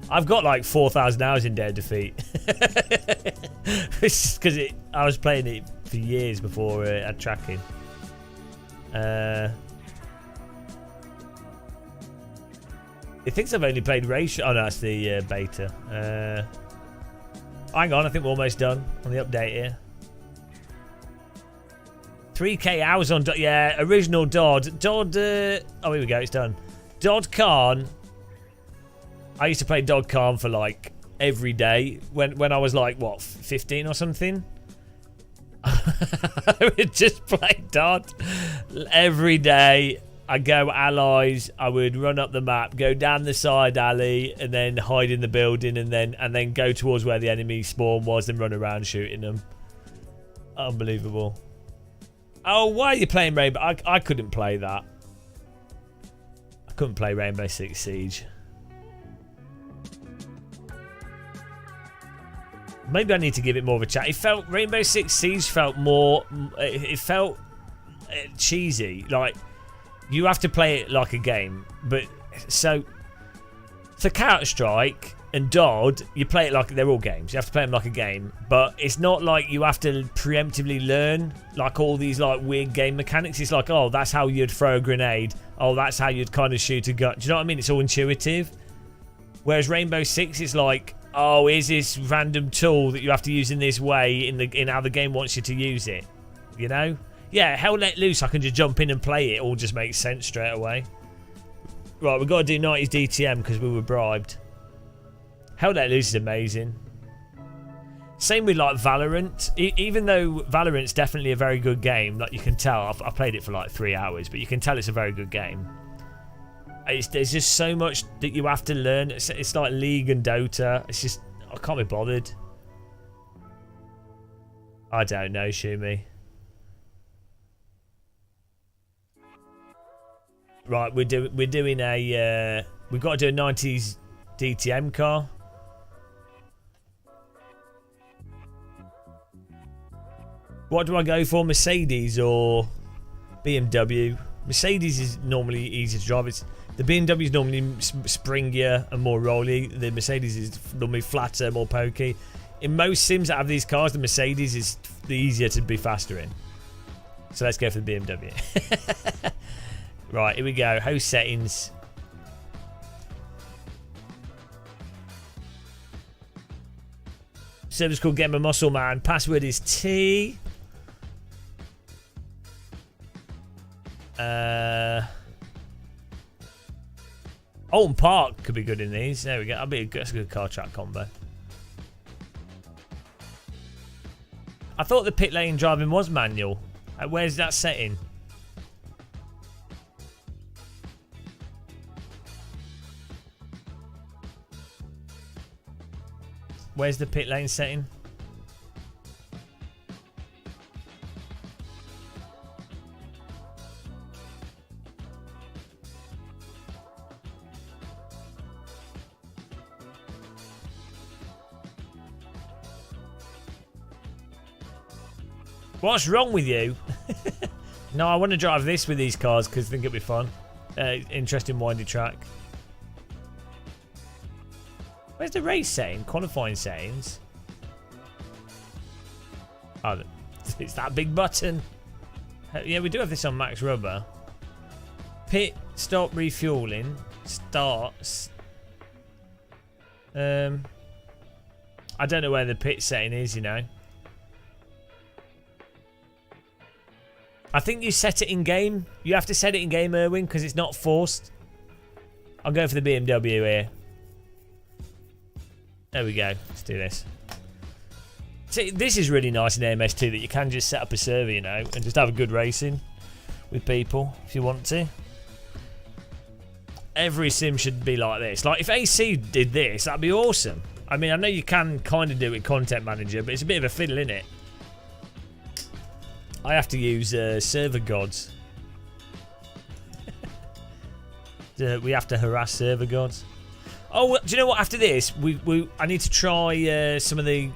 I've got like 4,000 hours in Dare Defeat. It's just because I was playing it for years before it had tracking. It thinks I've only played Race. Oh no, that's the beta. Hang on, I think we're almost done on the update here. 3k hours on Dodd. Yeah, original Dodd. Oh, here we go. It's done. Dodd Khan. I used to play Dodd Khan for like every day when I was like, what, 15 or something? I would just play Dodd every day. I'd go allies. I would run up the map, go down the side alley, and then hide in the building, and then go towards where the enemy spawn was, and run around shooting them. Unbelievable. Oh, why are you playing Rainbow? I couldn't play that. I couldn't play Rainbow Six Siege. Maybe I need to give it more of a chat. It felt Rainbow Six Siege felt more. It felt cheesy. Like you have to play it like a game. But so for Counter-Strike and DOD, you play it like they're all games. You have to play them like a game. But it's not like you have to preemptively learn like all these like weird game mechanics. It's like, oh, that's how you'd throw a grenade. Oh, that's how you'd kind of shoot a gun. Do you know what I mean? It's all intuitive. Whereas Rainbow Six is like, oh, here's this random tool that you have to use in this way in how the game wants you to use it. You know? Yeah, hell let loose. I can just jump in and play it. It all just makes sense straight away. Right, we've got to do 90s DTM because we were bribed. Hell let loose is amazing. Same with like Valorant. Even though Valorant's definitely a very good game, like you can tell. I've played it for like 3 hours, but you can tell it's a very good game. There's just so much that you have to learn. It's like League and Dota. It's just, I can't be bothered. I don't know, Shumi. Right, we're doing a. We've got to do a 90s DTM car. What do I go for, Mercedes or BMW? Mercedes is normally easy to drive. The BMW is normally springier and more rolly. The Mercedes is normally flatter, more pokey. In most sims that have these cars, the Mercedes is the easier to be faster in. So let's go for the BMW. Right, here we go. Host settings. Service called Get My Muscle Man. Password is T. Alton Park could be good in these. There we go. That's a good car track combo. I thought the pit lane driving was manual. Where's that setting? Where's the pit lane setting? What's wrong with you? No, I want to drive this with these cars because I think it'll be fun. Interesting windy track. Where's the race setting? Qualifying settings. Oh, it's that big button. Yeah, we do have this on max rubber. Pit, stop refueling. Starts. I don't know where the pit setting is, you know. I think you set it in game. You have to set it in game, Erwin, because it's not forced. I'll go for the BMW here. There we go. Let's do this. See, this is really nice in AMS2 that you can just set up a server, you know, and just have a good racing with people if you want to. Every sim should be like this. Like, if AC did this, that'd be awesome. I mean, I know you can kind of do it Content Manager, but it's a bit of a fiddle, innit? I have to use server gods. We have to harass server gods. Oh, do you know what? After this, I need to try some of the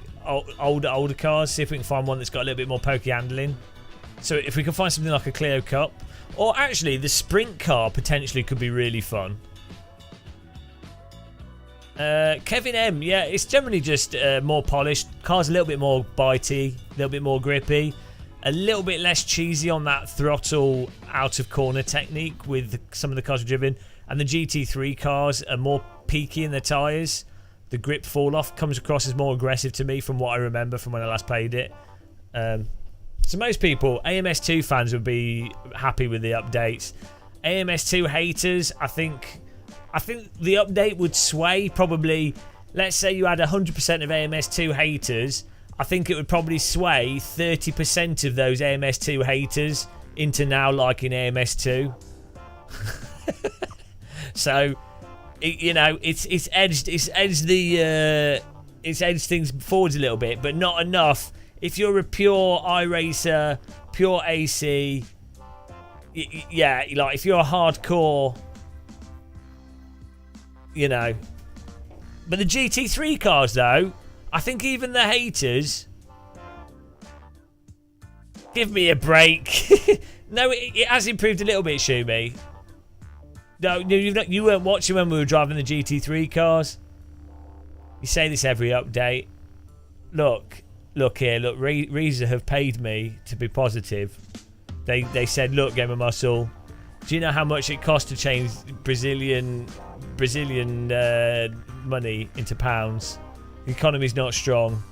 older cars, see if we can find one that's got a little bit more pokey handling. So if we can find something like a Clio Cup, or actually the sprint car potentially could be really fun. Kevin M, yeah, it's generally just more polished. Car's a little bit more bitey, a little bit more grippy, a little bit less cheesy on that throttle out of corner technique with some of the cars we've driven. And the GT3 cars are more peaky in the tyres. The grip fall off comes across as more aggressive to me from what I remember from when I last played it. So most people, AMS2 fans, would be happy with the updates. AMS2 haters, I think the update would sway probably. Let's say you had 100% of AMS2 haters. I think it would probably sway 30% of those AMS2 haters into now liking AMS2. So, you know, it's edged things forwards a little bit, but not enough. if you're a pure iRacer, pure AC, yeah, like if you're a hardcore, you know. But the GT3 cars, though, I think even the haters, give me a break. No, it has improved a little bit, Shumi. No, you weren't watching when we were driving the GT3 cars. You say this every update. Look here. Look, Reiza have paid me to be positive. They said, look, Game of Muscle, do you know how much it costs to change Brazilian money into pounds? The economy's not strong.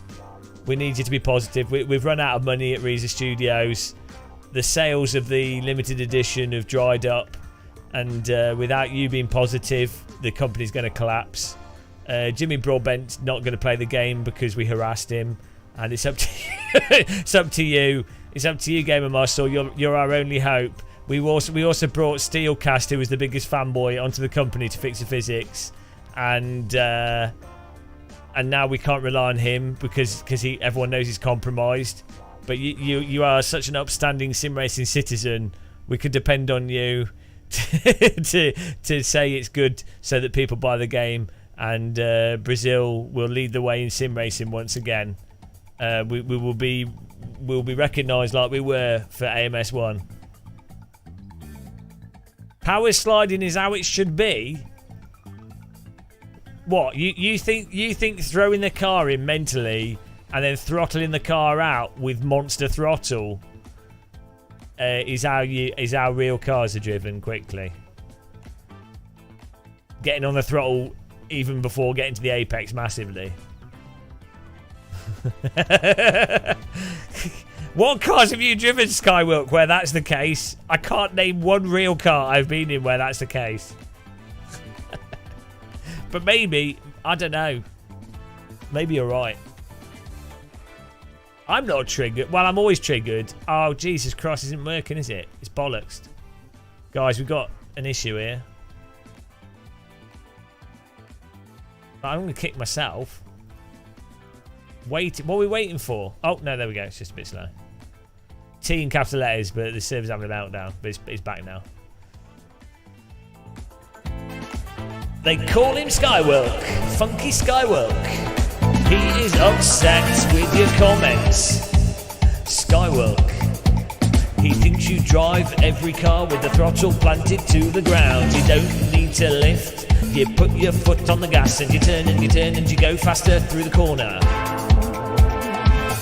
We need you to be positive. We've run out of money at Reiza Studios. The sales of the limited edition have dried up. And without you being positive, the company's going to collapse. Jimmy Broadbent's not going to play the game because we harassed him. And it's up to you. It's up to you. It's up to you, Game of Muscle. You're our only hope. We also brought Steelcast, who was the biggest fanboy, onto the company to fix the physics. And now we can't rely on him because everyone knows he's compromised. But you are such an upstanding sim racing citizen. We could depend on you to say it's good so that people buy the game, and Brazil will lead the way in sim racing once again. We'll be recognised like we were for AMS1. Power sliding is how it should be. What you think throwing the car in mentally and then throttling the car out with monster throttle is how real cars are driven quickly? Getting on the throttle even before getting to the apex massively. What cars have you driven, Skywalk, where that's the case? I can't name one real car I've been in where that's the case. But maybe, I don't know. Maybe you're right. I'm not triggered. Well, I'm always triggered. Oh, Jesus Christ, isn't working, is it? It's bollocks. Guys, we've got an issue here. I'm going to kick myself. Wait, what are we waiting for? Oh, no, there we go. It's just a bit slow. T in capital letters, but the server's having a meltdown. But it's back now. They call him Skywalk. Funky Skywalk. He is upset with your comments. Skywalk. He thinks you drive every car with the throttle planted to the ground. You don't need to lift. You put your foot on the gas and you turn and you turn and you go faster through the corner.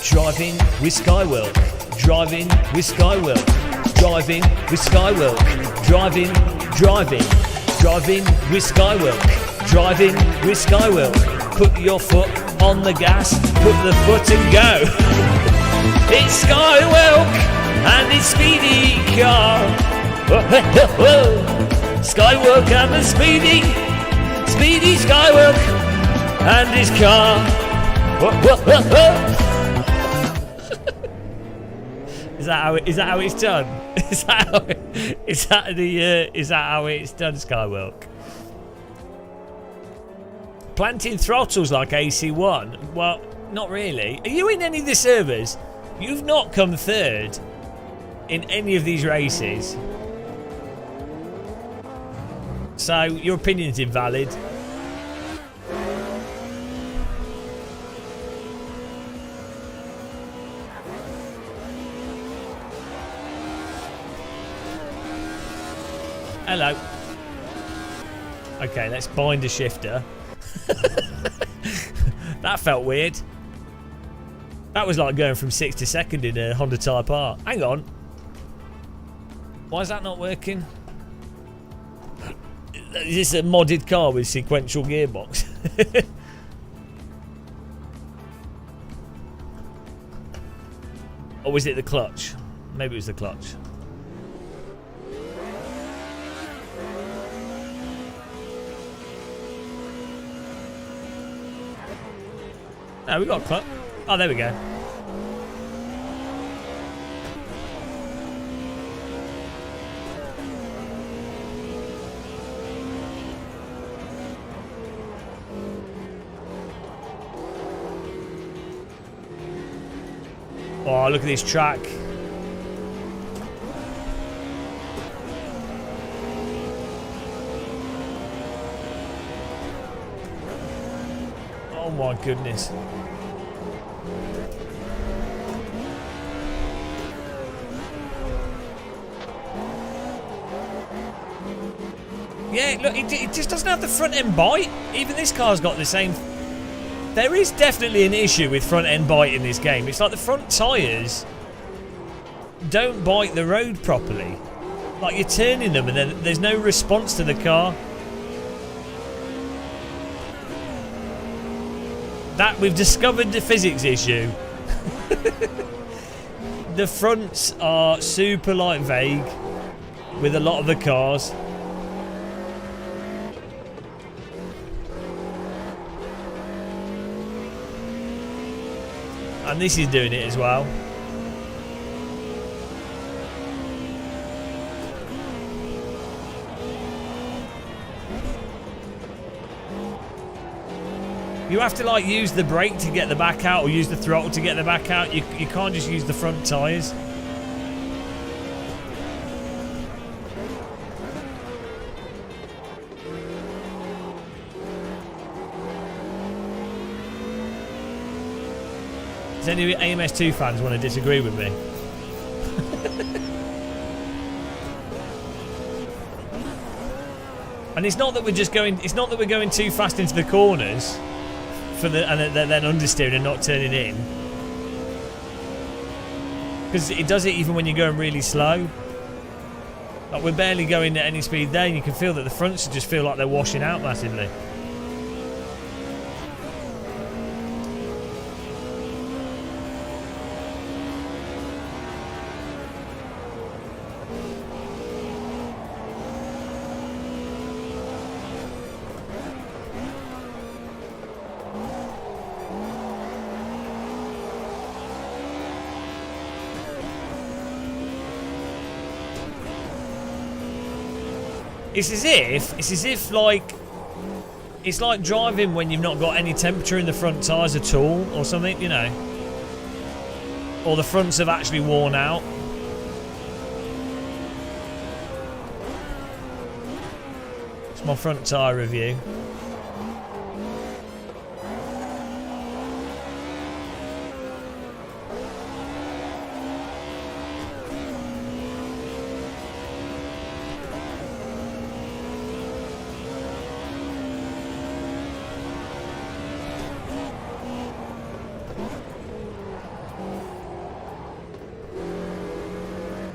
Driving with Skywalk. Driving with Skywalk. Driving with Skywalk. Driving with Skywalk. Driving with Skywalk. Put your foot on the gas. Put the foot and go. It's Skywalk and his speedy car. Skywalk and the speedy Skywalk and his car. Is that how it's done? Is that how it's done, Skywalk? Planting throttles like AC1? Well, not really. Are you in any of the servers? You've not come third in any of these races. So your opinion's invalid. Hello. Okay, let's bind a shifter. That felt weird. That was like going from 6th to 2nd in a Honda Type R. Hang on. Why is that not working? Is this a modded car with sequential gearbox? Or was it the clutch? Maybe it was the clutch. No, we got a clutch. Oh, there we go. Oh, look at this track. Oh my goodness. Yeah, look, it just doesn't have the front end bite. Even this car's got the same. There is definitely an issue with front end bite in this game. It's like the front tyres don't bite the road properly. Like you're turning them and then there's no response to the car. That we've discovered the physics issue. The fronts are super like vague with a lot of the cars. And this is doing it as well. You have to like use the brake to get the back out or use the throttle to get the back out. You can't just use the front tyres. Does any AMS2 fans want to disagree with me? And it's not that we're just going. It's not that we're going too fast into the corners, and then understeering and not turning in. Because it does it even when you're going really slow. Like we're barely going at any speed there, and you can feel that the fronts just feel like they're washing out massively. It's as if like it's like driving when you've not got any temperature in the front tyres at all or something, you know. Or the fronts have actually worn out. It's my front tyre review.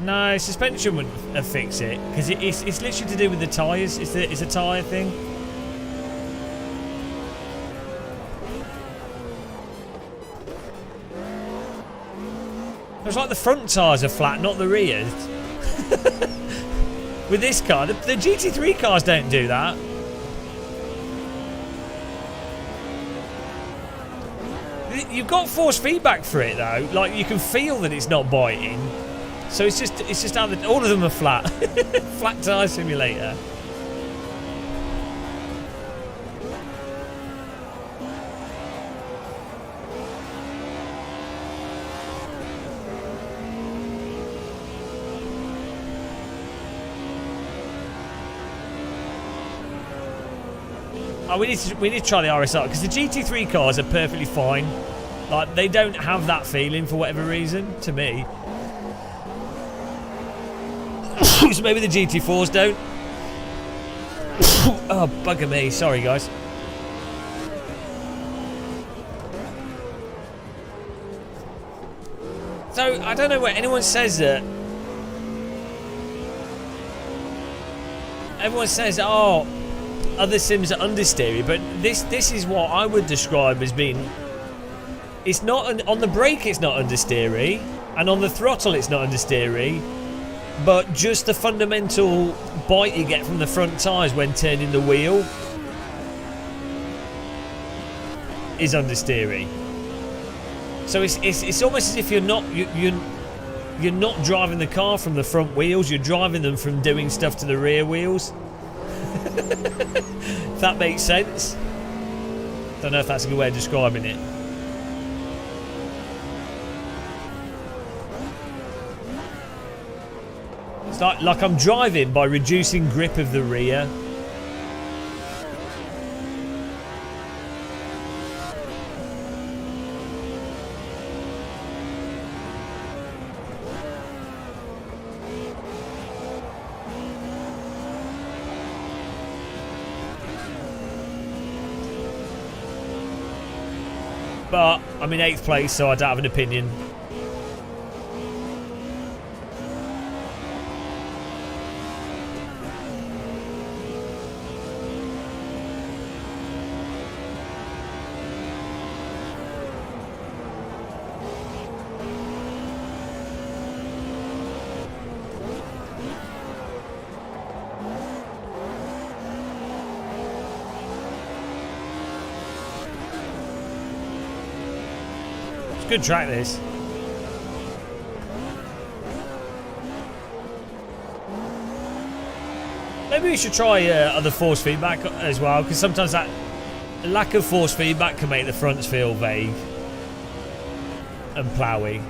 No, suspension wouldn't fix it because it's literally to do with the tyres. It's a tyre thing. It's like the front tyres are flat, not the rear. With this car, the GT3 cars don't do that. You've got force feedback for it though. Like you can feel that it's not biting. So it's just how all of them are flat. Flat tyre simulator. Oh, we need to try the RSR because the GT3 cars are perfectly fine. Like they don't have that feeling for whatever reason to me. So maybe the GT4s don't. Oh, bugger me. Sorry, guys. So, I don't know where anyone says that. Everyone says, oh, other sims are understeery, but this is what I would describe as being... It's not... On the brake, it's not understeery, and on the throttle, it's not understeery. But just the fundamental bite you get from the front tyres when turning the wheel is understeery. So it's almost as if you're not driving the car from the front wheels. You're driving them from doing stuff to the rear wheels. If that makes sense. Don't know if that's a good way of describing it. It's like I'm driving by reducing grip of the rear. But I'm in 8th place, so I don't have an opinion. Good track, this. Maybe we should try other force feedback as well, because sometimes that lack of force feedback can make the fronts feel vague and ploughy.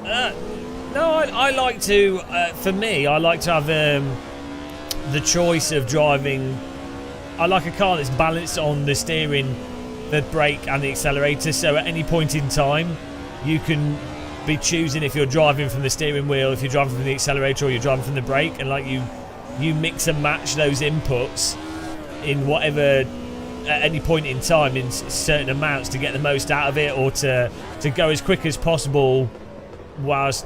No, I like to, for me, I like to have the choice of driving. I like a car that's balanced on the steering, the brake and the accelerator, so at any point in time you can be choosing if you're driving from the steering wheel, if you're driving from the accelerator, or you're driving from the brake, and like you mix and match those inputs in whatever at any point in time in certain amounts to get the most out of it, or to go as quick as possible whilst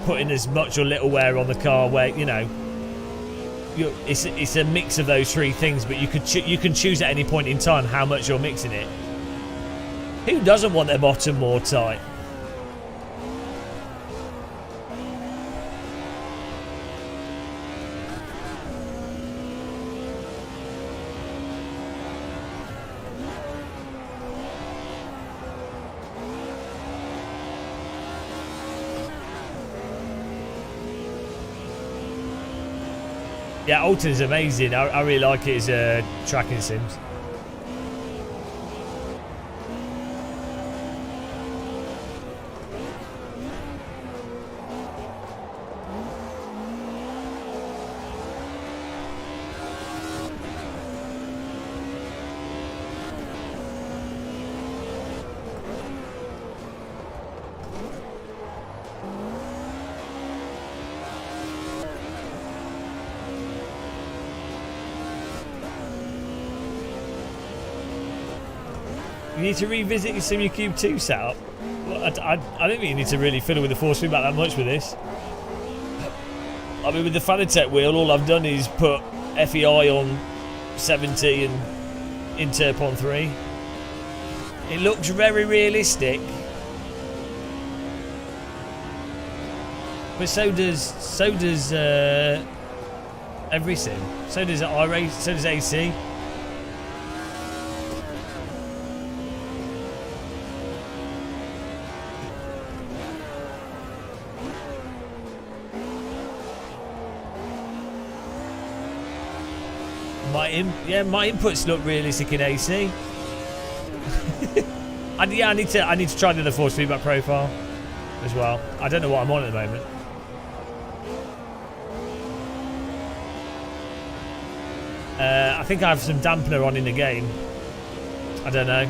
putting as much or little wear on the car, where you know it's a mix of those three things, but you can choose at any point in time how much you're mixing it. Who doesn't want their bottom more tight? Yeah, Alton's amazing. I really like it as a tracking sims. You need to revisit your SimuCube 2 setup. Well, I don't think you need to really fiddle with the force feedback that much with this. I mean, with the Fanatec wheel, all I've done is put FEI on 70 and Interp on 3. It looks very realistic. But so does every sim. So does iRace, so does AC. My inputs look realistic in AC. I need to try the force feedback profile as well. I don't know what I'm on at the moment. I think I have some dampener on in the game. I don't know.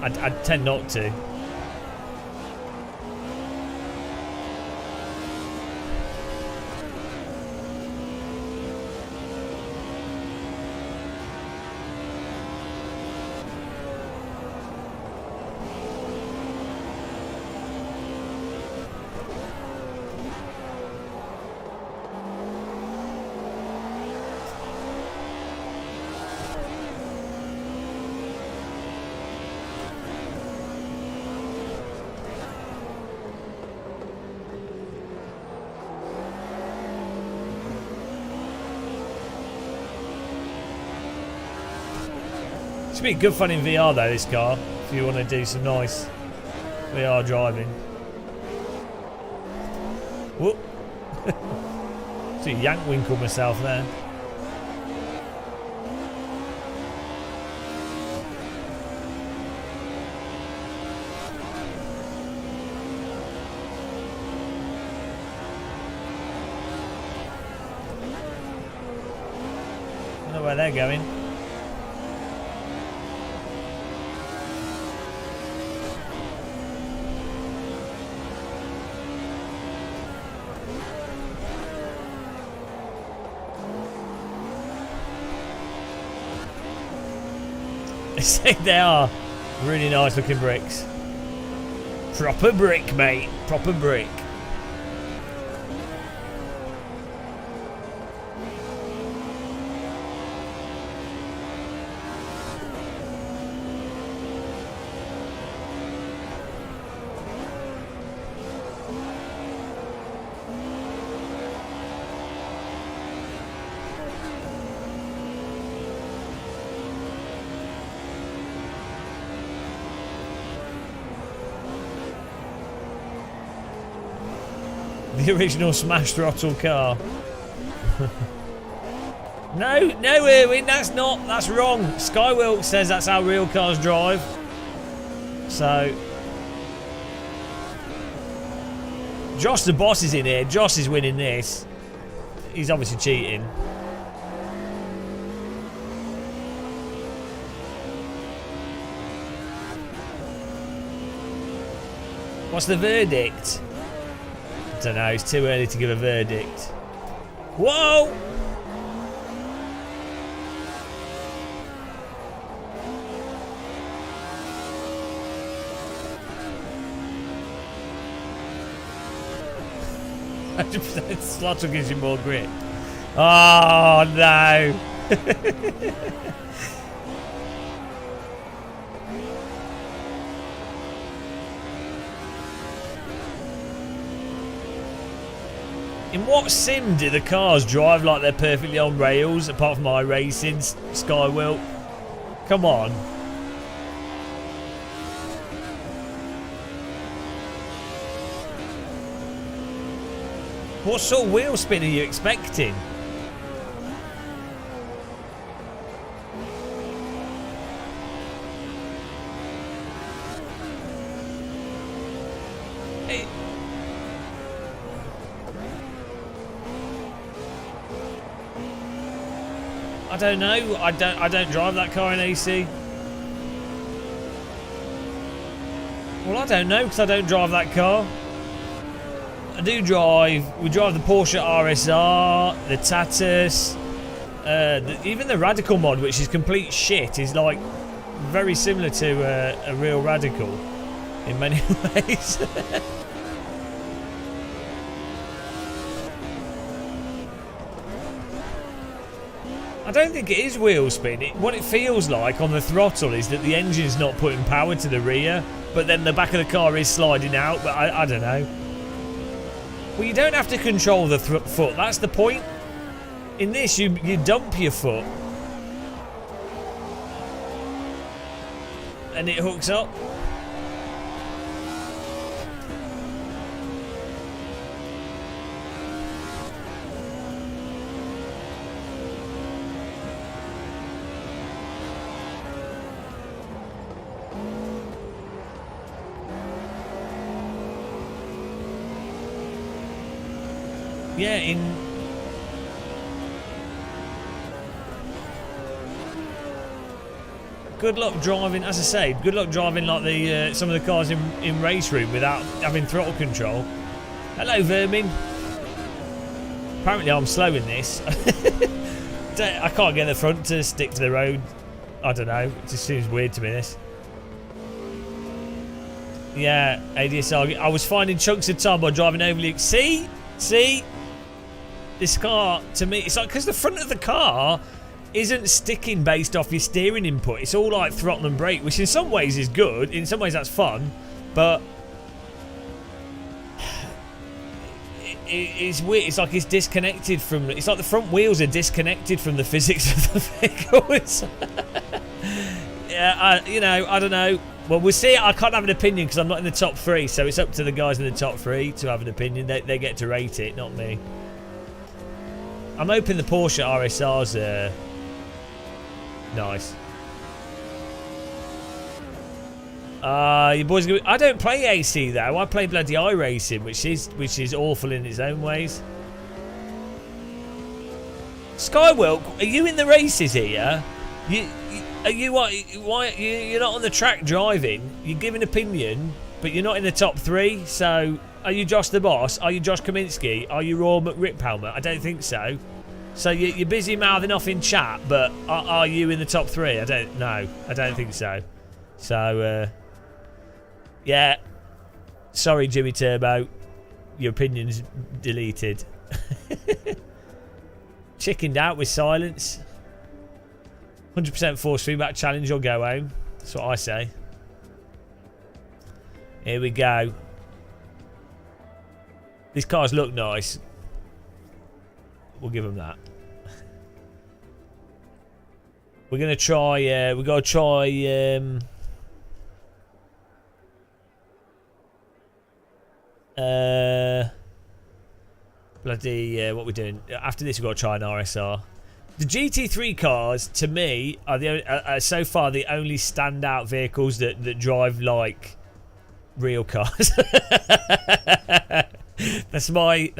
I tend not to. It's been good fun in VR though, this car, if you want to do some nice VR driving. Whoop. So yank winkle myself there. where they're going. They are really nice looking bricks. Proper brick, mate. Proper brick. The original smash throttle car. No, Erwin, that's wrong. Skywilk says that's how real cars drive. So, Josh the boss is in here. Josh is winning this. He's obviously cheating. What's the verdict? I don't know, it's too early to give a verdict. Whoa! Slottle gives you more grip. Oh no! In what sim do the cars drive like they're perfectly on rails, apart from iRacing, Skywilk? Come on. What sort of wheel spin are you expecting? I don't know. I don't drive that car in AC. Well, I don't know because I don't drive that car. We drive the Porsche RSR, the Tatus, even the Radical mod, which is complete shit, is like very similar to a real Radical in many ways. I don't think it is wheel spin. What it feels like on the throttle is that the engine's not putting power to the rear, but then the back of the car is sliding out, but I don't know. Well, you don't have to control the foot, that's the point. In this, you dump your foot. And it hooks up. Yeah, good luck driving, as I say, good luck driving like the some of the cars in race room without having throttle control. Hello, Vermin. Apparently I'm slow in this. I can't get the front to stick to the road. I don't know, it just seems weird to me, this. Yeah, ADSR. I was finding chunks of time by driving overly. See? This car, to me, it's like, because the front of the car isn't sticking based off your steering input. It's all like throttle and brake, which in some ways is good. In some ways that's fun, but it's weird. It's like it's disconnected from, it's like the front wheels are disconnected from the physics of the vehicle. Yeah, I don't know. Well, we'll see. I can't have an opinion because I'm not in the top 3, so it's up to the guys in the top 3 to have an opinion. They get to rate it, not me. I'm hoping the Porsche RSR's nice. Your boys. I don't play AC though. I play bloody iRacing, which is awful in its own ways. Skywalk, are you in the races here? Are you what? Why you're not on the track driving? You're giving opinion, but you're not in the top 3. So, are you Josh the Boss? Are you Josh Kaminsky? Are you Raw McRiphelmer? I don't think so. So you're busy mouthing off in chat, but are you in the top 3? I don't know. I don't think so. So, yeah. Sorry, Jimmy Turbo. Your opinion's deleted. Chickened out with silence. 100% force feedback challenge or go home. That's what I say. Here we go. These cars look nice. We'll give them that. We're gonna try. We're gonna try. Bloody. What we're doing after this? We've got to try an RSR. The GT3 cars, to me, are so far the only standout vehicles that drive like real cars. That's my.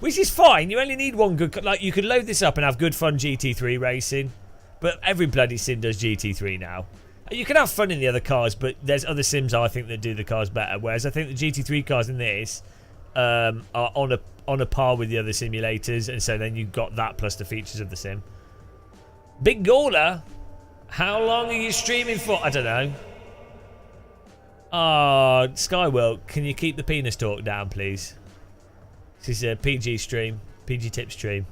Which is fine. You only need one good. Like you could load this up and have good fun GT3 racing, but every bloody sim does GT3 now. You can have fun in the other cars, but there's other sims I think that do the cars better. Whereas I think the GT3 cars in this are on a par with the other simulators, and so then you've got that plus the features of the sim. Big Gawler, how long are you streaming for? I don't know. Oh, Skyworld, can you keep the penis talk down, please? This is a PG stream, PG tip stream.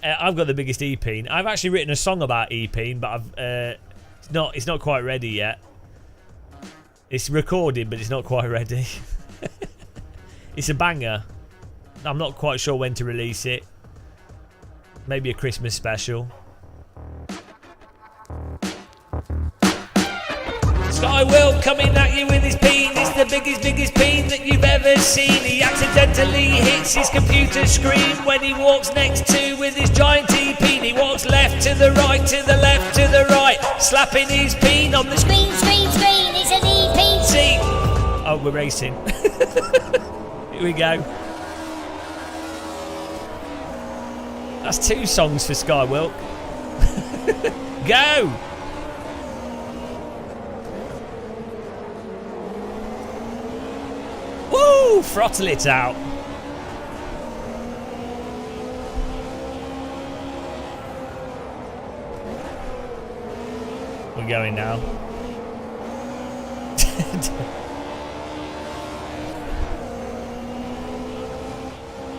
I've got the biggest E-peen. I've actually written a song about E-peen, but it's not quite ready yet. It's recorded, but it's not quite ready. It's a banger. I'm not quite sure when to release it. Maybe a Christmas special. Skyworld coming at you with his peen. It's the biggest peen that you've ever seen. He accidentally hits his computer screen when he walks next to with his giant E-peen. He walks left to the right, to the left, to the right, slapping his peen on the screen. It's an E-peen. See? Oh, we're racing. Here we go. That's 2 songs for Skywalk. Go! Woo! Throttle it out. We're going now.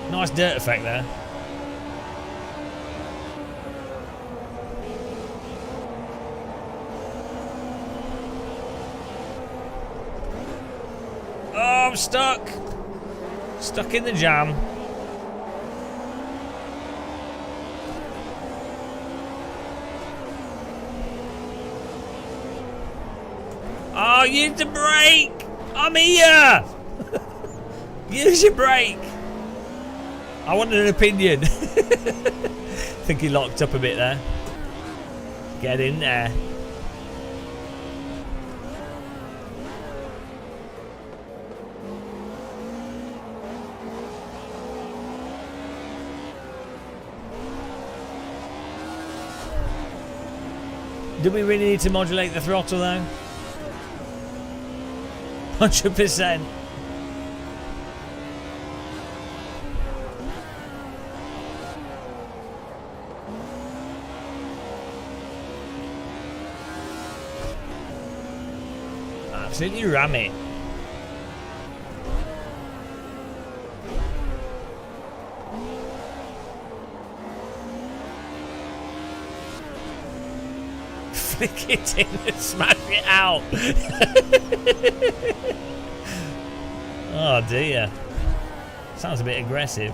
Nice dirt effect there. Oh, I'm stuck. Stuck in the jam. Oh, use the brake. I'm here. Use your brake. I wanted an opinion. I think he locked up a bit there. Get in there. Do we really need to modulate the throttle though? 100%. Absolutely ram it. Flick it in and smash it out. Oh dear. Sounds a bit aggressive.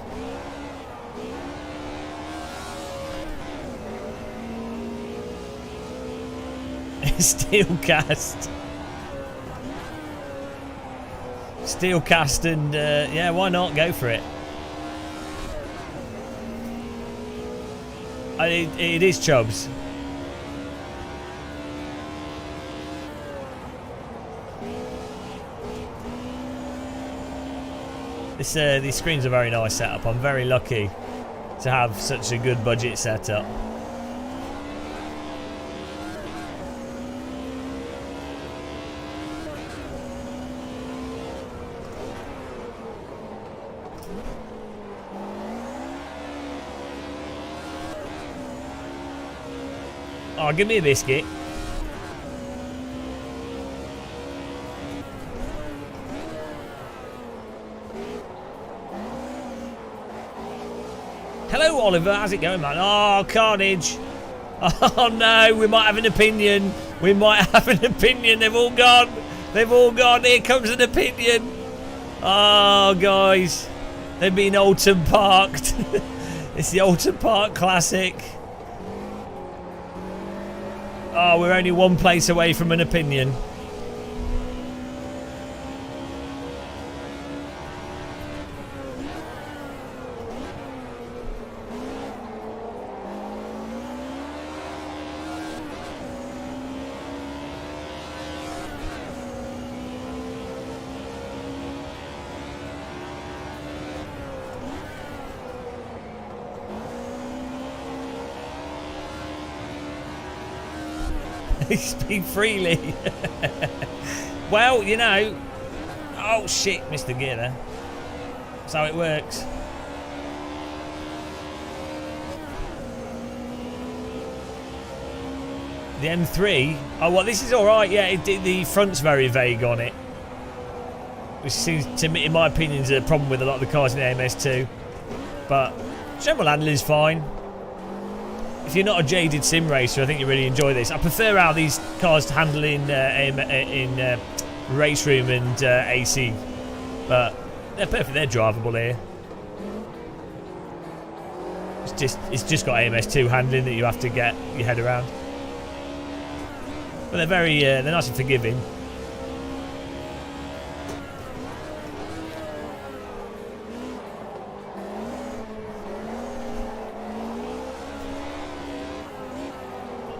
Steel cast. Steel cast and yeah, why not? Go for it. It is Chubbs. These screens are very nice setup. I'm very lucky. to have such a good budget setup. Oh, give me a biscuit. Hello, Oliver. How's it going, man? Oh, carnage. Oh, no. We might have an opinion. We might have an opinion. They've all gone. They've all gone. Here comes an opinion. Oh, guys. They've been Oldham Parked. It's the Oldham Park Classic. Oh, we're only one place away from an opinion. Speak freely. Well, you know. Oh shit, missed the gear there. That's how it works. The M3. Oh, well, this is all right. Yeah, the front's very vague on it, which seems to me, in my opinion, is a problem with a lot of the cars in the MS2. But general handling is fine. If you're not a jaded sim racer, I think you really enjoy this. I prefer how these cars handle in race room and AC, but they're perfect. They're drivable here. It's just got AMS2 handling that you have to get your head around. But they're very they're nice and forgiving.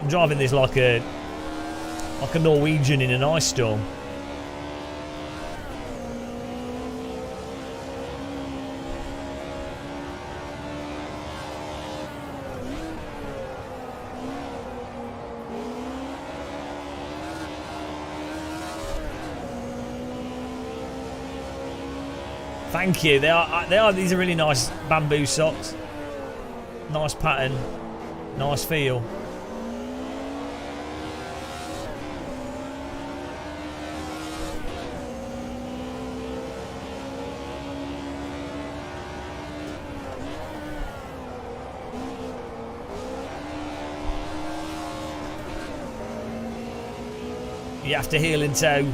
I'm driving this like a Norwegian in an ice storm. Thank you. They are. These are really nice bamboo socks. Nice pattern. Nice feel. You have to heel and toe.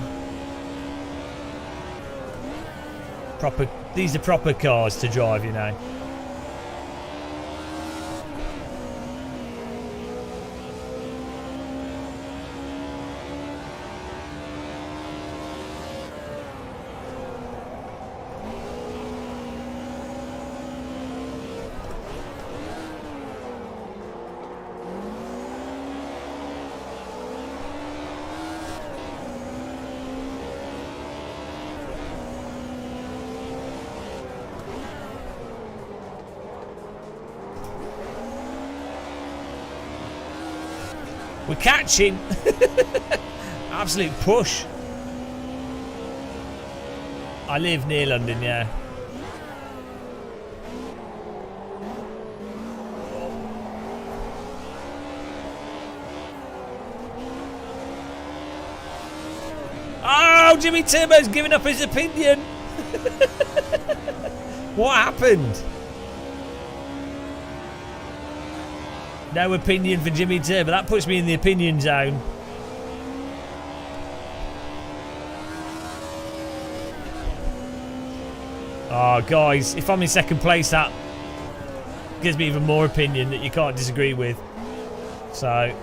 These are proper cars to drive, you know. We're catching. Absolute push. I live near London, yeah. Oh, Jimmy Turbo's giving up his opinion. What happened? No opinion for Jimmy Turbo. That puts me in the opinion zone. Oh, guys, if I'm in second place, that gives me even more opinion that you can't disagree with. So,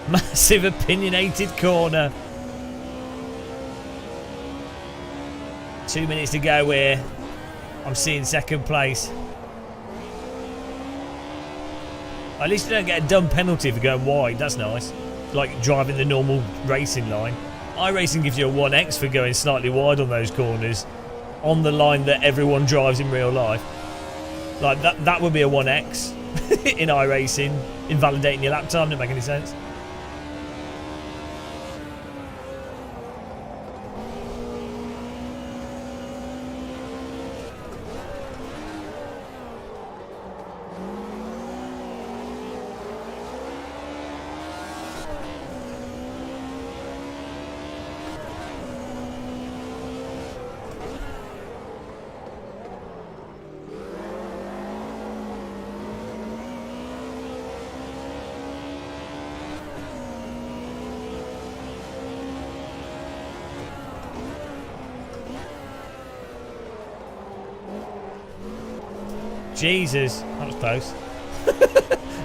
massive opinionated corner. 2 minutes to go here. I'm seeing second place. At least you don't get a dumb penalty for going wide. That's nice. Like driving the normal racing line. iRacing gives you a 1x for going slightly wide on those corners. on the line that everyone drives in real life. Like that would be a 1x in iRacing, invalidating your lap time. Didn't make any sense. Jesus, that was close.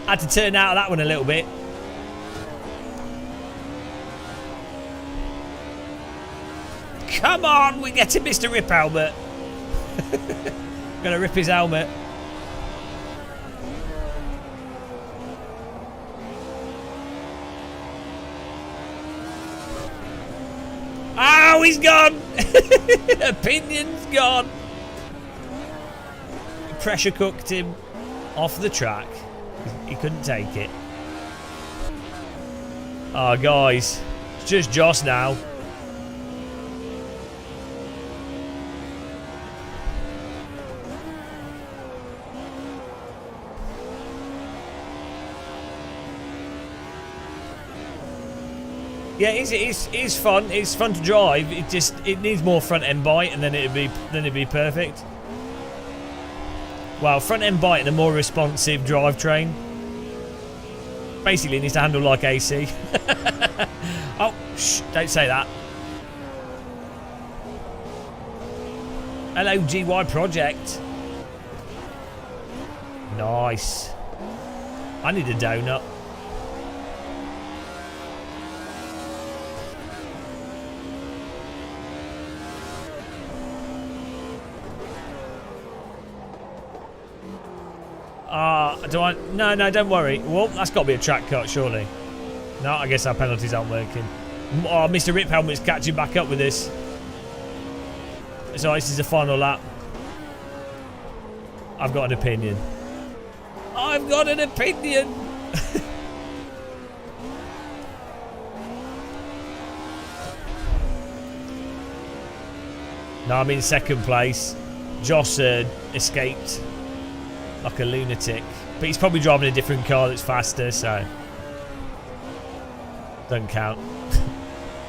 Had to turn out of that one a little bit. Come on, we're getting Mr. Rip helmet. Gonna rip his helmet. Oh, he's gone. Opinion's gone. Pressure cooked him off the track. He couldn't take it. Oh, guys, it's just Joss now. Yeah, it's fun. It's fun to drive. It needs more front end bite, and then it'd be perfect. Well, front end bite and a more responsive drivetrain. Basically, it needs to handle like AC. Oh, shh, don't say that. Hello, GY Project. Nice. I need a donut. Do I? No, don't worry. Well, that's got to be a track cut, surely. No, I guess our penalties aren't working. Oh, Mr. Rip Helmet's catching back up with this. So this is the final lap. I've got an opinion. I've got an opinion. No, I'm in second place. Joss escaped like a lunatic. But he's probably driving a different car that's faster, so doesn't count.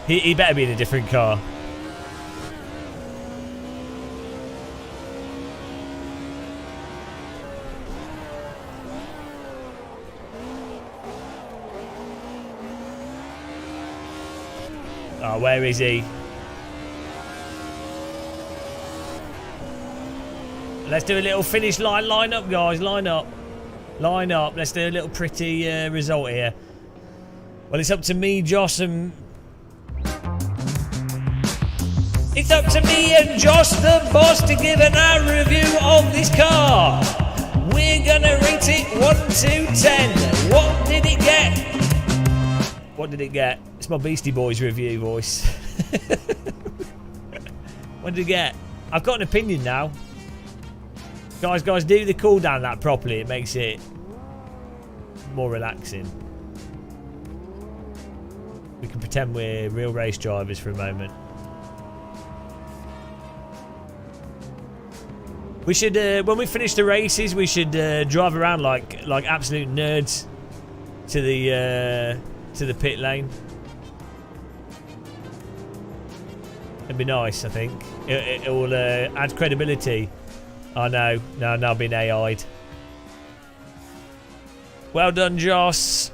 he better be in a different car. Oh, where is he? Let's do a little finish line. Line up, guys. Line up. Line up. Let's do a little pretty result here. Well, it's up to me, Joss, and... It's up to me and Joss, the boss, to give an hour review of this car. We're going to rate it 1 to 10. What did it get? What did it get? It's my Beastie Boys review voice. What did it get? I've got an opinion now. Guys, do the cool down that properly. It makes it more relaxing. We can pretend we're real race drivers for a moment. We should, when we finish the races, we should drive around like absolute nerds to the pit lane. It'd be nice, I think. It will add credibility. Oh no, now being AI'd. Well done, Joss.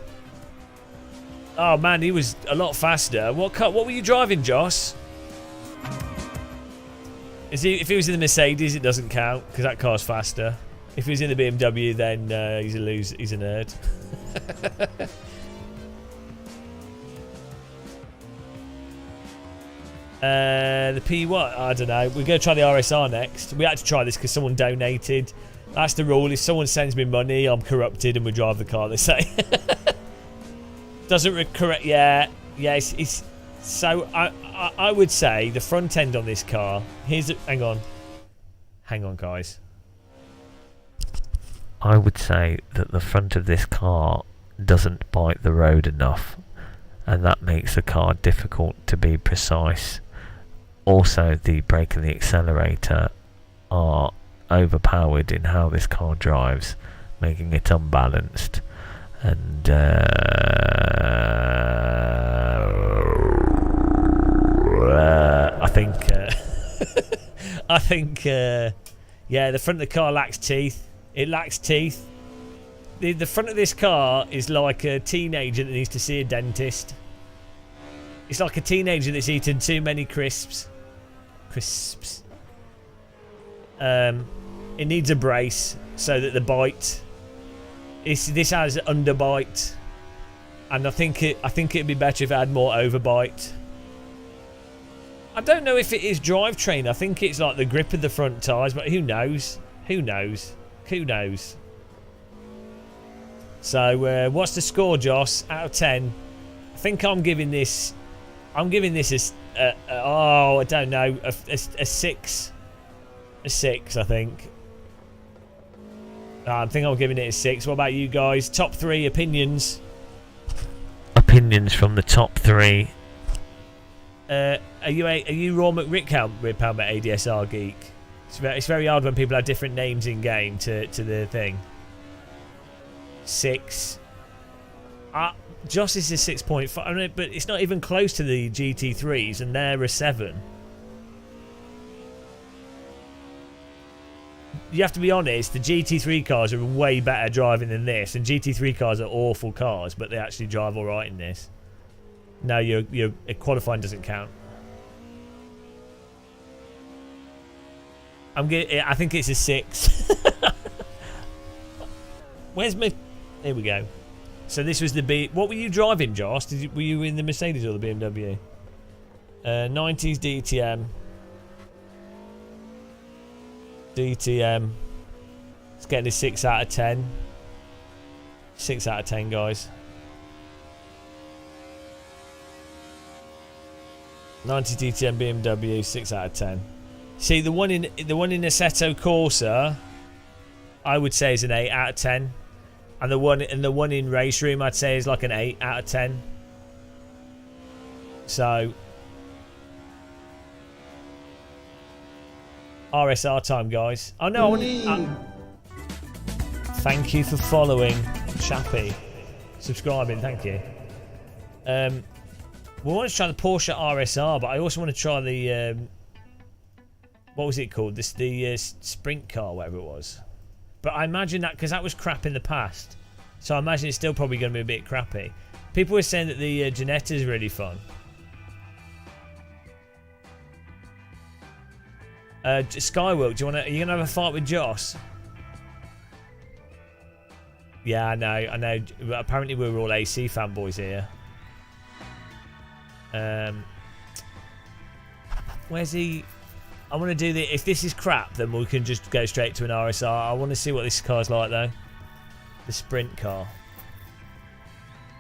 Oh man, he was a lot faster. What were you driving, Joss? If he was in the Mercedes, it doesn't count because that car's faster. If he was in the BMW, then he's a loser. He's a nerd. The P what? I don't know. We're going to try the RSR next. We had to try this because someone donated. That's the rule. If someone sends me money, I'm corrupted and we drive the car, they say. Doesn't correct. Yeah. It's so I would say the front end on this car. Hang on. Hang on, guys. I would say that the front of this car doesn't bite the road enough, and that makes the car difficult to be precise. Also, the brake and the accelerator are overpowered in how this car drives, making it unbalanced. And I think yeah, the front of the car lacks teeth. It lacks teeth. The front of this car is like a teenager that needs to see a dentist. It's like a teenager that's eaten too many crisps. It needs a brace so that the bite. This has underbite, and I think it'd be better if it had more overbite. I don't know if it is drivetrain. I think it's like the grip of the front tyres, but who knows? Who knows? Who knows? So, what's the score, Joss? Out of 10? I think I'm giving this. I'm giving this oh, I don't know, a 6. A 6, I think. I think I'm giving it a 6. What about you guys? Top 3 opinions. Opinions from the top 3. Are you Raw McRiphelmet ADSR geek? It's very hard when people have different names in game to the thing. 6. Joss is a 6.5. I mean, but it's not even close to the GT3s, and they're a 7. You have to be honest, the GT3 cars are way better driving than this, and GT3 cars are awful cars, but they actually drive alright in this. No, your qualifying doesn't count. I think it's a 6. Where's my... Here we go. So this was the B... What were you driving, Joss? Were you in the Mercedes or the BMW? 90s DTM. DTM. It's getting a 6 out of 10. 6 out of 10, guys. 90 DTM BMW, 6 out of 10. See, the one in Assetto Corsa, I would say is an 8 out of 10, and the one in Race Room, I'd say is like an 8 out of 10. So, RSR time, guys. Oh no, thank you for following, Chappie, subscribing. Thank you. We want to try the Porsche RSR, but I also want to try the what was it called? The sprint car, whatever it was. But I imagine that because that was crap in the past, so I imagine it's still probably going to be a bit crappy. People were saying that the Ginetta is really fun. Skywalk, are you gonna have a fight with Joss? Yeah, I know. Apparently we were all AC fanboys here. Where's he? I want to do the. If this is crap, then we can just go straight to an RSR. I want to see what this car's like, though. The sprint car.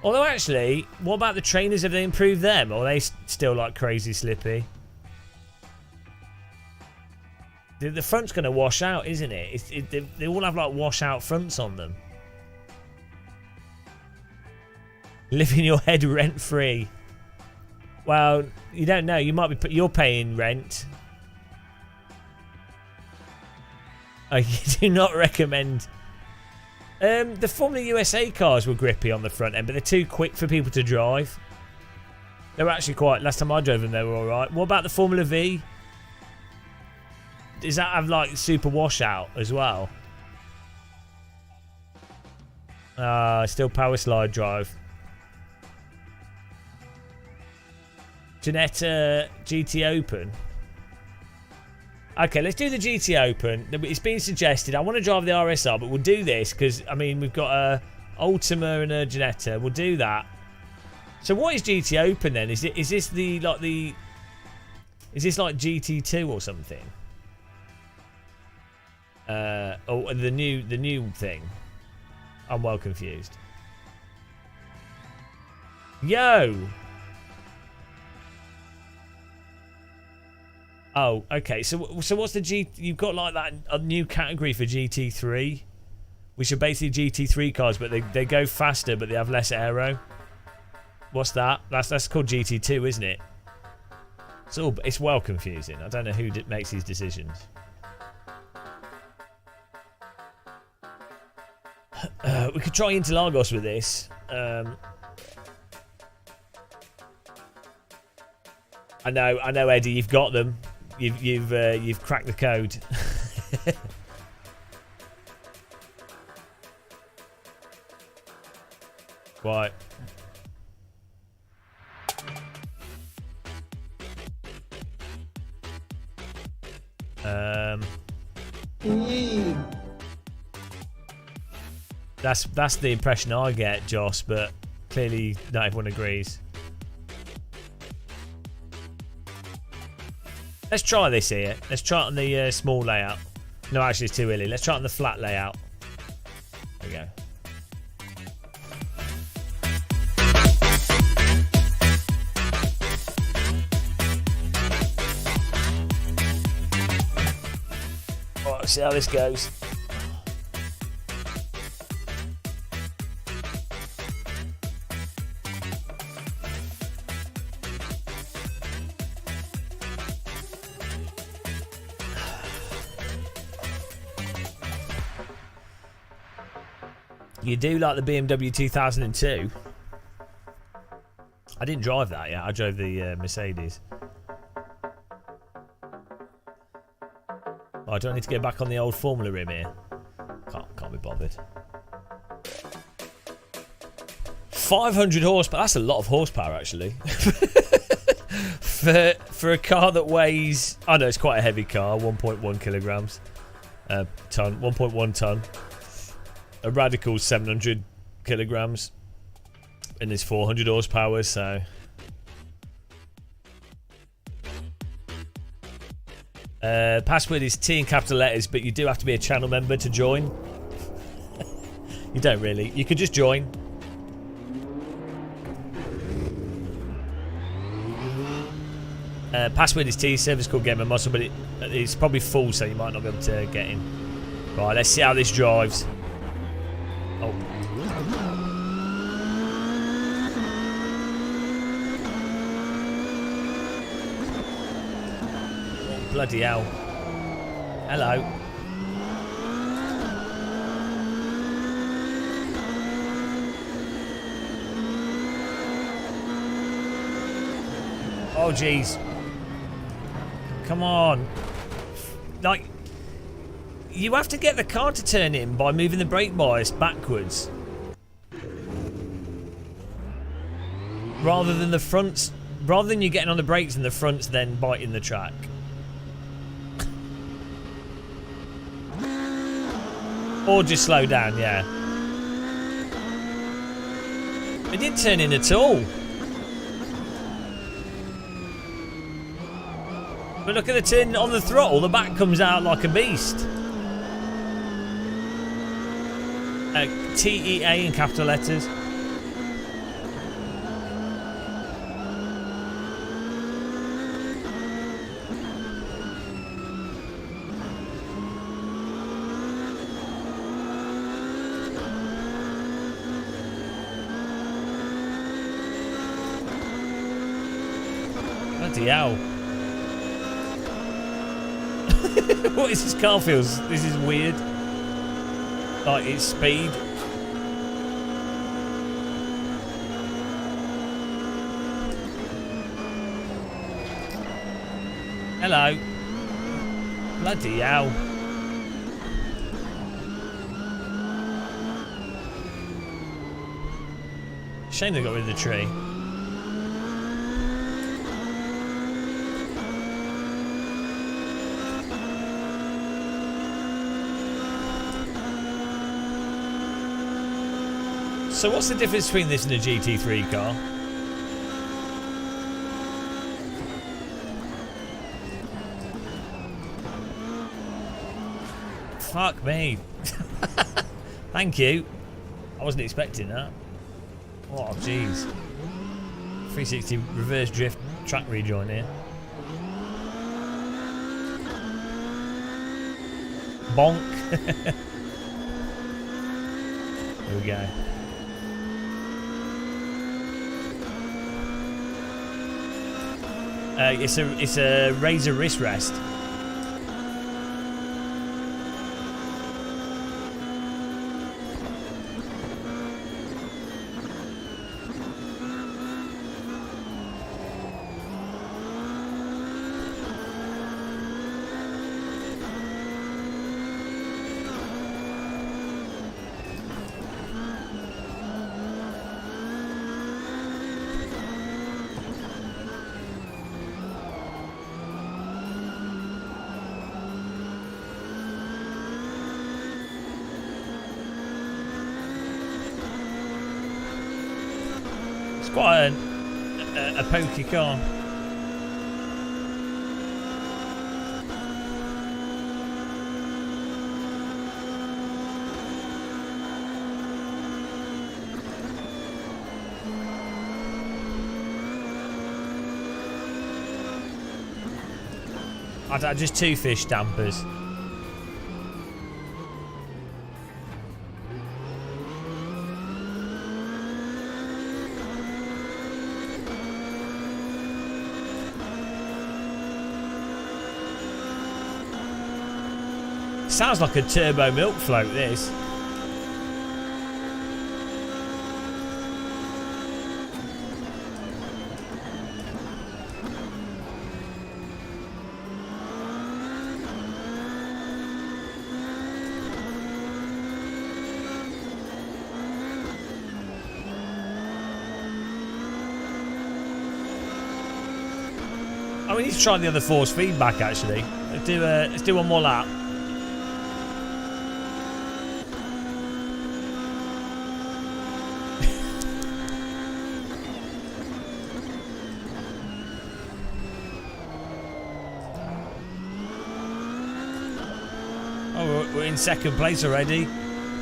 Although, actually, what about the trainers? Have they improved them? Or are they still like crazy slippy? The front's going to wash out, isn't it? They all have like wash out fronts on them. Live in your head rent free. Well, you don't know. You might be. You're paying rent. I do not recommend. The Formula USA cars were grippy on the front end, but they're too quick for people to drive. They were actually quite. Last time I drove them, they were all right. What about the Formula V? Does that have like super washout as well? Still power slide drive. Ginetta GT Open. Okay, let's do the GT Open. It's been suggested. I want to drive the RSR, but we'll do this because I mean we've got a Ultima and a Ginetta. We'll do that. So what is GT Open then? Is this like GT2 or something? Or the new thing? I'm well confused. Yo. Oh, okay. So what's the G? You've got like that a new category for GT3, which are basically GT3 cars, but they go faster, but they have less aero. What's that? That's called GT2, isn't it? It's well confusing. I don't know who makes these decisions. We could try Interlagos with this. I know, Eddie. You've got them. You've cracked the code. Right. That's the impression I get, Joss, but clearly not everyone agrees. Let's try this here. Let's try it on the small layout. No, actually, it's too early. Let's try it on the flat layout. There we go. Right, let's see how this goes. You do like the BMW 2002? I didn't drive that yet. I drove the Mercedes. Oh, do I need to go back on the old Formula rim here? Can't be bothered. 500 horsepower. That's a lot of horsepower, actually. for a car that weighs... I know it's quite a heavy car. 1.1 kilograms. Ton. 1.1 ton. A radical 700 kilograms, and there's 400 horsepower. So, password is T in capital letters, but you do have to be a channel member to join. You don't really. You could just join. Password is T. Service called Gamer Muscle, but it's probably full, so you might not be able to get in. Right, let's see how this drives. Oh. Oh, bloody hell. Hello. Oh, jeez. Come on. Like... You have to get the car to turn in by moving the brake bias backwards. Rather than the fronts... Rather than you getting on the brakes and the fronts then biting the track. Or just slow down, yeah. It didn't turn in at all. But look at the turn on the throttle, the back comes out like a beast. TEA in capital letters. Bloody hell. What is this car feels? This is weird. Like its speed. Hello. Bloody hell. Shame they got rid of the tree. So what's the difference between this and a GT3 car? Fuck me. Thank you. I wasn't expecting that. Oh, jeez. 360 reverse drift track rejoin here. Bonk. There we go. It's a Reiza wrist rest. It's quite a pokey car. Just 2 fish dampers. Sounds like a turbo milk float, this. Oh, we need to try the other force feedback actually. Let's do one more lap. Oh, we're in second place already.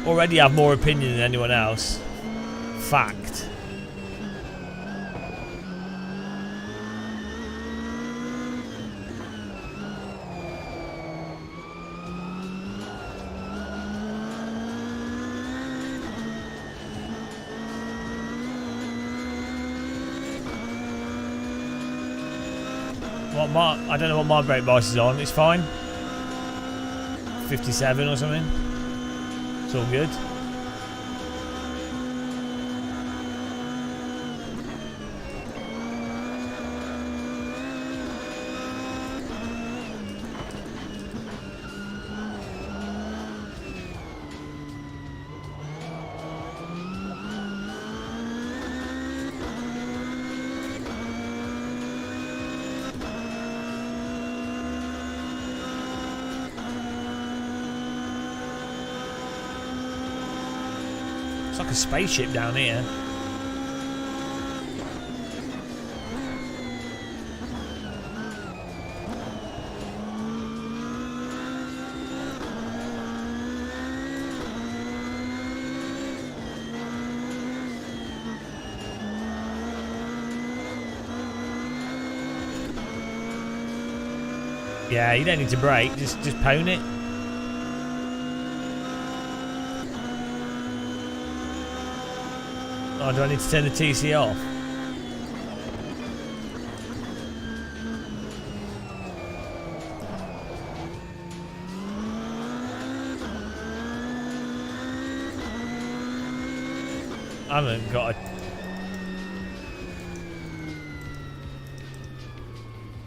Already have more opinion than anyone else. Fact. I don't know what my brake bias is on. It's fine. 57 or something. It's all good. It's like a spaceship down here. Yeah, you don't need to brake, just pone it. Oh, do I need to turn the TC off? I haven't got a...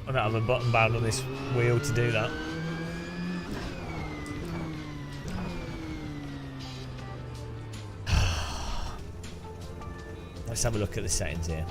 I don't have a button bound on this wheel to do that. Let's have a look at the settings here.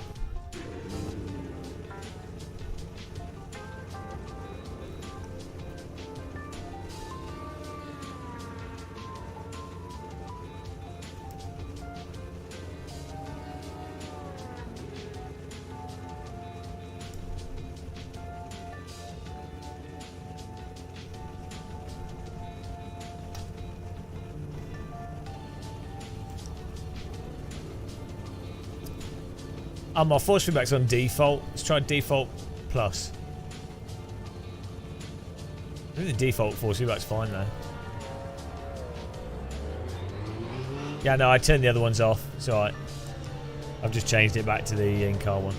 Oh, my force feedback's on default. Let's try default plus. I think the default force feedback's fine though. Yeah, no, I turned the other ones off. It's alright. I've just changed it back to the in-car one.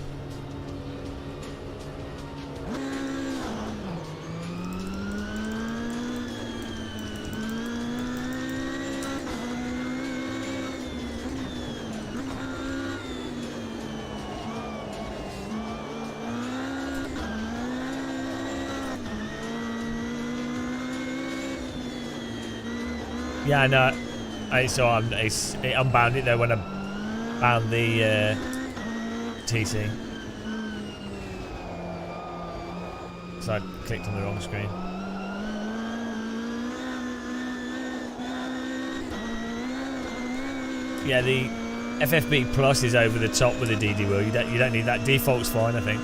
Yeah, no, it unbound it though when I bound the TC. So I clicked on the wrong screen. Yeah, the FFB Plus is over the top with the DD wheel. You don't need that. Default's fine, I think.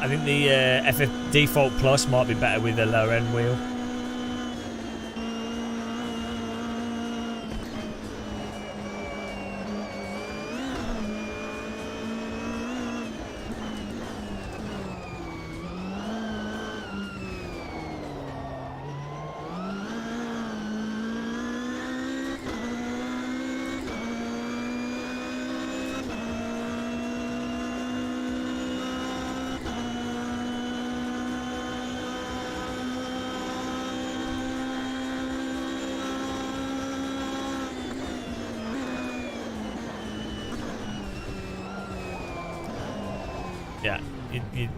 I think the FF Default Plus might be better with the lower end wheel. Yeah, you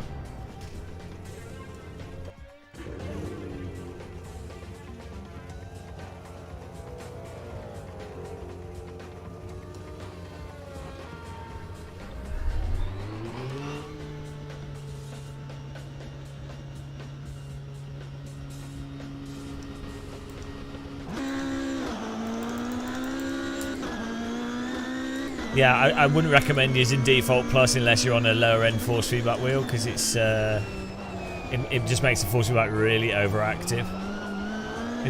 Yeah, I wouldn't recommend using Default Plus unless you're on a lower end force feedback wheel, because it's it just makes the force feedback really overactive.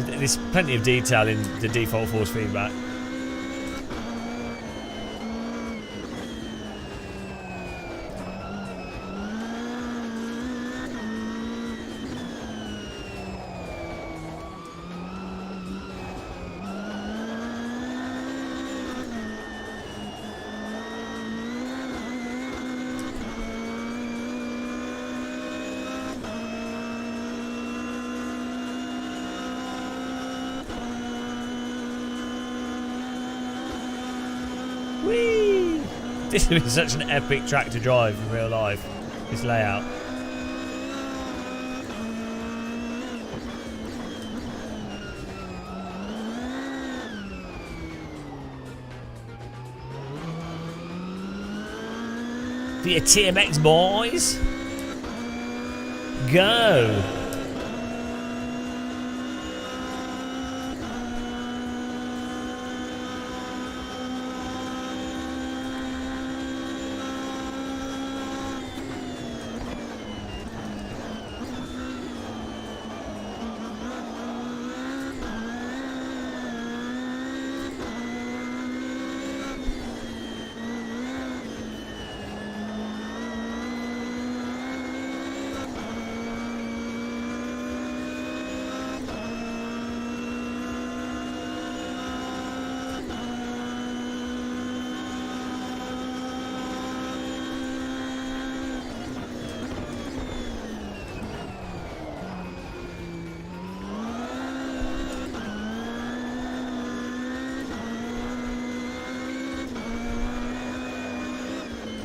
There's plenty of detail in the default force feedback. Whee! This would be such an epic track to drive in real life, this layout. The TMX boys, go!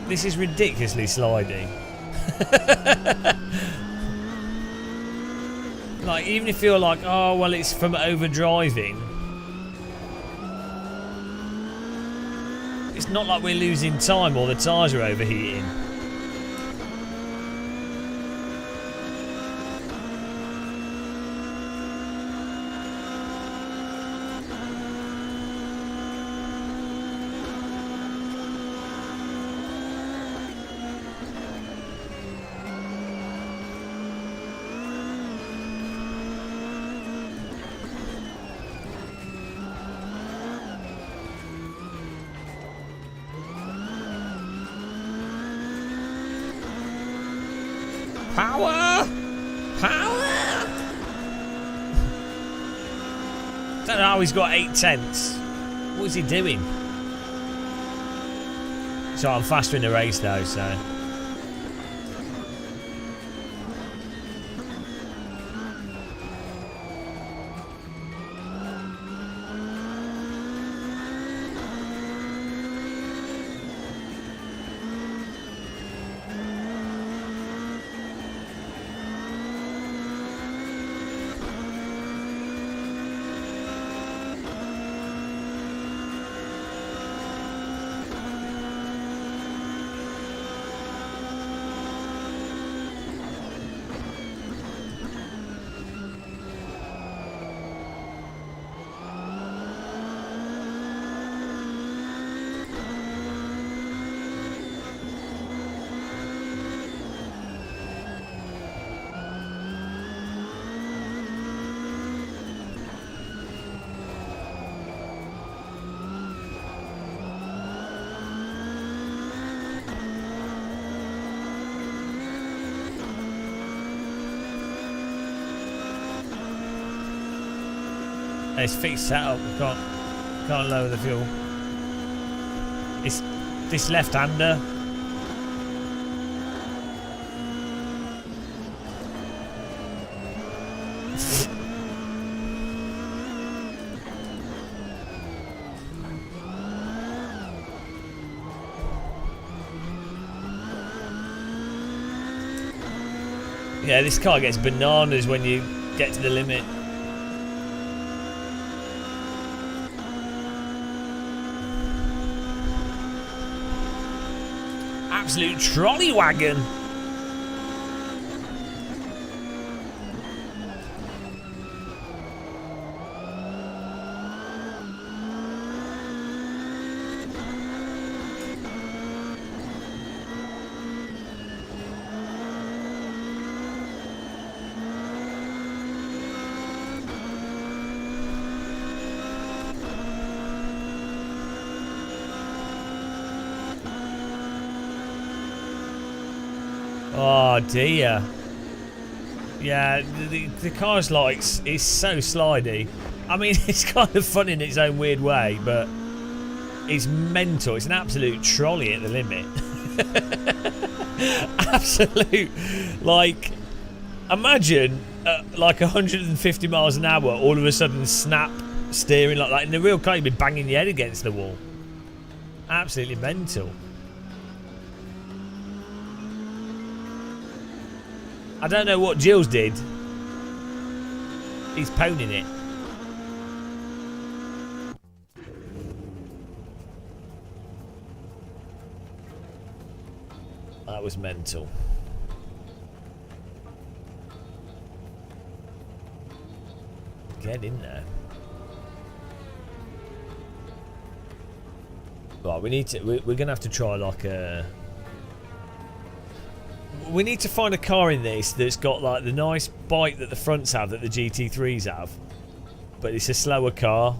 This is ridiculously sliding. Like, even if you're like, oh, well, it's from overdriving. It's not like we're losing time or the tyres are overheating. Power! Power! don't know how he's got 8 tenths. What is he doing? So I'm faster in the race though, so. It's fixed setup. Can't lower the fuel. It's this left-hander. Yeah, this car gets bananas when you get to the limit. Absolute trolley wagon. Oh dear. Yeah, the car's like, it's so slidey. I mean, it's kind of fun in its own weird way, but it's mental. It's an absolute trolley at the limit. Absolute, like, imagine like 150 miles an hour, all of a sudden snap steering like that. In the real car, you'd be banging your head against the wall. Absolutely mental. I don't know what Jill's did. He's poning it. That was mental. Get in there. Right, we need to. We're gonna have to try like a. We need to find a car in this that's got like the nice bite that the fronts have, that the GT3s have, but it's a slower car,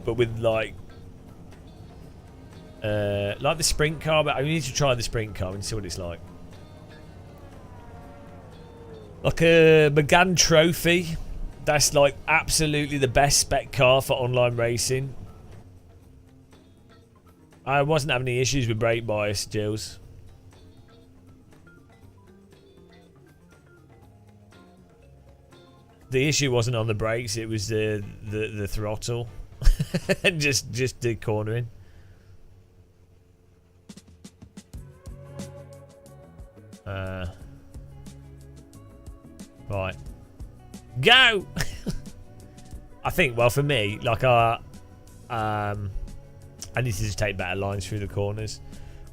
but with like the sprint car. But we need to try the sprint car and see what it's like. Like a Megane Trophy. That's like absolutely the best spec car for online racing. I wasn't having any issues with brake bias, Jills. The issue wasn't on the brakes; it was the throttle, and just the cornering. Right, go. I think. Well, for me, like I need to just take better lines through the corners,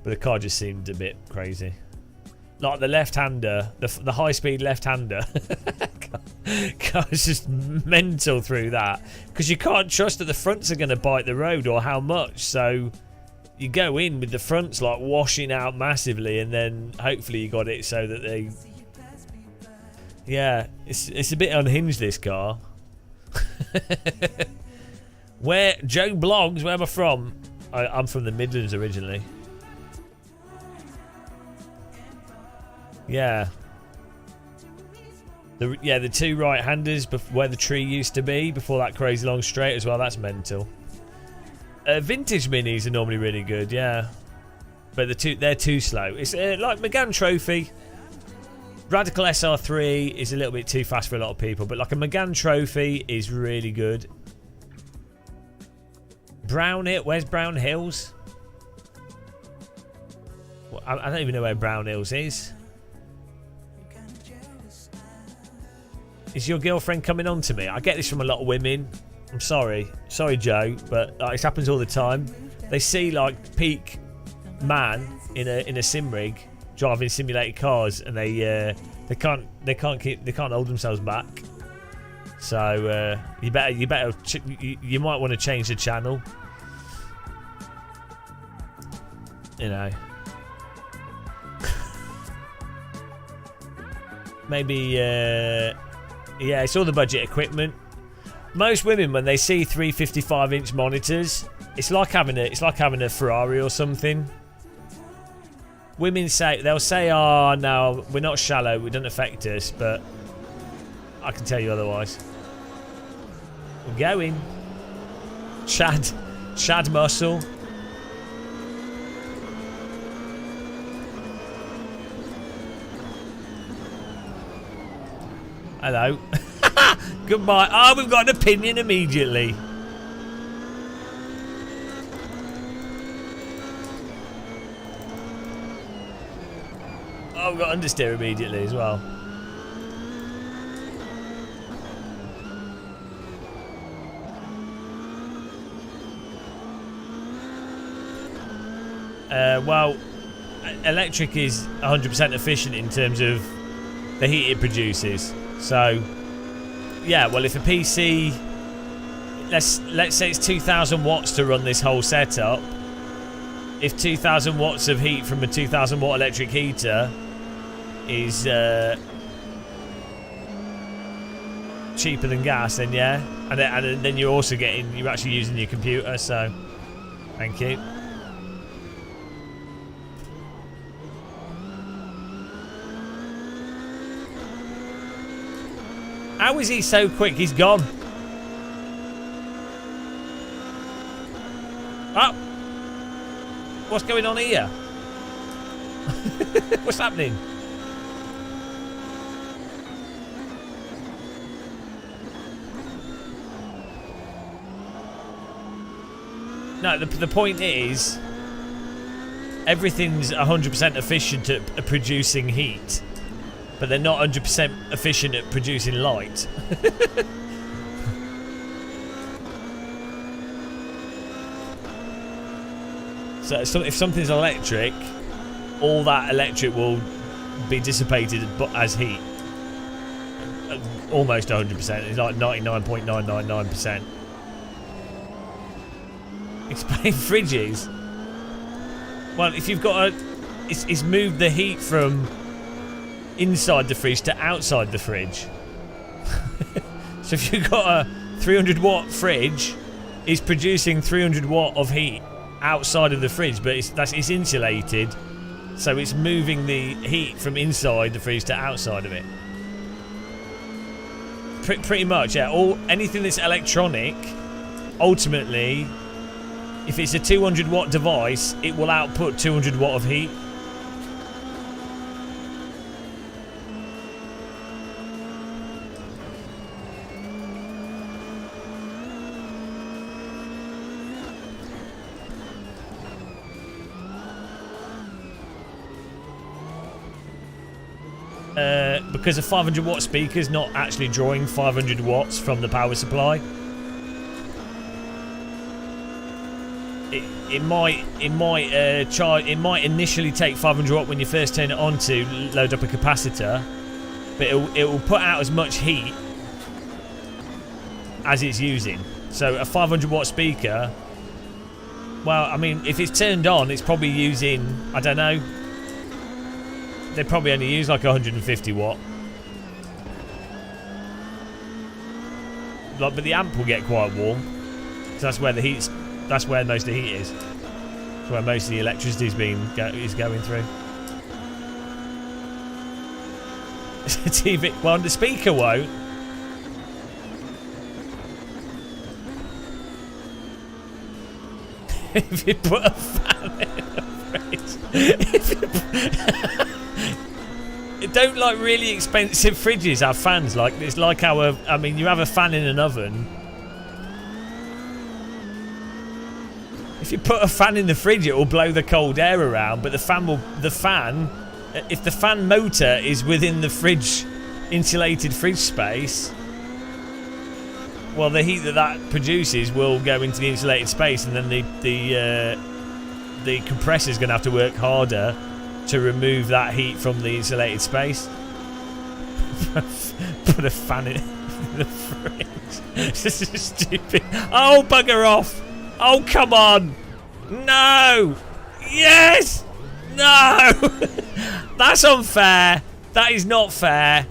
but the car just seemed a bit crazy. Like the left-hander, the high-speed left-hander. Car's just mental through that, because you can't trust that the fronts are going to bite the road or how much. So you go in with the fronts like washing out massively, and then hopefully you got it so that they. Yeah, it's a bit unhinged, this car. Where Joe Blogs? Where am I from? I'm from the Midlands originally. Yeah. The two right-handers where the tree used to be before that crazy long straight as well. That's mental. Vintage minis are normally really good, yeah, but they're too slow. It's like Megane Trophy. Radical SR3 is a little bit too fast for a lot of people, but like a Megane Trophy is really good. Brown Hill, where's Brown Hills? Well, I don't even know where Brown Hills is. Is your girlfriend coming on to me? I get this from a lot of women. I'm sorry. Sorry, Joe, but this happens all the time. They see like peak man in a sim rig driving simulated cars, and they can't hold themselves back. So you might want to change the channel. You know. Maybe yeah, it's all the budget equipment. Most women, when they see 355-inch monitors, it's like having a Ferrari or something. Women they'll say, "Oh no, we're not shallow. It doesn't affect us." But I can tell you otherwise. We're going. Chad muscle. Hello. Goodbye. Oh, we've got an opinion immediately. Oh, we've got understeer immediately as well. Well, electric is 100% efficient in terms of the heat it produces. So, yeah, well, if a PC, let's say it's 2,000 watts to run this whole setup. If 2,000 watts of heat from a 2,000 watt electric heater is cheaper than gas, then yeah, and then you're actually using your computer. So, thank you. How is he so quick? He's gone. Oh. What's going on here? What's happening? No, the point is, everything's 100% efficient at producing heat. But they're not 100% efficient at producing light. So if something's electric, all that electric will be dissipated as heat. Almost 100%. It's like 99.999%. Explain fridges. Well, if you've got it's moved the heat from inside the fridge to outside the fridge. So if you've got a 300 watt fridge, it's producing 300 watt of heat outside of the fridge, but it's insulated, so it's moving the heat from inside the fridge to outside of it. Pretty much, yeah. Anything that's electronic, ultimately, if it's a 200 watt device, it will output 200 watt of heat. Because a 500 watt speaker is not actually drawing 500 watts from the power supply. It might initially take 500 watt when you first turn it on to load up a capacitor, but it will put out as much heat as it's using. So a 500 watt speaker, well, I mean, if it's turned on, it's probably using, I don't know, they probably only use like 150 watt. Like, but the amp will get quite warm, so that's where that's where most of the heat is. That's where most of the electricity is going through. TV. Well, the speaker won't. If you put a fan in the fridge. Don't like really expensive fridges have fans. Like it's like our. I mean, you have a fan in an oven. If you put a fan in the fridge, it will blow the cold air around. But the fan will. If the fan motor is within the fridge, insulated fridge space, well, the heat that produces will go into the insulated space, and then the compressor is going to have to work harder to remove that heat from the insulated space. Put a fan in the fridge. This is stupid. Oh, bugger off! Oh, come on! No! Yes! No! That's unfair. That is not fair.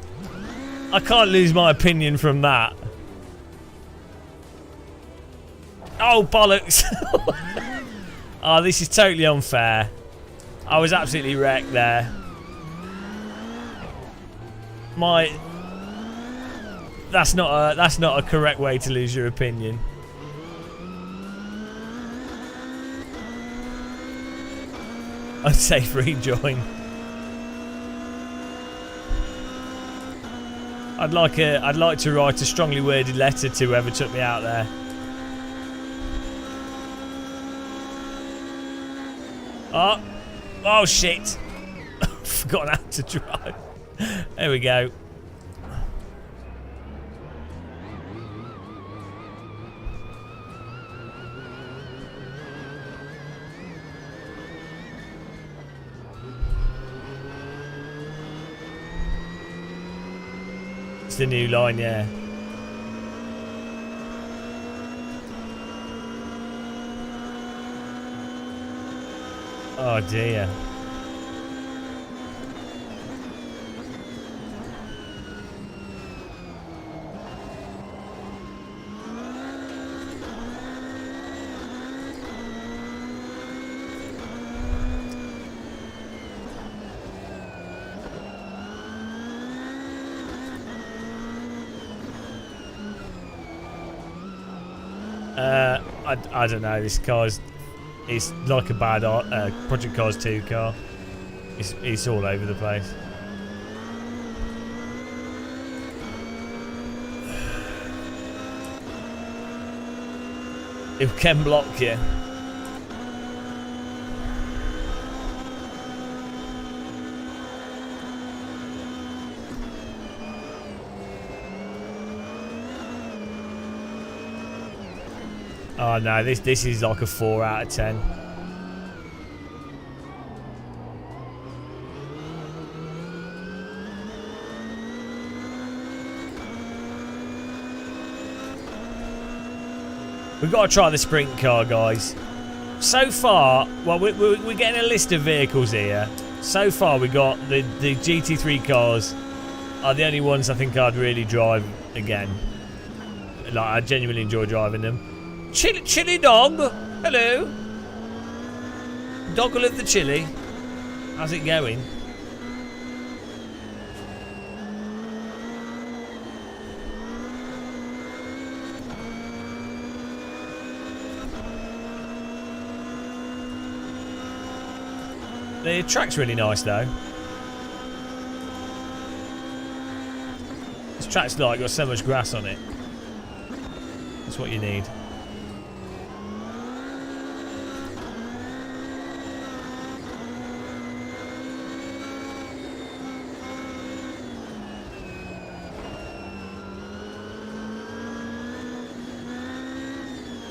I can't lose my opinion from that. Oh, bollocks. Oh, this is totally unfair. I was absolutely wrecked there. That's not a correct way to lose your opinion. I'd say rejoin. I'd like to write a strongly worded letter to whoever took me out there. Oh shit! I've forgotten how to drive. There we go. It's the new line, yeah. Oh dear. I don't know. This car's it's like a bad Project Cars 2 car. It's all over the place. It can block you. Oh no, this is like a 4 out of 10. We've got to try the sprint car, guys. So far, well, we're getting a list of vehicles here. So far, we got the GT3 cars are the only ones I think I'd really drive again. Like, I genuinely enjoy driving them. Chili dog, hello. Doggle of the chili. How's it going? The track's really nice though. This track's like got so much grass on it. That's what you need.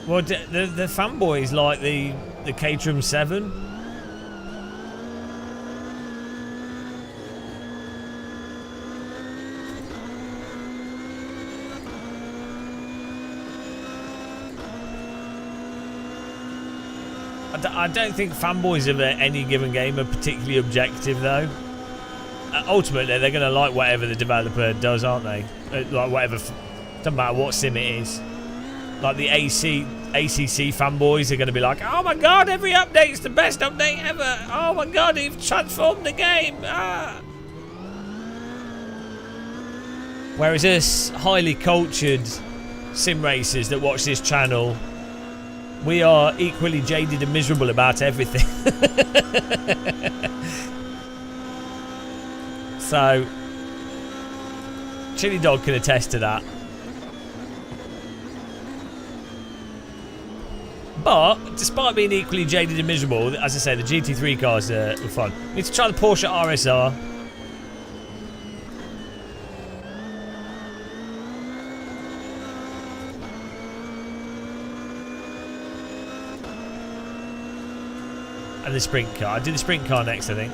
Well, the fanboys like the Caterham 7. I don't think fanboys of any given game are particularly objective, though. Ultimately, they're going to like whatever the developer does, aren't they? Like whatever, doesn't matter what sim it is. Like the ACC fanboys are going to be like, oh my god, every update's the best update ever. Oh my god, you've transformed the game. Ah. Whereas us highly cultured sim racers that watch this channel, we are equally jaded and miserable about everything. So, Chili Dog can attest to that. But, despite being equally jaded and miserable, as I say, the GT3 cars were fun. We need to try the Porsche RSR. And the sprint car. I'll do the sprint car next, I think.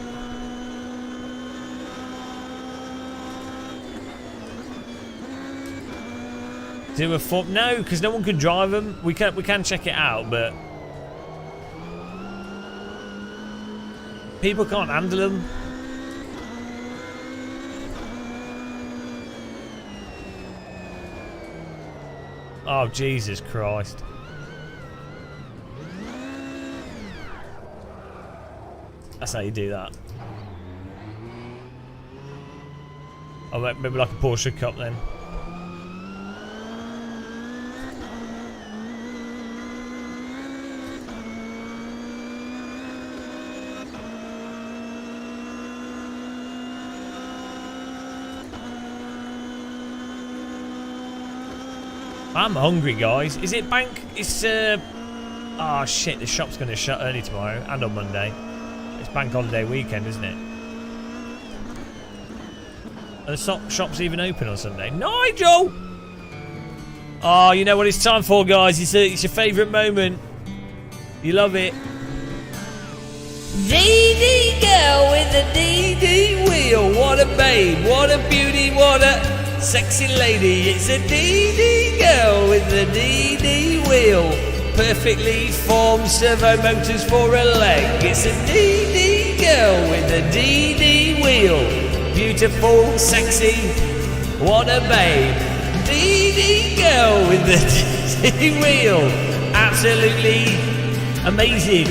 Do a form? No, because no one can drive them. We can check it out, but people can't handle them. Oh, Jesus Christ. That's how you do that. Oh, maybe like a Porsche Cup then. I'm hungry, guys. Is it bank? It's oh shit! The shop's going to shut early tomorrow and on Monday. It's bank holiday weekend, isn't it? Are the shops even open on Sunday? Nigel! Oh, you know what it's time for, guys? It's your favourite moment. You love it. DD girl with the DD wheel. What a babe, what a beauty, what a sexy lady. It's a DD girl with the DD wheel. Perfectly formed servo motors for a leg. It's a DD girl with the DD wheel. Beautiful, sexy, what a babe. DD girl with the DD wheel. Absolutely amazing.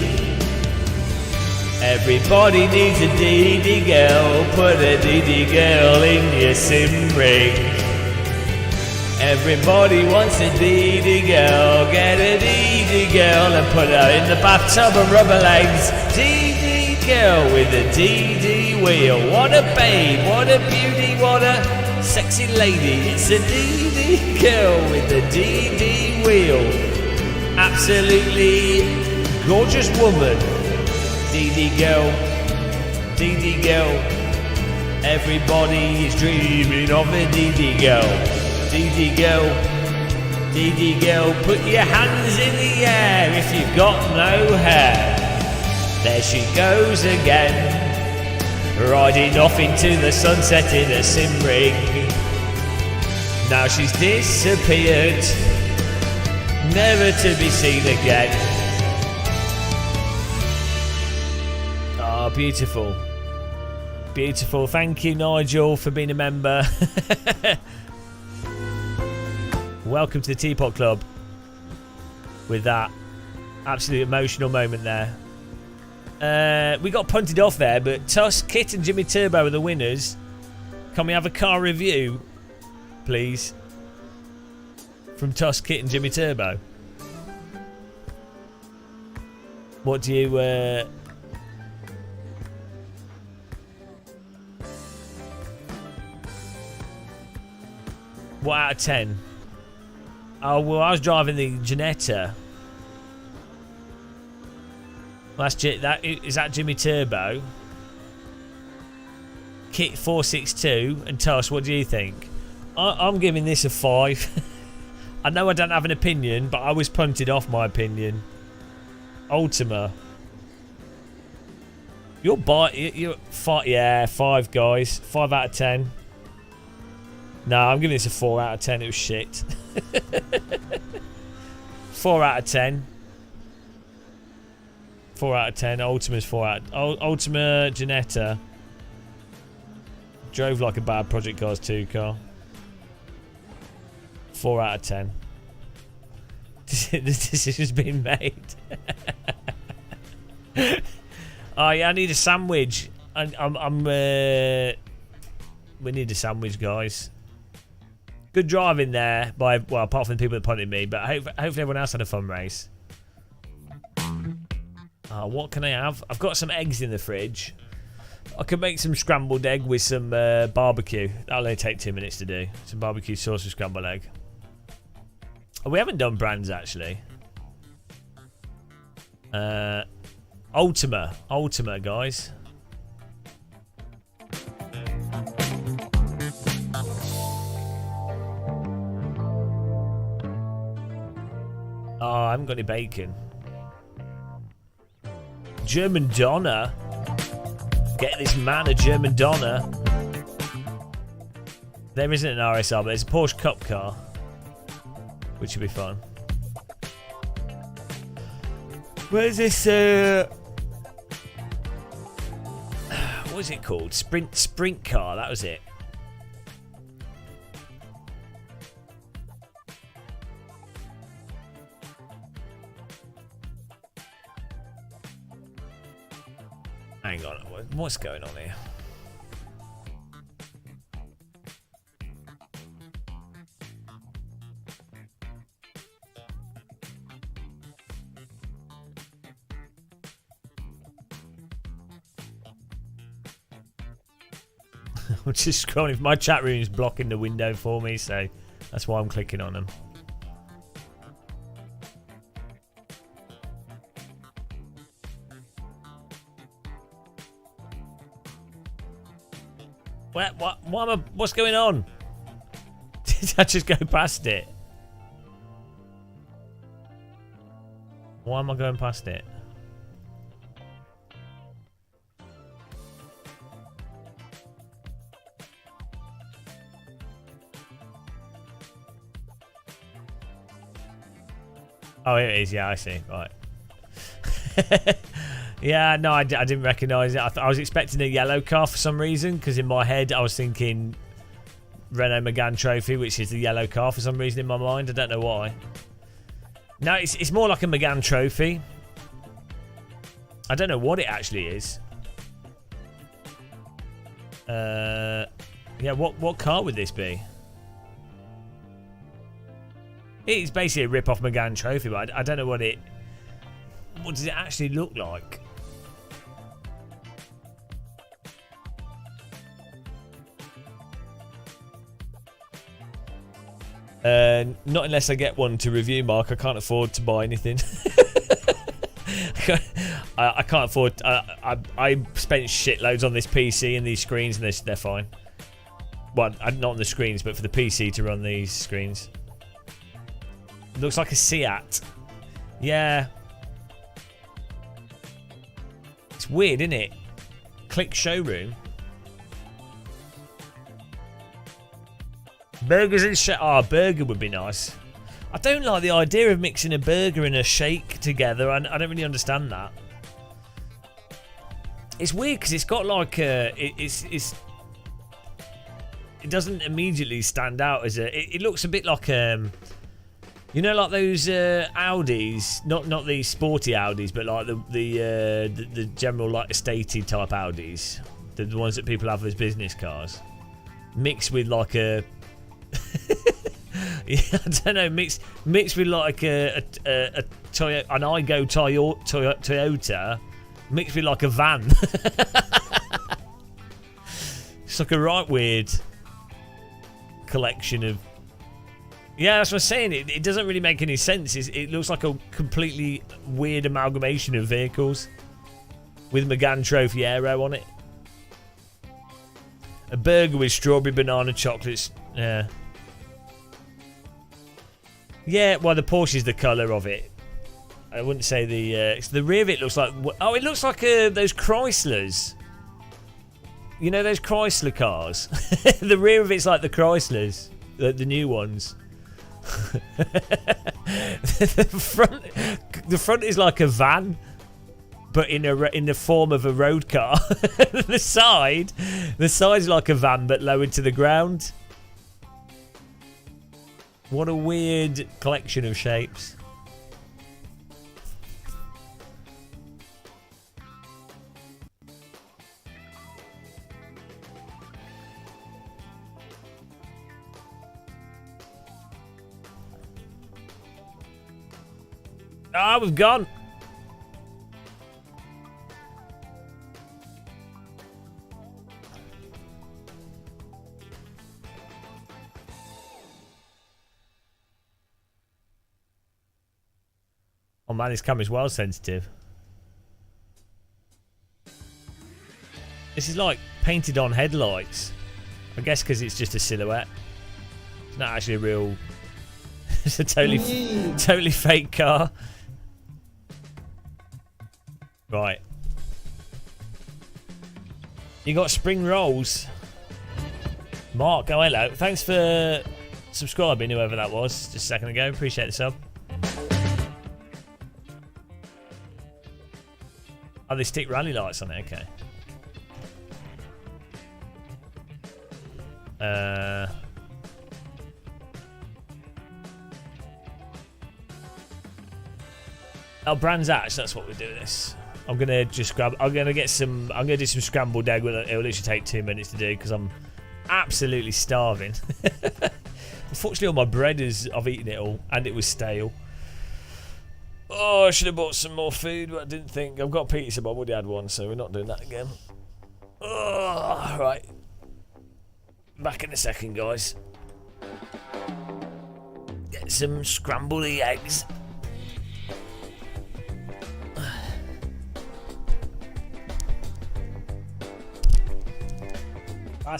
Everybody needs a DD girl. Put a DD girl in your sim rig. Everybody wants a DD girl. Get a DD girl and put her in the bathtub and rub her legs. DD girl with a DD wheel. What a babe, what a beauty, what a sexy lady. It's a DD girl with a DD wheel. Absolutely gorgeous woman. DD girl, DD girl. Everybody is dreaming of a DD girl. DD girl, DD girl. Put your hands in the air if you've got no hair. There she goes again, riding off into the sunset in a sim rig. Now she's disappeared, never to be seen again. Oh, beautiful. Beautiful. Thank you, Nigel, for being a member. Welcome to the Teapot Club. With that absolute emotional moment there. We got punted off there, but Tusk, Kit and Jimmy Turbo are the winners. Can we have a car review, please? From Tusk, Kit and Jimmy Turbo. What do you... What out of 10? Oh, well, I was driving the Ginetta. Well, is that Jimmy Turbo? Kit 462 and Tuss, what do you think? I'm giving this a 5. I know I don't have an opinion, but I was punted off my opinion. Ultima. You're 5, yeah, 5 guys. 5 out of 10. No, I'm giving this a 4 out of 10. It was shit. 4 out of 10. 4 out of 10. Ultima's 4 out. Ultima Ginetta. Drove like a bad Project Cars 2 car. 4 out of 10. The decision's been made. Oh yeah, I need a sandwich. We need a sandwich, guys. Good driving there by, well, apart from the people that punted me, but hopefully everyone else had a fun race. What can I have? I've got some eggs in the fridge. I could make some scrambled egg with some barbecue. That'll only take 2 minutes to do. Some barbecue sauce with scrambled egg. Oh, we haven't done brands, actually. Ultima, guys. Oh, I haven't got any bacon. German Donner. Get this man a German Donner. There isn't an RSR, but there's a Porsche Cup car, which should be fun. Where's this? What is it called? Sprint car. That was it. Hang on, what's going on here? I'm just scrolling. My chat room is blocking the window for me, so that's why I'm clicking on them. What's going on? Did I just go past it? Why am I going past it? Oh, here it is. Yeah, I see. Right. Yeah, no, I didn't recognise it. I was expecting a yellow car for some reason, because in my head I was thinking Renault Megane Trophy, which is the yellow car for some reason in my mind. I don't know why. No, it's more like a Megane Trophy. I don't know what it actually is. Yeah, what car would this be? It's basically a rip-off Megane Trophy, but I don't know what does it actually look like? Not unless I get one to review, Mark. I can't afford to buy anything. I can't afford. I spent shitloads on this PC and these screens, and they're fine. Well, not on the screens, but for the PC to run these screens. It looks like a Seat. Yeah. It's weird, isn't it? Click showroom. Burgers and shake. Oh, a burger would be nice. I don't like the idea of mixing a burger and a shake together. I don't really understand that. It's weird because it's got like a. It doesn't immediately stand out as a. It looks a bit like you know, like those Audis, not the sporty Audis, but like the general like estatey type Audis, the ones that people have as business cars, mixed with like a. Yeah, I don't know, mixed with like a Toyota, an Igo Toyota, mixed with like a van. It's like a right weird collection of. Yeah, that's what I'm saying. It doesn't really make any sense. It looks like a completely weird amalgamation of vehicles with Megane Trophy Aero on it. A burger with strawberry banana chocolates. Yeah. Yeah, well, the Porsche is the colour of it. I wouldn't say the rear of it looks like. Oh, it looks like those Chryslers. You know those Chrysler cars. The rear of it's like the Chryslers, the new ones. The front is like a van, but in the form of a road car. the side's like a van, but lowered to the ground. What a weird collection of shapes. Ah, we've gone. Oh man, this camera's well sensitive. This is like painted on headlights. I guess because it's just a silhouette. It's not actually a real... It's a totally fake car. Right. You got spring rolls. Mark, oh hello. Thanks for subscribing, whoever that was, just a second ago. Appreciate the sub. Oh, they stick rally lights on it, okay. Oh, Brands Hatch, that's what we're doing this. I'm gonna just grab. I'm gonna do some scrambled egg. It'll literally take 2 minutes to do because I'm absolutely starving. Unfortunately, all my bread is. I've eaten it all, and it was stale. Oh, I should have bought some more food, but I didn't think. I've got pizza, but I've already had one, so we're not doing that again. Oh, right. Back in a second, guys. Get some scrambled eggs.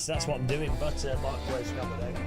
That's what I'm doing, butter, microwave, scrambled egg.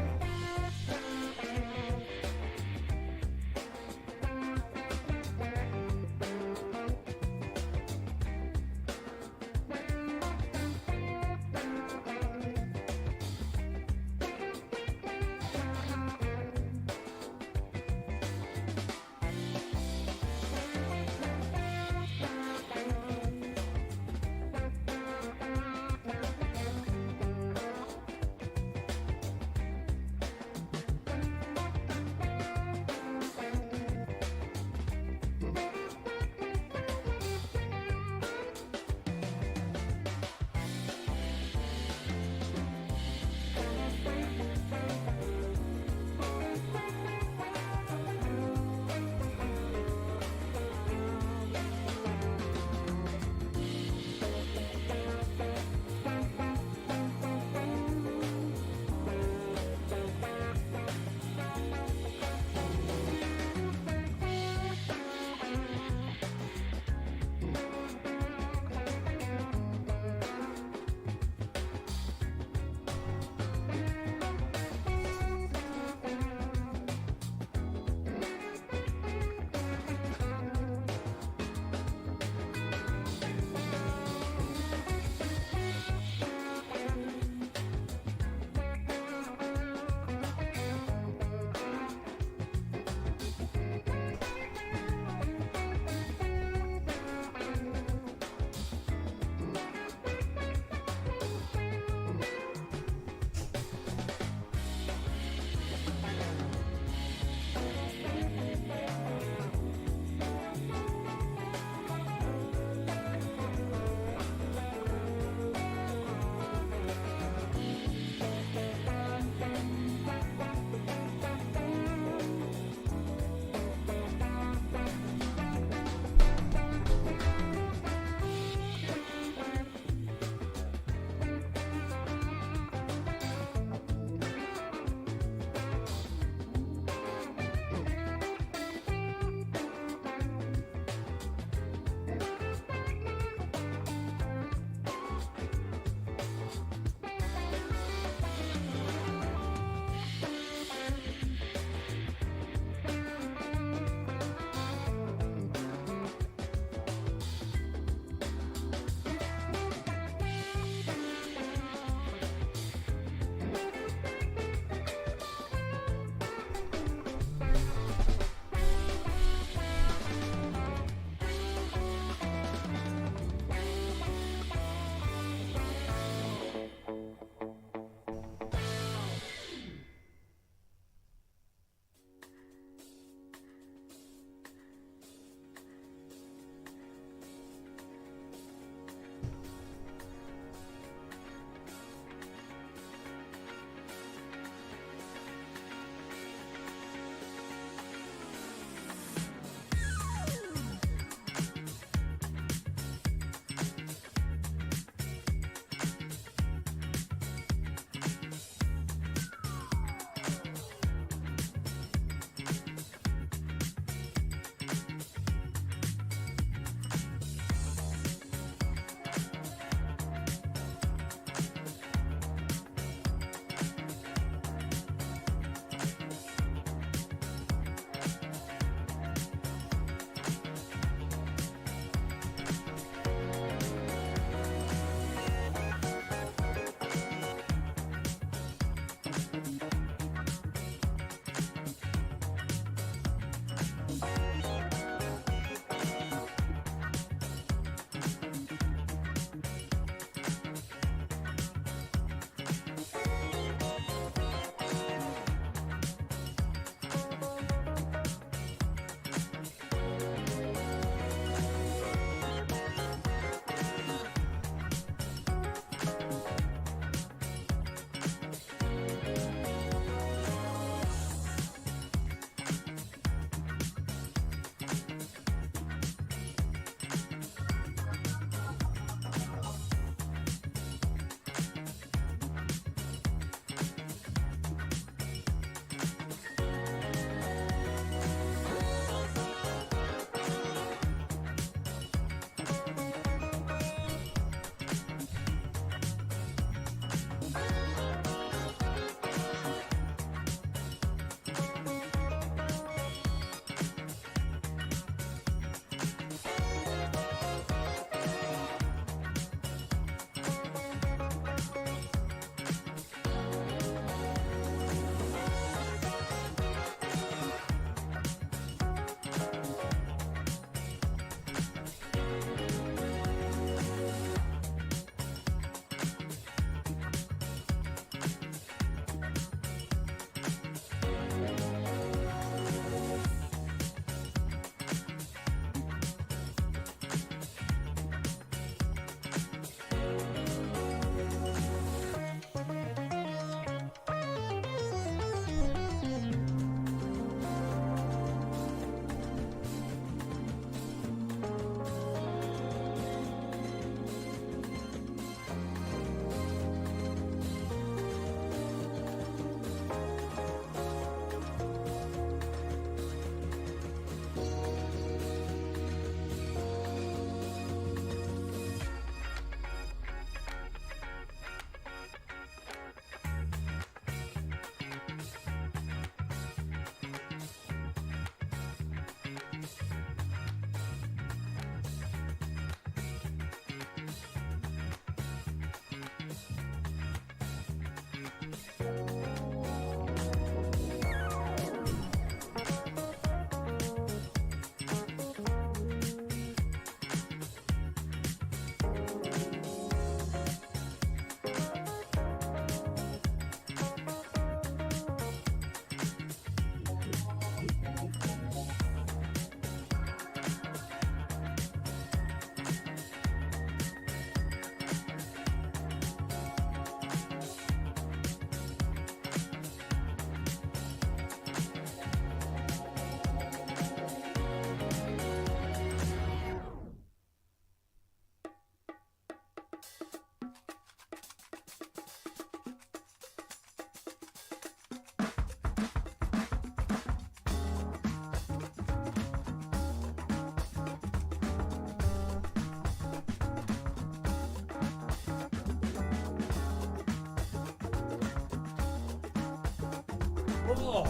Oh.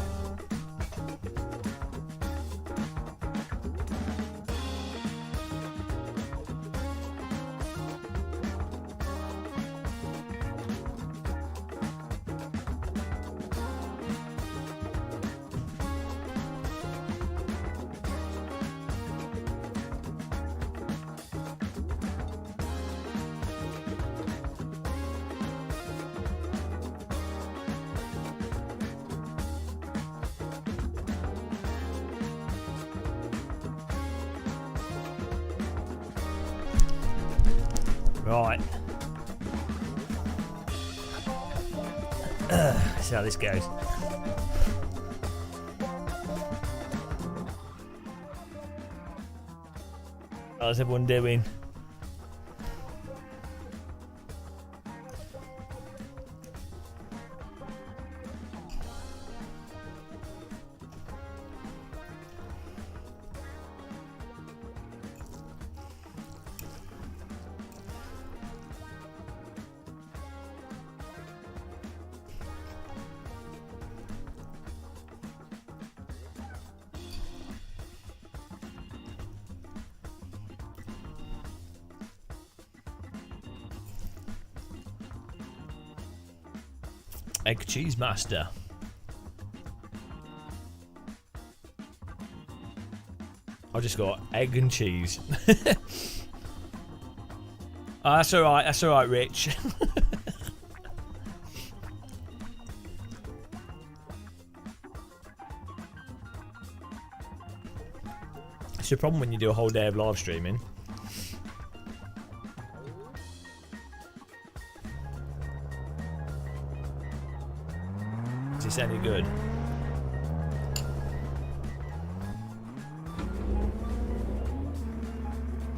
Right. See how this goes. How's everyone doing? Egg cheese master. I just got egg and cheese. Oh, that's alright. That's alright, Rich. It's the problem when you do a whole day of live streaming. Is this any good?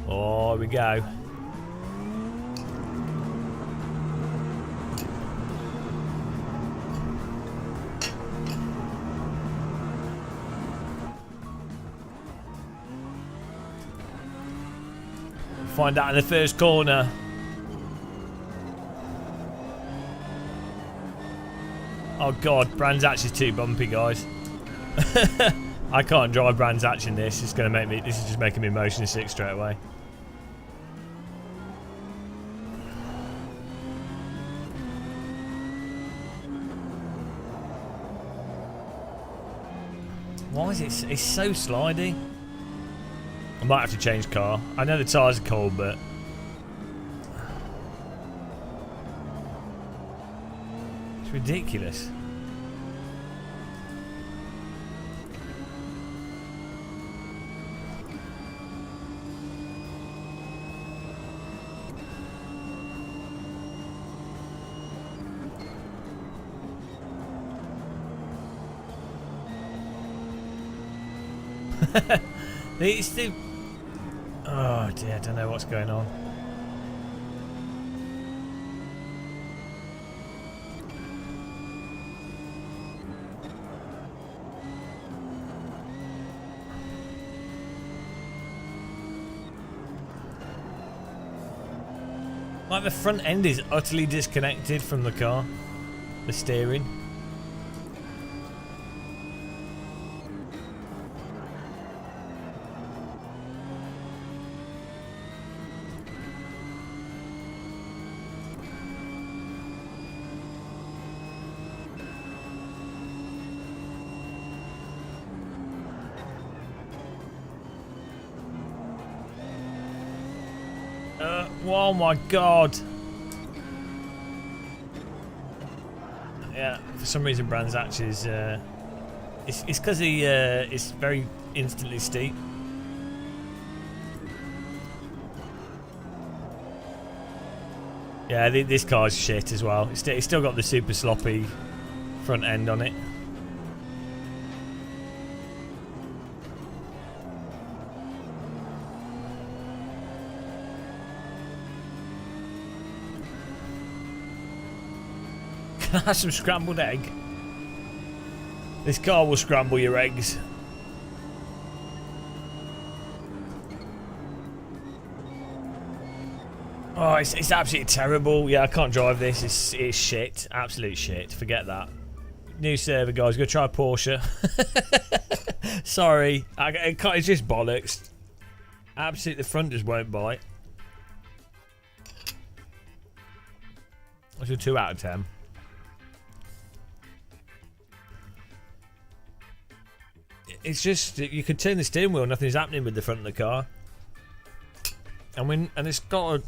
Oh, here we go. Find out in the first corner. Oh god, Brands Hatch is too bumpy, guys. I can't drive Brands Hatch in this. It's gonna make me. This is just making me motion sick straight away. Why is it? It's so slidey. I might have to change car. I know the tyres are cold, but it's ridiculous. It's the... Oh dear, I don't know what's going on. Like the front end is utterly disconnected from the car. The steering. Oh my god. Yeah, for some reason Brands Hatch is it's because it's very instantly steep. Yeah, this car's shit as well. It's still got the super sloppy front end on it. Can I have some scrambled egg? This car will scramble your eggs. Oh, it's absolutely terrible. Yeah, I can't drive this. It's shit. Absolute shit. Forget that. New server, guys. Go try Porsche. Sorry, it's just bollocks. Absolutely, the front just won't bite. That's a 2 out of 10. It's just you can turn the steering wheel, nothing's happening with the front of the car. And it's got a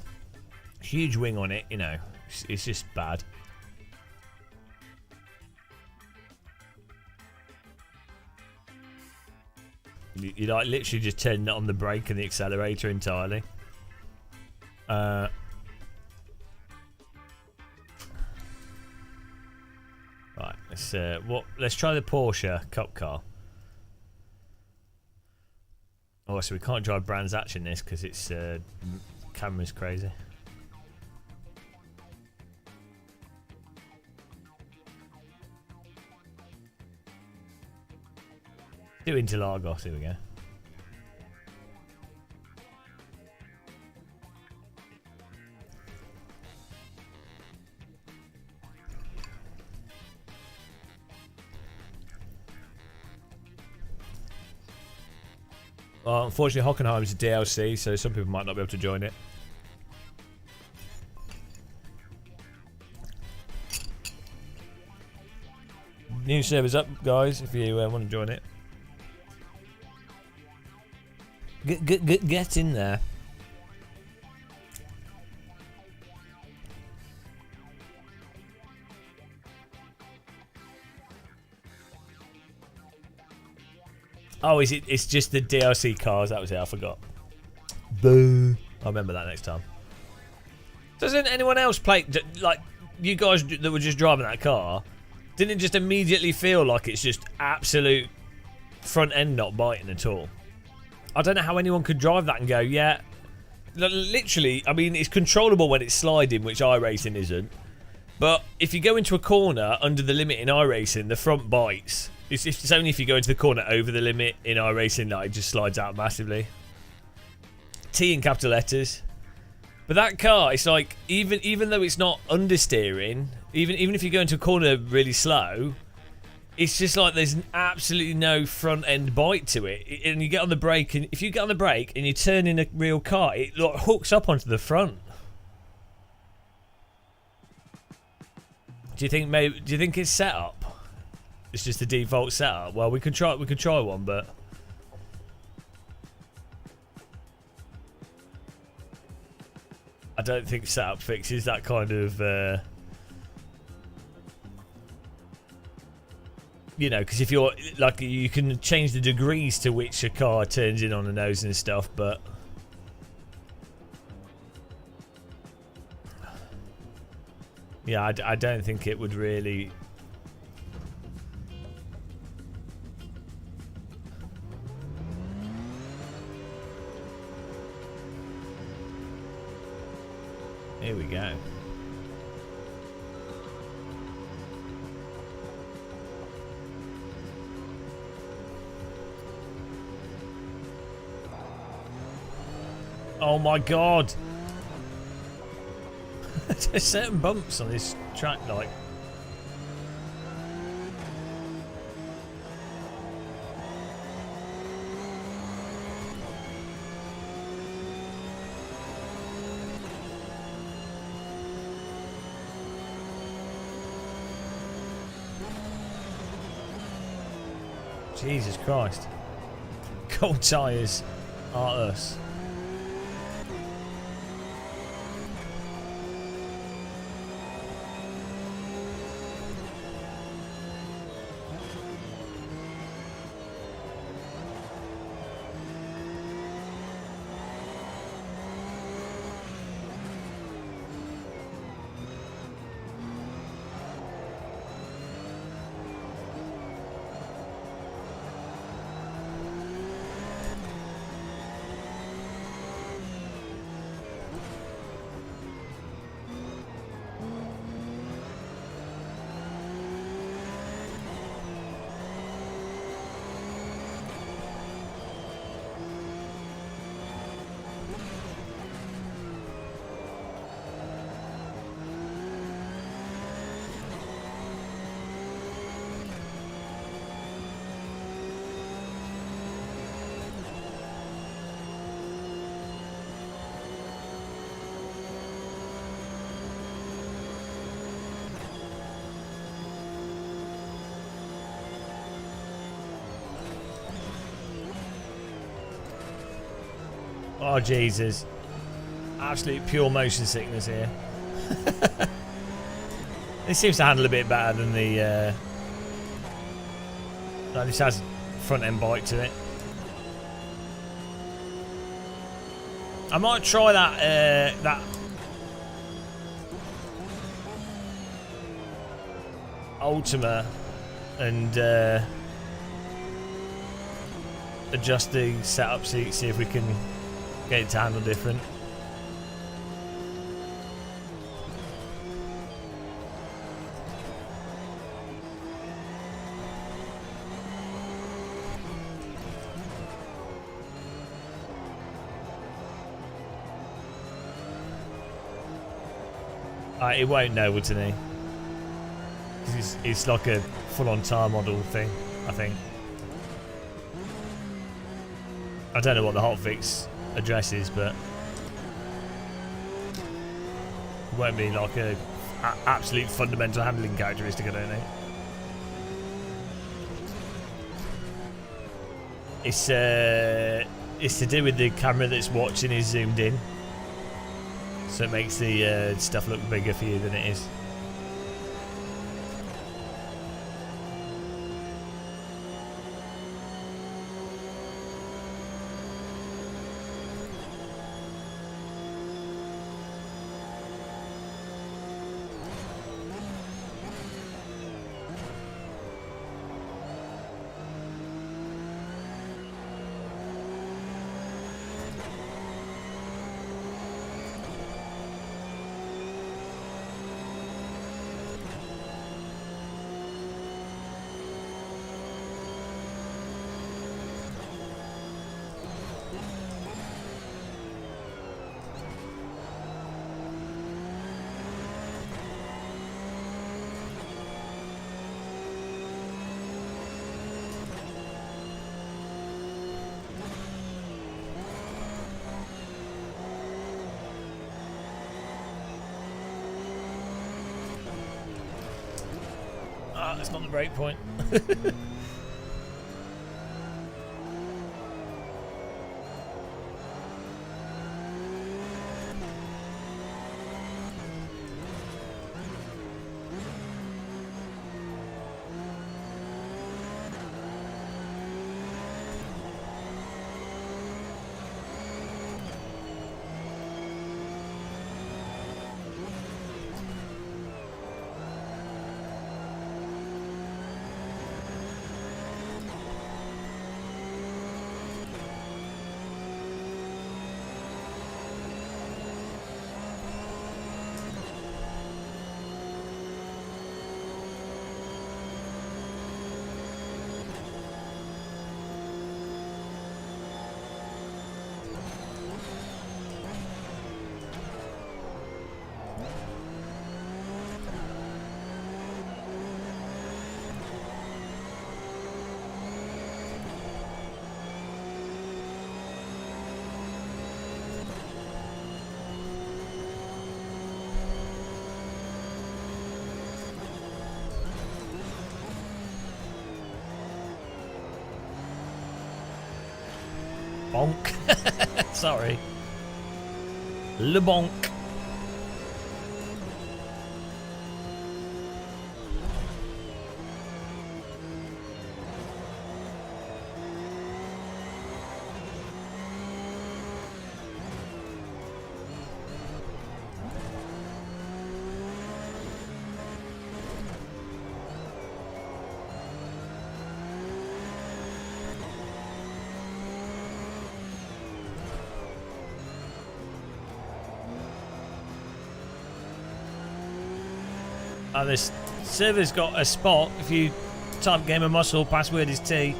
huge wing on it, you know. It's just bad. You like literally just turn it on the brake and the accelerator entirely. Right, let's try the Porsche Cup car. Oh, so we can't drive Brands Hatch in this because its camera's crazy. Do Interlagos, here we go. Well, unfortunately, Hockenheim's a DLC, so some people might not be able to join it. New server's up, guys, if you want to join it. Get in there. Oh, is it? It's just the DLC cars. That was it. I forgot. Boo! I'll remember that next time. Doesn't anyone else play like you guys that were just driving that car? Didn't it just immediately feel like it's just absolute front end not biting at all? I don't know how anyone could drive that and go, yeah. Literally, I mean, it's controllable when it's sliding, which iRacing isn't. But if you go into a corner under the limit in iRacing, the front bites. It's only if you go into the corner over the limit in iRacing that it just slides out massively. T in capital letters. But that car, it's like, even though it's not understeering, even if you go into a corner really slow, it's just like there's absolutely no front end bite to it. And you get on the brake, and if you get on the brake and you turn in a real car, it like hooks up onto the front. Do you think it's set up? It's just the default setup. Well, we could try one, but I don't think setup fixes that kind of you know, because if you're like, you can change the degrees to which a car turns in on the nose and stuff, but yeah, I don't think it would really. Here we go. Oh my god! There's certain bumps on this track, like. Jesus Christ. Cold tyres are us. Oh, Jesus. Absolute pure motion sickness here. It seems to handle a bit better than the... no, this has front end bite to it. I might try that Ultima and adjust the setup, see if we can get it to handle different. It won't know, wouldn't he? 'Cause it's like a full-on tire model thing, I think. I don't know what the hotfix address is, but it won't be like a absolute fundamental handling characteristic, I don't think. It's to do with the camera that's watching is zoomed in. So it makes the stuff look bigger for you than it is. That's not the break point. Bonk. Sorry. Le bonk. This server's got a spot. If you type Game of Muscle, password is T.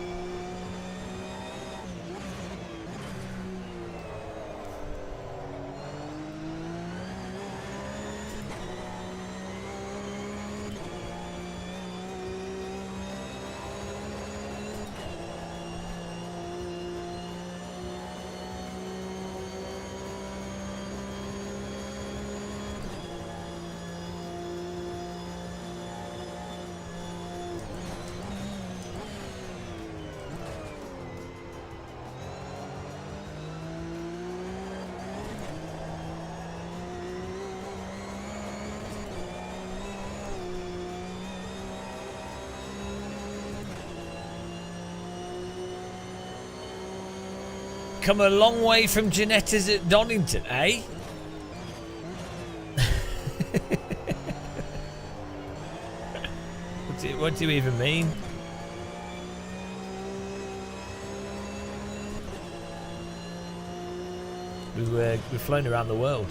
come a long way from Giannetta's at Donington, eh? What do you even mean? We've flown around the world.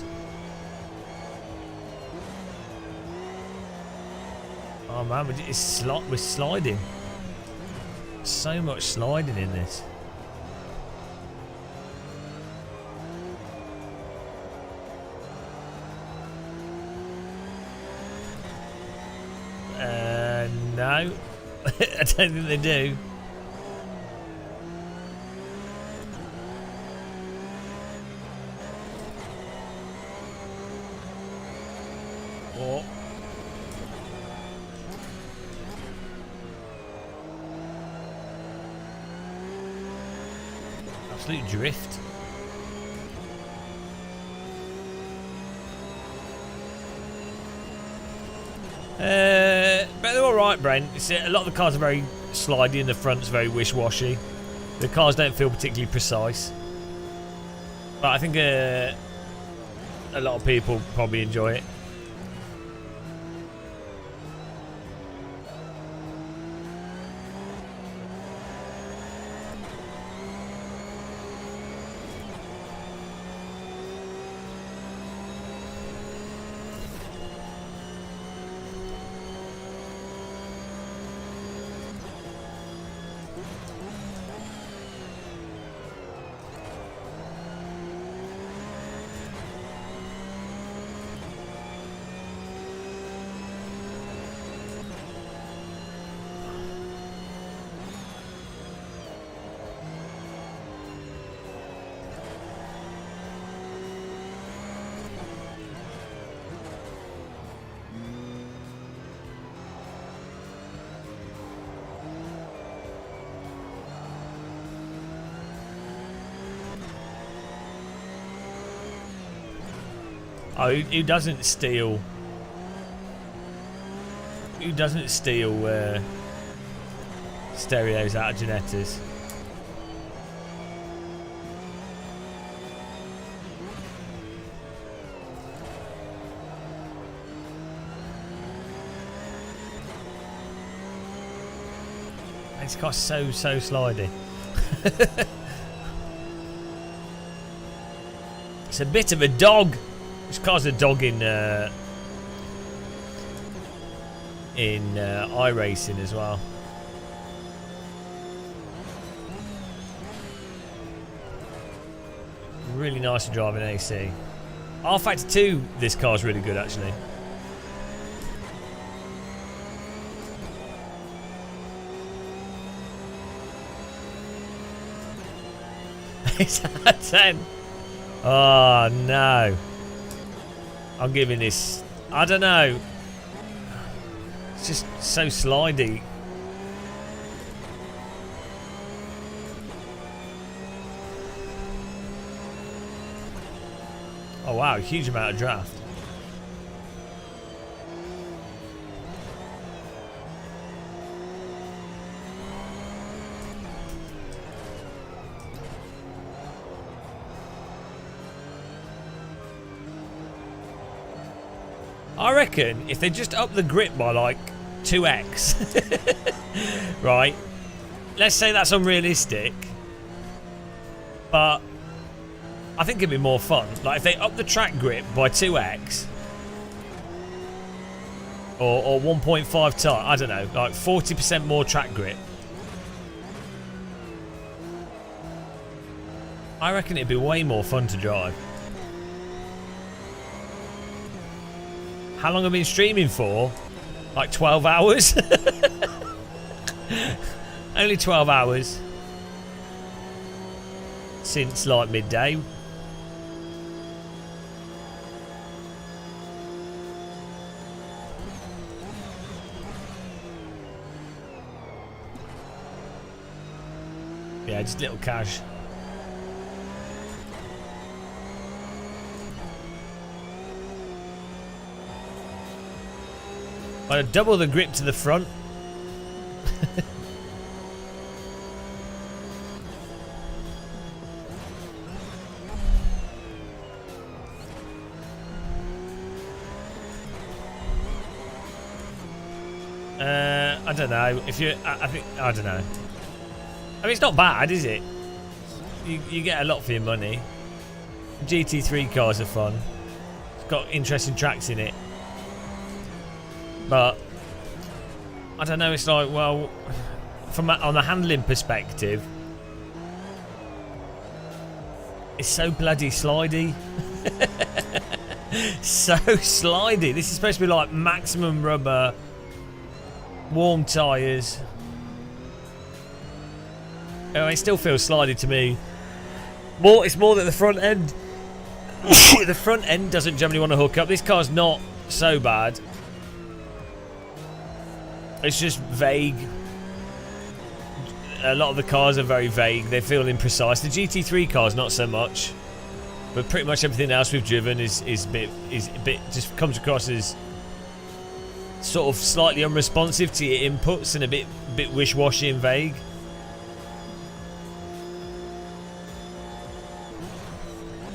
Oh man, we're sliding. So much sliding in this. No. I don't think they do. Oh. Absolute drift. But they're alright, Brent. A lot of the cars are very slidey and the front's very wish-washy. The cars don't feel particularly precise. But I think a lot of people probably enjoy it. Oh, who doesn't steal? Who doesn't steal stereos out of Giannetta's? It's got so slidey. It's a bit of a dog. This car's a dog in iRacing as well. Really nice to drive in AC. R Factor 2, this car's really good actually. It's a 10. Oh no. I'm giving this, I don't know. It's just so slidey. Oh wow, huge amount of draft. I reckon if they just up the grip by like 2x, right? Let's say that's unrealistic, but I think it'd be more fun. Like if they up the track grip by 2x or 1.5 times, I don't know, like 40% more track grip. I reckon it'd be way more fun to drive. How long have I been streaming for? Like 12 hours? Only 12 hours. Since like midday. Yeah, just little cash. I'd double the grip to the front. I don't know. If you, I think I don't know. I mean, it's not bad, is it? You get a lot for your money. GT3 cars are fun. It's got interesting tracks in it. But I don't know. It's like, well, on a handling perspective, it's so bloody slidey. So slidey. This is supposed to be like maximum rubber, warm tyres. Oh, it still feels slidey to me. It's more that the front end. The front end doesn't generally want to hook up. This car's not so bad. It's just vague. A lot of the cars are very vague. They feel imprecise. The GT3 cars not so much, but pretty much everything else we've driven is a bit just comes across as sort of slightly unresponsive to your inputs and a bit wish-washy and vague.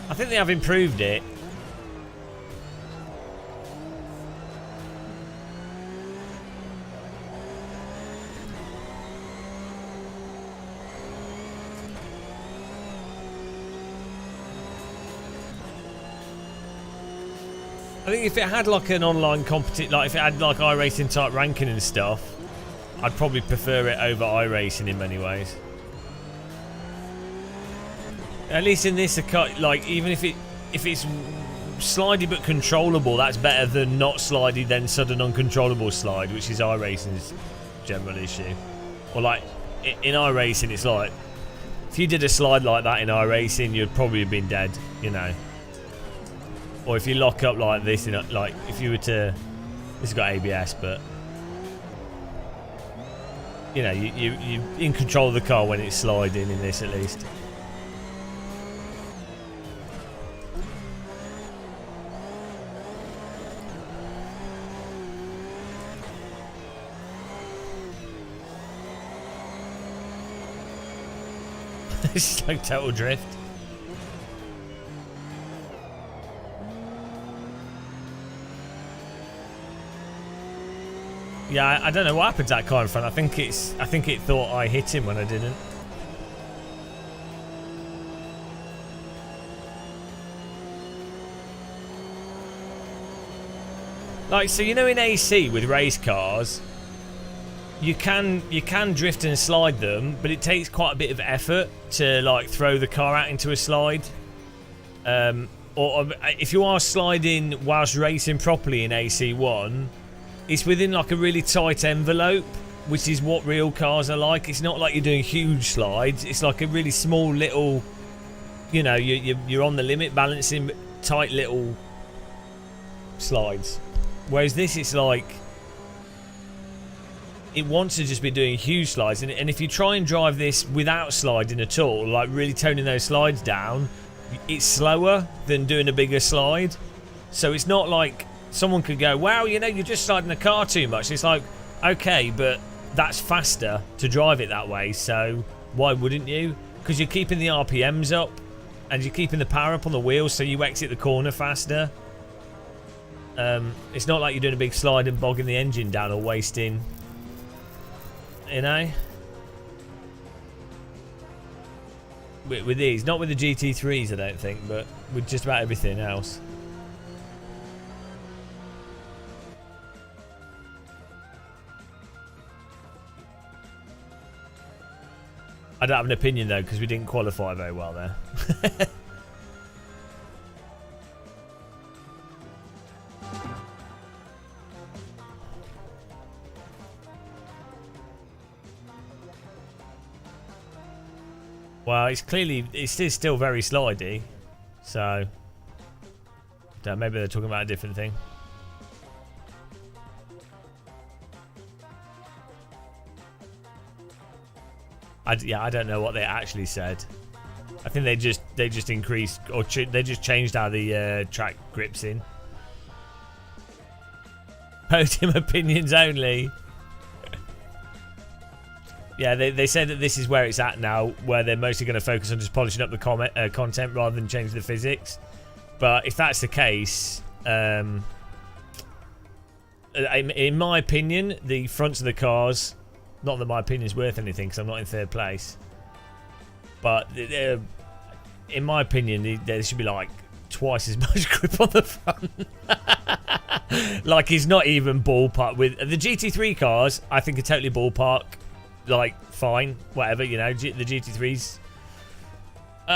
I think they have improved it. I think if it had like an online competition, like if it had like iRacing type ranking and stuff, I'd probably prefer it over iRacing in many ways. At least in this, like even if it's slidey but controllable, that's better than not slidey then sudden uncontrollable slide, which is iRacing's general issue. Or like in iRacing, it's like if you did a slide like that in iRacing, you'd probably have been dead, you know. Or if you lock up like this, like if you were to, this has got ABS, but you know, you in control of the car when it's sliding in this at least. It's like total drift. Yeah, I don't know what happened to that car in front. I think it thought I hit him when I didn't. Like, so you know, in AC with race cars, you can drift and slide them, but it takes quite a bit of effort to like throw the car out into a slide. Or if you are sliding whilst racing properly in AC1, it's within like a really tight envelope, which is what real cars are like. It's not like you're doing huge slides. It's like a really small little, you know, you're on the limit, balancing tight little slides. Whereas this, it's like it wants to just be doing huge slides, and if you try and drive this without sliding at all, like really toning those slides down, it's slower than doing a bigger slide. So it's not like someone could go, wow, you know, you're just sliding the car too much. It's like, okay, but that's faster to drive it that way, so why wouldn't you? Because you're keeping the RPMs up and you're keeping the power up on the wheels, so you exit the corner faster. It's not like you're doing a big slide and bogging the engine down or wasting, you know, with these. Not with the GT3s, I don't think, but with just about everything else. I don't have an opinion though, because we didn't qualify very well there. Well, it's still very slidey, so maybe they're talking about a different thing. I don't know what they actually said. I think they just increased, or they just changed how the track grips in. Podium opinions only. Yeah, they said that this is where it's at now, where they're mostly going to focus on just polishing up the content rather than change the physics. But if that's the case, in my opinion, the fronts of the cars, not that my opinion is worth anything because I'm not in third place, but in my opinion, there should be like twice as much grip on the front. Like, he's not even ballpark with the GT3 cars. I think are totally ballpark, like fine, whatever, you know. The GT3s.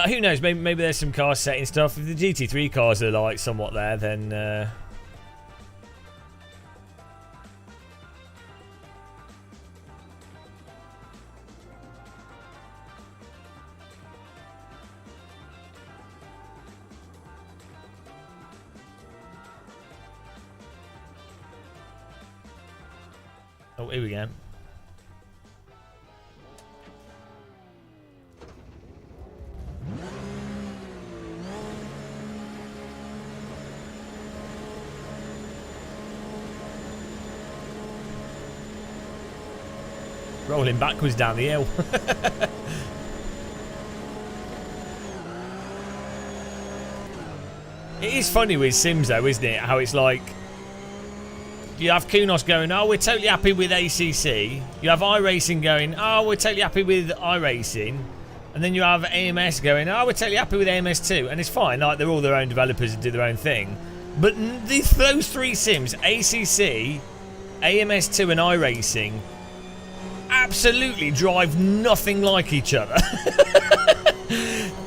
Who knows? Maybe there's some car setting stuff. If the GT3 cars are like somewhat there, then. Oh, here we go. Rolling backwards down the hill. It is funny with Sims though, isn't it? How it's like, you have Kunos going, oh, we're totally happy with ACC. You have iRacing going, oh, we're totally happy with iRacing. And then you have AMS going, oh, we're totally happy with AMS too. And it's fine, like, they're all their own developers and do their own thing. But those three Sims, ACC, AMS2 and iRacing, absolutely drive nothing like each other.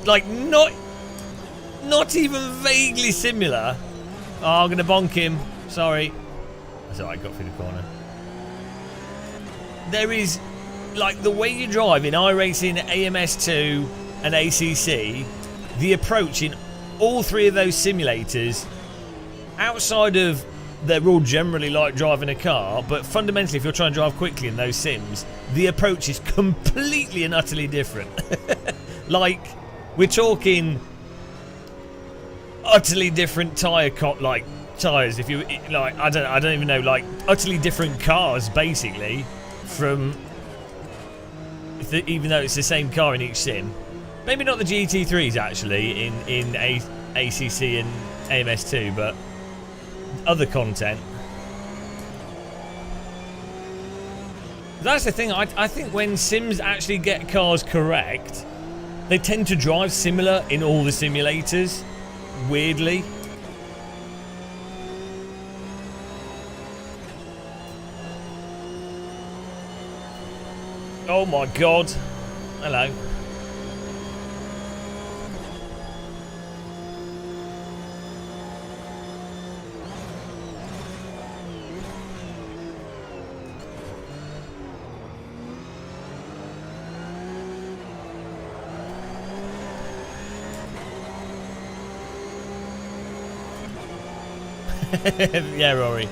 Like, not even vaguely similar. Oh, I'm going to bonk him. Sorry. That's alright, I got through the corner. There is, like, the way you drive in iRacing, AMS2 and ACC, the approach in all three of those simulators, outside of they're all generally like driving a car, but fundamentally if you're trying to drive quickly in those sims, the approach is completely and utterly different. Like, we're talking utterly different tyres, if you like, I don't even know, like utterly different cars basically, from even though it's the same car in each sim. Maybe not the GT3s actually in ACC and AMS2, but other content. That's the thing, I think when sims actually get cars correct, they tend to drive similar in all the simulators, weirdly. Oh my god. Hello. Yeah, Rory.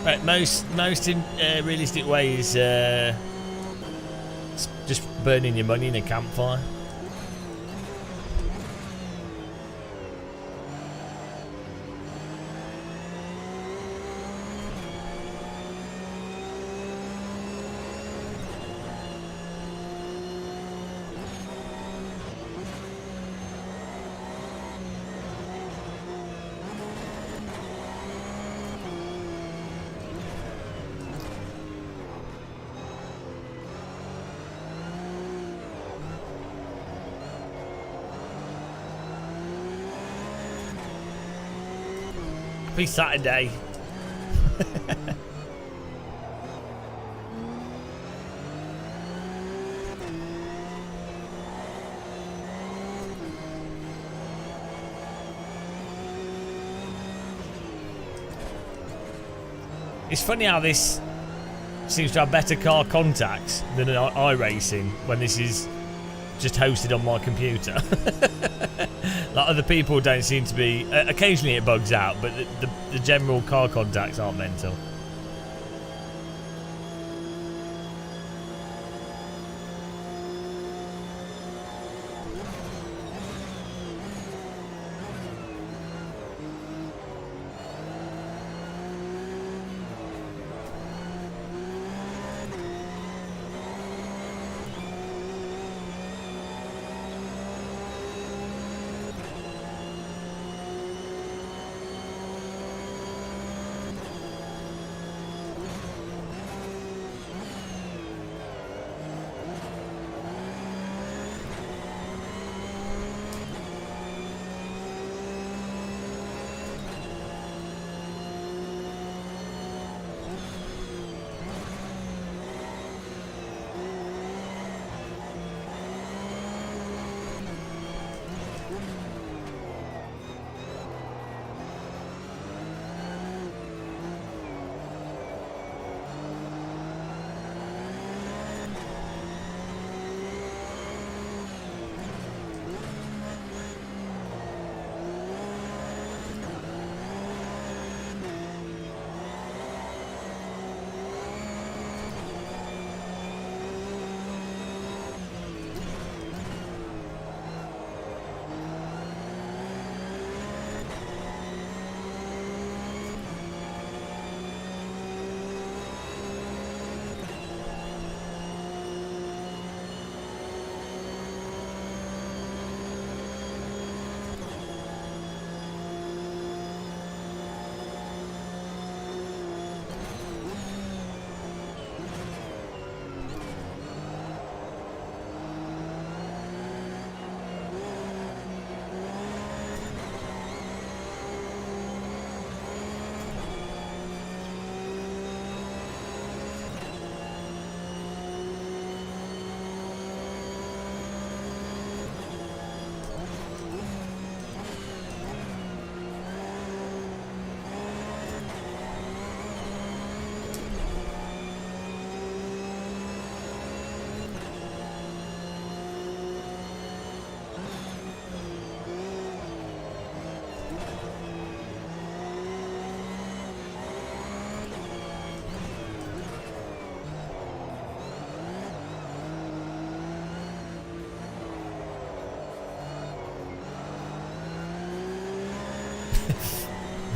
Right, most realistic way is just burning your money in a campfire. Happy Saturday. It's funny how this seems to have better car contacts than iRacing when this is just hosted on my computer. Like, other people don't seem to be. Occasionally it bugs out, but the general car contacts aren't mental.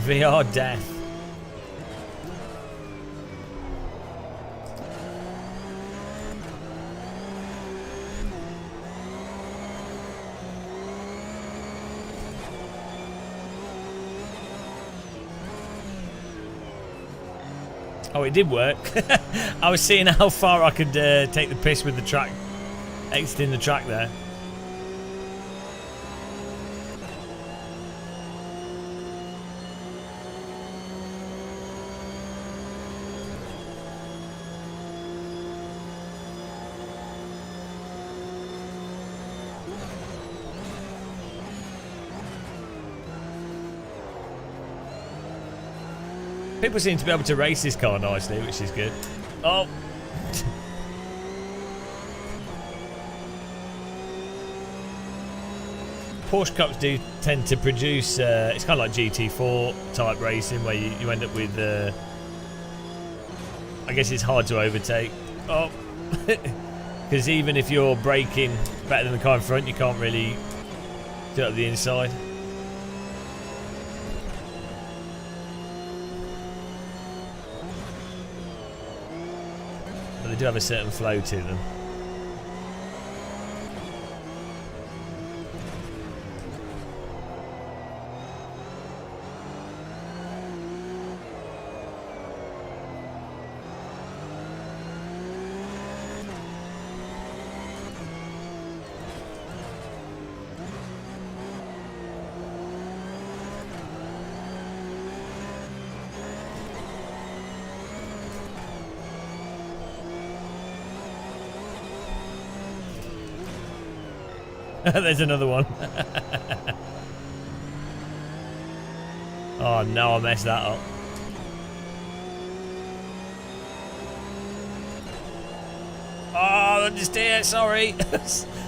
VR death. Oh, it did work. I was seeing how far I could take the piss with the track, exiting the track there. People seem to be able to race this car nicely, which is good. Oh. Porsche Cups do tend to produce, it's kind of like GT4 type racing where you end up with, I guess it's hard to overtake. Oh. Because even if you're braking better than the car in front, you can't really do it up the inside. But they do have a certain flow to them. There's another one. Oh no, I messed that up. Oh, I'm just here, sorry.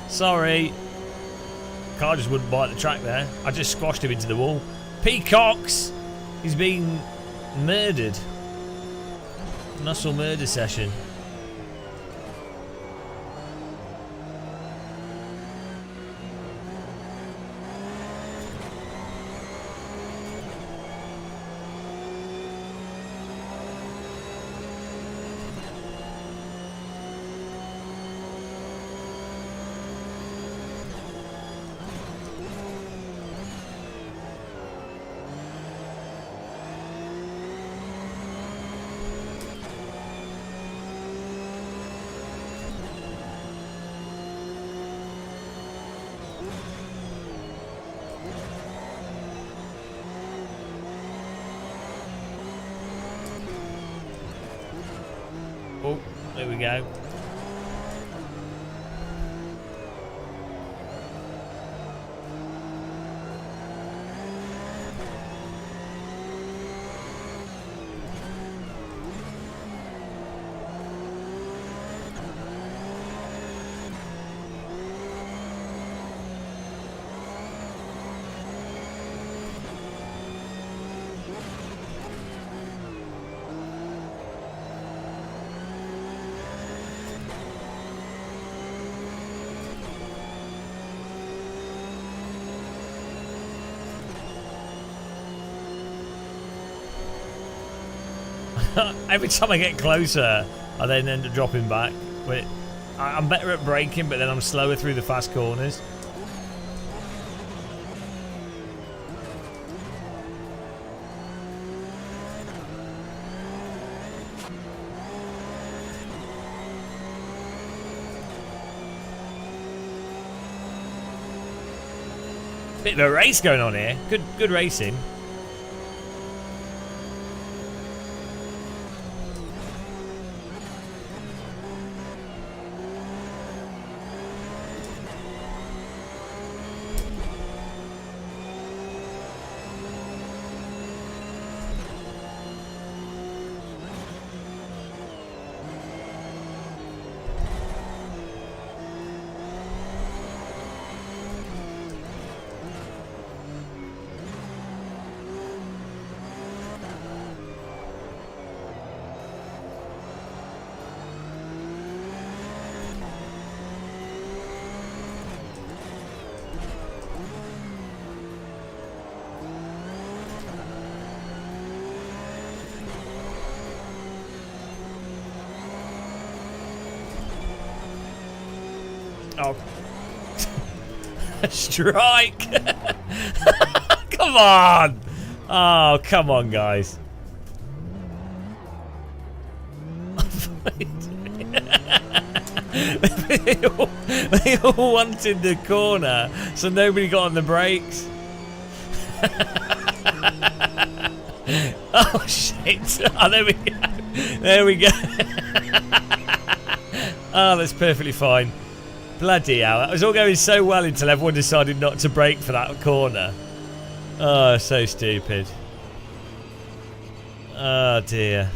Sorry. Car just wouldn't bite the track there. I just squashed him into the wall. Peacocks! He's been murdered. Muscle murder session. Oh, there we go. Every time I get closer, I then end up dropping back. I'm better at braking, but then I'm slower through the fast corners. Bit of a race going on here. Good racing. Oh. Strike! Come on! Oh, come on, guys. They all wanted the corner, so nobody got on the brakes. Oh shit! Oh, there we go. There we go. Oh, that's perfectly fine. Bloody hell! It was all going so well until everyone decided not to brake for that corner. Oh, so stupid. Oh dear.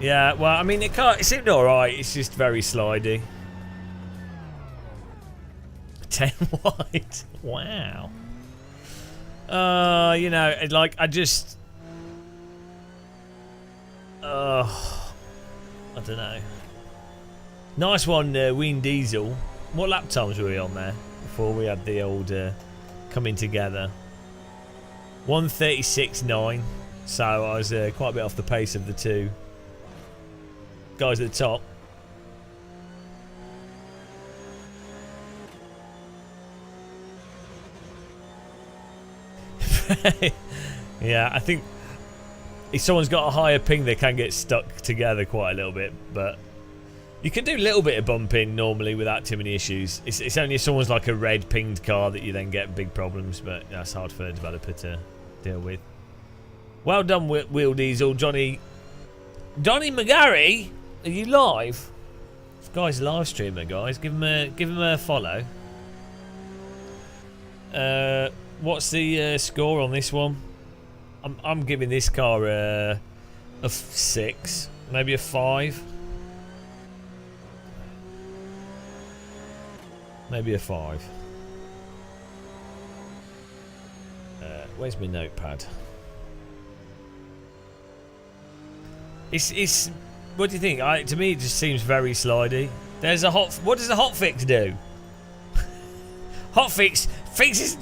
Yeah, well, I mean, it seemed alright, it's just very slidey. 10 wide. Wow. You know, like, I just... I don't know. Nice one, Ween Diesel. What lap times were we on there before we had the old coming together? 1:36.9. So I was quite a bit off the pace of the two guys at the top. Yeah, I think if someone's got a higher ping, they can get stuck together quite a little bit, but you can do a little bit of bumping normally without too many issues. It's only if someone's like a red pinged car that you then get big problems, but that's hard for a developer to deal with. Well done, Wheel Diesel, Johnny McGarry. Are you live? This guy's a live streamer, guys. Give him a follow. What's the score on this one? I'm giving this car a 6, maybe a 5, maybe a 5. Where's my notepad? It's. What do you think? To me, it just seems very slidey. There's a what does the hotfix do? Hotfix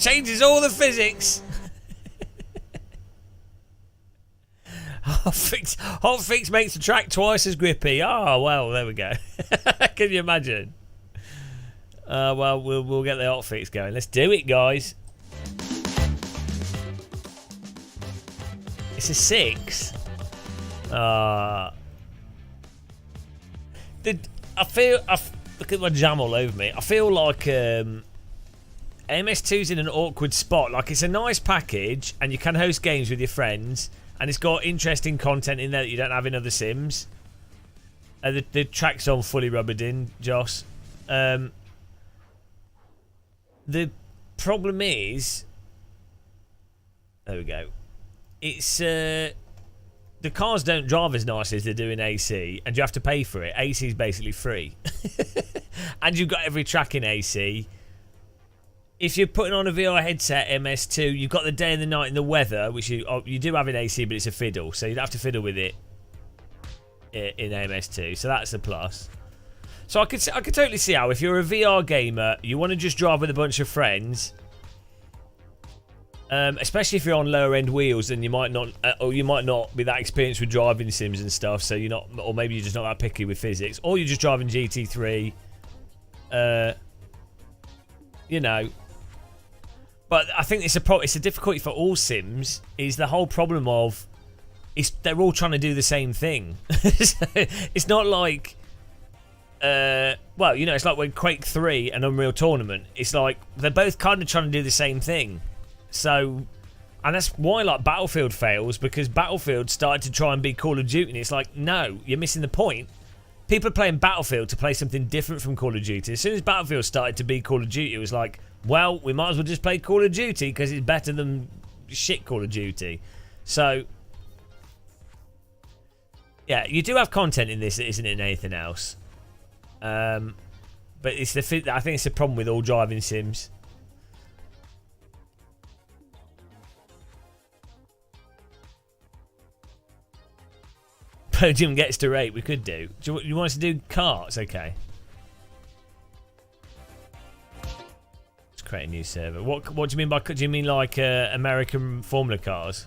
changes all the physics. Hotfix makes the track twice as grippy. Oh well, there we go. Can you imagine? Well, we'll get the hotfix going. Let's do it, guys. It's a 6. Look at my jam all over me. I feel like MS2's in an awkward spot. Like, it's a nice package and you can host games with your friends and it's got interesting content in there that you don't have in other sims. The track's on fully rubbered in, Joss. The problem is, there we go. It's the cars don't drive as nice as they do in AC, and you have to pay for it. AC is basically free, and you've got every track in AC. If you're putting on a VR headset, MS2, you've got the day and the night and the weather, which you do have in AC, but it's a fiddle, so you'd have to fiddle with it in MS2. So that's a plus. So I could totally see how if you're a VR gamer, you want to just drive with a bunch of friends. Especially if you're on lower end wheels, and you might not, or you might not be that experienced with driving sims and stuff. So you're not, or maybe you're just not that picky with physics, or you're just driving GT3. You know, but I think it's a difficulty for all sims. Is the whole problem of, they're all trying to do the same thing. It's not like, well, you know, it's like when Quake 3 and Unreal Tournament. It's like they're both kind of trying to do the same thing. So, and that's why like Battlefield fails, because Battlefield started to try and be Call of Duty, and it's like, no, you're missing the point. People are playing Battlefield to play something different from Call of Duty. As soon as Battlefield started to be Call of Duty, it was like, well, we might as well just play Call of Duty because it's better than shit Call of Duty. So, yeah, you do have content in this that isn't in anything else. But it's I think it's the problem with all driving sims. Podium gets to 8. We could do. Do you want us to do karts? Okay. Let's create a new server. What do you mean by? Do you mean like American Formula cars?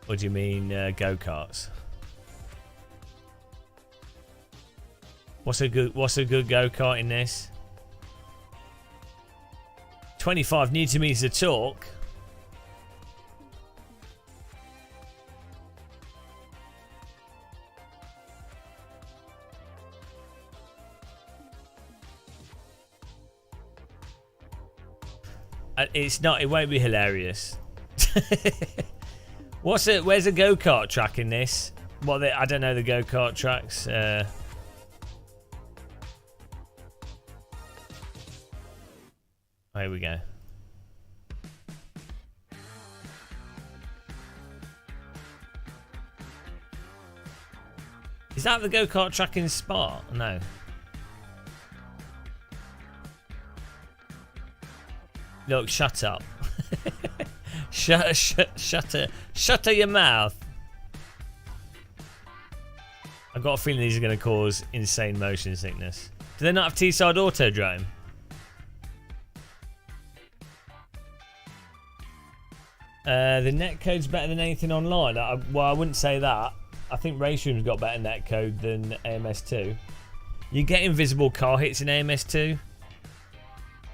Or do you mean go karts? What's a good go-kart in this? 25 Newton meters of torque. It's not. It won't be hilarious. Where's a go-kart track in this? I don't know the go-kart tracks. Here we go. Is that the go-kart track in Spa? No. Look, shut up. Shut your mouth. I've got a feeling these are going to cause insane motion sickness. Do they not have T-side autodrome? The netcode's better than anything online. Well, I wouldn't say that. I think Raceroom's got better netcode than AMS2. You get invisible car hits in AMS2.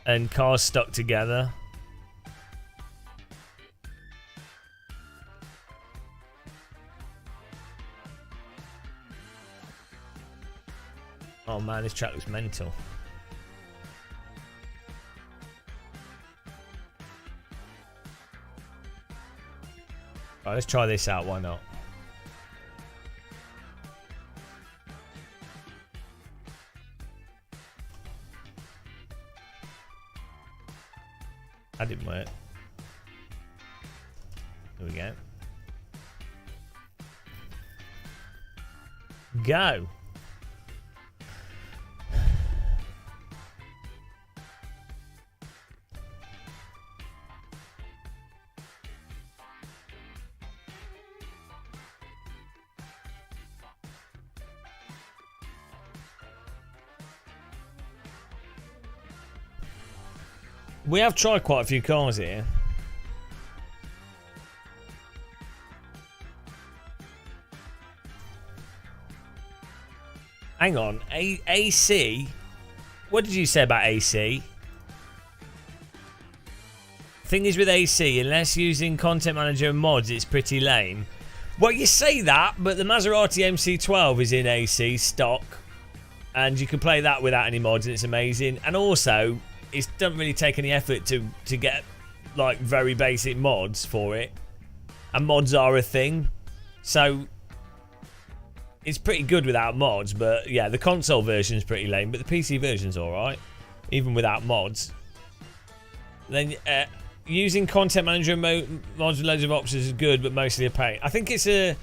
And cars stuck together. Oh man, this track looks mental. Right, let's try this out, why not? That didn't work. Here we go. Go! We have tried quite a few cars here. Hang on, AC? What did you say about AC? Thing is with AC, unless using Content Manager and mods, it's pretty lame. Well, you say that, but the Maserati MC12 is in AC stock. And you can play that without any mods, and it's amazing. And also, it doesn't really take any effort to get like very basic mods for it, and mods are a thing, so it's pretty good without mods. But yeah, the console version is pretty lame, but the PC version's alright even without mods. Then using Content Manager mods with loads of options is good, but mostly a pain. I think it's a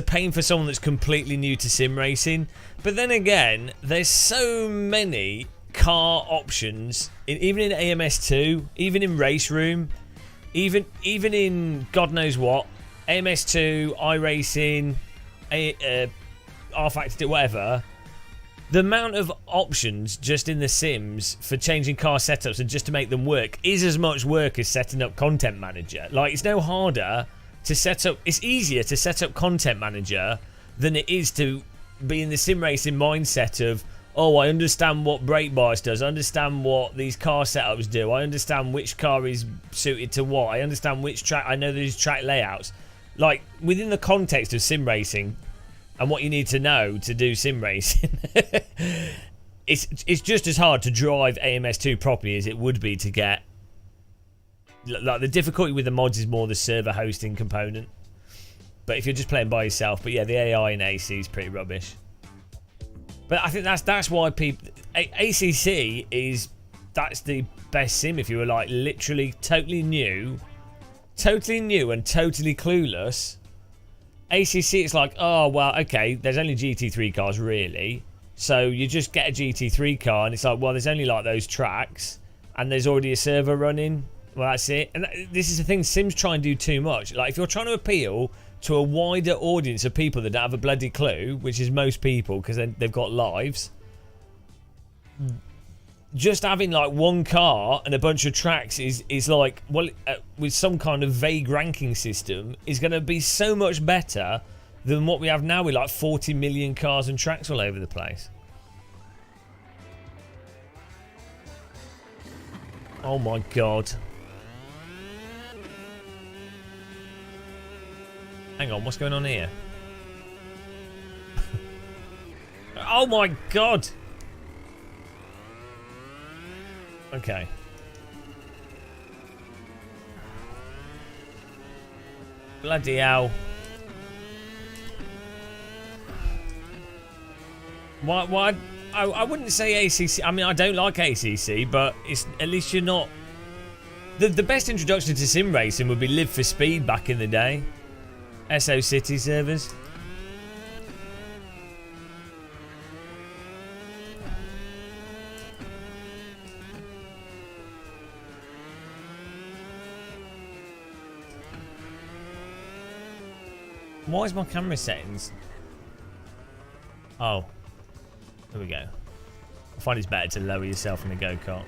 pain for someone that's completely new to sim racing. But then again, there's so many car options, even in AMS2, even in Race Room, even in God knows what, AMS2, iRacing, R-Factor, whatever. The amount of options just in the Sims for changing car setups and just to make them work is as much work as setting up Content Manager. Like, it's no harder to set up, it's easier to set up Content Manager than it is to be in the sim racing mindset of, oh, I understand what brake bias does, I understand what these car setups do, I understand which car is suited to what, I understand which track, I know these track layouts. Like, within the context of sim racing and what you need to know to do sim racing, it's just as hard to drive AMS2 properly as it would be to get. Like, the difficulty with the mods is more the server hosting component. But if you're just playing by yourself, but yeah, the AI in AC is pretty rubbish. But I think that's why people ACC that's the best sim if you were like literally totally new and totally clueless. ACC, it's like, oh well, okay, there's only GT3 cars really, so you just get a GT3 car and it's like, well, there's only like those tracks and there's already a server running. Well, that's it. And this is the thing, Sims try and do too much. Like, if you're trying to appeal to a wider audience of people that don't have a bloody clue, which is most people because they've got lives, just having like one car and a bunch of tracks is like, well, with some kind of vague ranking system is going to be so much better than what we have now with like 40 million cars and tracks all over the place. Oh my god. Hang on, what's going on here? Oh my god. Okay. Bloody hell. Why? I wouldn't say ACC. I mean, I don't like ACC, but it's at least you're not. The best introduction to sim racing would be Live for Speed back in the day. SO City servers. Why is my camera settings? Oh. There we go. I find it's better to lower yourself in a go-kart.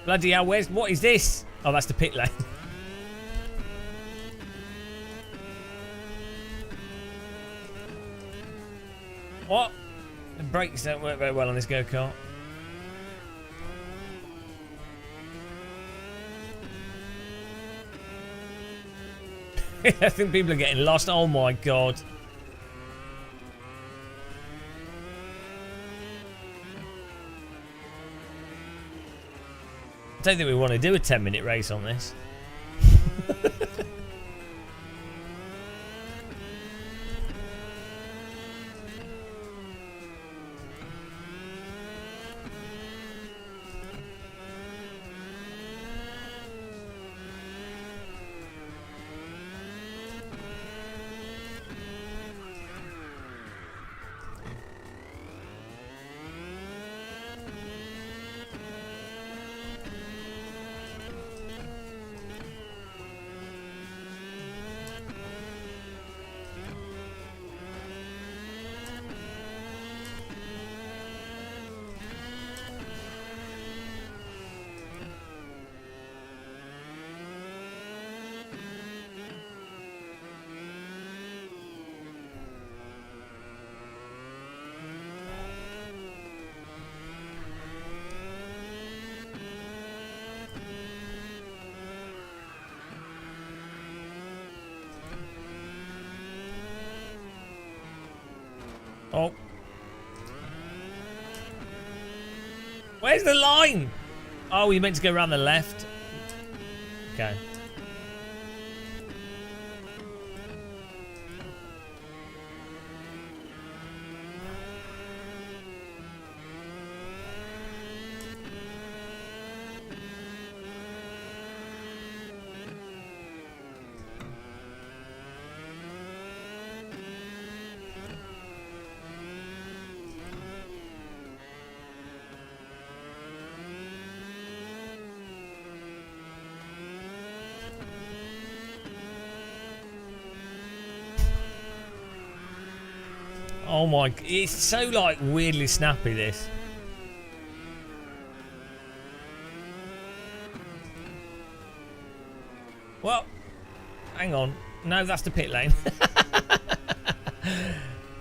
Bloody hell, what is this? Oh, that's the pit lane. What? The brakes don't work very well on this go-kart. I think people are getting lost. Oh my god. I don't think we want to do a 10-minute race on this. Oh. Where's the line? Oh, you meant to go around the left. Okay. Oh my, it's so like weirdly snappy this. Well, hang on. No, that's the pit lane.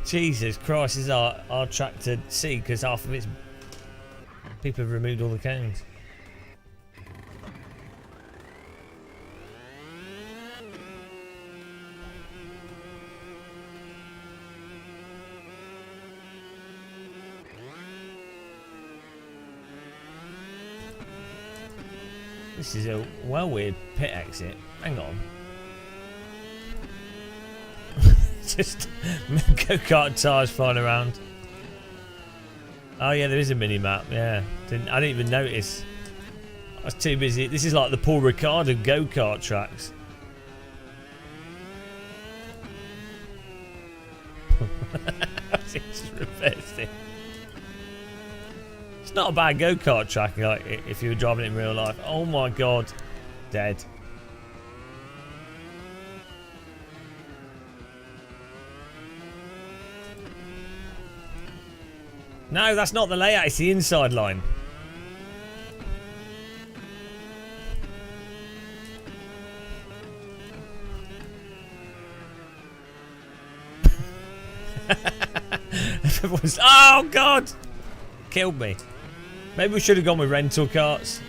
Jesus Christ, is our track to see because half of it's people have removed all the cones. This is a well weird pit exit. Hang on. Just go-kart tires flying around. Oh yeah, there is a mini-map. Yeah, I didn't even notice. I was too busy. This is like the Paul Ricard of go-kart tracks. Just reversed it. It's not a bad go-kart track like if you were driving it in real life. Oh my god. Dead. No, that's not the layout, it's the inside line. Everyone's... Oh, God! Killed me. Maybe we should have gone with rental carts.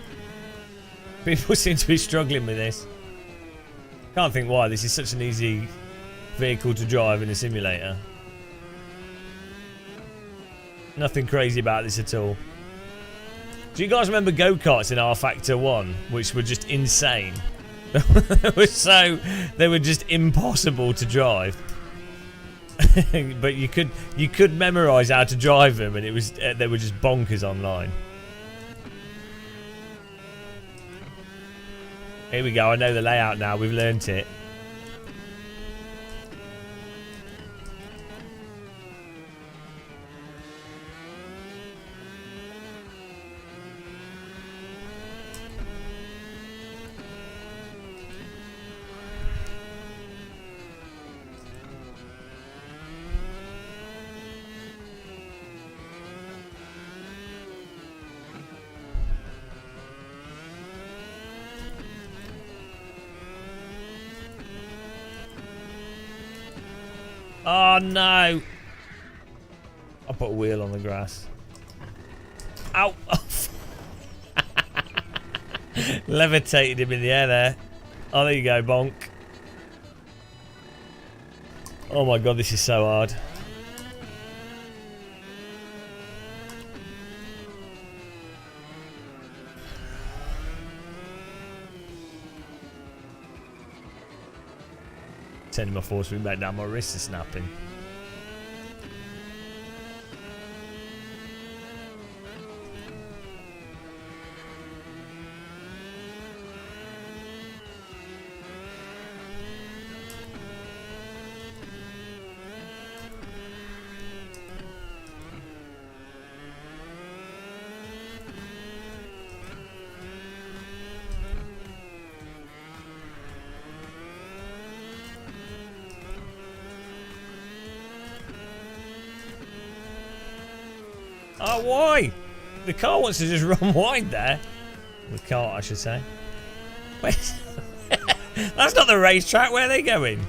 People seem to be struggling with this. Can't think why. This is such an easy vehicle to drive in a simulator. Nothing crazy about this at all. Do you guys remember go-karts in R Factor 1, which were just insane? They were just impossible to drive. But you could memorize how to drive them, and they were just bonkers online. Here we go. I know the layout now. We've learnt it. Oh no! I put a wheel on the grass. Ow! Levitated him in the air there. Oh, there you go, bonk. Oh my god, this is so hard. Turning my force ring back down, my wrists are snapping. Oh, why? The car wants to just run wide there. The cart, I should say. Wait. That's not the racetrack. Where are they going?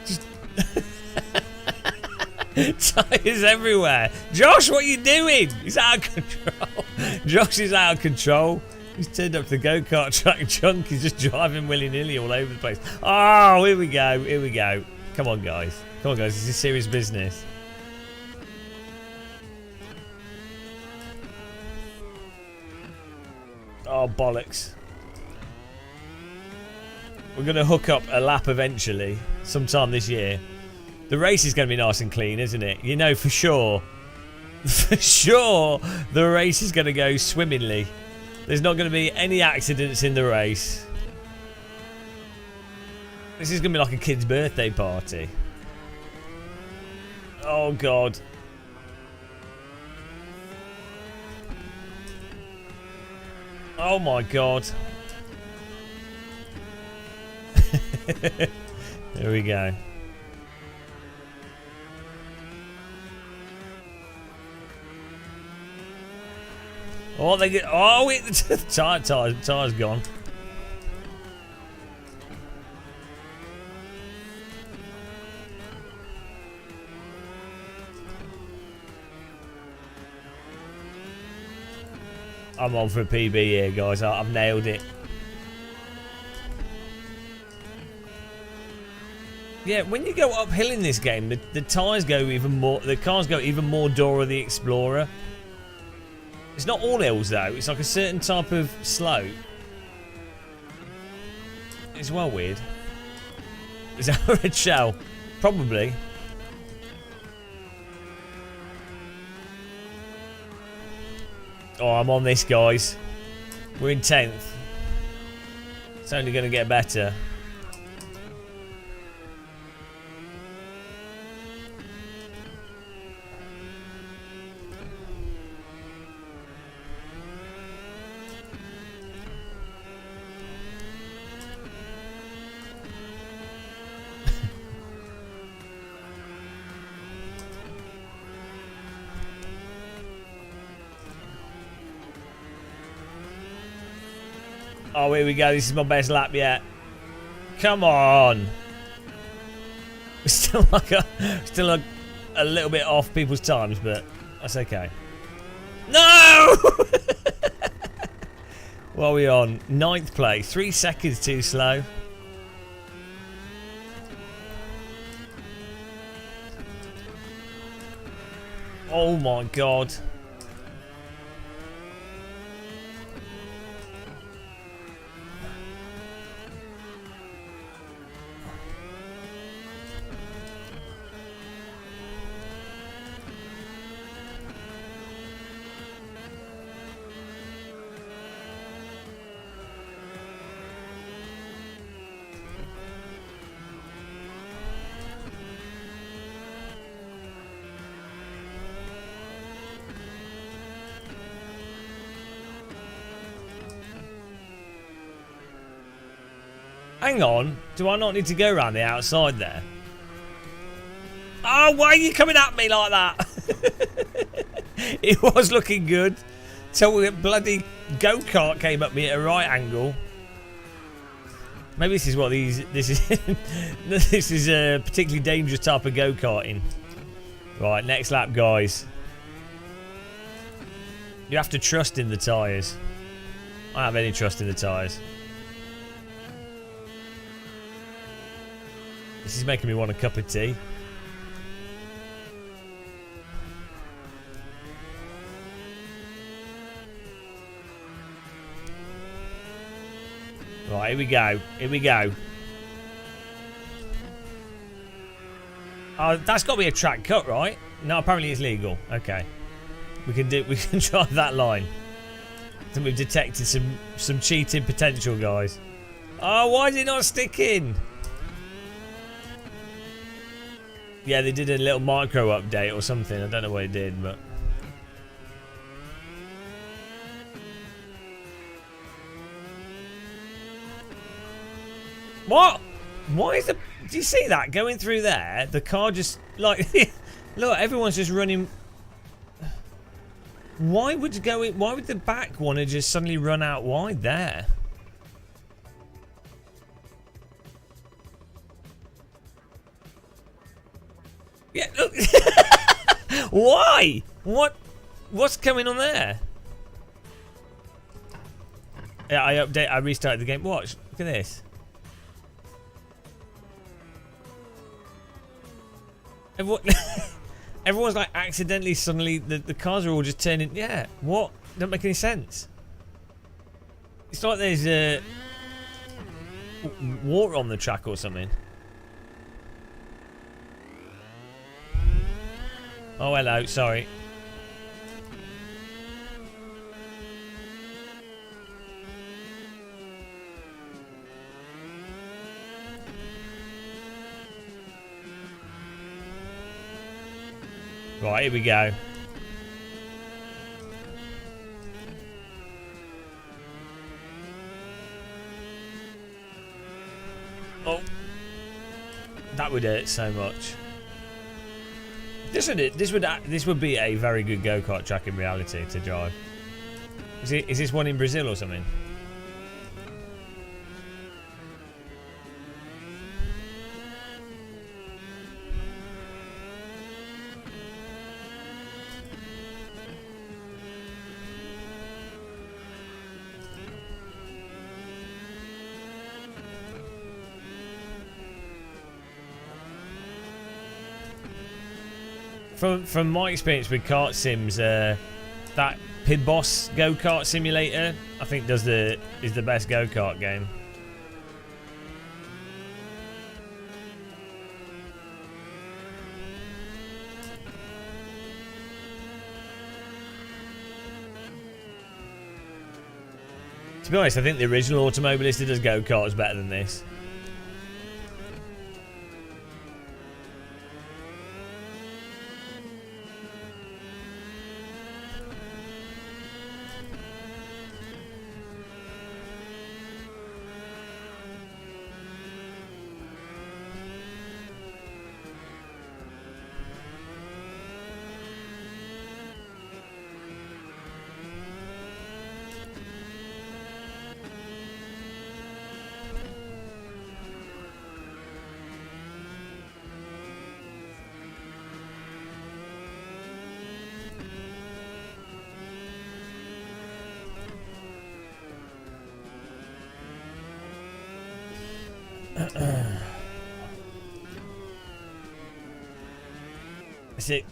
Just tires everywhere. Josh, what are you doing? He's out of control. Josh is out of control. He's turned up to the go-kart track. Chunk is just driving willy-nilly all over the place. Oh, here we go. Here we go. Come on, guys. Come on, guys. This is serious business. Oh, bollocks. We're going to hook up a lap eventually, sometime this year. The race is going to be nice and clean, isn't it? You know, for sure. For sure, the race is going to go swimmingly. There's not going to be any accidents in the race. This is going to be like a kid's birthday party. Oh, God. Oh my god. There we go. Oh, they get. Oh, wait, the tire's gone. I'm on for a PB here, guys. I've nailed it. Yeah, when you go uphill in this game, the tyres go even more. The cars go even more Dora the Explorer. It's not all hills though. It's like a certain type of slope. It's well weird. Is that a red shell? Probably. Oh, I'm on this, guys. We're in 10th. It's only going to get better. Oh, here we go. This is my best lap yet. Come on. Still like a a little bit off people's times, but that's okay. No! What are we on? 9th place. 3 seconds too slow. Oh my god. Hang on, do I not need to go around the outside there? Oh, why are you coming at me like that? It was looking good till the bloody go-kart came at me at a right angle. Maybe this is what this is. This is a particularly dangerous type of go-karting. Right, next lap, guys. You have to trust in the tyres. I don't have any trust in the tyres. This is making me want a cup of tea. Right, here we go. Here we go. Oh, that's got to be a track cut, right? No, apparently it's legal. Okay, we can drive that line. I think we've detected some cheating potential, guys. Oh, why is it not sticking? Yeah, they did a little micro update or something. I don't know what it did, but... What? Why is the... Do you see that? Going through there, the car just... Like... Look, everyone's just running... Why would the back want to just suddenly run out wide there? Yeah, look. Why? What's coming on there? Yeah, I restarted the game. Watch. Look at this. Everyone's like accidentally suddenly the cars are all just turning. Yeah. What? Don't make any sense. It's like there's water on the track or something. Oh, hello, sorry. Right, here we go. Oh. That would hurt so much. This would be a very good go-kart track in reality to drive. Is this one in Brazil or something? From my experience with kart sims, that Pit Boss go-kart simulator, I think is the best go-kart game. To be honest, I think the original Automobilista does go-karts better than this.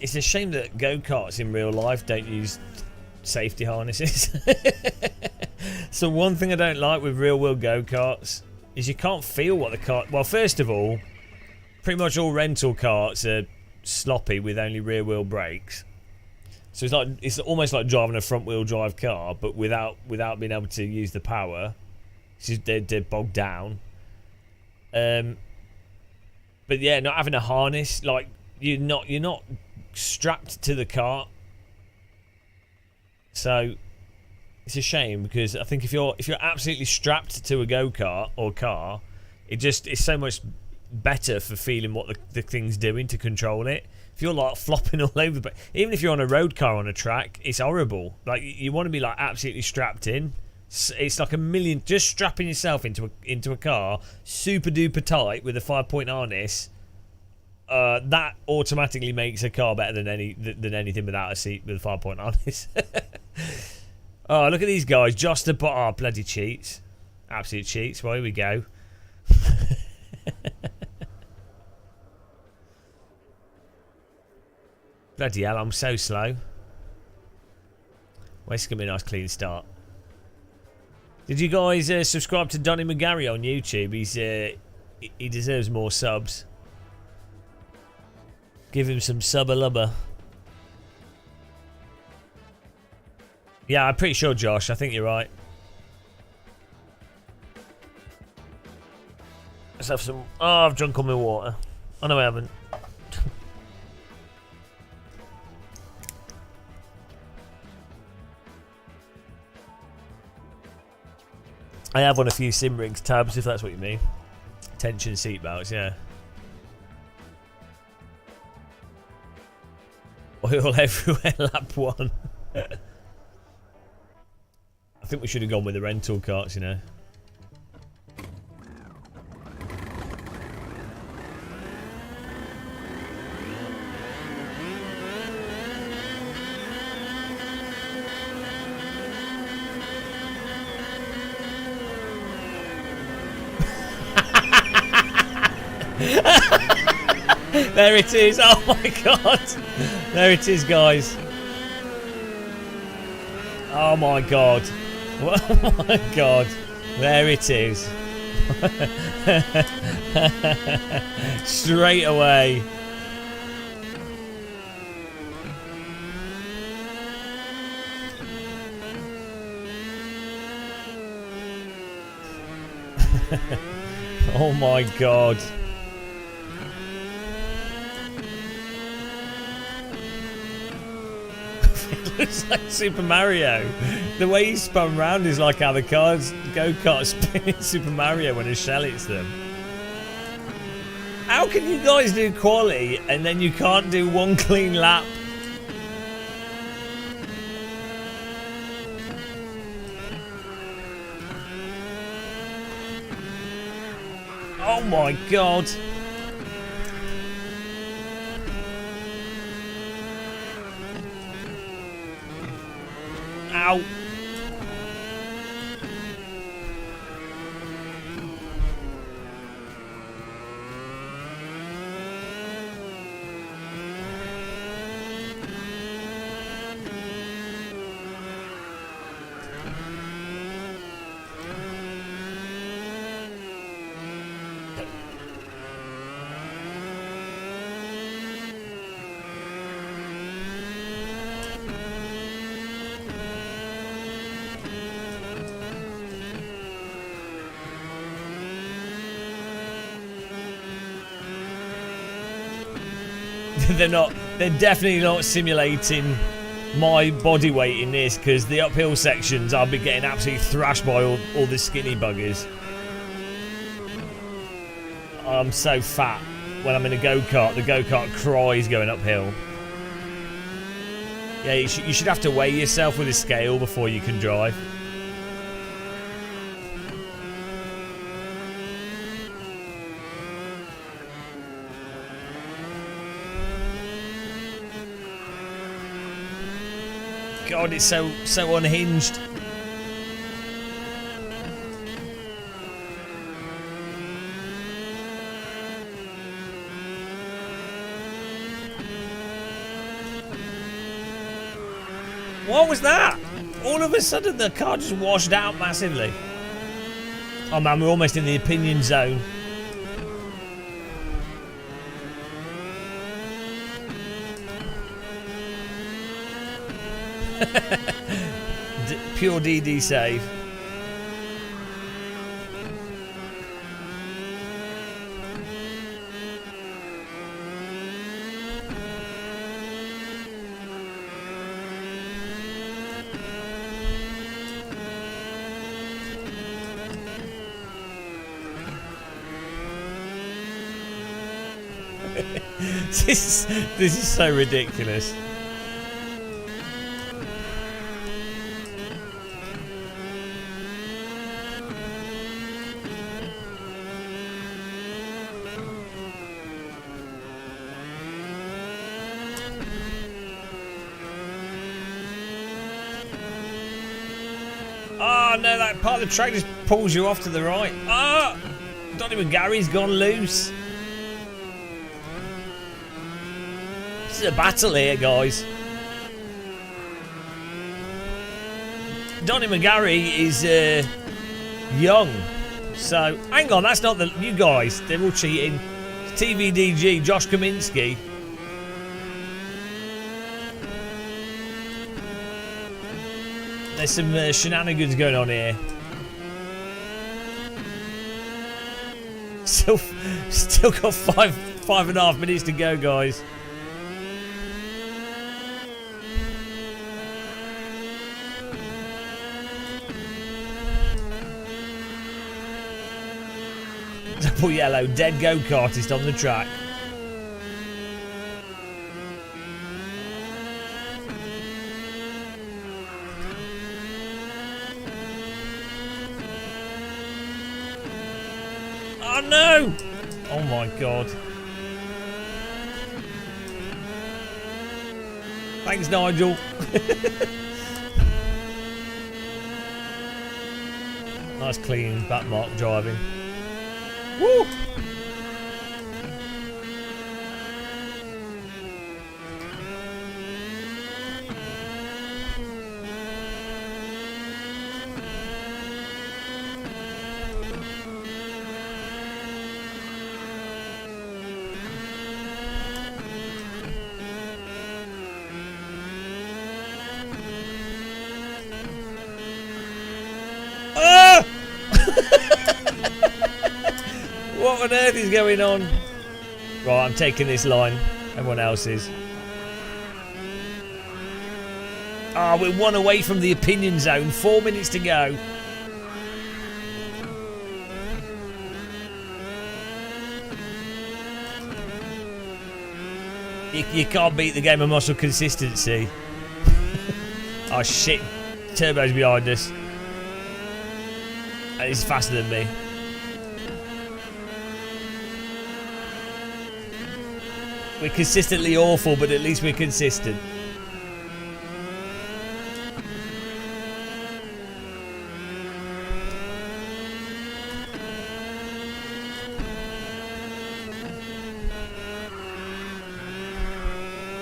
It's a shame that go-karts in real life don't use safety harnesses. So one thing I don't like with real-world go-karts is you can't feel what the car... Well, first of all, pretty much all rental karts are sloppy with only rear-wheel brakes. So it's almost like driving a front-wheel drive car, but without being able to use the power. So they're bogged down. But yeah, not having a harness, like you're not strapped to the cart. So it's a shame because I think if you're absolutely strapped to a go-kart or car, it's so much better for feeling what the thing's doing to control it. If you're like flopping all over, but even if you're on a road car on a track, it's horrible. Like you want to be like absolutely strapped in. It's like a million. Just strapping yourself into a car, super duper tight with a 5-point harness. That automatically makes a car better than anything without a seat with a 5-point harness. Oh, look at these guys! Just to put our bloody cheats, absolute cheats. Well, here we go. Bloody hell, I'm so slow. Well, it's going to be a nice clean start. Did you guys subscribe to Donny McGarry on YouTube? He deserves more subs. Give him some subba-lubba. Yeah, I'm pretty sure, Josh. I think you're right. Let's have some... Oh, I've drunk all my water. Oh, no, I haven't. I have on a few sim rings tabs, if that's what you mean. Tension seatbelts, yeah. Oil everywhere, lap 1. I think we should have gone with the rental carts, you know. There it is. Oh my god. There it is, guys. Oh my god. Oh my god. There it is. Straight away. Oh my god. It looks like Super Mario. The way he spun round is like how the go-karts spin in Super Mario when a shell hits them. How can you guys do quali and then you can't do one clean lap? Oh my god. Ow. They're definitely not simulating my body weight in this, because the uphill sections I'll be getting absolutely thrashed by all the skinny buggers. I'm so fat when I'm in a go-kart. The go-kart cries going uphill. Yeah, you should have to weigh yourself with a scale before you can drive. God, it's so unhinged. What was that? All of a sudden the car just washed out massively. Oh man, we're almost in the opinion zone. Pure DD save. This is so ridiculous. Oh no, that part of the track just pulls you off to the right. Ah! Donny McGarry's gone loose. This is a battle here, guys. Donny McGarry is young. So, hang on, that's not the... You guys, they're all cheating. It's TVDG, Josh Kaminsky. There's some shenanigans going on here. Still got five and a half minutes to go, guys. Double yellow, dead go-kartist on the track. Oh no! Oh my god. Thanks, Nigel. Nice clean back mark driving. Woo! What on earth is going on? Right, I'm taking this line. Everyone else is. Ah, we're one away from the opinion zone. 4 minutes to go. You can't beat the game of muscle consistency. Oh shit. Turbo's behind us. And he's faster than me. We're consistently awful, but at least we're consistent.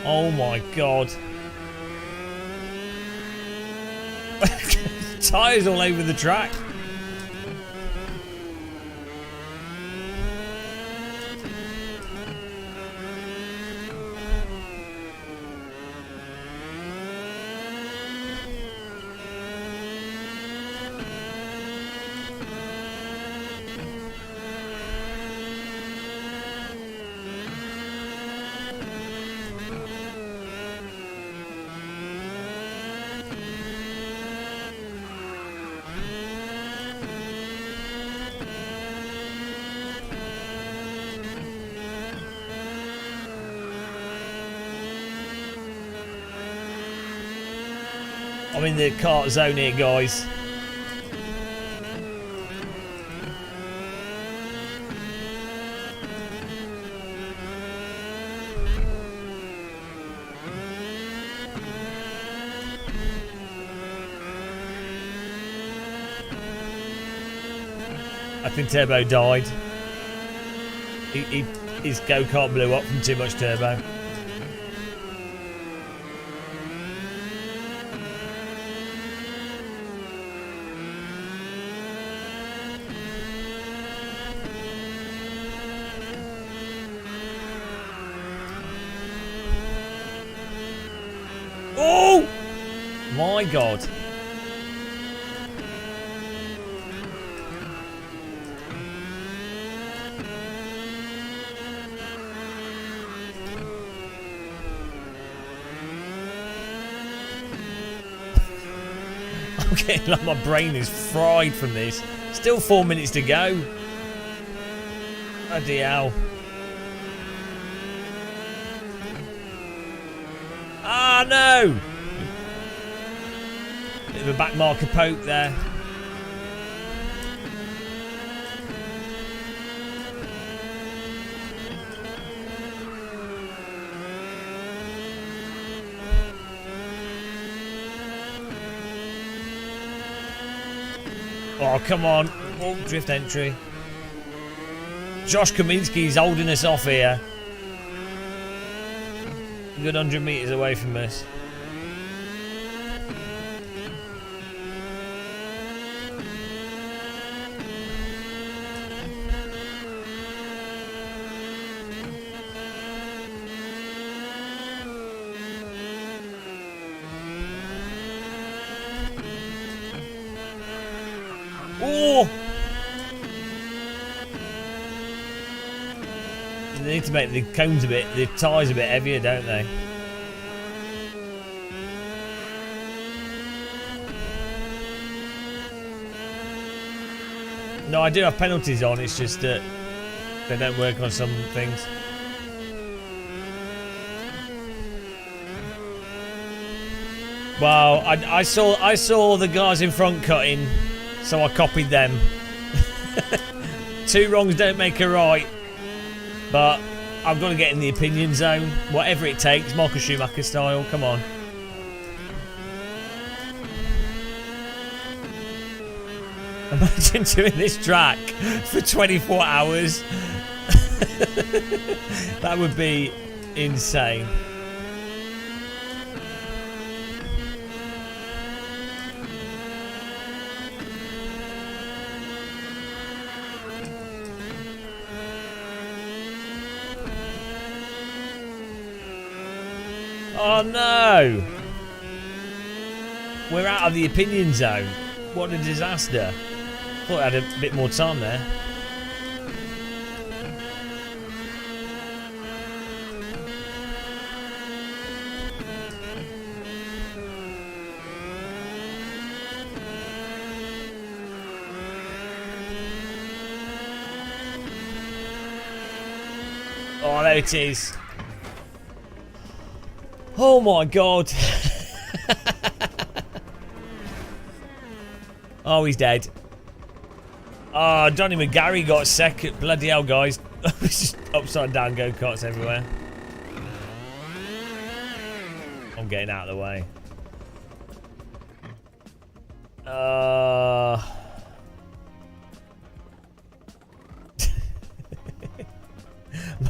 Oh my god. Tyres all over the track. I'm in the kart zone here, guys. I think Turbo died. His go-kart blew up from too much turbo. my god. I'm getting like my brain is fried from this. Still 4 minutes to go. Bloody hell. Ah, no! Bit of a back marker poke there. Oh, come on. Oh, drift entry. Josh Kaminsky's holding us off here. A good 100 metres away from us. Oh! They need to make the cones a bit, the tyres a bit heavier, don't they? No, I do have penalties on, it's just that they don't work on some things. Well, I saw the guys in front cutting, so I copied them. Two wrongs don't make a right. But I've got to get in the opinion zone. Whatever it takes, Michael Schumacher style, come on. Imagine doing this track for 24 hours. That would be insane. Oh no! We're out of the opinion zone. What a disaster. Thought I had a bit more time there. Oh, there it is. Oh my god. Oh, he's dead. Oh, Johnny McGarry got second. Bloody hell, guys. It's just upside down go-karts everywhere. I'm getting out of the way.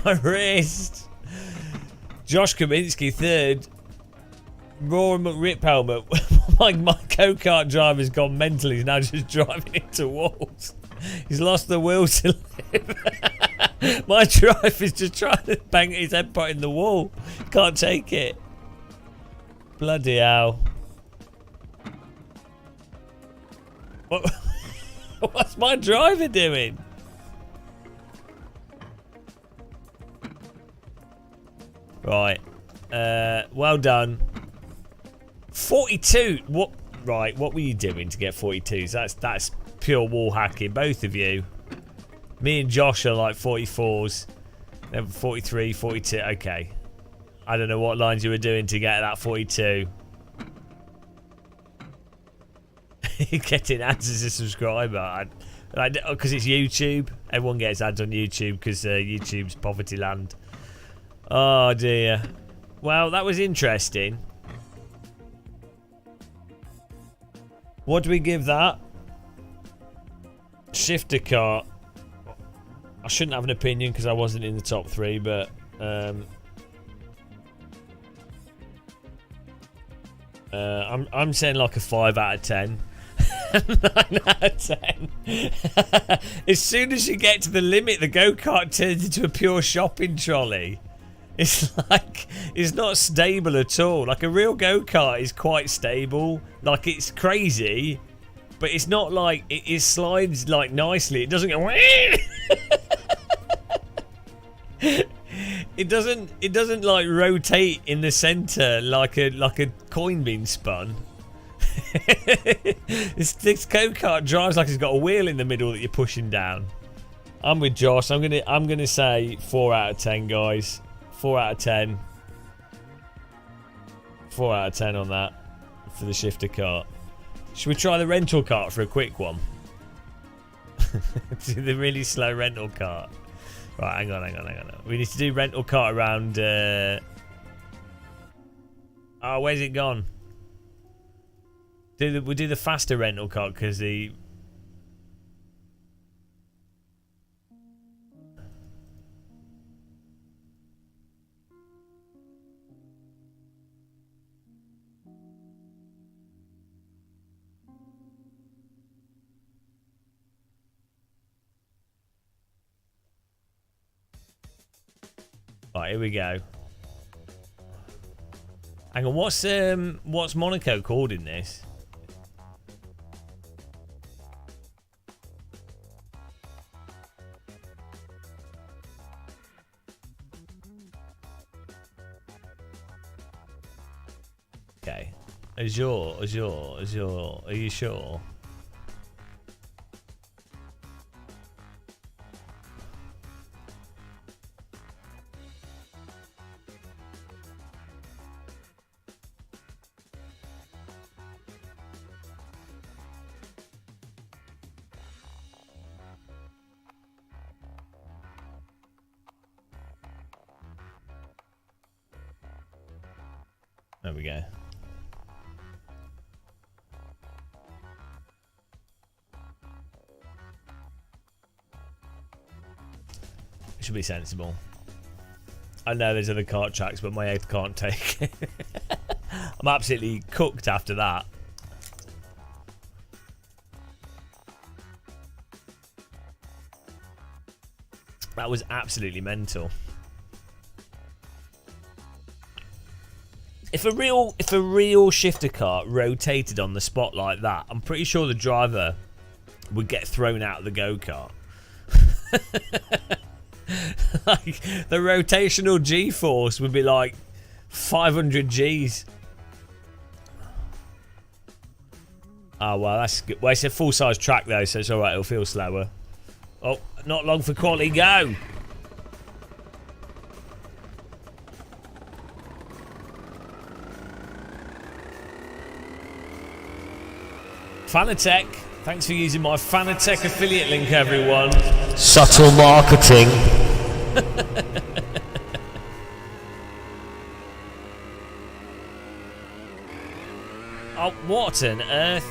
My wrist. Josh Kaminsky third. Rory McRip helmet. my go-kart driver's gone mental. He's now just driving into walls. He's lost the will to live. My driver's just trying to bang his head in the wall. Can't take it. Bloody hell. What's my driver doing? Right. Well done. 42. What? Right. What were you doing to get 42s? That's pure wall hacking. Both of you. Me and Josh are like 44s. Then 43, 42. Okay. I don't know what lines you were doing to get that 42. You're getting ads as a subscriber. Because it's YouTube. Everyone gets ads on YouTube because YouTube's poverty land. Oh dear. Well, that was interesting. What do we give that? Shifter car. I shouldn't have an opinion because I wasn't in the top 3, but I'm saying like a 5 out of 10. 9 out of 10. As soon as you get to the limit, the go-kart turns into a pure shopping trolley. It's like, it's not stable at all. Like a real go-kart is quite stable. Like it's crazy, but it's not like, it slides like nicely. It doesn't go It doesn't like rotate in the center like a coin being spun. This go-kart drives like it's got a wheel in the middle that you're pushing down. I'm with Josh. I'm gonna say 4 out of 10, guys. 4 out of 10. 4 out of 10 on that for the shifter cart. Should we try the rental cart for a quick one? The really slow rental cart. Right, hang on. We need to do rental cart around. Oh, where's it gone? We'll do the faster rental cart because the. Right, here we go. Hang on, what's Monaco called in this? Okay. Azure. Are you sure? There we go. It should be sensible. I know there's other kart tracks, but my head can't take it. I'm absolutely cooked after that. That was absolutely mental. If a real shifter cart rotated on the spot like that, I'm pretty sure the driver would get thrown out of the go-kart. Like the rotational G-force would be like 500 Gs. Oh well, that's good. Well, it's a full-size track though, so it's all right. It'll feel slower. Oh, not long for quality. Go. Fanatec, thanks for using my Fanatec affiliate link, everyone. Subtle marketing. Oh, what on earth?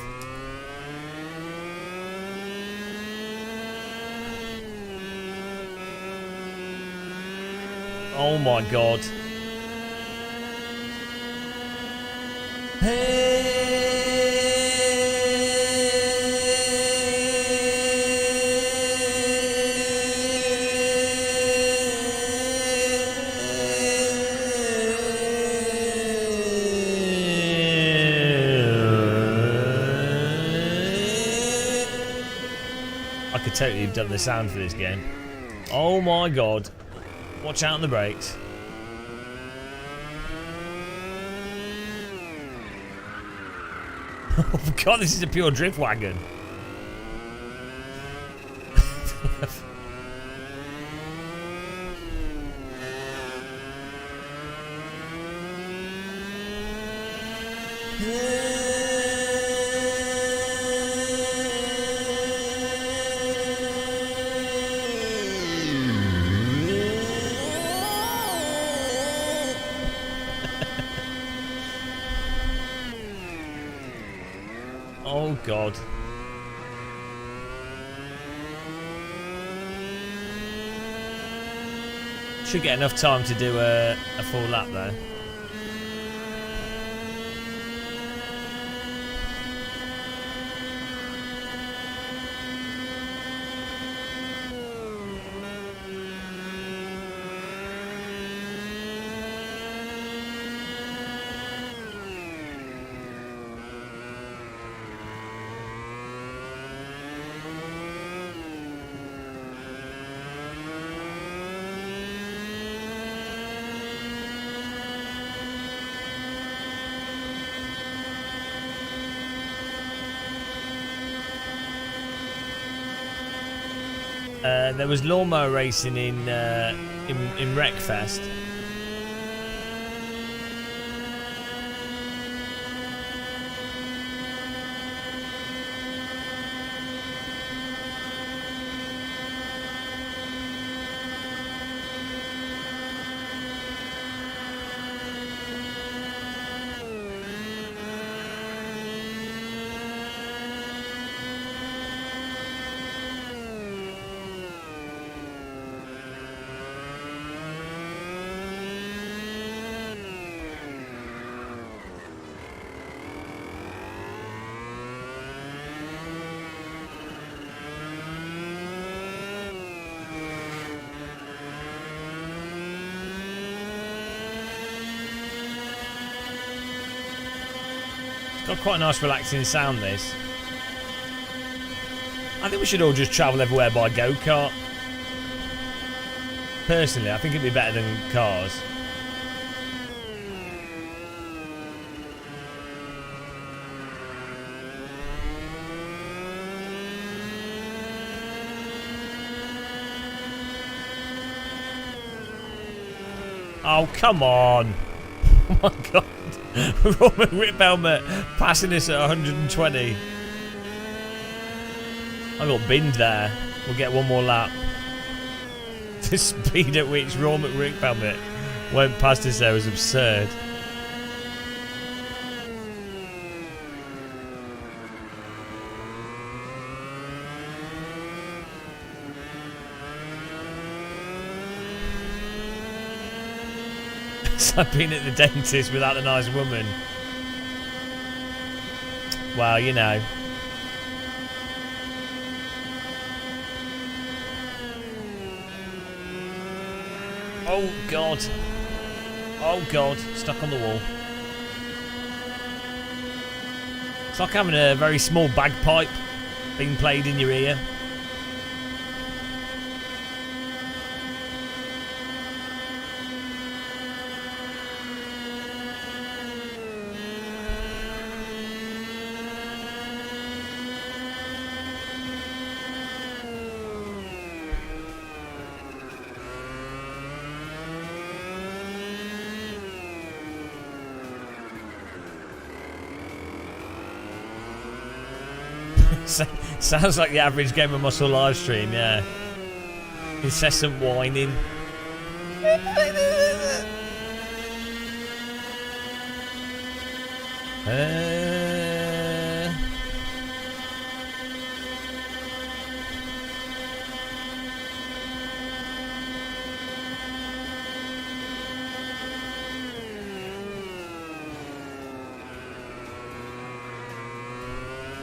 Oh my god. I could totally have done the sound for this game. Oh my god. Watch out on the brakes. Oh god, this is a pure drift wagon. Oh god. Should get enough time to do a full lap though. There was lawnmower racing in Wreckfest. Got quite a nice relaxing sound, this. I think we should all just travel everywhere by go-kart. Personally, I think it'd be better than cars. Oh, come on. Oh my god. Roman Rip Helmet passing us at 120. I got binned there. We'll get one more lap. The speed at which Roman Rip Helmet went past us there was absurd. I've been at the dentist without a nice woman. Well, you know. Oh god. Oh god. Stuck on the wall. It's like having a very small bagpipe being played in your ear. Sounds like the average Game of Muscle live stream, yeah. Incessant whining.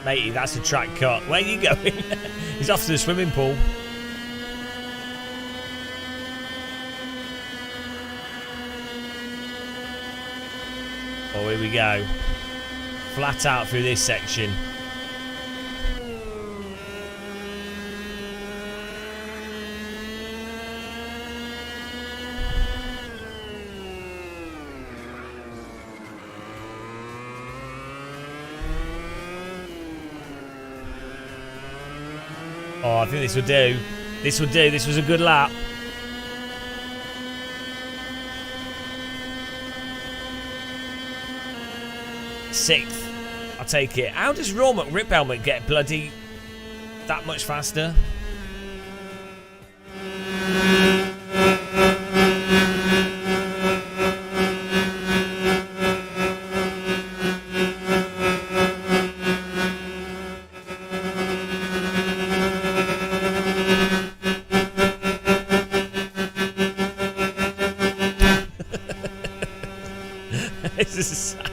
Matey, that's a track cut. Where are you going? He's off to the swimming pool. Oh, here we go. Flat out through this section. Oh, I think this will do. This will do. This was a good lap. Sixth. I'll take it. How does Roman Rip Helmet get bloody that much faster? This is sad.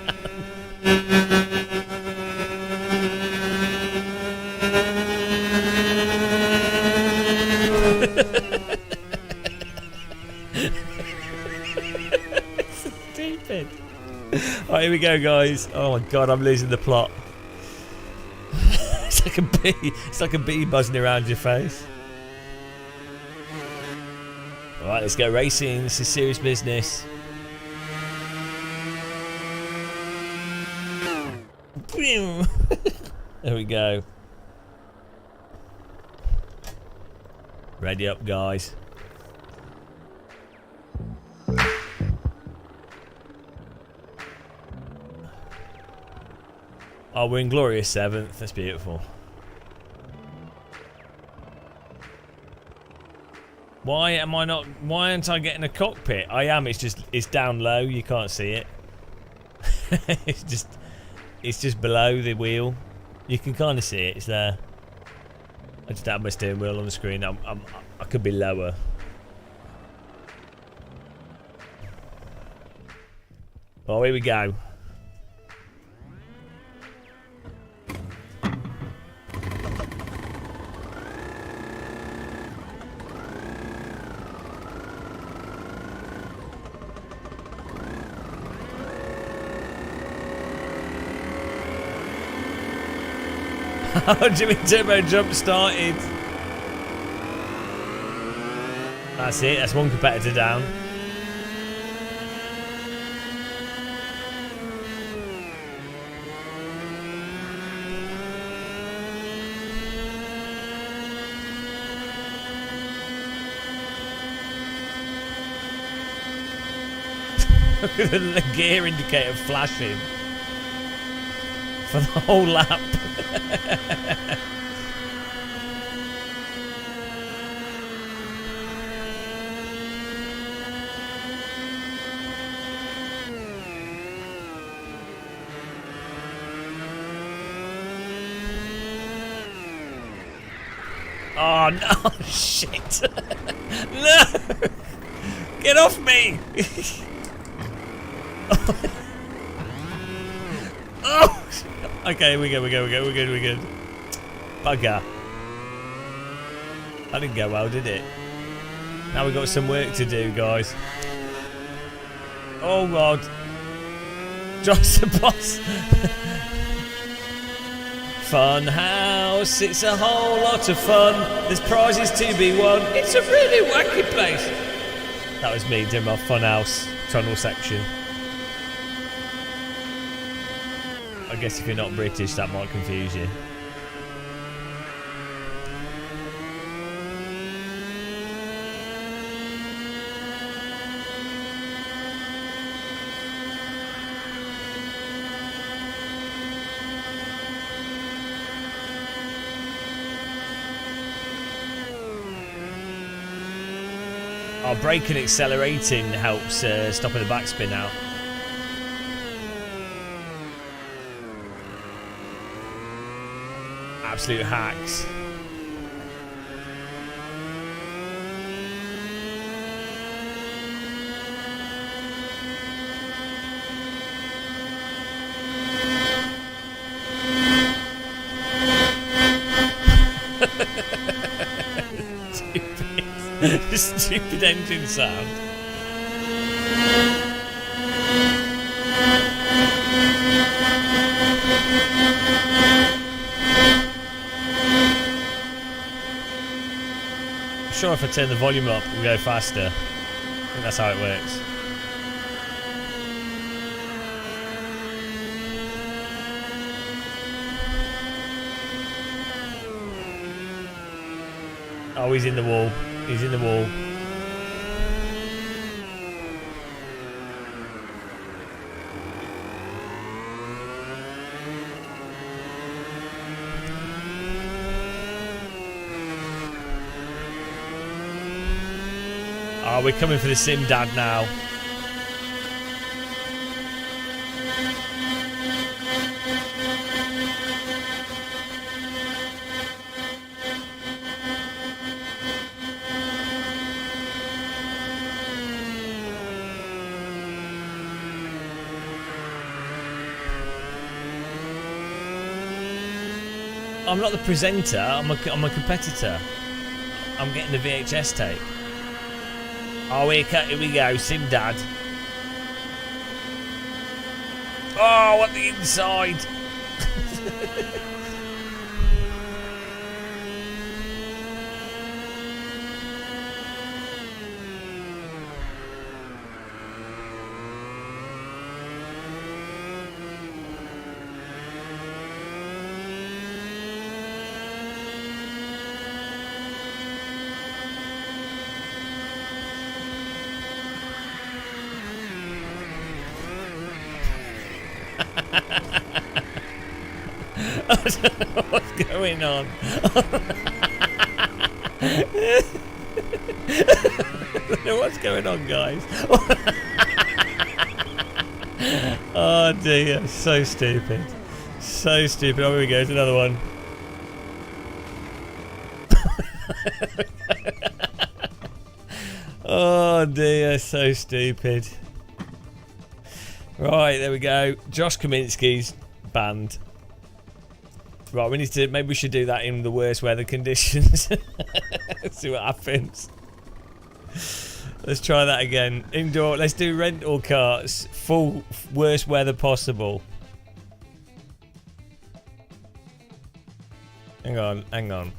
Stupid. Alright, here we go, guys. Oh my god, I'm losing the plot. It's like a bee. It's like a bee buzzing around your face. Alright, let's go racing. This is serious business. There we go. Ready up, guys. Oh, we're in glorious 7th. That's beautiful. Why am I not? Why aren't I getting a cockpit? I am. It's down low. You can't see it. it's just below the wheel. You can kind of see it. It's there. I just have my steering wheel on the screen. I could be lower. Oh, here we go. Oh, Jimmy Turbo jump started. That's it. That's one competitor down. Look at the gear indicator flashing for the whole lap. Oh no, shit. No! Get off me! Oh! Okay, we're good. Bugger. That didn't go well, did it? Now we've got some work to do, guys. Oh god. Josh the boss. Fun house, it's a whole lot of fun. There's prizes to be won. It's a really wacky place. That was me doing my fun house tunnel section. I guess if you're not British, that might confuse you. Our braking and accelerating helps stopping the backspin out. Absolute hacks. Stupid engine sound. I'm sure if I turn the volume up, we'll go faster. I think that's how it works. Oh, he's in the wall. He's in the wall. Oh, we're coming for the sim dad now. I'm not the presenter, I'm a competitor. I'm getting the VHS tape. Oh, here we go, sim dad. Oh, what the inside? I don't know what's going on. I don't know what's going on, guys. Oh dear, so stupid. So stupid. Oh, here we go, it's another one. Oh dear, so stupid. Right, there we go. Josh Kaminsky's banned. Right, we need to, maybe we should do that in the worst weather conditions. See what happens. Let's try that again. Indoor, let's do rental carts. Full worst weather possible. Hang on, hang on.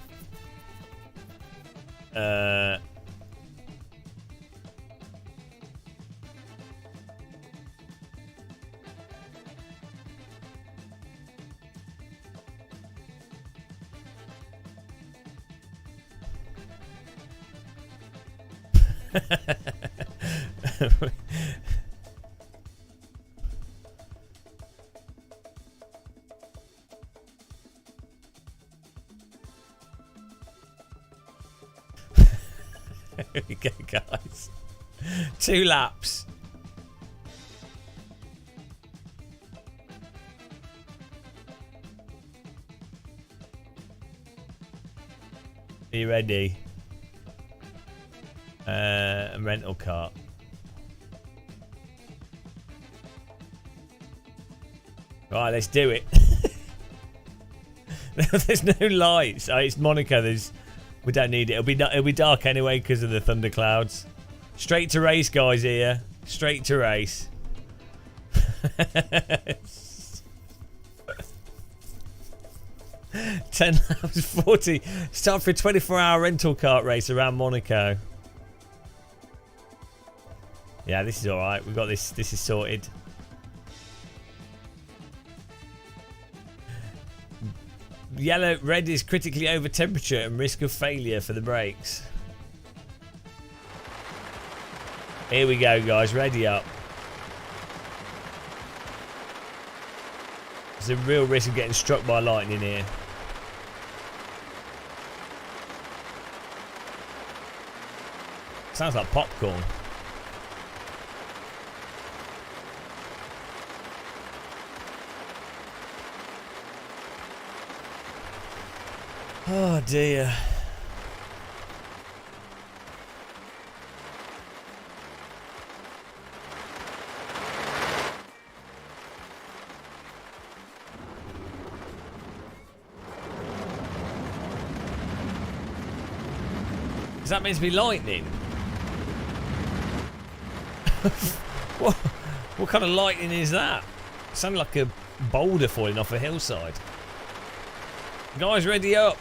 Here we go, guys. 2 laps. Are you ready? A rental cart. Right, let's do it. There's no lights. Oh, it's Monaco. We don't need it. It'll be dark anyway because of the thunderclouds. Straight to race, guys. Here, straight to race. 10 laps, 40. Start for a 24-hour rental cart race around Monaco. Yeah, this is all right. We've got this. This is sorted. Red is critically over temperature and risk of failure for the brakes. Here we go, guys. Ready up. There's a real risk of getting struck by lightning here. Sounds like popcorn. Oh dear. Is that meant to be lightning? What kind of lightning is that? It sounded like a boulder falling off a hillside. Guys, ready up.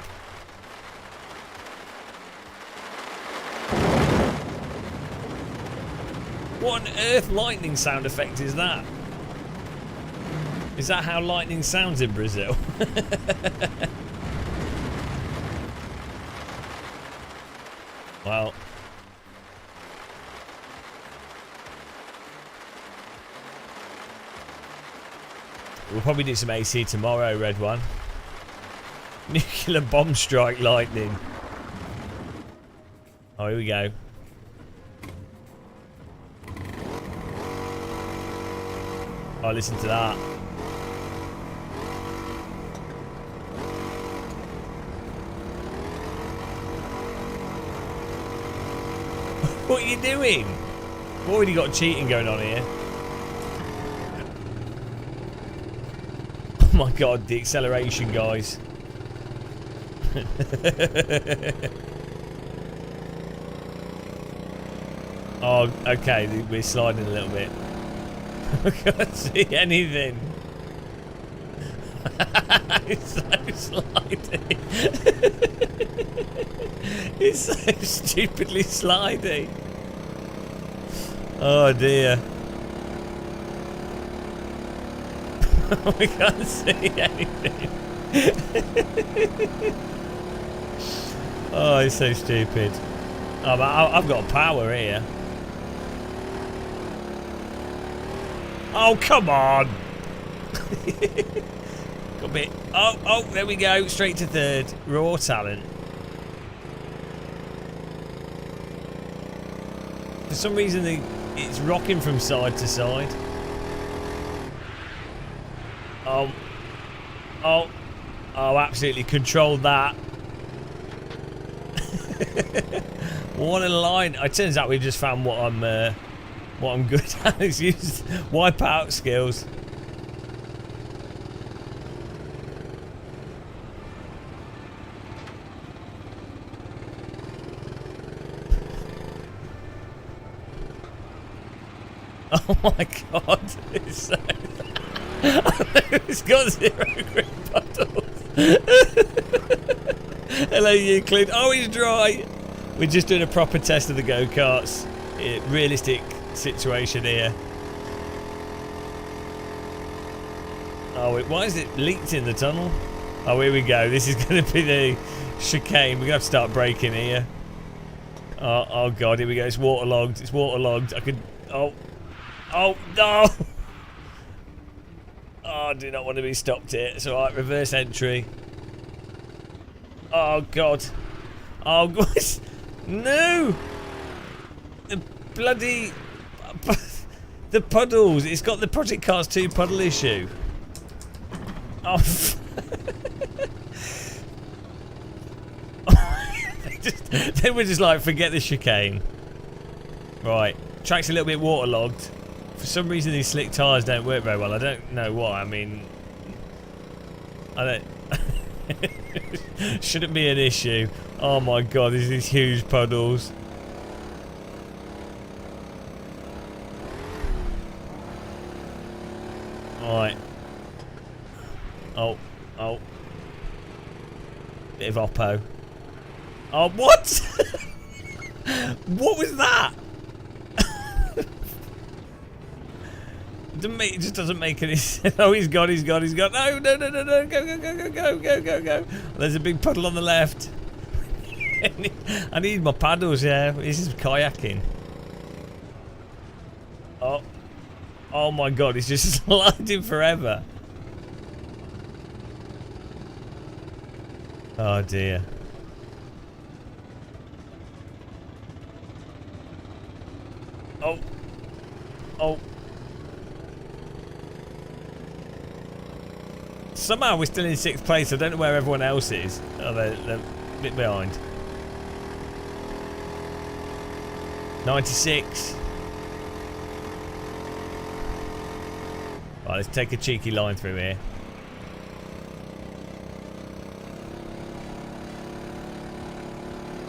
What on earth lightning sound effect is that? Is that how lightning sounds in Brazil? Well. We'll probably do some AC tomorrow, Red One. Nuclear bomb strike lightning. Oh, here we go. Oh, listen to that. What are you doing? We've already got cheating going on here. Oh my god, the acceleration, guys. Oh, okay, we're sliding a little bit. I can't see anything. It's so slidey. It's so stupidly slidey. Oh dear. We can't see anything. Oh, it's so stupid. Oh, but I've got power here. Oh, come on. Got a bit. Oh, there we go. Straight to third. Raw talent. For some reason, it's rocking from side to side. Oh, absolutely controlled that. What a line. It turns out we just found what I'm good at. It's used wipe out skills. Oh my god. It's got 0 grip puddles. Hello Euclid. Oh, he's dry. We're just doing a proper test of the go-karts. Realistic situation here. Oh, why is it leaked in the tunnel? Oh, here we go. This is going to be the chicane. We're going to have to start braking here. Oh god, here we go. It's waterlogged. It's waterlogged. I could... Oh, no! Oh, I do not want to be stopped here. It's alright, reverse entry. Oh god. Oh god. No! The bloody... The puddles. It's got the Project Cars 2 puddle issue. Oh. Then we're just like, forget the chicane. Right. Track's a little bit waterlogged. For some reason these slick tyres don't work very well. I don't know why. I mean... I don't... Shouldn't be an issue. Oh my god, there's these huge puddles. Right. Oh. Bit of oppo. Oh, what? What was that? It just doesn't make any sense. Oh, he's gone. No, go. There's a big puddle on the left. I need my paddles, yeah. This is kayaking. Oh my god, he's just sliding forever. Oh dear. Oh. Somehow we're still in 6th place. I don't know where everyone else is. Oh, they're a bit behind. 96. Right, let's take a cheeky line through here.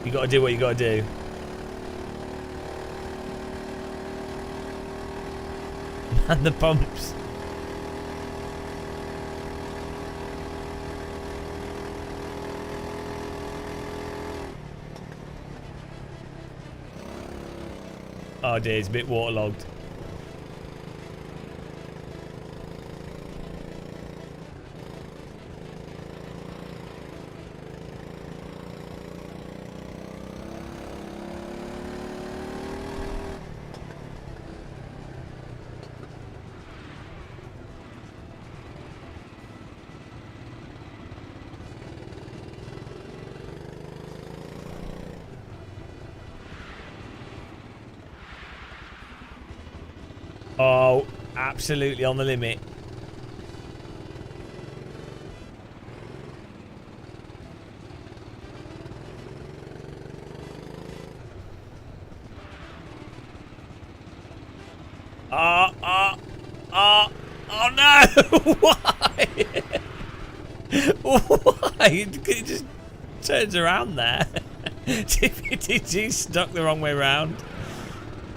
You gotta do what you gotta do. And the pumps. Oh dear, it's a bit waterlogged. Oh, absolutely on the limit. Oh no! Why? Why? It just turns around there. TPTG stuck the wrong way around.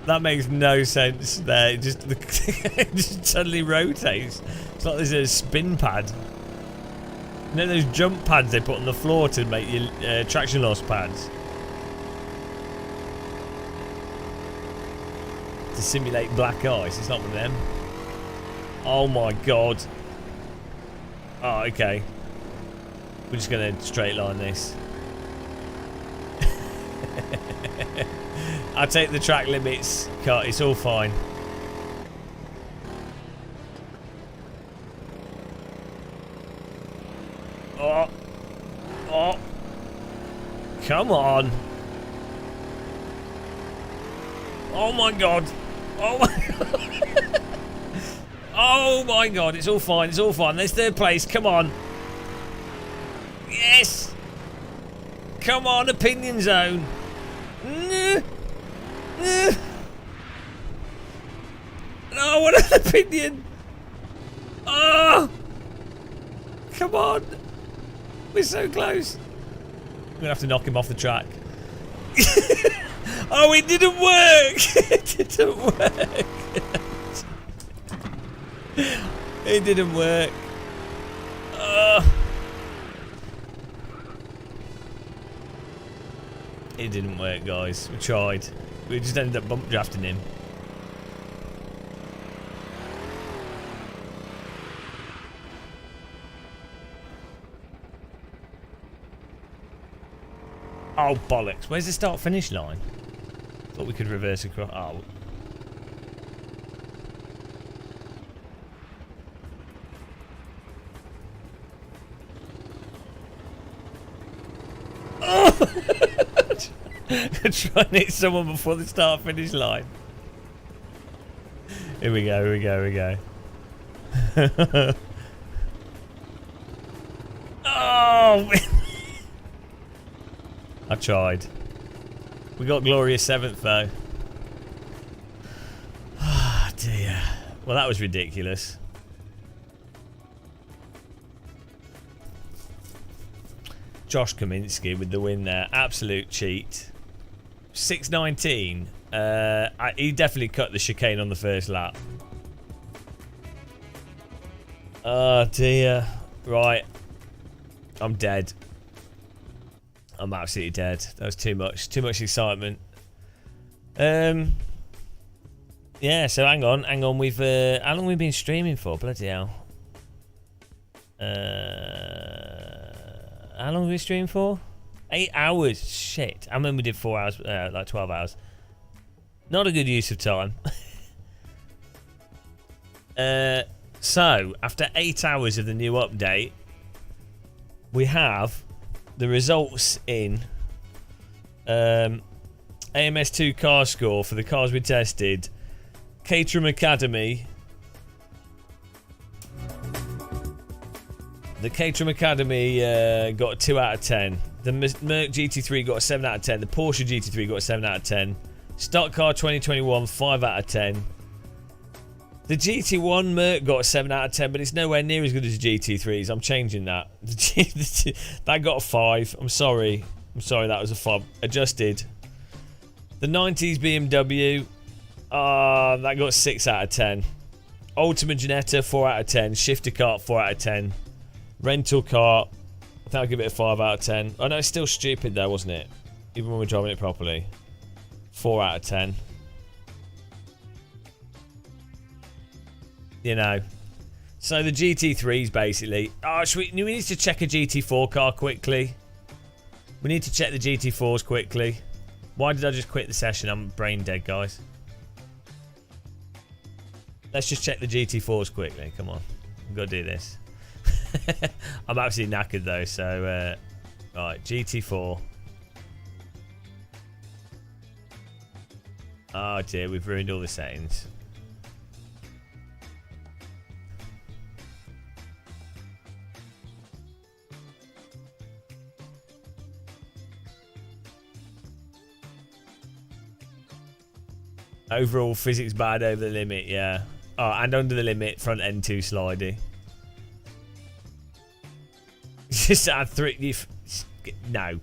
That makes no sense there. It just suddenly rotates. It's like there's a spin pad. You know those jump pads they put on the floor to make your traction loss pads? To simulate black ice. It's not one of them. Oh my god. Oh, okay. We're just going to straight line this. I take the track limits, cut. It's all fine. Oh. Come on. Oh my god. Oh my god. Oh my god. It's all fine. It's all fine. There's third place. Come on. Yes. Come on, opinion zone. No, what an opinion. Oh. Come on. We're so close. I'm going to have to knock him off the track. Oh, it didn't work. It didn't work. It didn't work. It didn't work, guys. We tried. We just ended up bump drafting him. Oh, bollocks. Where's the start-finish line? Thought we could reverse across. Oh. Try and hit someone before the start-finish line. Here we go, here we go, here we go. Oh! I tried. We got glorious 7th though. Ah, oh, dear. Well, that was ridiculous. Josh Kaminsky with the win there. Absolute cheat. 6:19. He definitely cut the chicane on the first lap. Oh dear. Right. I'm dead. I'm absolutely dead. That was too much. Too much excitement. Yeah, so hang on. We've how long have we been streaming for? Bloody hell. How long have we streamed for? 8 hours. Shit. I remember we did 4 hours, like 12 hours. Not a good use of time. So, after 8 hours of the new update, we have the results in AMS2 car score for the cars we tested. Caterham Academy. The Caterham Academy got a 2 out of 10. The Merc GT3 got a 7 out of 10. The Porsche GT3 got a 7 out of 10. Stock Car 2021, 5 out of 10. The GT1 Merc got a 7 out of 10, but it's nowhere near as good as the GT3s. I'm changing that. That got a 5. I'm sorry. That was a fob. Adjusted. The 90s BMW, that got 6 out of 10. Ultima Ginetta, 4 out of 10. Shifter Kart, 4 out of 10. Rental Car, I think I'll give it a 5 out of 10. Oh no, it's still stupid though, wasn't it? Even when we're driving it properly. 4 out of 10. You know. So the GT3s basically. Oh, we need to check a GT4 car quickly. We need to check the GT4s quickly. Why did I just quit the session? I'm brain dead, guys. Let's just check the GT4s quickly. Come on. We've got to do this. I'm absolutely knackered though, so right, GT4. Oh dear, we've ruined all the settings. Overall physics bad over the limit, yeah. Oh, and under the limit, front end too slidey. Just add 3. No.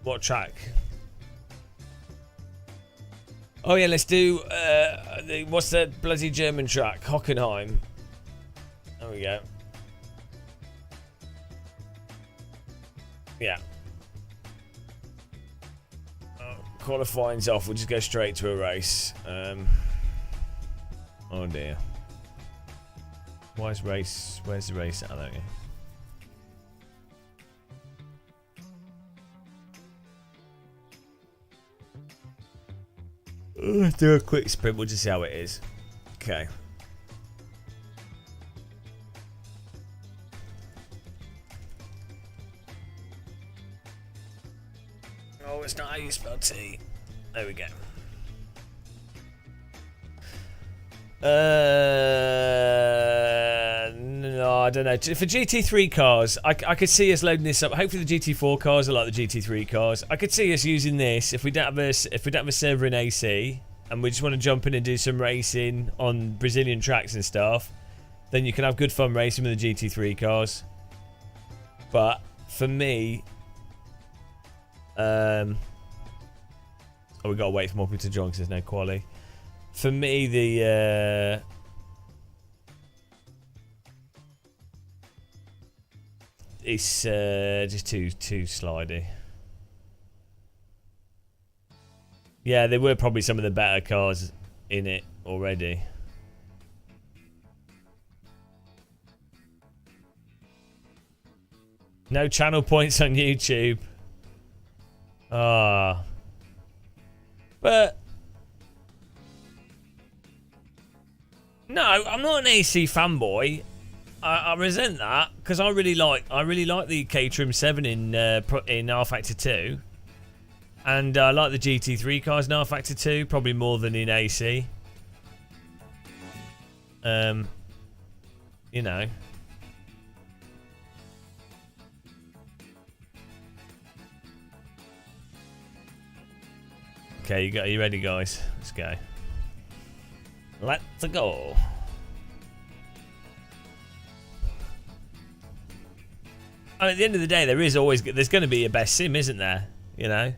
What track? Oh yeah, let's do. What's that bloody German track? Hockenheim. There we go. Yeah. Qualifying's off. We'll just go straight to a race. Oh dear. Where's the race at? I don't know. Let's do a quick sprint. We'll just see how it is. Okay. Oh, it's not how you spell T. There we go. No, I don't know. For GT3 cars, I could see us loading this up. Hopefully the GT4 cars are like the GT3 cars. I could see us using this if we don't have a server in AC and we just want to jump in and do some racing on Brazilian tracks and stuff. Then you can have good fun racing with the GT3 cars. But for me, oh, we gotta wait for more people to join because there's no quali. For me, the it's just too slidey. Yeah, there were probably some of the better cars in it already. No channel points on YouTube. Ah, but. No, I'm not an AC fanboy. I resent that because I really like the Caterham 7 in R Factor 2, and I like the GT3 cars in R Factor 2 probably more than in AC. You know. Okay, are you ready, guys? Let's go. Let's go. I mean, at the end of the day, there's going to be a best sim, isn't there? You know,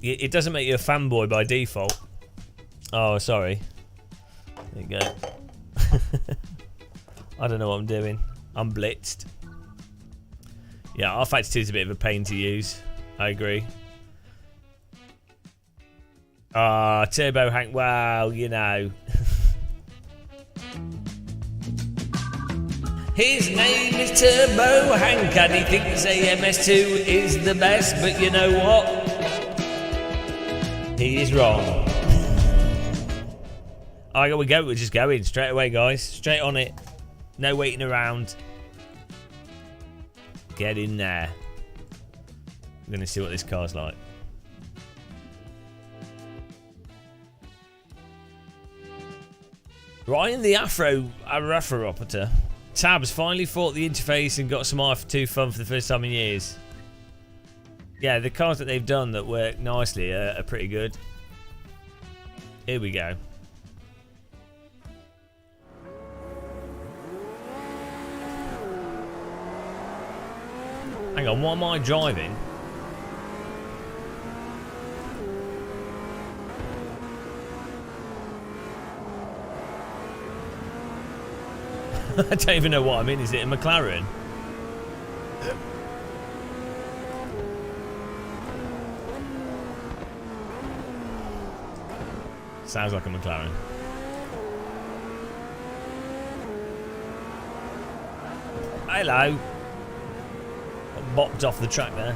it doesn't make you a fanboy by default. Oh, sorry. There you go. I don't know what I'm doing. I'm blitzed. Yeah, R Factor 2 is a bit of a pain to use. I agree. Ah, Turbo Hank. Wow, you know. His name is Turbo Hank and he thinks AMS2 is the best, but you know what? He is wrong. Alright, we go. We're just going straight away, guys. Straight on it. No waiting around. Get in there. I'm going to see what this car's like. Ryan the Afro-operator. Tabs finally fought the interface and got some R2 fun for the first time in years. Yeah, the cars that they've done that work nicely are pretty good. Here we go. Hang on, what am I driving? I don't even know what I'm in. Is it a McLaren? Sounds like a McLaren. Hello. Got bopped off the track there.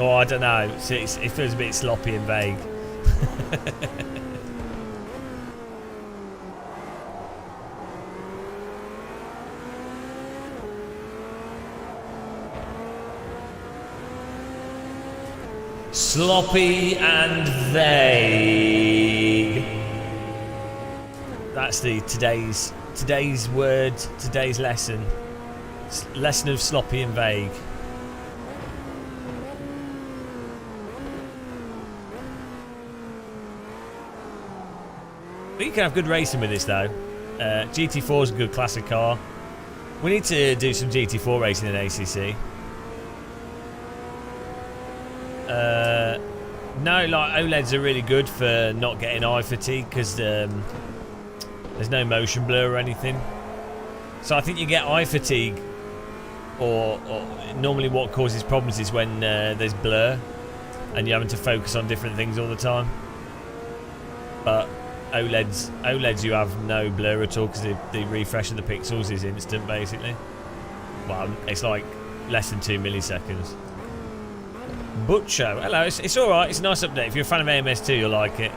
Oh, I don't know. It feels a bit sloppy and vague. Sloppy and vague. That's today's word, today's lesson. Lesson of sloppy and vague. But you can have good racing with this though. GT4 is a good classic car. We need to do some GT4 racing in ACC. No, like OLEDs are really good for not getting eye fatigue because there's no motion blur or anything. So I think you get eye fatigue, or normally what causes problems is when there's blur and you're having to focus on different things all the time. But OLEDs you have no blur at all because the refresh of the pixels is instant basically. Well, it's like less than 2 milliseconds. Butcho, hello, it's alright, it's a nice update. If you're a fan of AMS2, you'll like it.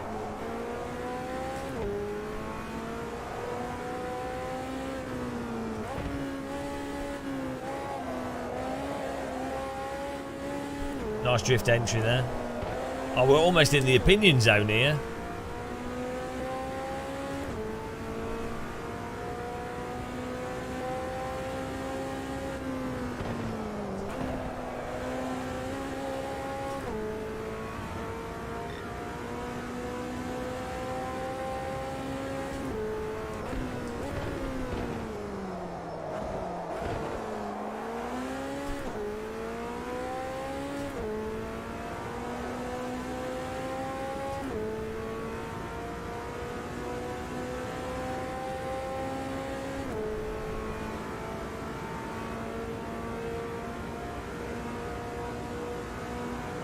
Nice drift entry there. Oh, we're almost in the opinion zone here.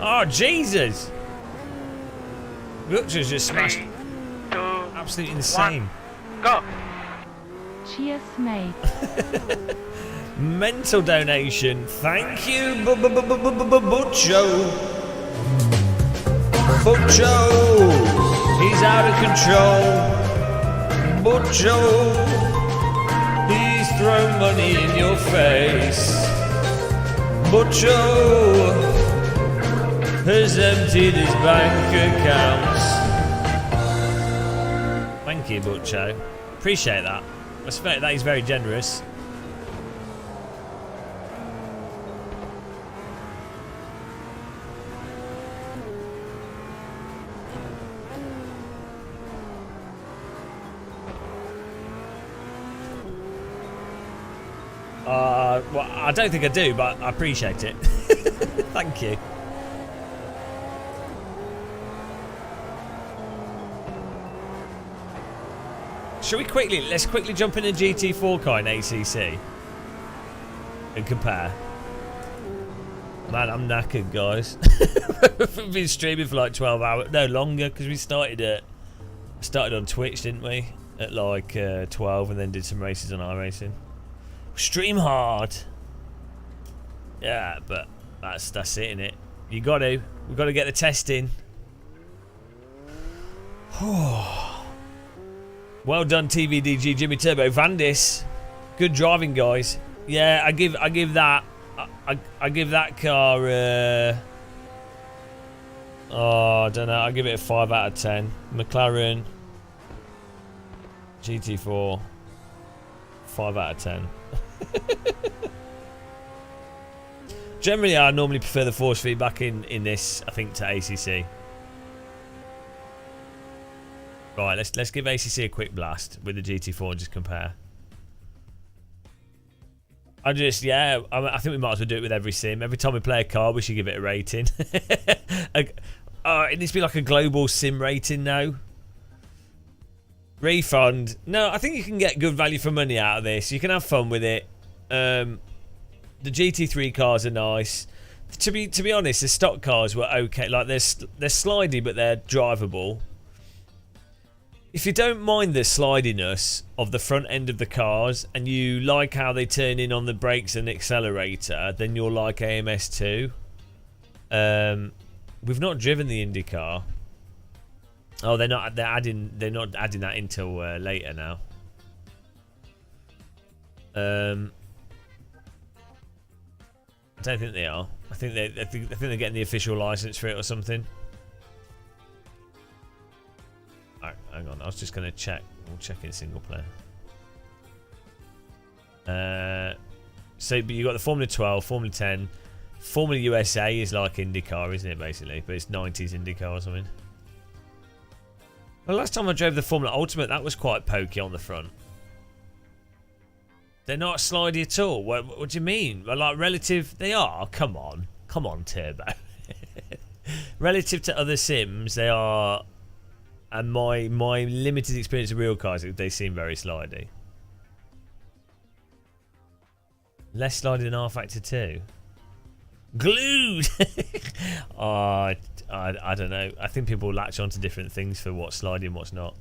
Oh, Jesus! Butcher's just smashed. 3, 2, Absolutely insane. 1, go! Cheers, mate. Mental donation. Thank you, Butcho. Butcho! He's out of control. Butcho! He's thrown money in your face. Butcho! Has emptied his bank accounts. Thank you, Butcho. Appreciate that. Respect that. He's very generous. Well, I don't think I do, but I appreciate it. Thank you. Shall we let's quickly jump in a GT4 car in ACC and compare. Man, I'm knackered, guys. We've been streaming for like 12 hours, no longer, because we started on Twitch, didn't we? At like 12, and then did some races on iRacing. Stream hard. Yeah, but that's it, innit? We've got to get the testing. Well done, TVDG Jimmy Turbo Vandis. Good driving, guys. Yeah, I give that car. I don't know. I give it a 5 out of 10. McLaren GT4, 5 out of 10. Generally, I normally prefer the force feedback in this. I think to ACC. Right, let's give ACC a quick blast with the GT4 and just compare. I think we might as well do it with every sim. Every time we play a car, we should give it a rating. It needs to be like a global sim rating now. Refund. No, I think you can get good value for money out of this. You can have fun with it. The GT3 cars are nice. To be honest, the stock cars were okay. Like they're slidey, but they're drivable. If you don't mind the slidiness of the front end of the cars and you like how they turn in on the brakes and accelerator, then you'll like AMS2. We've not driven the IndyCar. Oh, they're not adding that until later now. I don't think they are. I think they're getting the official license for it or something. Alright, hang on. I was just gonna check. We'll check in single player. But you got the Formula 12, Formula 10, Formula USA is like IndyCar, isn't it? Basically, but it's 90s IndyCar or something. Well, last time I drove the Formula Ultimate, that was quite pokey on the front. They're not slidey at all. What do you mean? Like relative, they are. Come on, Turbo. Relative to other sims, they are. And my limited experience of real cars, they seem very slidey. Less slidey than R Factor 2. Glued. Oh, I don't know. I think people latch on to different things for what's slidey and what's not.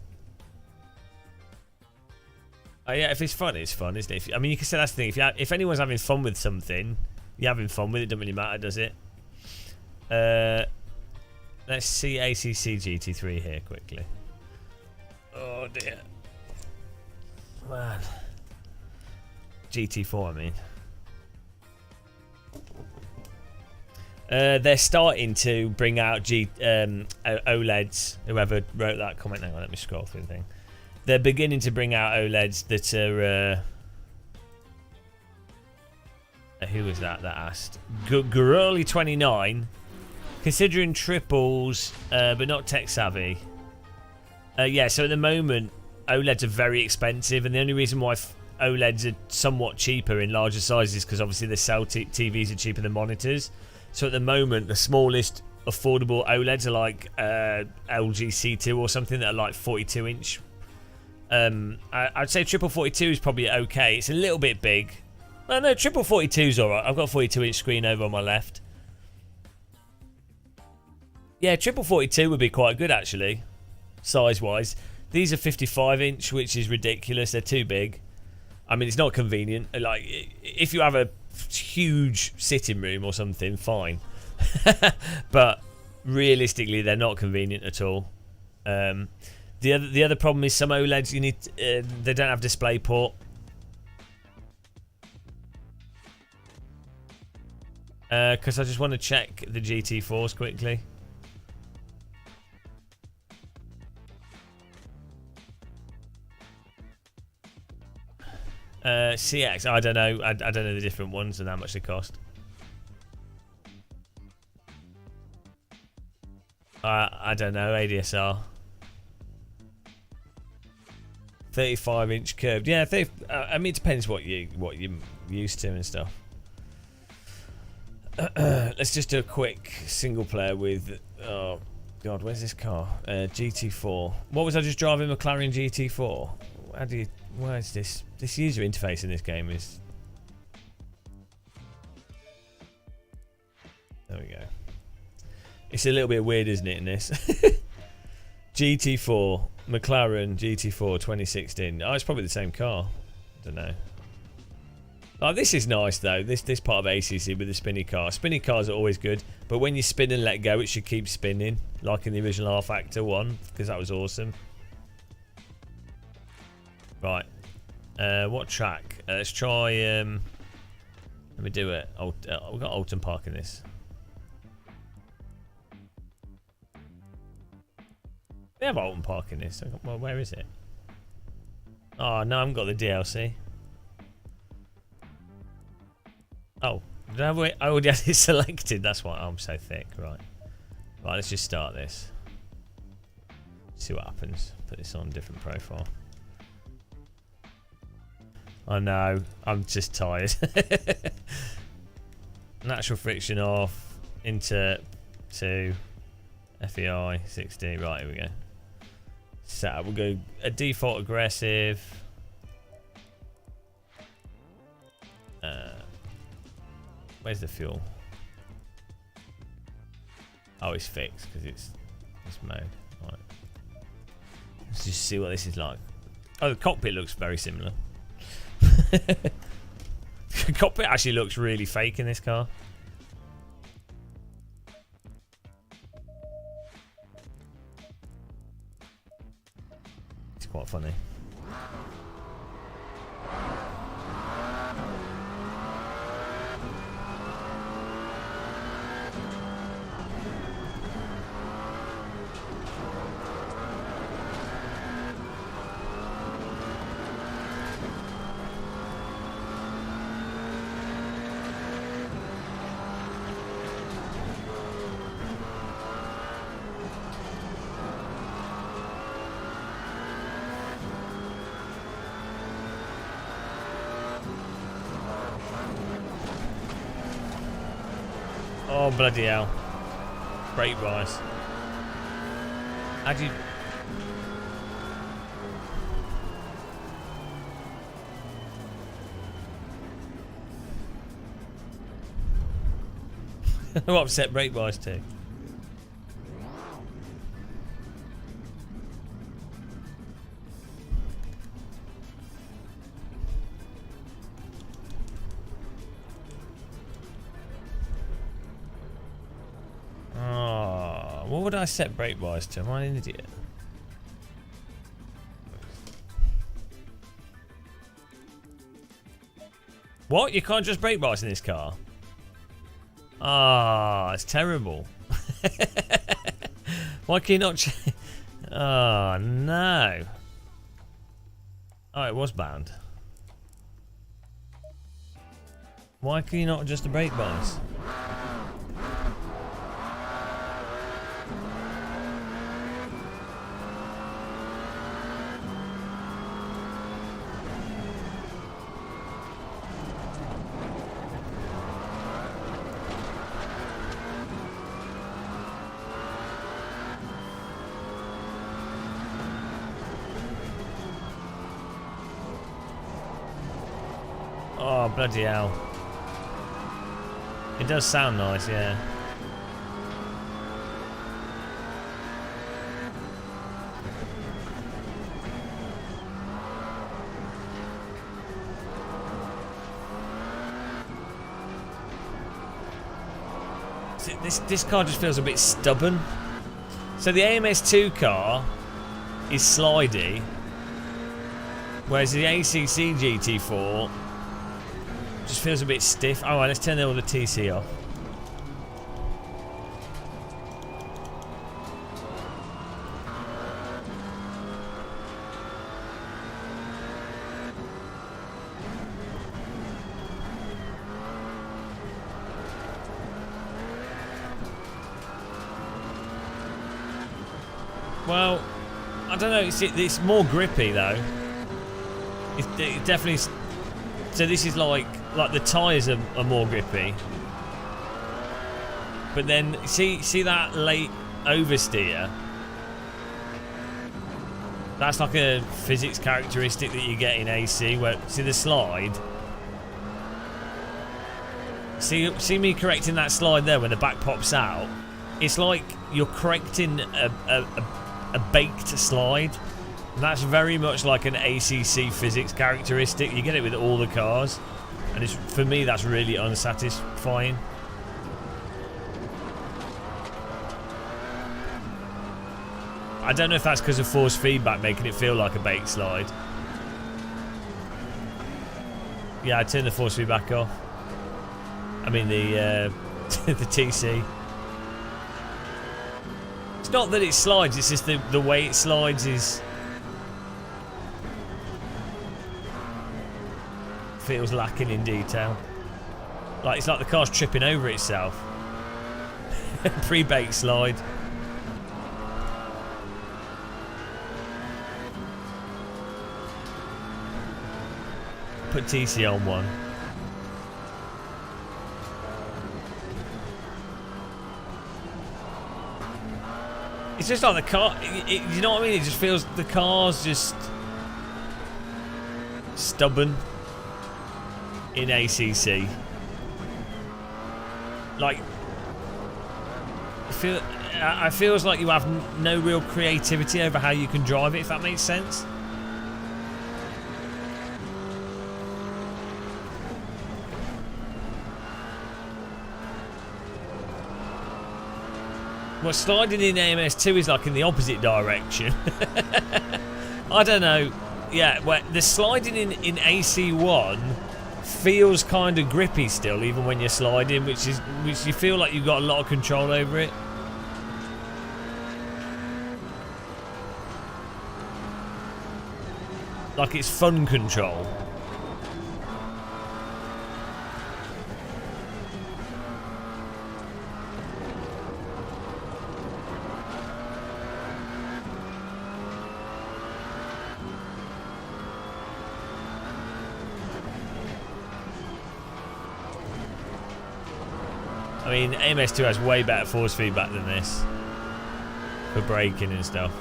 Oh yeah, if it's fun, it's fun, isn't it? I mean, you can say that's the thing. If anyone's having fun with something, you're having fun with it. Doesn't really matter, does it? Let's see ACC GT3 here quickly. Oh dear, man. GT4, I mean. They're starting to bring out OLEDs. Whoever wrote that comment, hang on, let me scroll through the thing. They're beginning to bring out OLEDs that are. Who was that asked? Gurley29, considering triples, but not tech savvy. Yeah, so at the moment, OLEDs are very expensive, and the only reason why OLEDs are somewhat cheaper in larger sizes is because obviously the cell TVs are cheaper than monitors. So at the moment, the smallest affordable OLEDs are like LG C2 or something that are like 42-inch. I'd say triple 42 is probably okay. It's a little bit big. Well, no, triple 42 is alright. I've got a 42-inch screen over on my left. Yeah, triple 42 would be quite good actually, size-wise. These are 55-inch, which is ridiculous. They're too big. I mean, it's not convenient. Like, if you have a huge sitting room or something, fine. But realistically, they're not convenient at all. The other problem is some OLEDs they don't have DisplayPort. Because I just want to check the GT4s quickly. CX, I don't know. I don't know the different ones and how much they cost. I don't know. ADSR. 35-inch curved. Yeah, I mean, it depends what you're used to and stuff. Let's just do a quick single player with. Oh God, where's this car? GT4. What was I just driving? McLaren GT4. How do you? Why is this? This user interface in this game is. There we go. It's a little bit weird, isn't it? In this GT4, McLaren GT4 2016. Oh, it's probably the same car. I don't know. Oh, this is nice though. This part of ACC with the spinny car. Spinny cars are always good, but when you spin and let go, it should keep spinning, like in the original R Factor 1, because that was awesome. Right. What track? Let's try. Let me do it. We've got Alton Park in this. We have Alton Park in this. Well, where is it? Oh no, I haven't got the DLC. Oh, I already had it selected. That's why I'm so thick. Right. Right. Let's just start this. See what happens. Put this on a different profile. I know, I'm just tired. Natural friction off, into 2, FEI 60. Right, here we go. Setup, we'll go a default aggressive. Where's the fuel? Oh, it's fixed because it's mode. Right. Let's just see what this is like. Oh, the cockpit looks very similar. The cockpit actually looks really fake in this car. funny. Oh, bloody hell. Brake rise. How'd you... What upset brake rise too? What would I set brake wise to? Am I an idiot? What? You can't just brake wise in this car? Ah, it's terrible. Why can you not? Oh no. Oh, it was bound. Why can you not adjust the brake wise? Oh, bloody hell. It does sound nice, yeah. See, this car just feels a bit stubborn. So the AMS2 car is slidey, whereas the ACC GT4 just feels a bit stiff. Alright, let's turn all the TC off. Well, I don't know, it's more grippy though. It definitely... So this is like the tyres are more grippy. But then, see that late oversteer? That's like a physics characteristic that you get in AC, where, see the slide? See me correcting that slide there when the back pops out? It's like you're correcting a baked slide. And that's very much like an ACC physics characteristic. You get it with all the cars. And for me, that's really unsatisfying. I don't know if that's because of force feedback making it feel like a baked slide. Yeah, I turned the force feedback off. I mean the the TC. It's not that it slides, it's just the way it slides is... feels lacking in detail. Like it's like the car's tripping over itself. Pre-baked slide. Put TC on one. It's just like the car, you know what I mean? It just feels, the car's just stubborn in ACC. Like, I feels like you have no real creativity over how you can drive it, if that makes sense. Well, sliding in AMS2 is like in the opposite direction. I don't know. Yeah, well, the sliding in AC1 feels kind of grippy still, even when you're sliding, which you feel like you've got a lot of control over it. Like it's fun control. I mean, AMS2 has way better force feedback than this for braking and stuff.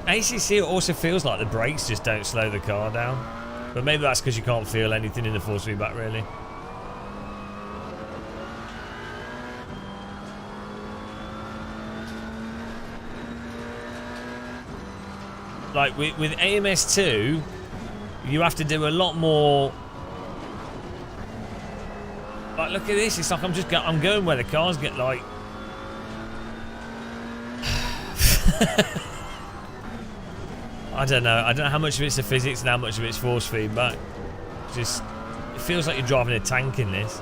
ACC also feels like the brakes just don't slow the car down. But maybe that's because you can't feel anything in the force feedback, really. Like with AMS2, you have to do a lot more. Like, look at this. It's like I'm going where the cars get like. I don't know. I don't know how much of it's the physics and how much of it's force feedback. Just, it feels like you're driving a tank in this.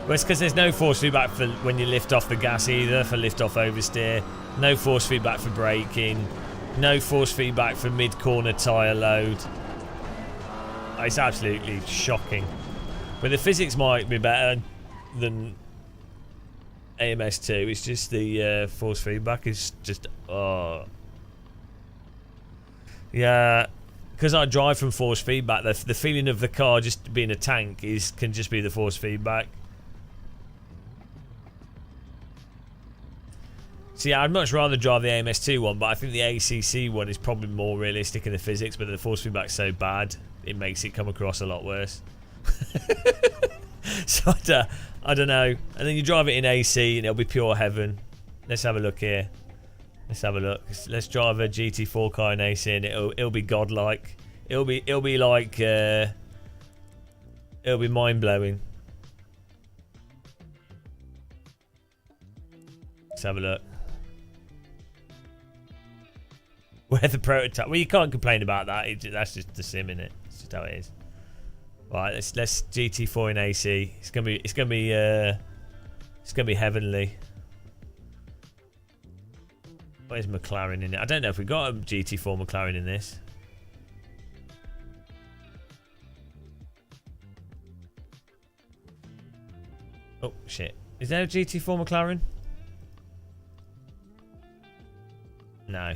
Well, it's because there's no force feedback for when you lift off the gas either, for lift off oversteer. No force feedback for braking. No force feedback for mid-corner tyre load. It's absolutely shocking. But the physics might be better than AMS2. It's just the force feedback is just... Oh. Yeah, because I drive from force feedback, the feeling of the car just being a tank can just be the force feedback. See, I'd much rather drive the AMS2 one, but I think the ACC one is probably more realistic in the physics, but the force feedback's so bad, it makes it come across a lot worse. So I don't know. And then you drive it in AC and it'll be pure heaven. Let's have a look here. Let's have a look. Let's drive a GT4 car in AC and it'll be godlike. It'll be like it'll be mind blowing. Let's have a look. Where the prototype? Well, you can't complain about that. That's just the sim, innit? It's just how it is. Right, let's GT4 in AC. It's gonna be heavenly. Where's McLaren in it? I don't know if we got a GT4 McLaren in this. Oh shit! Is there a GT4 McLaren? No.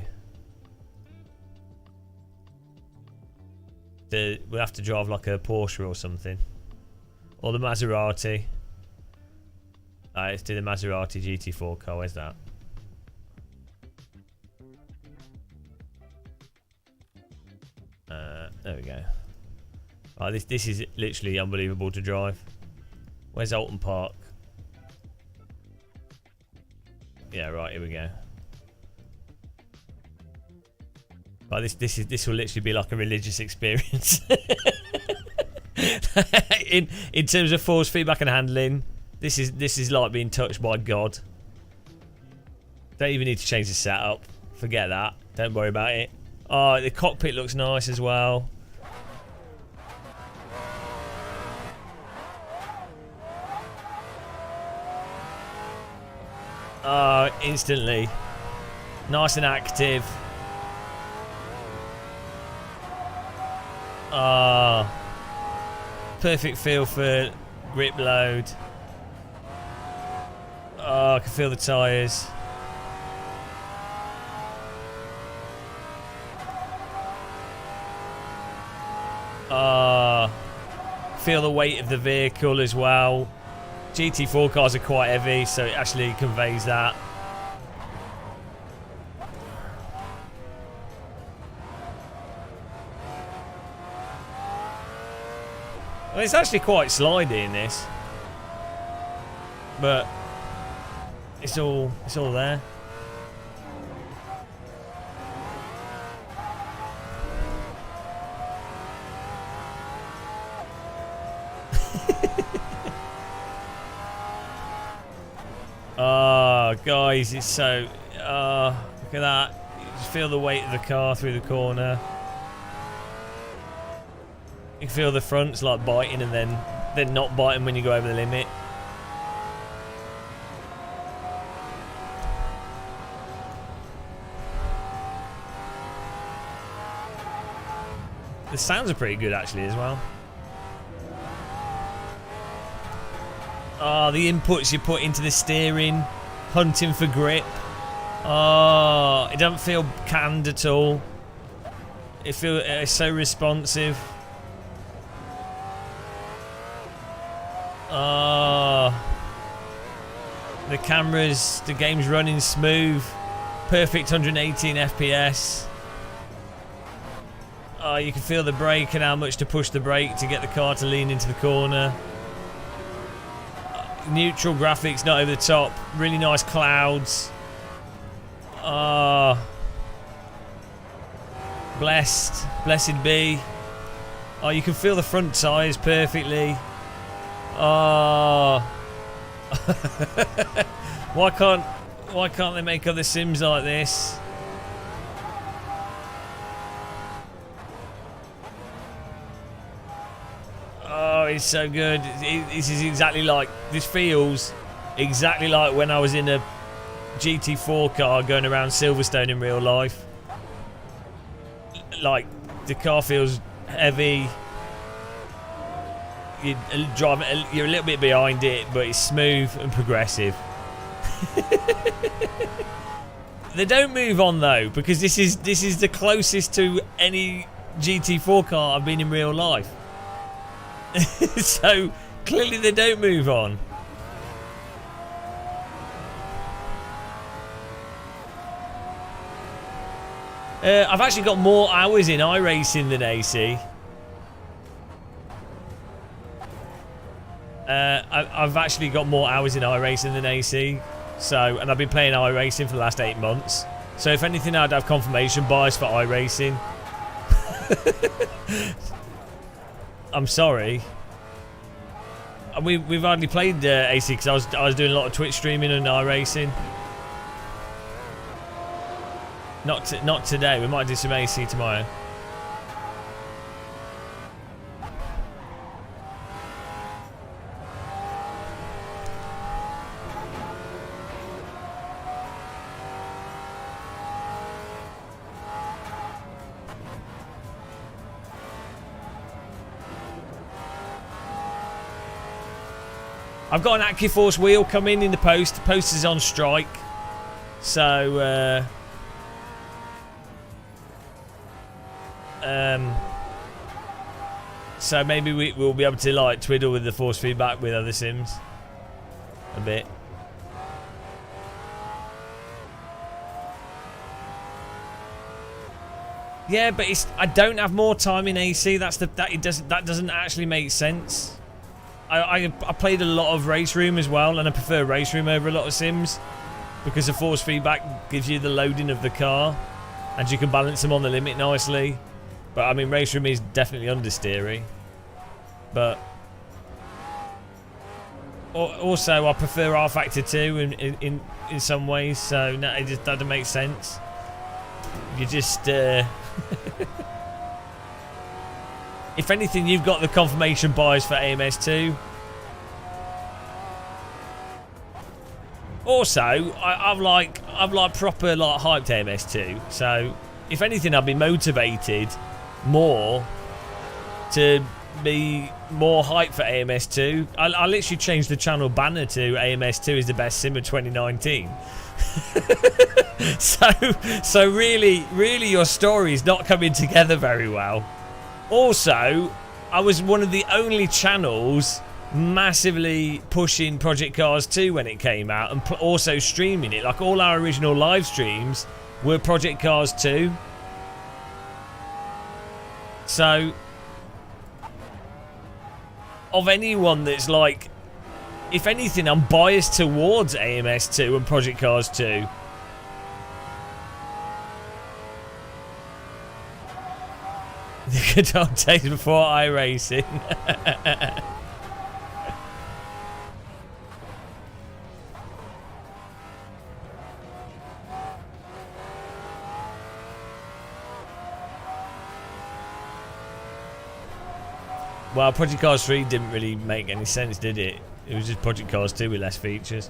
We'll have to drive like a Porsche or something. Or the Maserati. Alright, let's do the Maserati GT4 car. Where's that? There we go. Oh, this is literally unbelievable to drive. Where's Alton Park? Yeah, right, here we go. Oh, this will literally be like a religious experience. in terms of force feedback and handling, this is like being touched by God. Don't even need to change the setup. Forget that. Don't worry about it. Oh, the cockpit looks nice as well. Oh, instantly. Nice and active. Ah, perfect feel for grip load. Oh, I can feel the tyres. Ah, feel the weight of the vehicle as well. GT4 cars are quite heavy, so it actually conveys that. Well, it's actually quite slidey in this, but it's all there. Oh, guys, it's so... look at that. You just feel the weight of the car through the corner. You can feel the fronts like biting and then not biting when you go over the limit. The sounds are pretty good actually as well. Oh, the inputs you put into the steering, hunting for grip. Oh, it doesn't feel canned at all. It feels so responsive. Oh, the cameras, the game's running smooth. Perfect 118 FPS. Oh, you can feel the brake and how much to push the brake to get the car to lean into the corner. Neutral graphics, not over the top. Really nice clouds. Blessed be. Oh, you can feel the front tyres perfectly. Oh. Why can't they make other sims like this? Oh, it's so good. This is exactly like, this feels exactly like when I was in a GT4 car going around Silverstone in real life. Like, the car feels heavy. You're a little bit behind it, but it's smooth and progressive. They don't move on though, because this is the closest to any GT4 car I've been in real life. So clearly they don't move on. I've actually got more hours in iRacing than AC. I've actually got more hours in iRacing than AC. So, and I've been playing iRacing for the last 8 months. So if anything, I'd have confirmation bias for iRacing. I'm sorry. We've hardly played AC because I was doing a lot of Twitch streaming and iRacing. Not today. We might do some AC tomorrow. I've got an AccuForce wheel coming in the post. The post is on strike. So, so maybe we'll be able to like twiddle with the force feedback with other sims a bit. Yeah, but I don't have more time in AC. That doesn't actually make sense. I played a lot of Race Room as well, and I prefer Race Room over a lot of sims because the force feedback gives you the loading of the car, and you can balance them on the limit nicely. But I mean, Race Room is definitely understeery. But also, I prefer R Factor 2 in some ways. So no, it just doesn't make sense. You just. If anything, you've got the confirmation bias for AMS2. Also, I've like proper like hyped AMS2. So, if anything, I'd be motivated more to be more hyped for AMS2. I literally changed the channel banner to AMS2 is the best sim of 2019. so really, your story is not coming together very well. Also, I was one of the only channels massively pushing Project Cars 2 when it came out and also streaming it. Like all our original live streams were Project Cars 2. So, of anyone that's like, if anything, I'm biased towards AMS2 and Project Cars 2. The good old days before iRacing. Well, Project Cars 3 didn't really make any sense, did it? It was just Project Cars 2 with less features.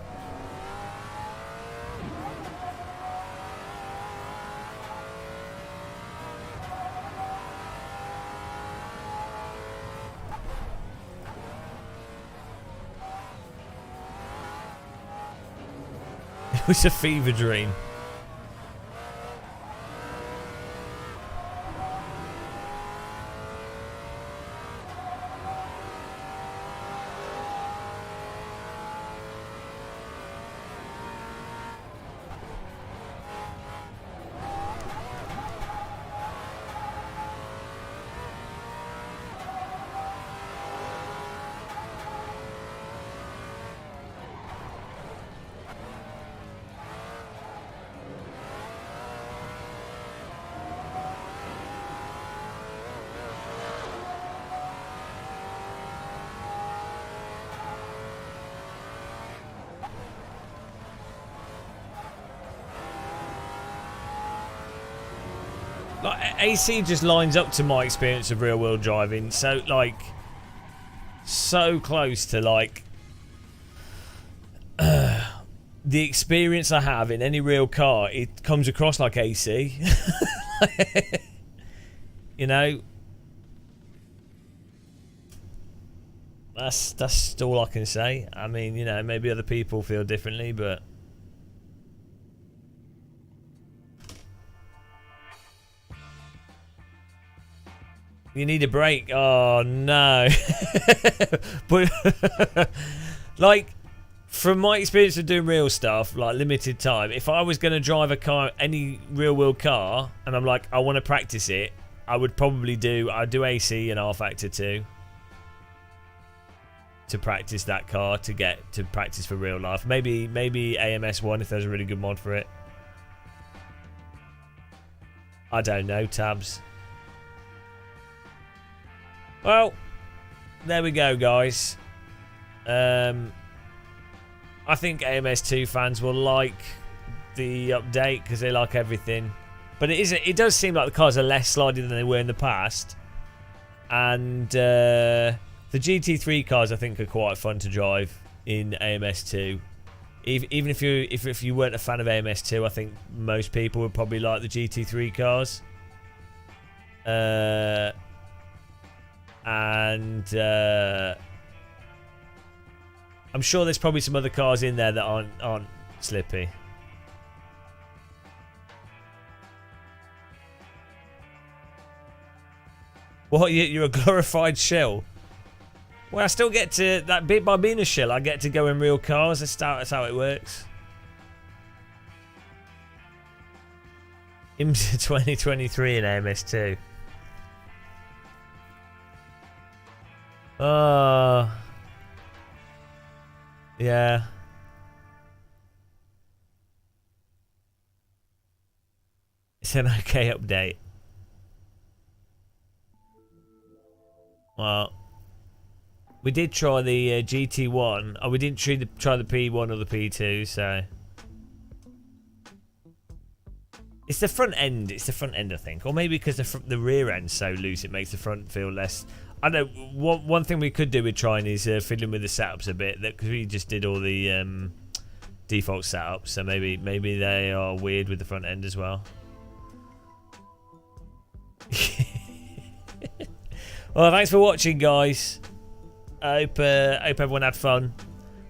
It was a fever dream. Like, AC just lines up to my experience of real world driving, so like so close to like the experience I have in any real car. It comes across like AC. You know, that's all I can say. I mean, you know, maybe other people feel differently, but you need a break. Oh no. But like, from my experience of doing real stuff, like limited time, if I was going to drive a car, any real world car, and I'm like, I want to practice it, I would probably I'd do AC and R Factor 2 to practice that car, to get to practice for real life. Maybe AMS 1 if there's a really good mod for it. I don't know, Tabs. Well, there we go, guys. I think AMS2 fans will like the update because they like everything. But it does seem like the cars are less slidey than they were in the past. And the GT3 cars, I think, are quite fun to drive in AMS2. Even if you weren't a fan of AMS2, I think most people would probably like the GT3 cars. And I'm sure there's probably some other cars in there that aren't slippy. What, you're a glorified shell? Well, I still get to that bit by being a shell. I get to go in real cars. That's how it works. IMSA 2023 in AMS2. Oh, yeah. It's an okay update. Well, we did try the GT1. Oh, we didn't try the P1 or the P2, so it's the front end. It's the front end, I think, or maybe because the rear end's so loose, it makes the front feel less. I know one thing we could do with trying is fiddling with the setups a bit, because we just did all the default setups, so maybe they are weird with the front end as well. Well, thanks for watching, guys. I hope everyone had fun.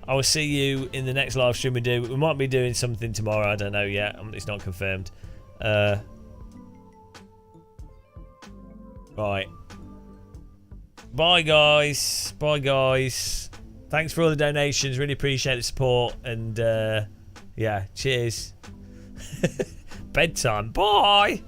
I will see you in the next live stream we do. We might be doing something tomorrow. I don't know yet. It's not confirmed. Right. Bye, guys. Bye, guys. Thanks for all the donations. Really appreciate the support. And yeah, cheers. Bedtime. Bye.